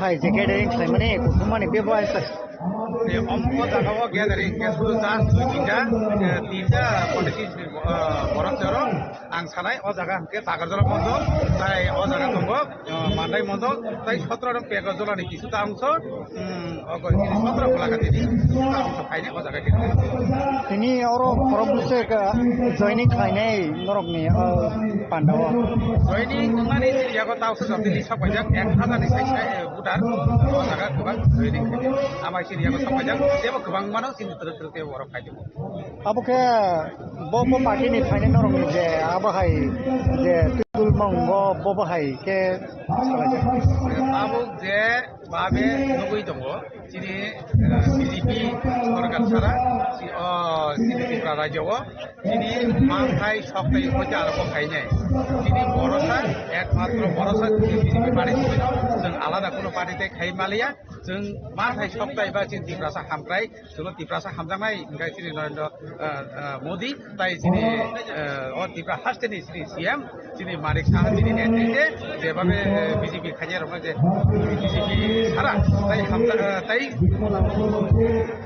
Hai gathering sai mane kumane bebas অমুক জায়গাও গ্যাদারিং কেসু জাস দুইটা তিনটা পলিটিক্স বরচর আং সানাই ও জায়গা হামকে সাগরজল মন্ডল তাই ও জায়গা দङ মান্দাই মন্ডল তাই 17 রং পেগজলানি কিছুটা অংশ 17 খোলাকাতিনি অংশ ফাইনে ও জায়গা গেছে তিনি আরো পরবুসে জয়নিং খাইনাই নরকনি পান্ডাও জয়নিং মানে ইয়াগো তাওসে জতিনি সবাইজাক 1000 नि साइसाय बुटार ও জায়গা গোবাं জয়নিং খাইনে আমাই সিরিয়াগো सबायजों जेबो गोबां मानो सिनि तरते बरफ खाइदों आबोके बो पार्टी नि फाइने नरमनि जे आबहाय जे तुल मंगो बबहायके सालायदों आबुक जे बाबे नगै दङ दिनै बिजेपि सरकार सारा त्रिपुरा रायजोआव दिनै मांथाय सप्ताह हयতো आरोबाव गायनाय दिनै बर'सा एकमात्र बर'सा बिजेपि पार्टी जों आलादा কোনো पार्टी खाय मालिया जों मांथाय सप्ताह बा जों त्रिपुरासा हामग्राय जों त्रिपुरासा हामजानाय ओंखाय श्री नरेन्द्र मोदी ताई दिनै त्रिपुरा हास्टेनि श्री सीएम दिनै मानिक साहा दिनै नेतृत्বে যেভাবে বিজেপি খাইয়ে রকম যে বিজেপি সারা তাই হামলা তাই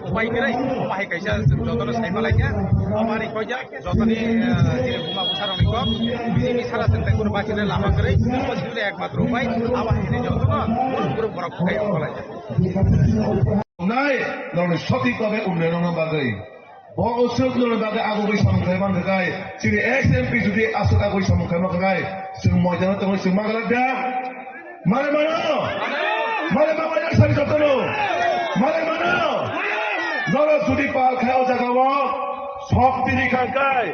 উপায় গেলে উপায় কাইসা যতন সাইমালাইয়া আমার কইয়া যতনি দিনে বুমা বুসারনি কম বিজেপি সারা চিন্তা করে বাকিরে লামা করে পজিটিভলি একমাত্র উপায় আবার হেনে যতন পুরো বড় খাই বলা যায় নাই নন সঠিকভাবে উন্নয়নের বাগৈ অসুখের বাগৈ আগবই সামুখাই মানগাই जोंनि एसएमपि जुदि आसुक আগবই सामुखाই मागाय जों ময়দানে दङ जों मागलादा माने माने सारि যতন माने নর যদি পাল খাও জাগাও শক্তি খানকাই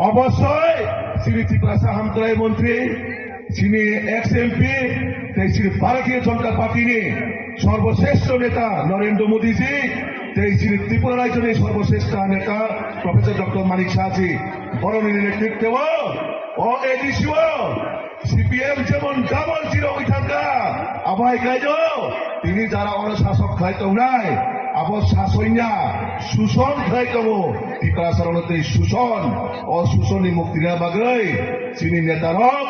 অবশ্যই শ্রী ত্রিপুরা হামক্রাই মন্ত্রী যিনি এক্সএমপি শ্রী ভারতীয় জনতা পার্টিনি সর্বশ্রেষ্ঠ নেতা নরেন্দ্র মোদীজি শ্রী ত্রিপুরা রাজ্যের সর্বশ্রেষ্ঠ নেতা প্রফেসর ডক্টর মানিক শাহজি বরণের নেতৃত্বে ও এডিসিও সিপিএম যেমন ডাবল জিরো থাকা আবাই গাইজ তিনি যারা অনশাসক খাইতো নাই আবার শাসইনা শোষণ খাইতো ত্রিপুরা সারণতে শোষণ অশোষণী মুক্তির বাগৈ যিনি নেতারক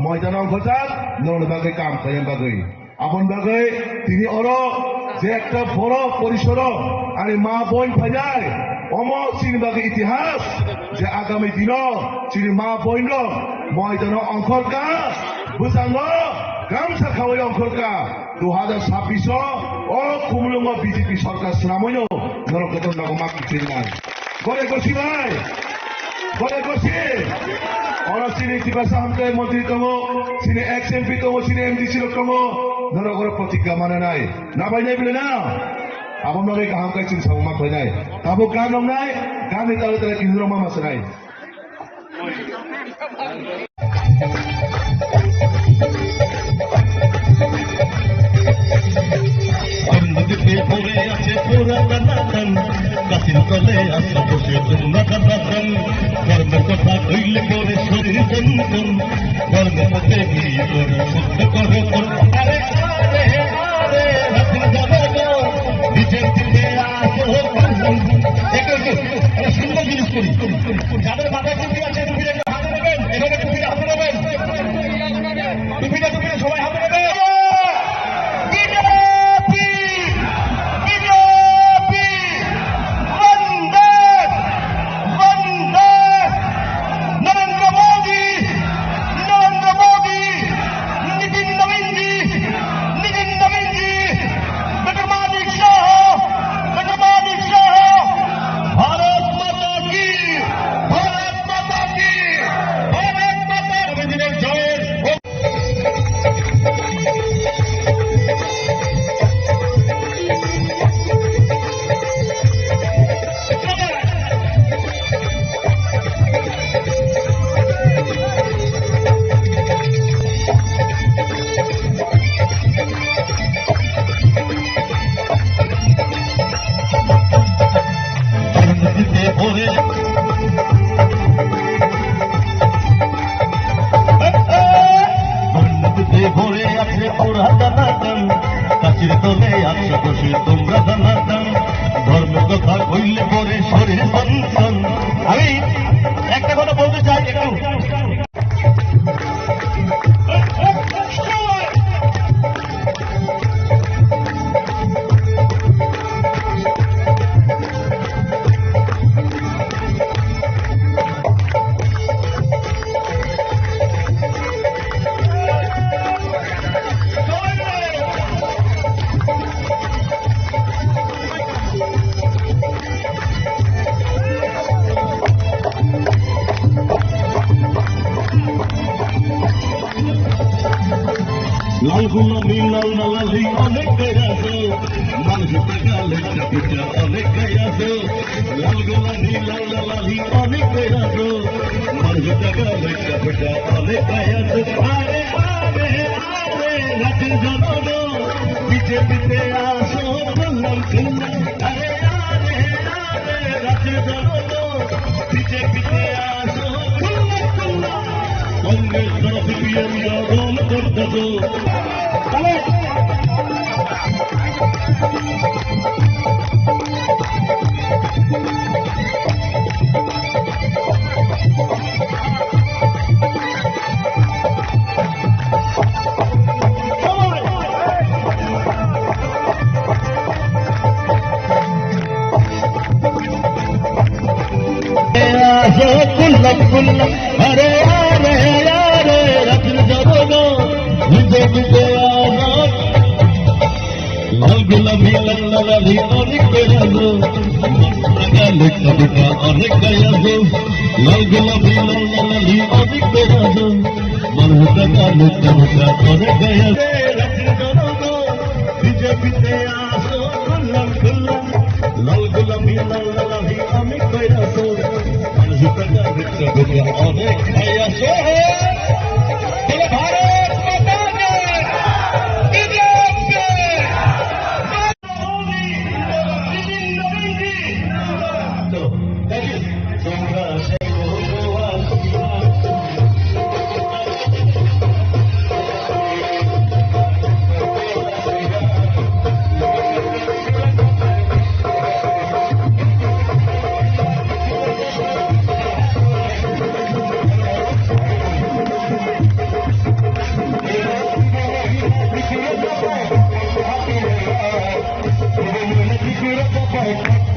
ময়দান অংশজাত নন বাগৈ কাম খাইম বাগৈ আপন বাগৈ তিনি অর যে একটা বড় পরিসর আর মা বোন ফাইনাই অমর চিনি বাগৈ ইতিহাস যে আগামী দিন চিনি মা বোন ময়দান অংশরকা বুঝাঙ্গ গামছা খাওয়াই অংশরকা 2026 ও কুমলুঙ্গ বিজেপি সরকার শ্রামইনো নরকতন নাগমা কিছিনাই গরে গছি ভাই গরে গছি ওরা চিনি ত্রিপুরা হামক্রাই মন্ত্রী দङ চিনি এক্সএমপি দङ চিনি এমডিসি দङ নরগর প্রতিজ্ঞা মানে নাই নাবাইনাই বলে না আবার নরে হামক্রাই চিনি সামমা কইনাই তাবো গান নাই গানে তালে তালে কিন্দ্র মামা নাই নদীতে পড়ে আছে পুরা কানাকান কাশির তলে আসা বসে তোমরা কানাকান কর্মের কথা কইলে পরে শরীর যন্ত্রণ কর্মের মধ্যে গিয়ে করে সত্য করে আরে আরে আরে রাখুন যাবে গো নিজের দিকে আসো একটু সুন্দর জিনিস করি যাদের মাথায় টুপি আছে টুপিটা হাতে নেবেন এখানে টুপিটা হাতে নেবেন টুপিটা সবাই হাতে নেবেন কাশির তলে আসা বসে তোমরা জানাতাম ধর্মের কথা কইলে পরে শরীর সন্তান আমি একটা কথা বলতে চাই একটু লাল গোলামি লাল লালি অনেক গায়াছো মানুষ টাকালে চাপিটা অনেক গায়াছো লাল গোলামি লাল লালি অনেক গায়াছো মানুষ টাকালে চাপিটা অনেক গায়াছো আরে রাতের জনগণ বিজেপিতে আসো খুললাম খুললাম আরে আরে আরে রাতের জনগণ বিজেপিতে আসো খুললাম খুললাম কংগ্রেস সিপিএম দল করতেছো खुल्लम खुल्लम अरे अरे अरे रत्न जरोगो विजय विजय लाल गुलाबी लल्लली अनेक गयाजो लगाले कविता अनेक गयाजो लाल गुलाबी लल्लली अनेक गयाजो मनहुता गाले कविता अनेक गयाजो रत्न जरोगो विजय विजय आसो खुल्लम खुल्लम लाल गुलाबी लल्लली अनेक गयाजो अनेक गयाजो भारत माता की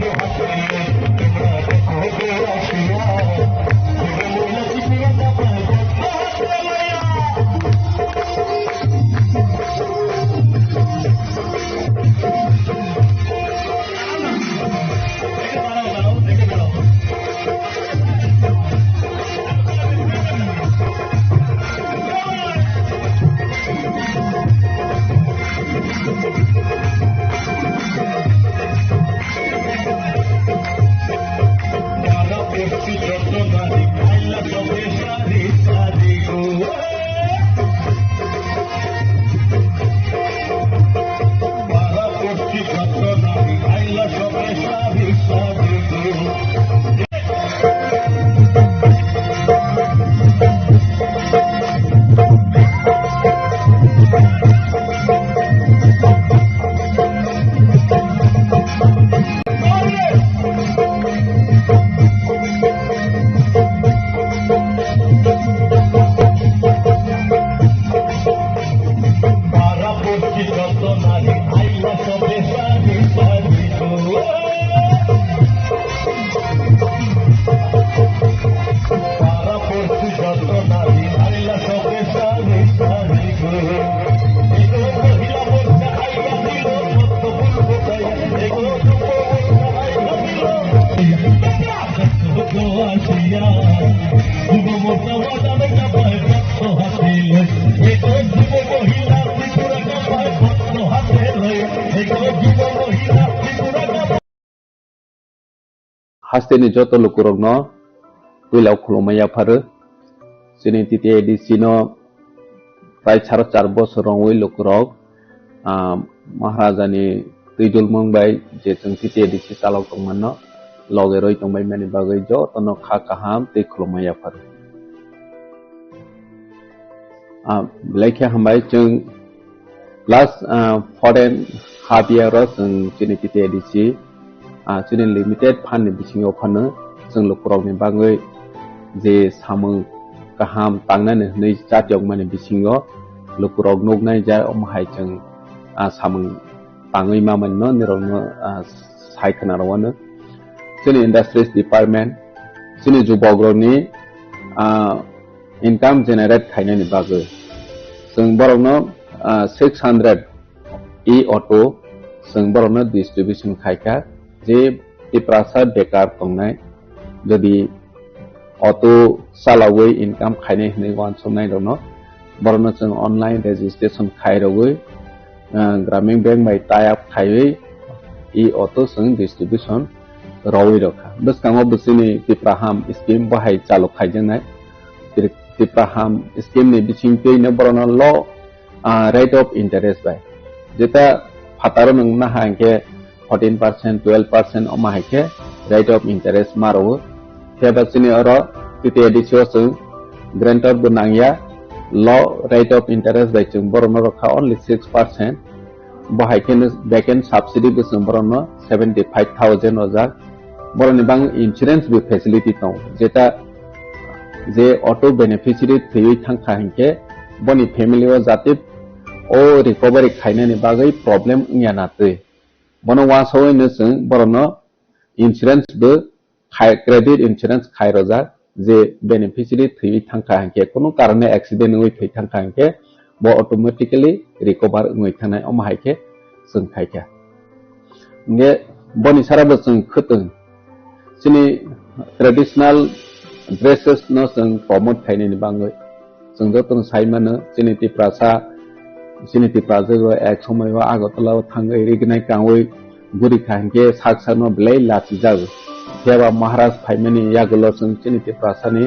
Hasteni joto lukurogno wilau khulumaya pharu sini titi edisi no prai 4 bosorong wi lukurog Maharaja ni Trijul Mungbai je tong titi edisi salok tongmanno loge roi tongbai mani bagai jo tono kha kaham te khulumaya pharu Blaikya hambai chung last foreign half year ro sing sini titi edisi sini limited fund ni bisingo phano sing lukurog ni bagai je samung kaham tangnani nei chatyok mani bisingo lukurog nognai jai omhai chung samung tangai maman no nirong sai khana rawana sini industries department sini jubogrog ni income generate khaina ni bagai sing borok no 600 e-auto sing borok no distribution khaika je iprasa bekar tongnai jodi auto salawai income khaine hne wan somnai rono borok no sing online registration khairogoi Gramin Bank by tie-up highway e-auto sing distribution rawi rokha beskango besini Tipraham scheme bahai chalok khaijenai Tipraham scheme ni bisingtei ne borona law rate of interest by jeta fataro nung na hanke 14% 12% oma hake rate of interest maro theba sini oro titi edisio sung grantor bunangya low rate of interest by chung borono rokha only 6% bahaiken backend subsidy bu sung borono 75000 ojak boroni bang insurance bu facility tong jeta je auto beneficiary thei thangkha hanke boni family o jati o recovery khaina ni bagai problem ngya na te bono wa soi ne sung borono insurance bu khai credit insurance khai roja je beneficiary thei thangkha hanke kono karone accident oi thei thangkha hanke bo automatically recover ngoi thanai om haike sung khaika nge boni sara bu sung khutung sini traditional dresses no sung promote khaini ni bangai sung do tung saimana siniti prasa go ek somoi wa agotala thangai rignai kangoi guri khanke saksa no blai lachi jag theba maharaj phaimani yagulo sung siniti prasa ni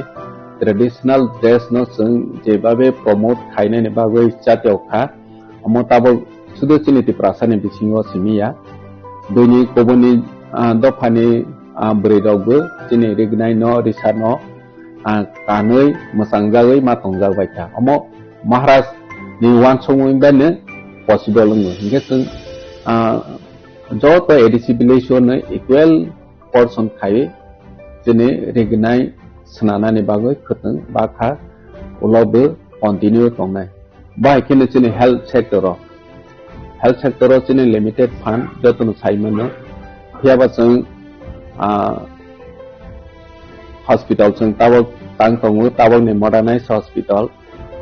traditional dress no sung jebabe promote khaine ni bagoi chatyo kha amotabo sudu siniti prasa ni bisingo simiya doni koboni dofani bredogbo sini rignai no risar no kanoi masangjagoi matongjak baita amo maharaj ni wan songoi bane possible ngi nge sung joto edibilation equal portion khai jene rignai snana ni bagoi khuteng bakha ulobe continue tongnai bai kene jene health sector jene limited fund jotun saimon hiaba sung hospital sung tawak tang tongu tawak ni modernized hospital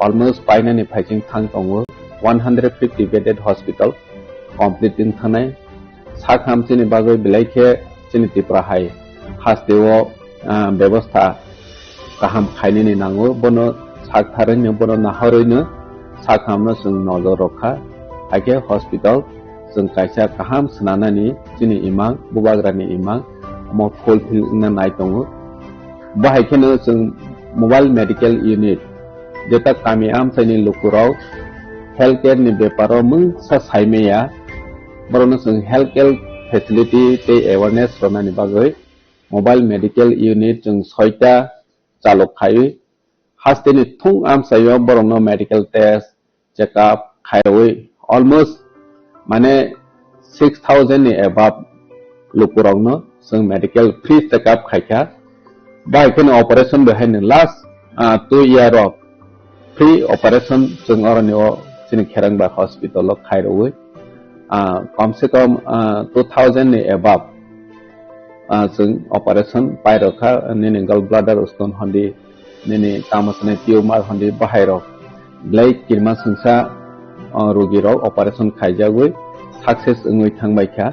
almost paina ni phaiching thang tongu 150 bedded hospital complete in thanai sakham chini bagoi bilaikhe chini tipra hai hasteo ব্যবস্থা kaham khaini ni nango bono saktharin ni bono naharoino sakhamno sung nozor rokha age hospital sung kaisa kaham snanani chini imang bubagrani imang mo fulfill na naitongo bahai kheno sung mobile medical unit jeta kami am chani lukurau healthcare ni beparo mung sa saimeya borono sung healthcare facility te awareness ronani bagoi mobile medical unit jung 6ta chalok khai hasteni thung am sayo borono medical test check up khaioi almost mane 6000 ni above lukurongno sung medical free check up khaika bai ken operation behind last 2 year of free operation sung orani o sini kherang ba hospital lo khairoi kam se kam 2000 ni above sung operation pai rokha nini gallbladder stone hondi nini tamasne tumor hondi bahai rok blai kirma sungsa rogi rok operation khaijagoi success ngoi thangbai kha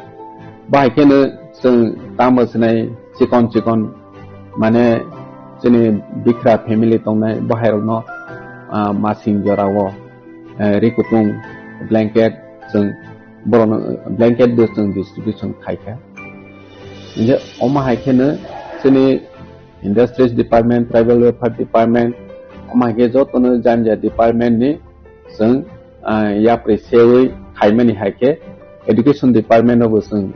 bahai kene sung tamasne chikon mane chini bikra family tongnai bahai rok no masing jorawo rikutung blanket sung boron blanket do sung distribution khaika nge oma haikene sini industries department tribal welfare department oma ge jotono janja department ni sung ya presewi khaimani haike education department of sung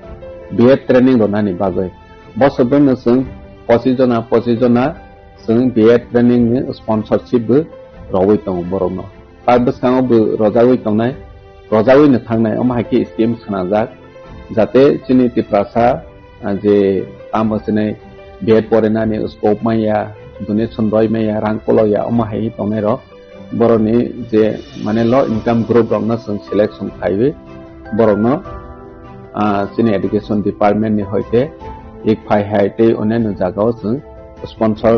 BEd training ronani bagoi bosobon sung posijona sung BEd training ni sponsorship bu rowoi tong borono parbus kang bu rojawoi tongnai rojawoi ne thangnai oma haike scheme sanajak jate chini tiprasa je tamasne BEd porena ni scope maya donation roi maya rangkolo ya oma hai tongnai ro boroni je mane low income group rokno sung selection khaiwe borono chini education department ni hoite ek phai haite onen jagao sung sponsor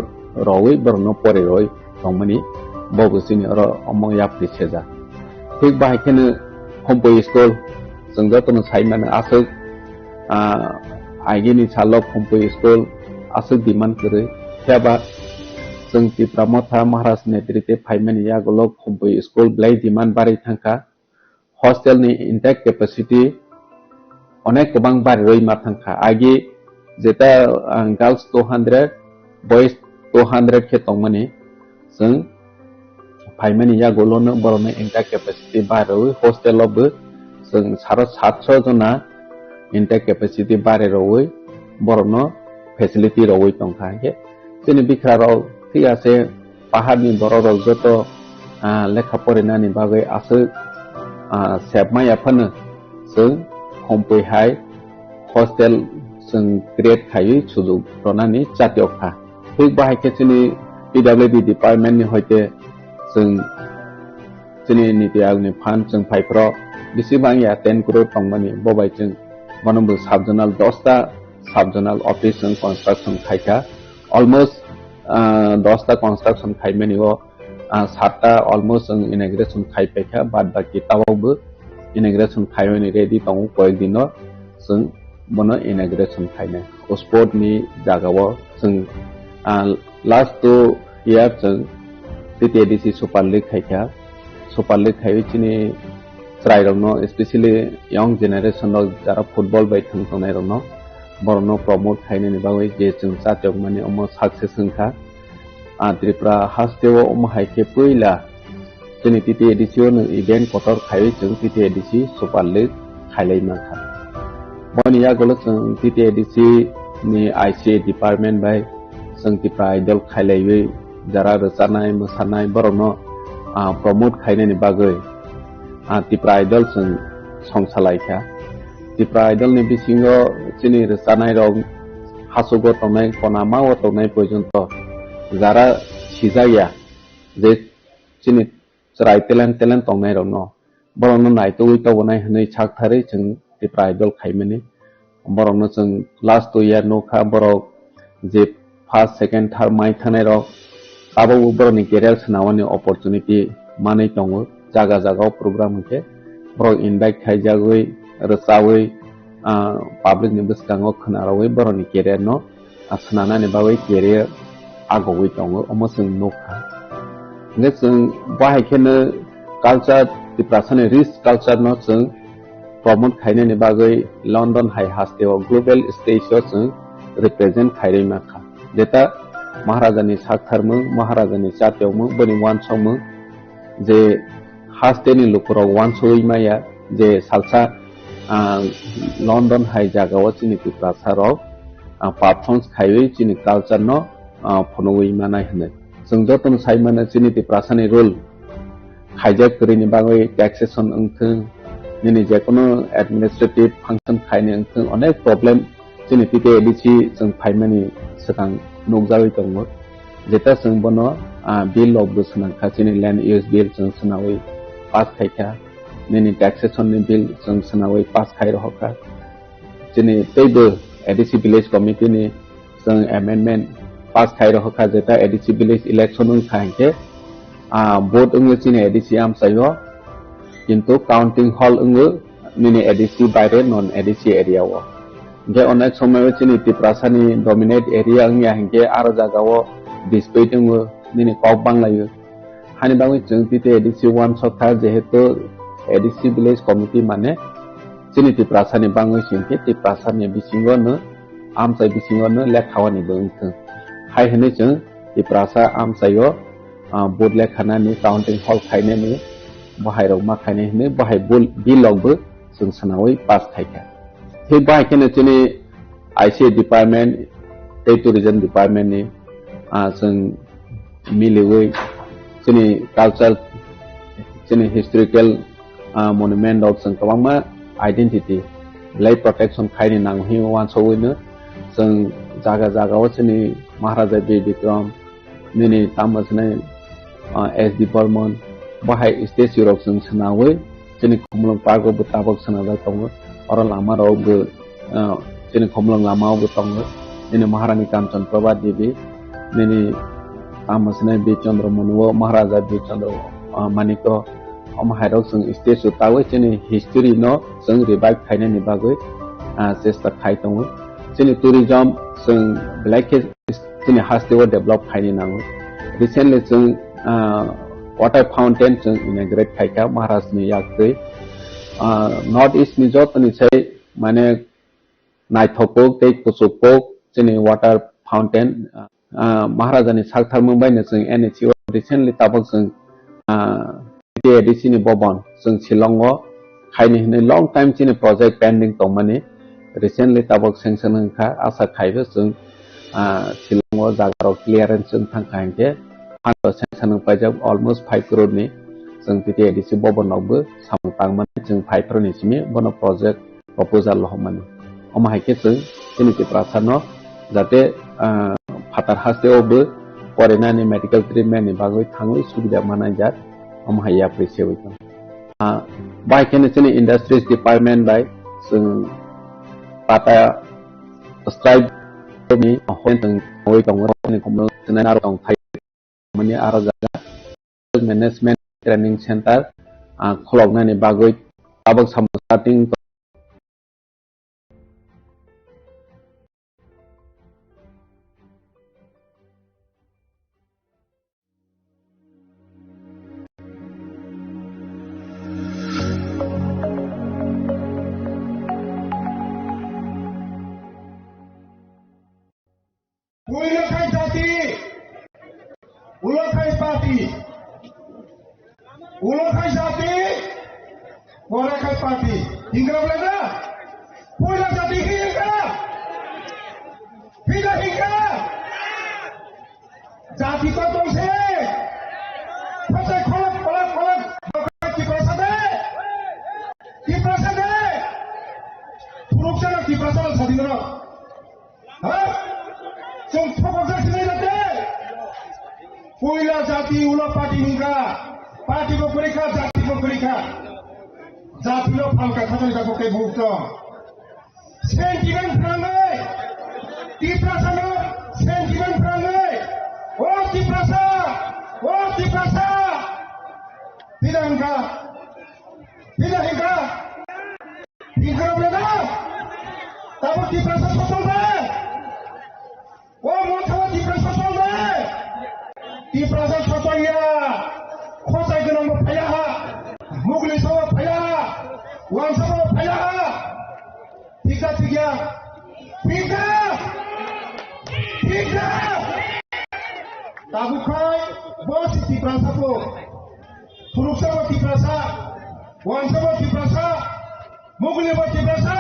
roi borono pore roi tongmani bogu chini ro omong ya priseja thik bai kene homboy school sung jotono saimana asuk agini chalok homboy school asuk demand kore theba sung tipramotha maharaj netrite phaimani yagolok homboy school blai demand bari thangka hostel ni intake capacity onek kobang bari roi ma thangka agi jeta girls 200 boys 200 khe tongmani sung फाइमानि या गोलोनो बरनो इंटा capacity बारे hostel अब जों 750 जना इंटा capacity बारे रवै बरनो facility रवै तंखा के जोंनि बिखा राव थियासे पाहाड़नि बर' राव जत लेखा फरायनायनि बागै आसो सेबमाया फनो जों हमपैहाय हॉस्टेल जों क्रिएट खायै सुजुग रनानि जातियखा थिग बाहायके जोंनि PWD डिपार्टमेंट नि हयते जों जोंनि नीति आयोगनि फान्ड जों फाइफ्राव बेसेबां या 10 करोड़ तंमानि बबाय जों मनबो साबजोनाल 10टा साबजोनाल ऑफिस जों कंस्ट्रक्शन खायका ऑलमोस्ट 10टा कंस्ट्रक्शन खायमानि वो 7टा ऑलमोस्ट जों इनॉग्रेशन खायपेखा बाद बाकी तावावबो इनॉग्रेशन खायमानि रेडी दं कयेक दिनो जों बनो इनॉग्रेशन खायने स्पोर्ट नि जागाव जों लास्ट 2 year जों CTADC सुपर लीग खायका सुपर लीग खायचिनि ट्राइरनो स्पेशली यंग जनरेशन जरा फुटबल बाय थंथनाय रनो बरनो प्रमोट खायने बागै जे जों जातियक माने अम सक्सेस होनखा त्रिपुरा हास्टेव अम हायके पहिला जोंनि TTADC नो इवेंट कटर खाय जों TTADC सुपर लीग खायलायमाखा बनिया गलो जों TTADC नि ICA डिपार्टमेंट बाय जों त्रिपुरा आइडल खायलायै जरा रोजानाय मोसानाय बरनो प्रमोट खायने बागै त्रिपुरा आइडल जों संसालायखा त्रिपुरा आइडल नि बिसिङाव जोंनि रोजानाय रं हासुगो तंनाय कनामा वतनाय पर्यन्त जरा सिजाया जे जोंनि जराय टेलेन्ट तंनाय रनो बरनो नायतोय तवनाय हनै साकथारै जों त्रिपुरा आइडल खायमानि बरनो जों लास्ट 2 year नोखा बर जे फर्स्ट सेकेंड थर्ड माइ थानाय रं आबो बरनि केरियर सनावनि अपॉर्चुनिटी मानै दङ जागा जागाव प्रोग्राम के बर इनभाइट खायजागै रसावै पब्लिक नि बसकाङाव खोनारावै बरनि केरियर न असनानानि बावै केरियर आगवै दङ अमसों नोखा ने जों बाहायखेनो कल्चर त्रिपुरानि रिच कल्चर न जों प्रमोट खायने बागै लंडन हाई हास्टेव ग्लोबल स्टेजआव जों रिप्रेजेंट खायरैमाखा जेता महाराजानि साकथारमो महाराजानि जातियावमो बनि वानसमो जे हास्टेनि लुकुराव वानसयमाया जे सालसा लंडन हाई जागाव चिनि त्रिपुरासाराव पारफॉर्मेंस खायै चिनि कल्चर न फनोवै मानाय हने जों जतन साइमाने चिनि त्रिपुरासानि रूल खायजा करिनि बागै टैक्सेशन अंथों निनि जेकुनु एडमिनिस्ट्रेटिव फंक्शन खायने अंथों अनेक प्रॉब्लम चिनि TTADC जों फाइमानि सिगां नुजायै दङ जेता जों बनो बिल ऑफ बोसनाखा चिनि लैंड यूज बिल जों सनावै पास खायखा निनि टैक्सेशन नि बिल जों सनावै पास खायरहका चिनि तैबो ADC विलेज कमिटी नि जों अमेंडमेंट पास खायरहका जेता ADC विलेज इलेक्शन खायके वोट अंगो चिनि ADC आमसायो किंतु काउंटिंग हॉल अंगो निनि ADC बायरे नॉन ADC एरिया वो जे अनेक समय चिनि त्रिपुरासानि डोमिनेट एरिया अंगिया हेंके आरो जागाव डिस्प्यूट अंगो निनि कॉप बांलायो हानि बागै जों TTADC वन सखा जेहेतु ADC विलेज कमिटी माने चिनि त्रिपुरासानि बांगै सिंके त्रिपुरासानि बिसिङावनो आमसाय बिसिङावनो लेखावानि बोंथों हाय हनै जों त्रिपुरासा आमसायो बोर्ड लेखानानि काउंटिं हॉल खायनेनि बाहायराव मा खायने हनै बाहाय बिलआवबो जों सनावै पास खायखा थिग बाहायखेनो जोंनि ICA डिपार्टमेंट टूरिज्म डिपार्टमेंट नि जों मिलेवै जोंनि कल्चर जोंनि हिस्टोरिकल मनुमेंट ऑफ जों गोबां आइडेंटिटी लाइफ प्रोटेक्शन खायनि नांहि वानसवैनो जों जागा जागाव जोंनि महाराजा बी विक्रम निनि तामसनाय SD बर्मन बाहाय स्टेज यूरोप जों सनावै जोंनि कमलं पार्क अब ताबक सनाजा दङ और लामा रावबो जोंनि कमलं लामावबो दङ निनि महारानी कांचन प्रभा देवी निनि तामसनाय बी चंद्र मनुव महाराजा बी चंद्र मानिक अमहायराव जों स्टेज तावै जोंनि हिस्ट्री न जों रिवाइव खायनायनि बागै चेष्टा खाय दङ जोंनि टूरिज्म जों ब्लैक जोंनि हास्टेव डेभलप खायनि नांगौ रिसेंटली जों वाटर फाउंटेन जों इनॉग्रेट खायका महाराजनि याखै नॉर्थ ईस्ट नि जतनि छै माने नायथोपक दै कुसुपक जोंनि वाटर फाउंटेन महाराजानि साकथारमो बायनो जों NHC रिसेंटली ताबक जों TADC ni bobon जों शिलंgo खायनि हने long time chini project pending tongmani recently tabok sanction hangkha asa khaibe जों शिलंgo jagaro clearance जों थांखा हंके sanction hangpaijak almost 5 crore ni जों TADC bobonawbo samtangmani जों 5 crore ni simi bono project proposal lohmani omahike जों chini tiprasano jate fatar hasteobo foreigner ni medical treatment ni bagoi thangui subida manajak omahaya appreciate by Kennedy Industries Department by Pata Stripe me a Honton Many Arazaga Management Training Center and Clognani Bagoi Abak some starting Ulokai Jati, Ulokai Party, Ulokai Jati, Ulokai Party. Hingga berapa? Ulokai Jati hingga, hingga. Jati kau tungse, pasal kolak, kiprasade, Purukshana kiprasana sadi nora. Hah? Sung pokoknya sini nanti, Puila Jati Ula Party hingga, Party Bokurika, Jati Bokurika, Jati lo pangka kata kita pakai bukto. Sentimen perangai, Tiprasano, sentimen perangai, oh Tiprasa, tidak hingga, hingga berada, tapi Tiprasa sosok Oh, mau di proses di proses fotonya, kota genong berpayah, mugli sawa payah, uang sawa payah, tiga, tabukai bos di prasa po, turuk sawa di prasa, uang sawa di prasa, mugli di prasa,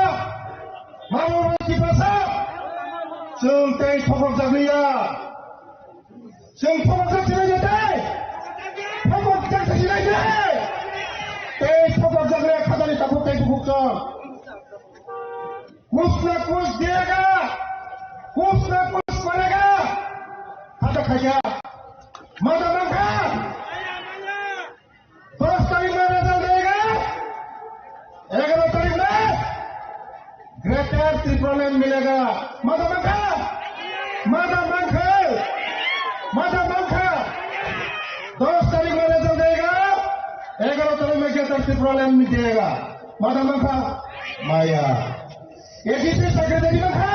mau di prasa. Sung tei pokok jaglia, sung pokok jaglia tei, pokok jaglia tei pokok jaglia kata ni takut tei bukton. Kusna kus diaga, kusna kus mereka, ada kaya, mana mangka, terus kali mana jaglia, egal kali mana, greater triple milega, mana mangka. Mada Manka, 10 तारीख में result देगा, 11 तारीख में क्या तक problem नहीं देगा, Mada Manka, Maya, ADC secretary Manka,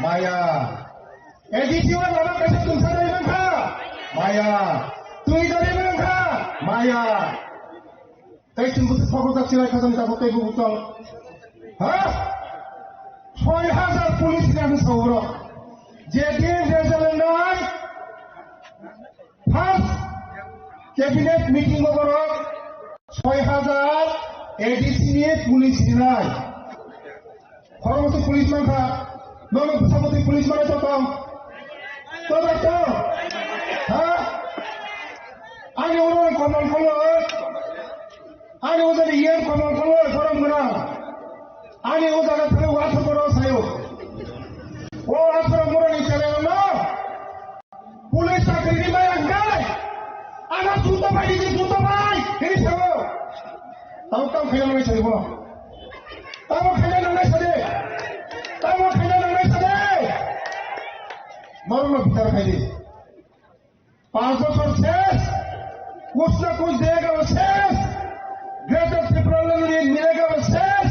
Maya, ADC वाला लगा कैसे तुम सेक्रेटरी Manka, Maya, तू इधर ही Manka, Maya, कैसे मुझे फोकस अच्छी लाइक खत्म कर सकते हो बुतल, हाँ, 6,000 पुलिस का भी सौरा যেদিন রেজাল্ট নয় ফার্স্ট ক্যাবিনেট মিটিং ওপর 6,000 এডিসি নিয়ে পুলিশ নাই খরমতি পুলিশ মাথা নন সভাপতি পুলিশ মানে তো হ্যাঁ আগে ওরা কমল করলো আগে ওদের ইয়ের কমল করলো গরম না আগে ও জায়গা থেকে ওয়াশ করো সায়ো Oh, asal murah ni cakap Allah. Polis tak terima yang gay. Anak tutup bayi ni tutup bayi. Ini siapa? Tahu kaya nama saya apa? Tahu kaya nama saya? Baru nak bicara kaya ni. 5 बছর শেষ, कुछ न कुछ देगा वो शेष, greater tribunal मिलेगा वो शेष.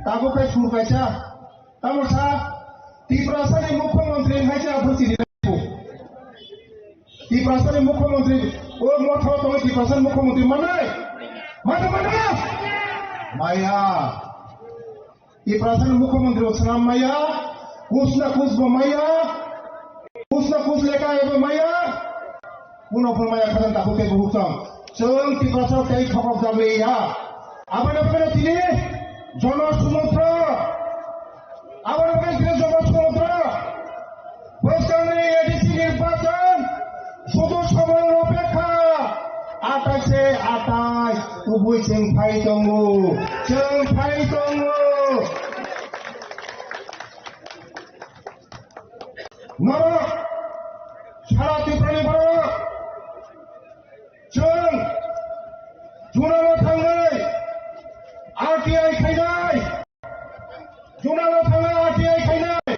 ताको पे छूट पैसा, ताको सा Tiprasani मुख्यमंत्री है क्या आप लोग Tiprasani मुख्यमंत्री वो मोटा तो Tiprasani मुख्यमंत्री मना Maya Tiprasani मुख्यमंत्री उसनाम Maya कुछ न कुछ लेकर आए Maya पुनः Maya खत्म ताको के भुगतान जों टिप्रासाव तै थकक जागलिया आबादारिफोरा दिनै जनसमुद्र आबादारिफोरा दिनै जनसमुद्र बोसोरनि एडिसि निर्बाचन শুধু সময়ের অপেক্ষা 28 উভয় जों फाइ दङ नरक सारा त्रिपुरानि भारत जों जुनाराव थांनाय आरटिआइ खायनाय जुनाराव थांनाय आरटिआइ खायनाय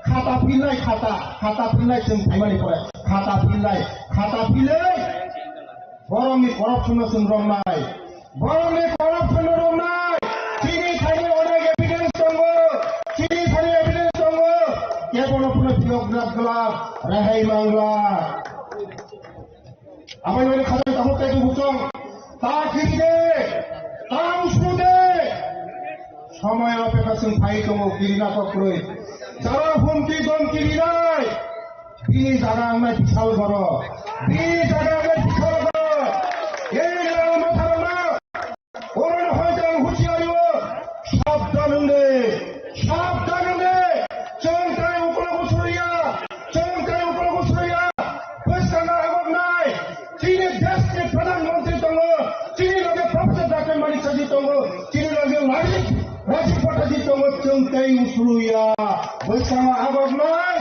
खाता फिननाय खाता फिननाय जों थाइमानिफ्राय खाता फिननाय बरंनि करपसन जों रंनाय बरंनि करपसन रंनाय दिनै थाइनि अनेक एभिडेन्स दङ दिनै थाइनि एभिडेन्स दङ केबलफोरनो बियोग्राफ ग्लाब रेहाय मांला आबाइनो खालाय ताबो ताइखौ बुझं ता खिरिदे ता उसुदे সময় অপেক্ষা जों फाइ दङ गिरिना कक्रै যারা হুমকি দমকি দিনাय बि जागा आंनाय बिशाल बर बि जागा आंनाय बिशाल बर এই লালমা থানা ওরণ হয়তো হুঁশিয়ারিও সাবধান হলে চৌকায় উপরে বসুরিয়া বৈশাখা এবং নাই চীনে দেশকে প্রধানমন্ত্রী দল চীনের লগে প্রফেসর ডাক্তার মানিক সাজি দল চীনের লগে রাজীব ভট্টাচার্য দল চৌকায় উসুরিয়া বৈশাখা এবং নাই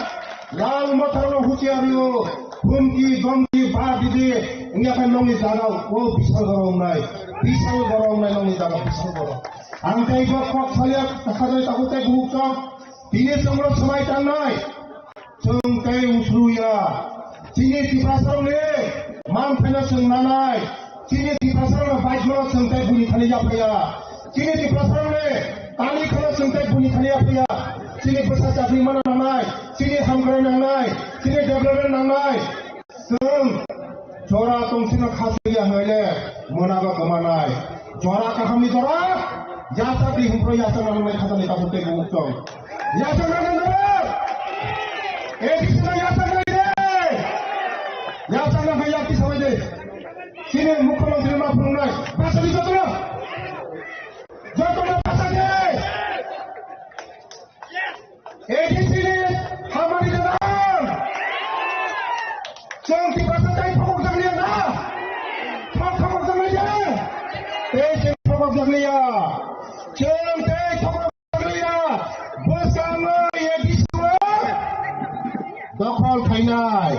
লাল মাথানো হুঁশিয়ারিও হুমকি দমকি বাদি দিয়ে ইংয়াখান নংনি জাগাও ও বিশাল গরম নাই নংনি জাগাও বিশাল গরম आं ताइबा कक सालिया थाखाय ताबुताय बुकम दिनै जोंल' समाय थांनाय जों ताइ उसुया दिनै टिप्रासावले मान फायना सोंनाय दिनै टिप्रासावले बायज्ल जों ताइ बुनि खालि जाफैया दिनै टिप्रासावले तालि खाला जों ताइ बुनि खालि जाफैया दिनै बोसा चाकरि माना नांनाय दिनै हामग्राय नांनाय दिनै डेभलपमेन्ट नांनाय जों जरा दंसिना खासिया होले मोनाबा गोमानाय जरा काहामनि जरा यासा di humpro yasa nang kata ni tabu te bukong yasa nang edisna yasa nang yaki sampai deh sini mukhamantri ma phungnai basa di jotona basa deh edisi ni hamari jalan jong ti basa tai phok janglia na phok janglia te phok janglia जों दै थकलिया बोसाङो एडिसिआ दखल खायनाय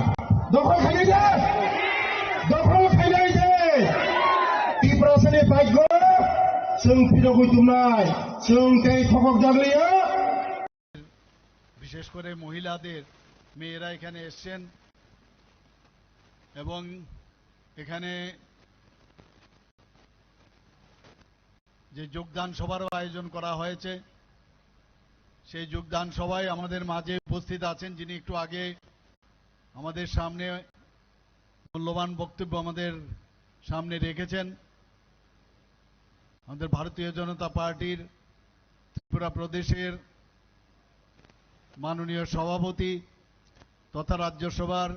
दे टिप्रासानि बायगो जों फिरगु दुमनाय जों दै थकक जागलिया বিশেষ করে মহিলাদের মেয়েরা এখানে এসেছেন এবং এখানে যে যোগদান সভারও আয়োজন করা হয়েছে সেই যোগদান সভায় আমাদের মাঝে উপস্থিত আছেন যিনি একটু আগে আমাদের সামনে মূল্যবান বক্তব্য আমাদের সামনে রেখেছেন আমাদের ভারতীয় জনতা পার্টির ত্রিপুরা প্রদেশের মাননীয় সভাপতি তথা রাজ্যসভার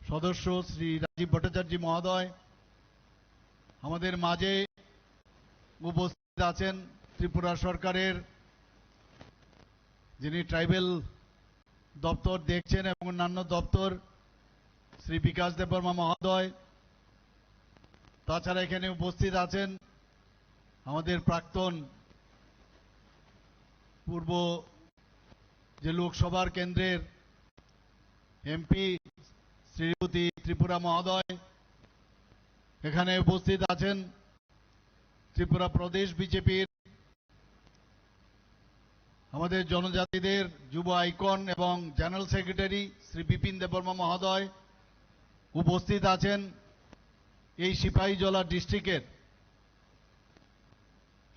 সদস্য শ্রী রাজীব ভট্টাচার্য মহোদয় আমাদের মাঝে উপস্থিত আছেন ত্রিপুরা সরকারের যিনি ট্রাইবেল দপ্তর দেখছেন এবং অন্যান্য দপ্তর শ্রী বিকাশ দেববর্মা মহোদয় তাছাড়া এখানে উপস্থিত আছেন আমাদের প্রাক্তন পূর্ব যে লোকসভার কেন্দ্রের এমপি শ্রীমতী ত্রিপুরা মহোদয় এখানে উপস্থিত আছেন ত্রিপুরা প্রদেশ বিজেপির আমাদের জনজাতিদের যুব আইকন এবং জেনারেল সেক্রেটারি শ্রী বিপিন দেববর্মা মহোদয় উপস্থিত আছেন এই সিপাহীজলা ডিস্ট্রিক্টের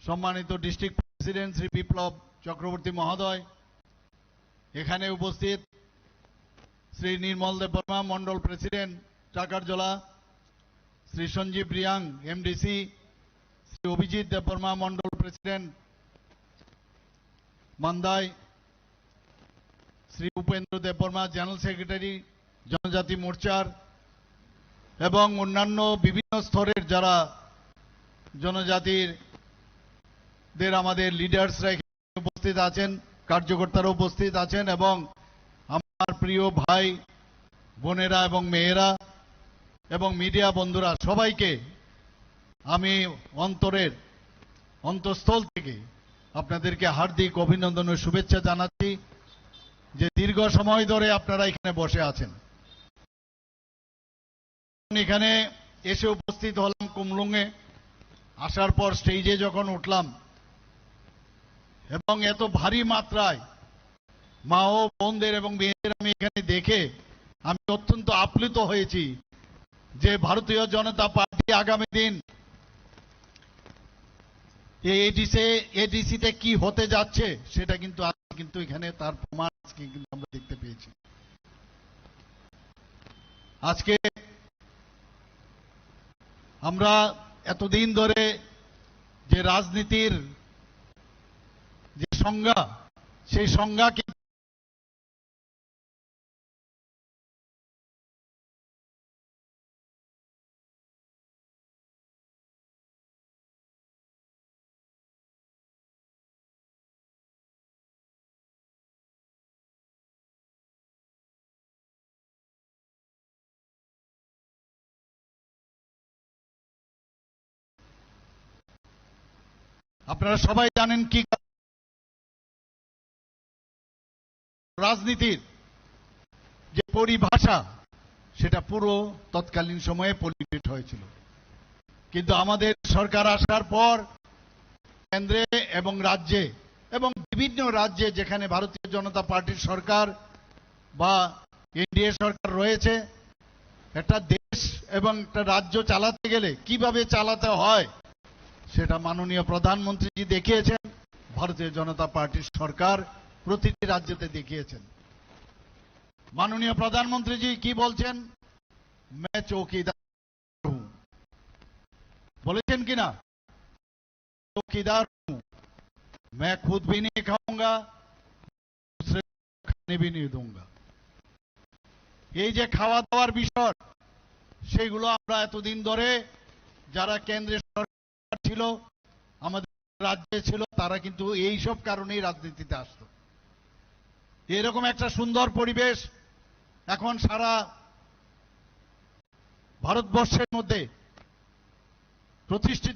সম্মানিত ডিস্ট্রিক্ট প্রেসিডেন্ট শ্রী বিপ্লব চক্রবর্তী মহোদয় এখানে উপস্থিত Shri Nirmal Debbarma mandal president Takarjala Shri Sanjib Reang MDC Shri Abhijit Debbarma mandal president Mandai Shri Upendra Debbarma general secretary জনজাতি মোর্চার এবং অন্যান্য বিভিন্ন স্তরের যারা জনজাতির আমাদের লিডার্সরা এখানে উপস্থিত আছেন, কার্যকর্তারা উপস্থিত আছেন, এবং আমার প্রিয় ভাই বোনেরা এবং মেয়েরা এবং মিডিয়া বন্ধুরা, সবাইকে আমি অন্তঃস্থল থেকে আপনাদেরকে হার্দিক অভিনন্দন ও শুভেচ্ছা জানাচ্ছি যে দীর্ঘ সময় ধরে আপনারা এখানে বসে আছেন। এখানে এসে উপস্থিত হলাম কুমলুঙে, আসার পর স্টেজে যখন উঠলাম এবং এত ভারী মাত্রায় মা ও বোনদের এবং মেয়েদের আমি এখানে দেখে আমি অত্যন্ত আপ্লুত হয়েছি যে ভারতীয় জনতা পার্টি আগামী দিন এডিসিতে কি হতে যাচ্ছে সেটা কিন্তু এখানে তার প্রমাণ আজকে কিন্তু আমরা দেখতে পেয়েছি। আজকে আমরা এতদিন ধরে যে রাজনীতির যে সংজ্ঞা, সেই সংজ্ঞা আপনারা সবাই জানেন কি রাজনীতির যে পরিভাষা সেটা পুরো তৎকালীন সময়ে পলিউটেড হয়েছিল, কিন্তু আমাদের সরকার আসার পর কেন্দ্রে এবং রাজ্যে এবং বিভিন্ন রাজ্যে যেখানে ভারতীয় জনতা পার্টির সরকার বা এনডিএ সরকার রয়েছে, একটা দেশ এবং একটা রাজ্য চালাতে গেলে কিভাবে চালাতে হয় সেটা মাননীয় প্রধানমন্ত্রীজি দেখিয়েছেন, ভারতীয় জনতা পার্টির সরকার প্রতিটি রাজ্যতে দেখিয়েছেন। মাননীয় প্রধানমন্ত্রীজি কি বলছেন? मैं चौकीदार हूं, বলেছেন কিনা? चौकीदार हूं, मैं खुद भी नहीं खाऊंगा, दूसरे खाने भी नहीं दूंगा। এই যে খাওয়া দাওয়ার বিষয়, সেগুলো আমরা এতদিন ধরে যারা কেন্দ্রের সরকার ছিল, আমাদের রাজ্যে ছিল, তারা কিন্তু এই সব কারণেই রাজনীতিতে আসতো। এরকম একটা সুন্দর পরিবেশ এখন সারা ভারতবর্ষের মধ্যে প্রতিষ্ঠিত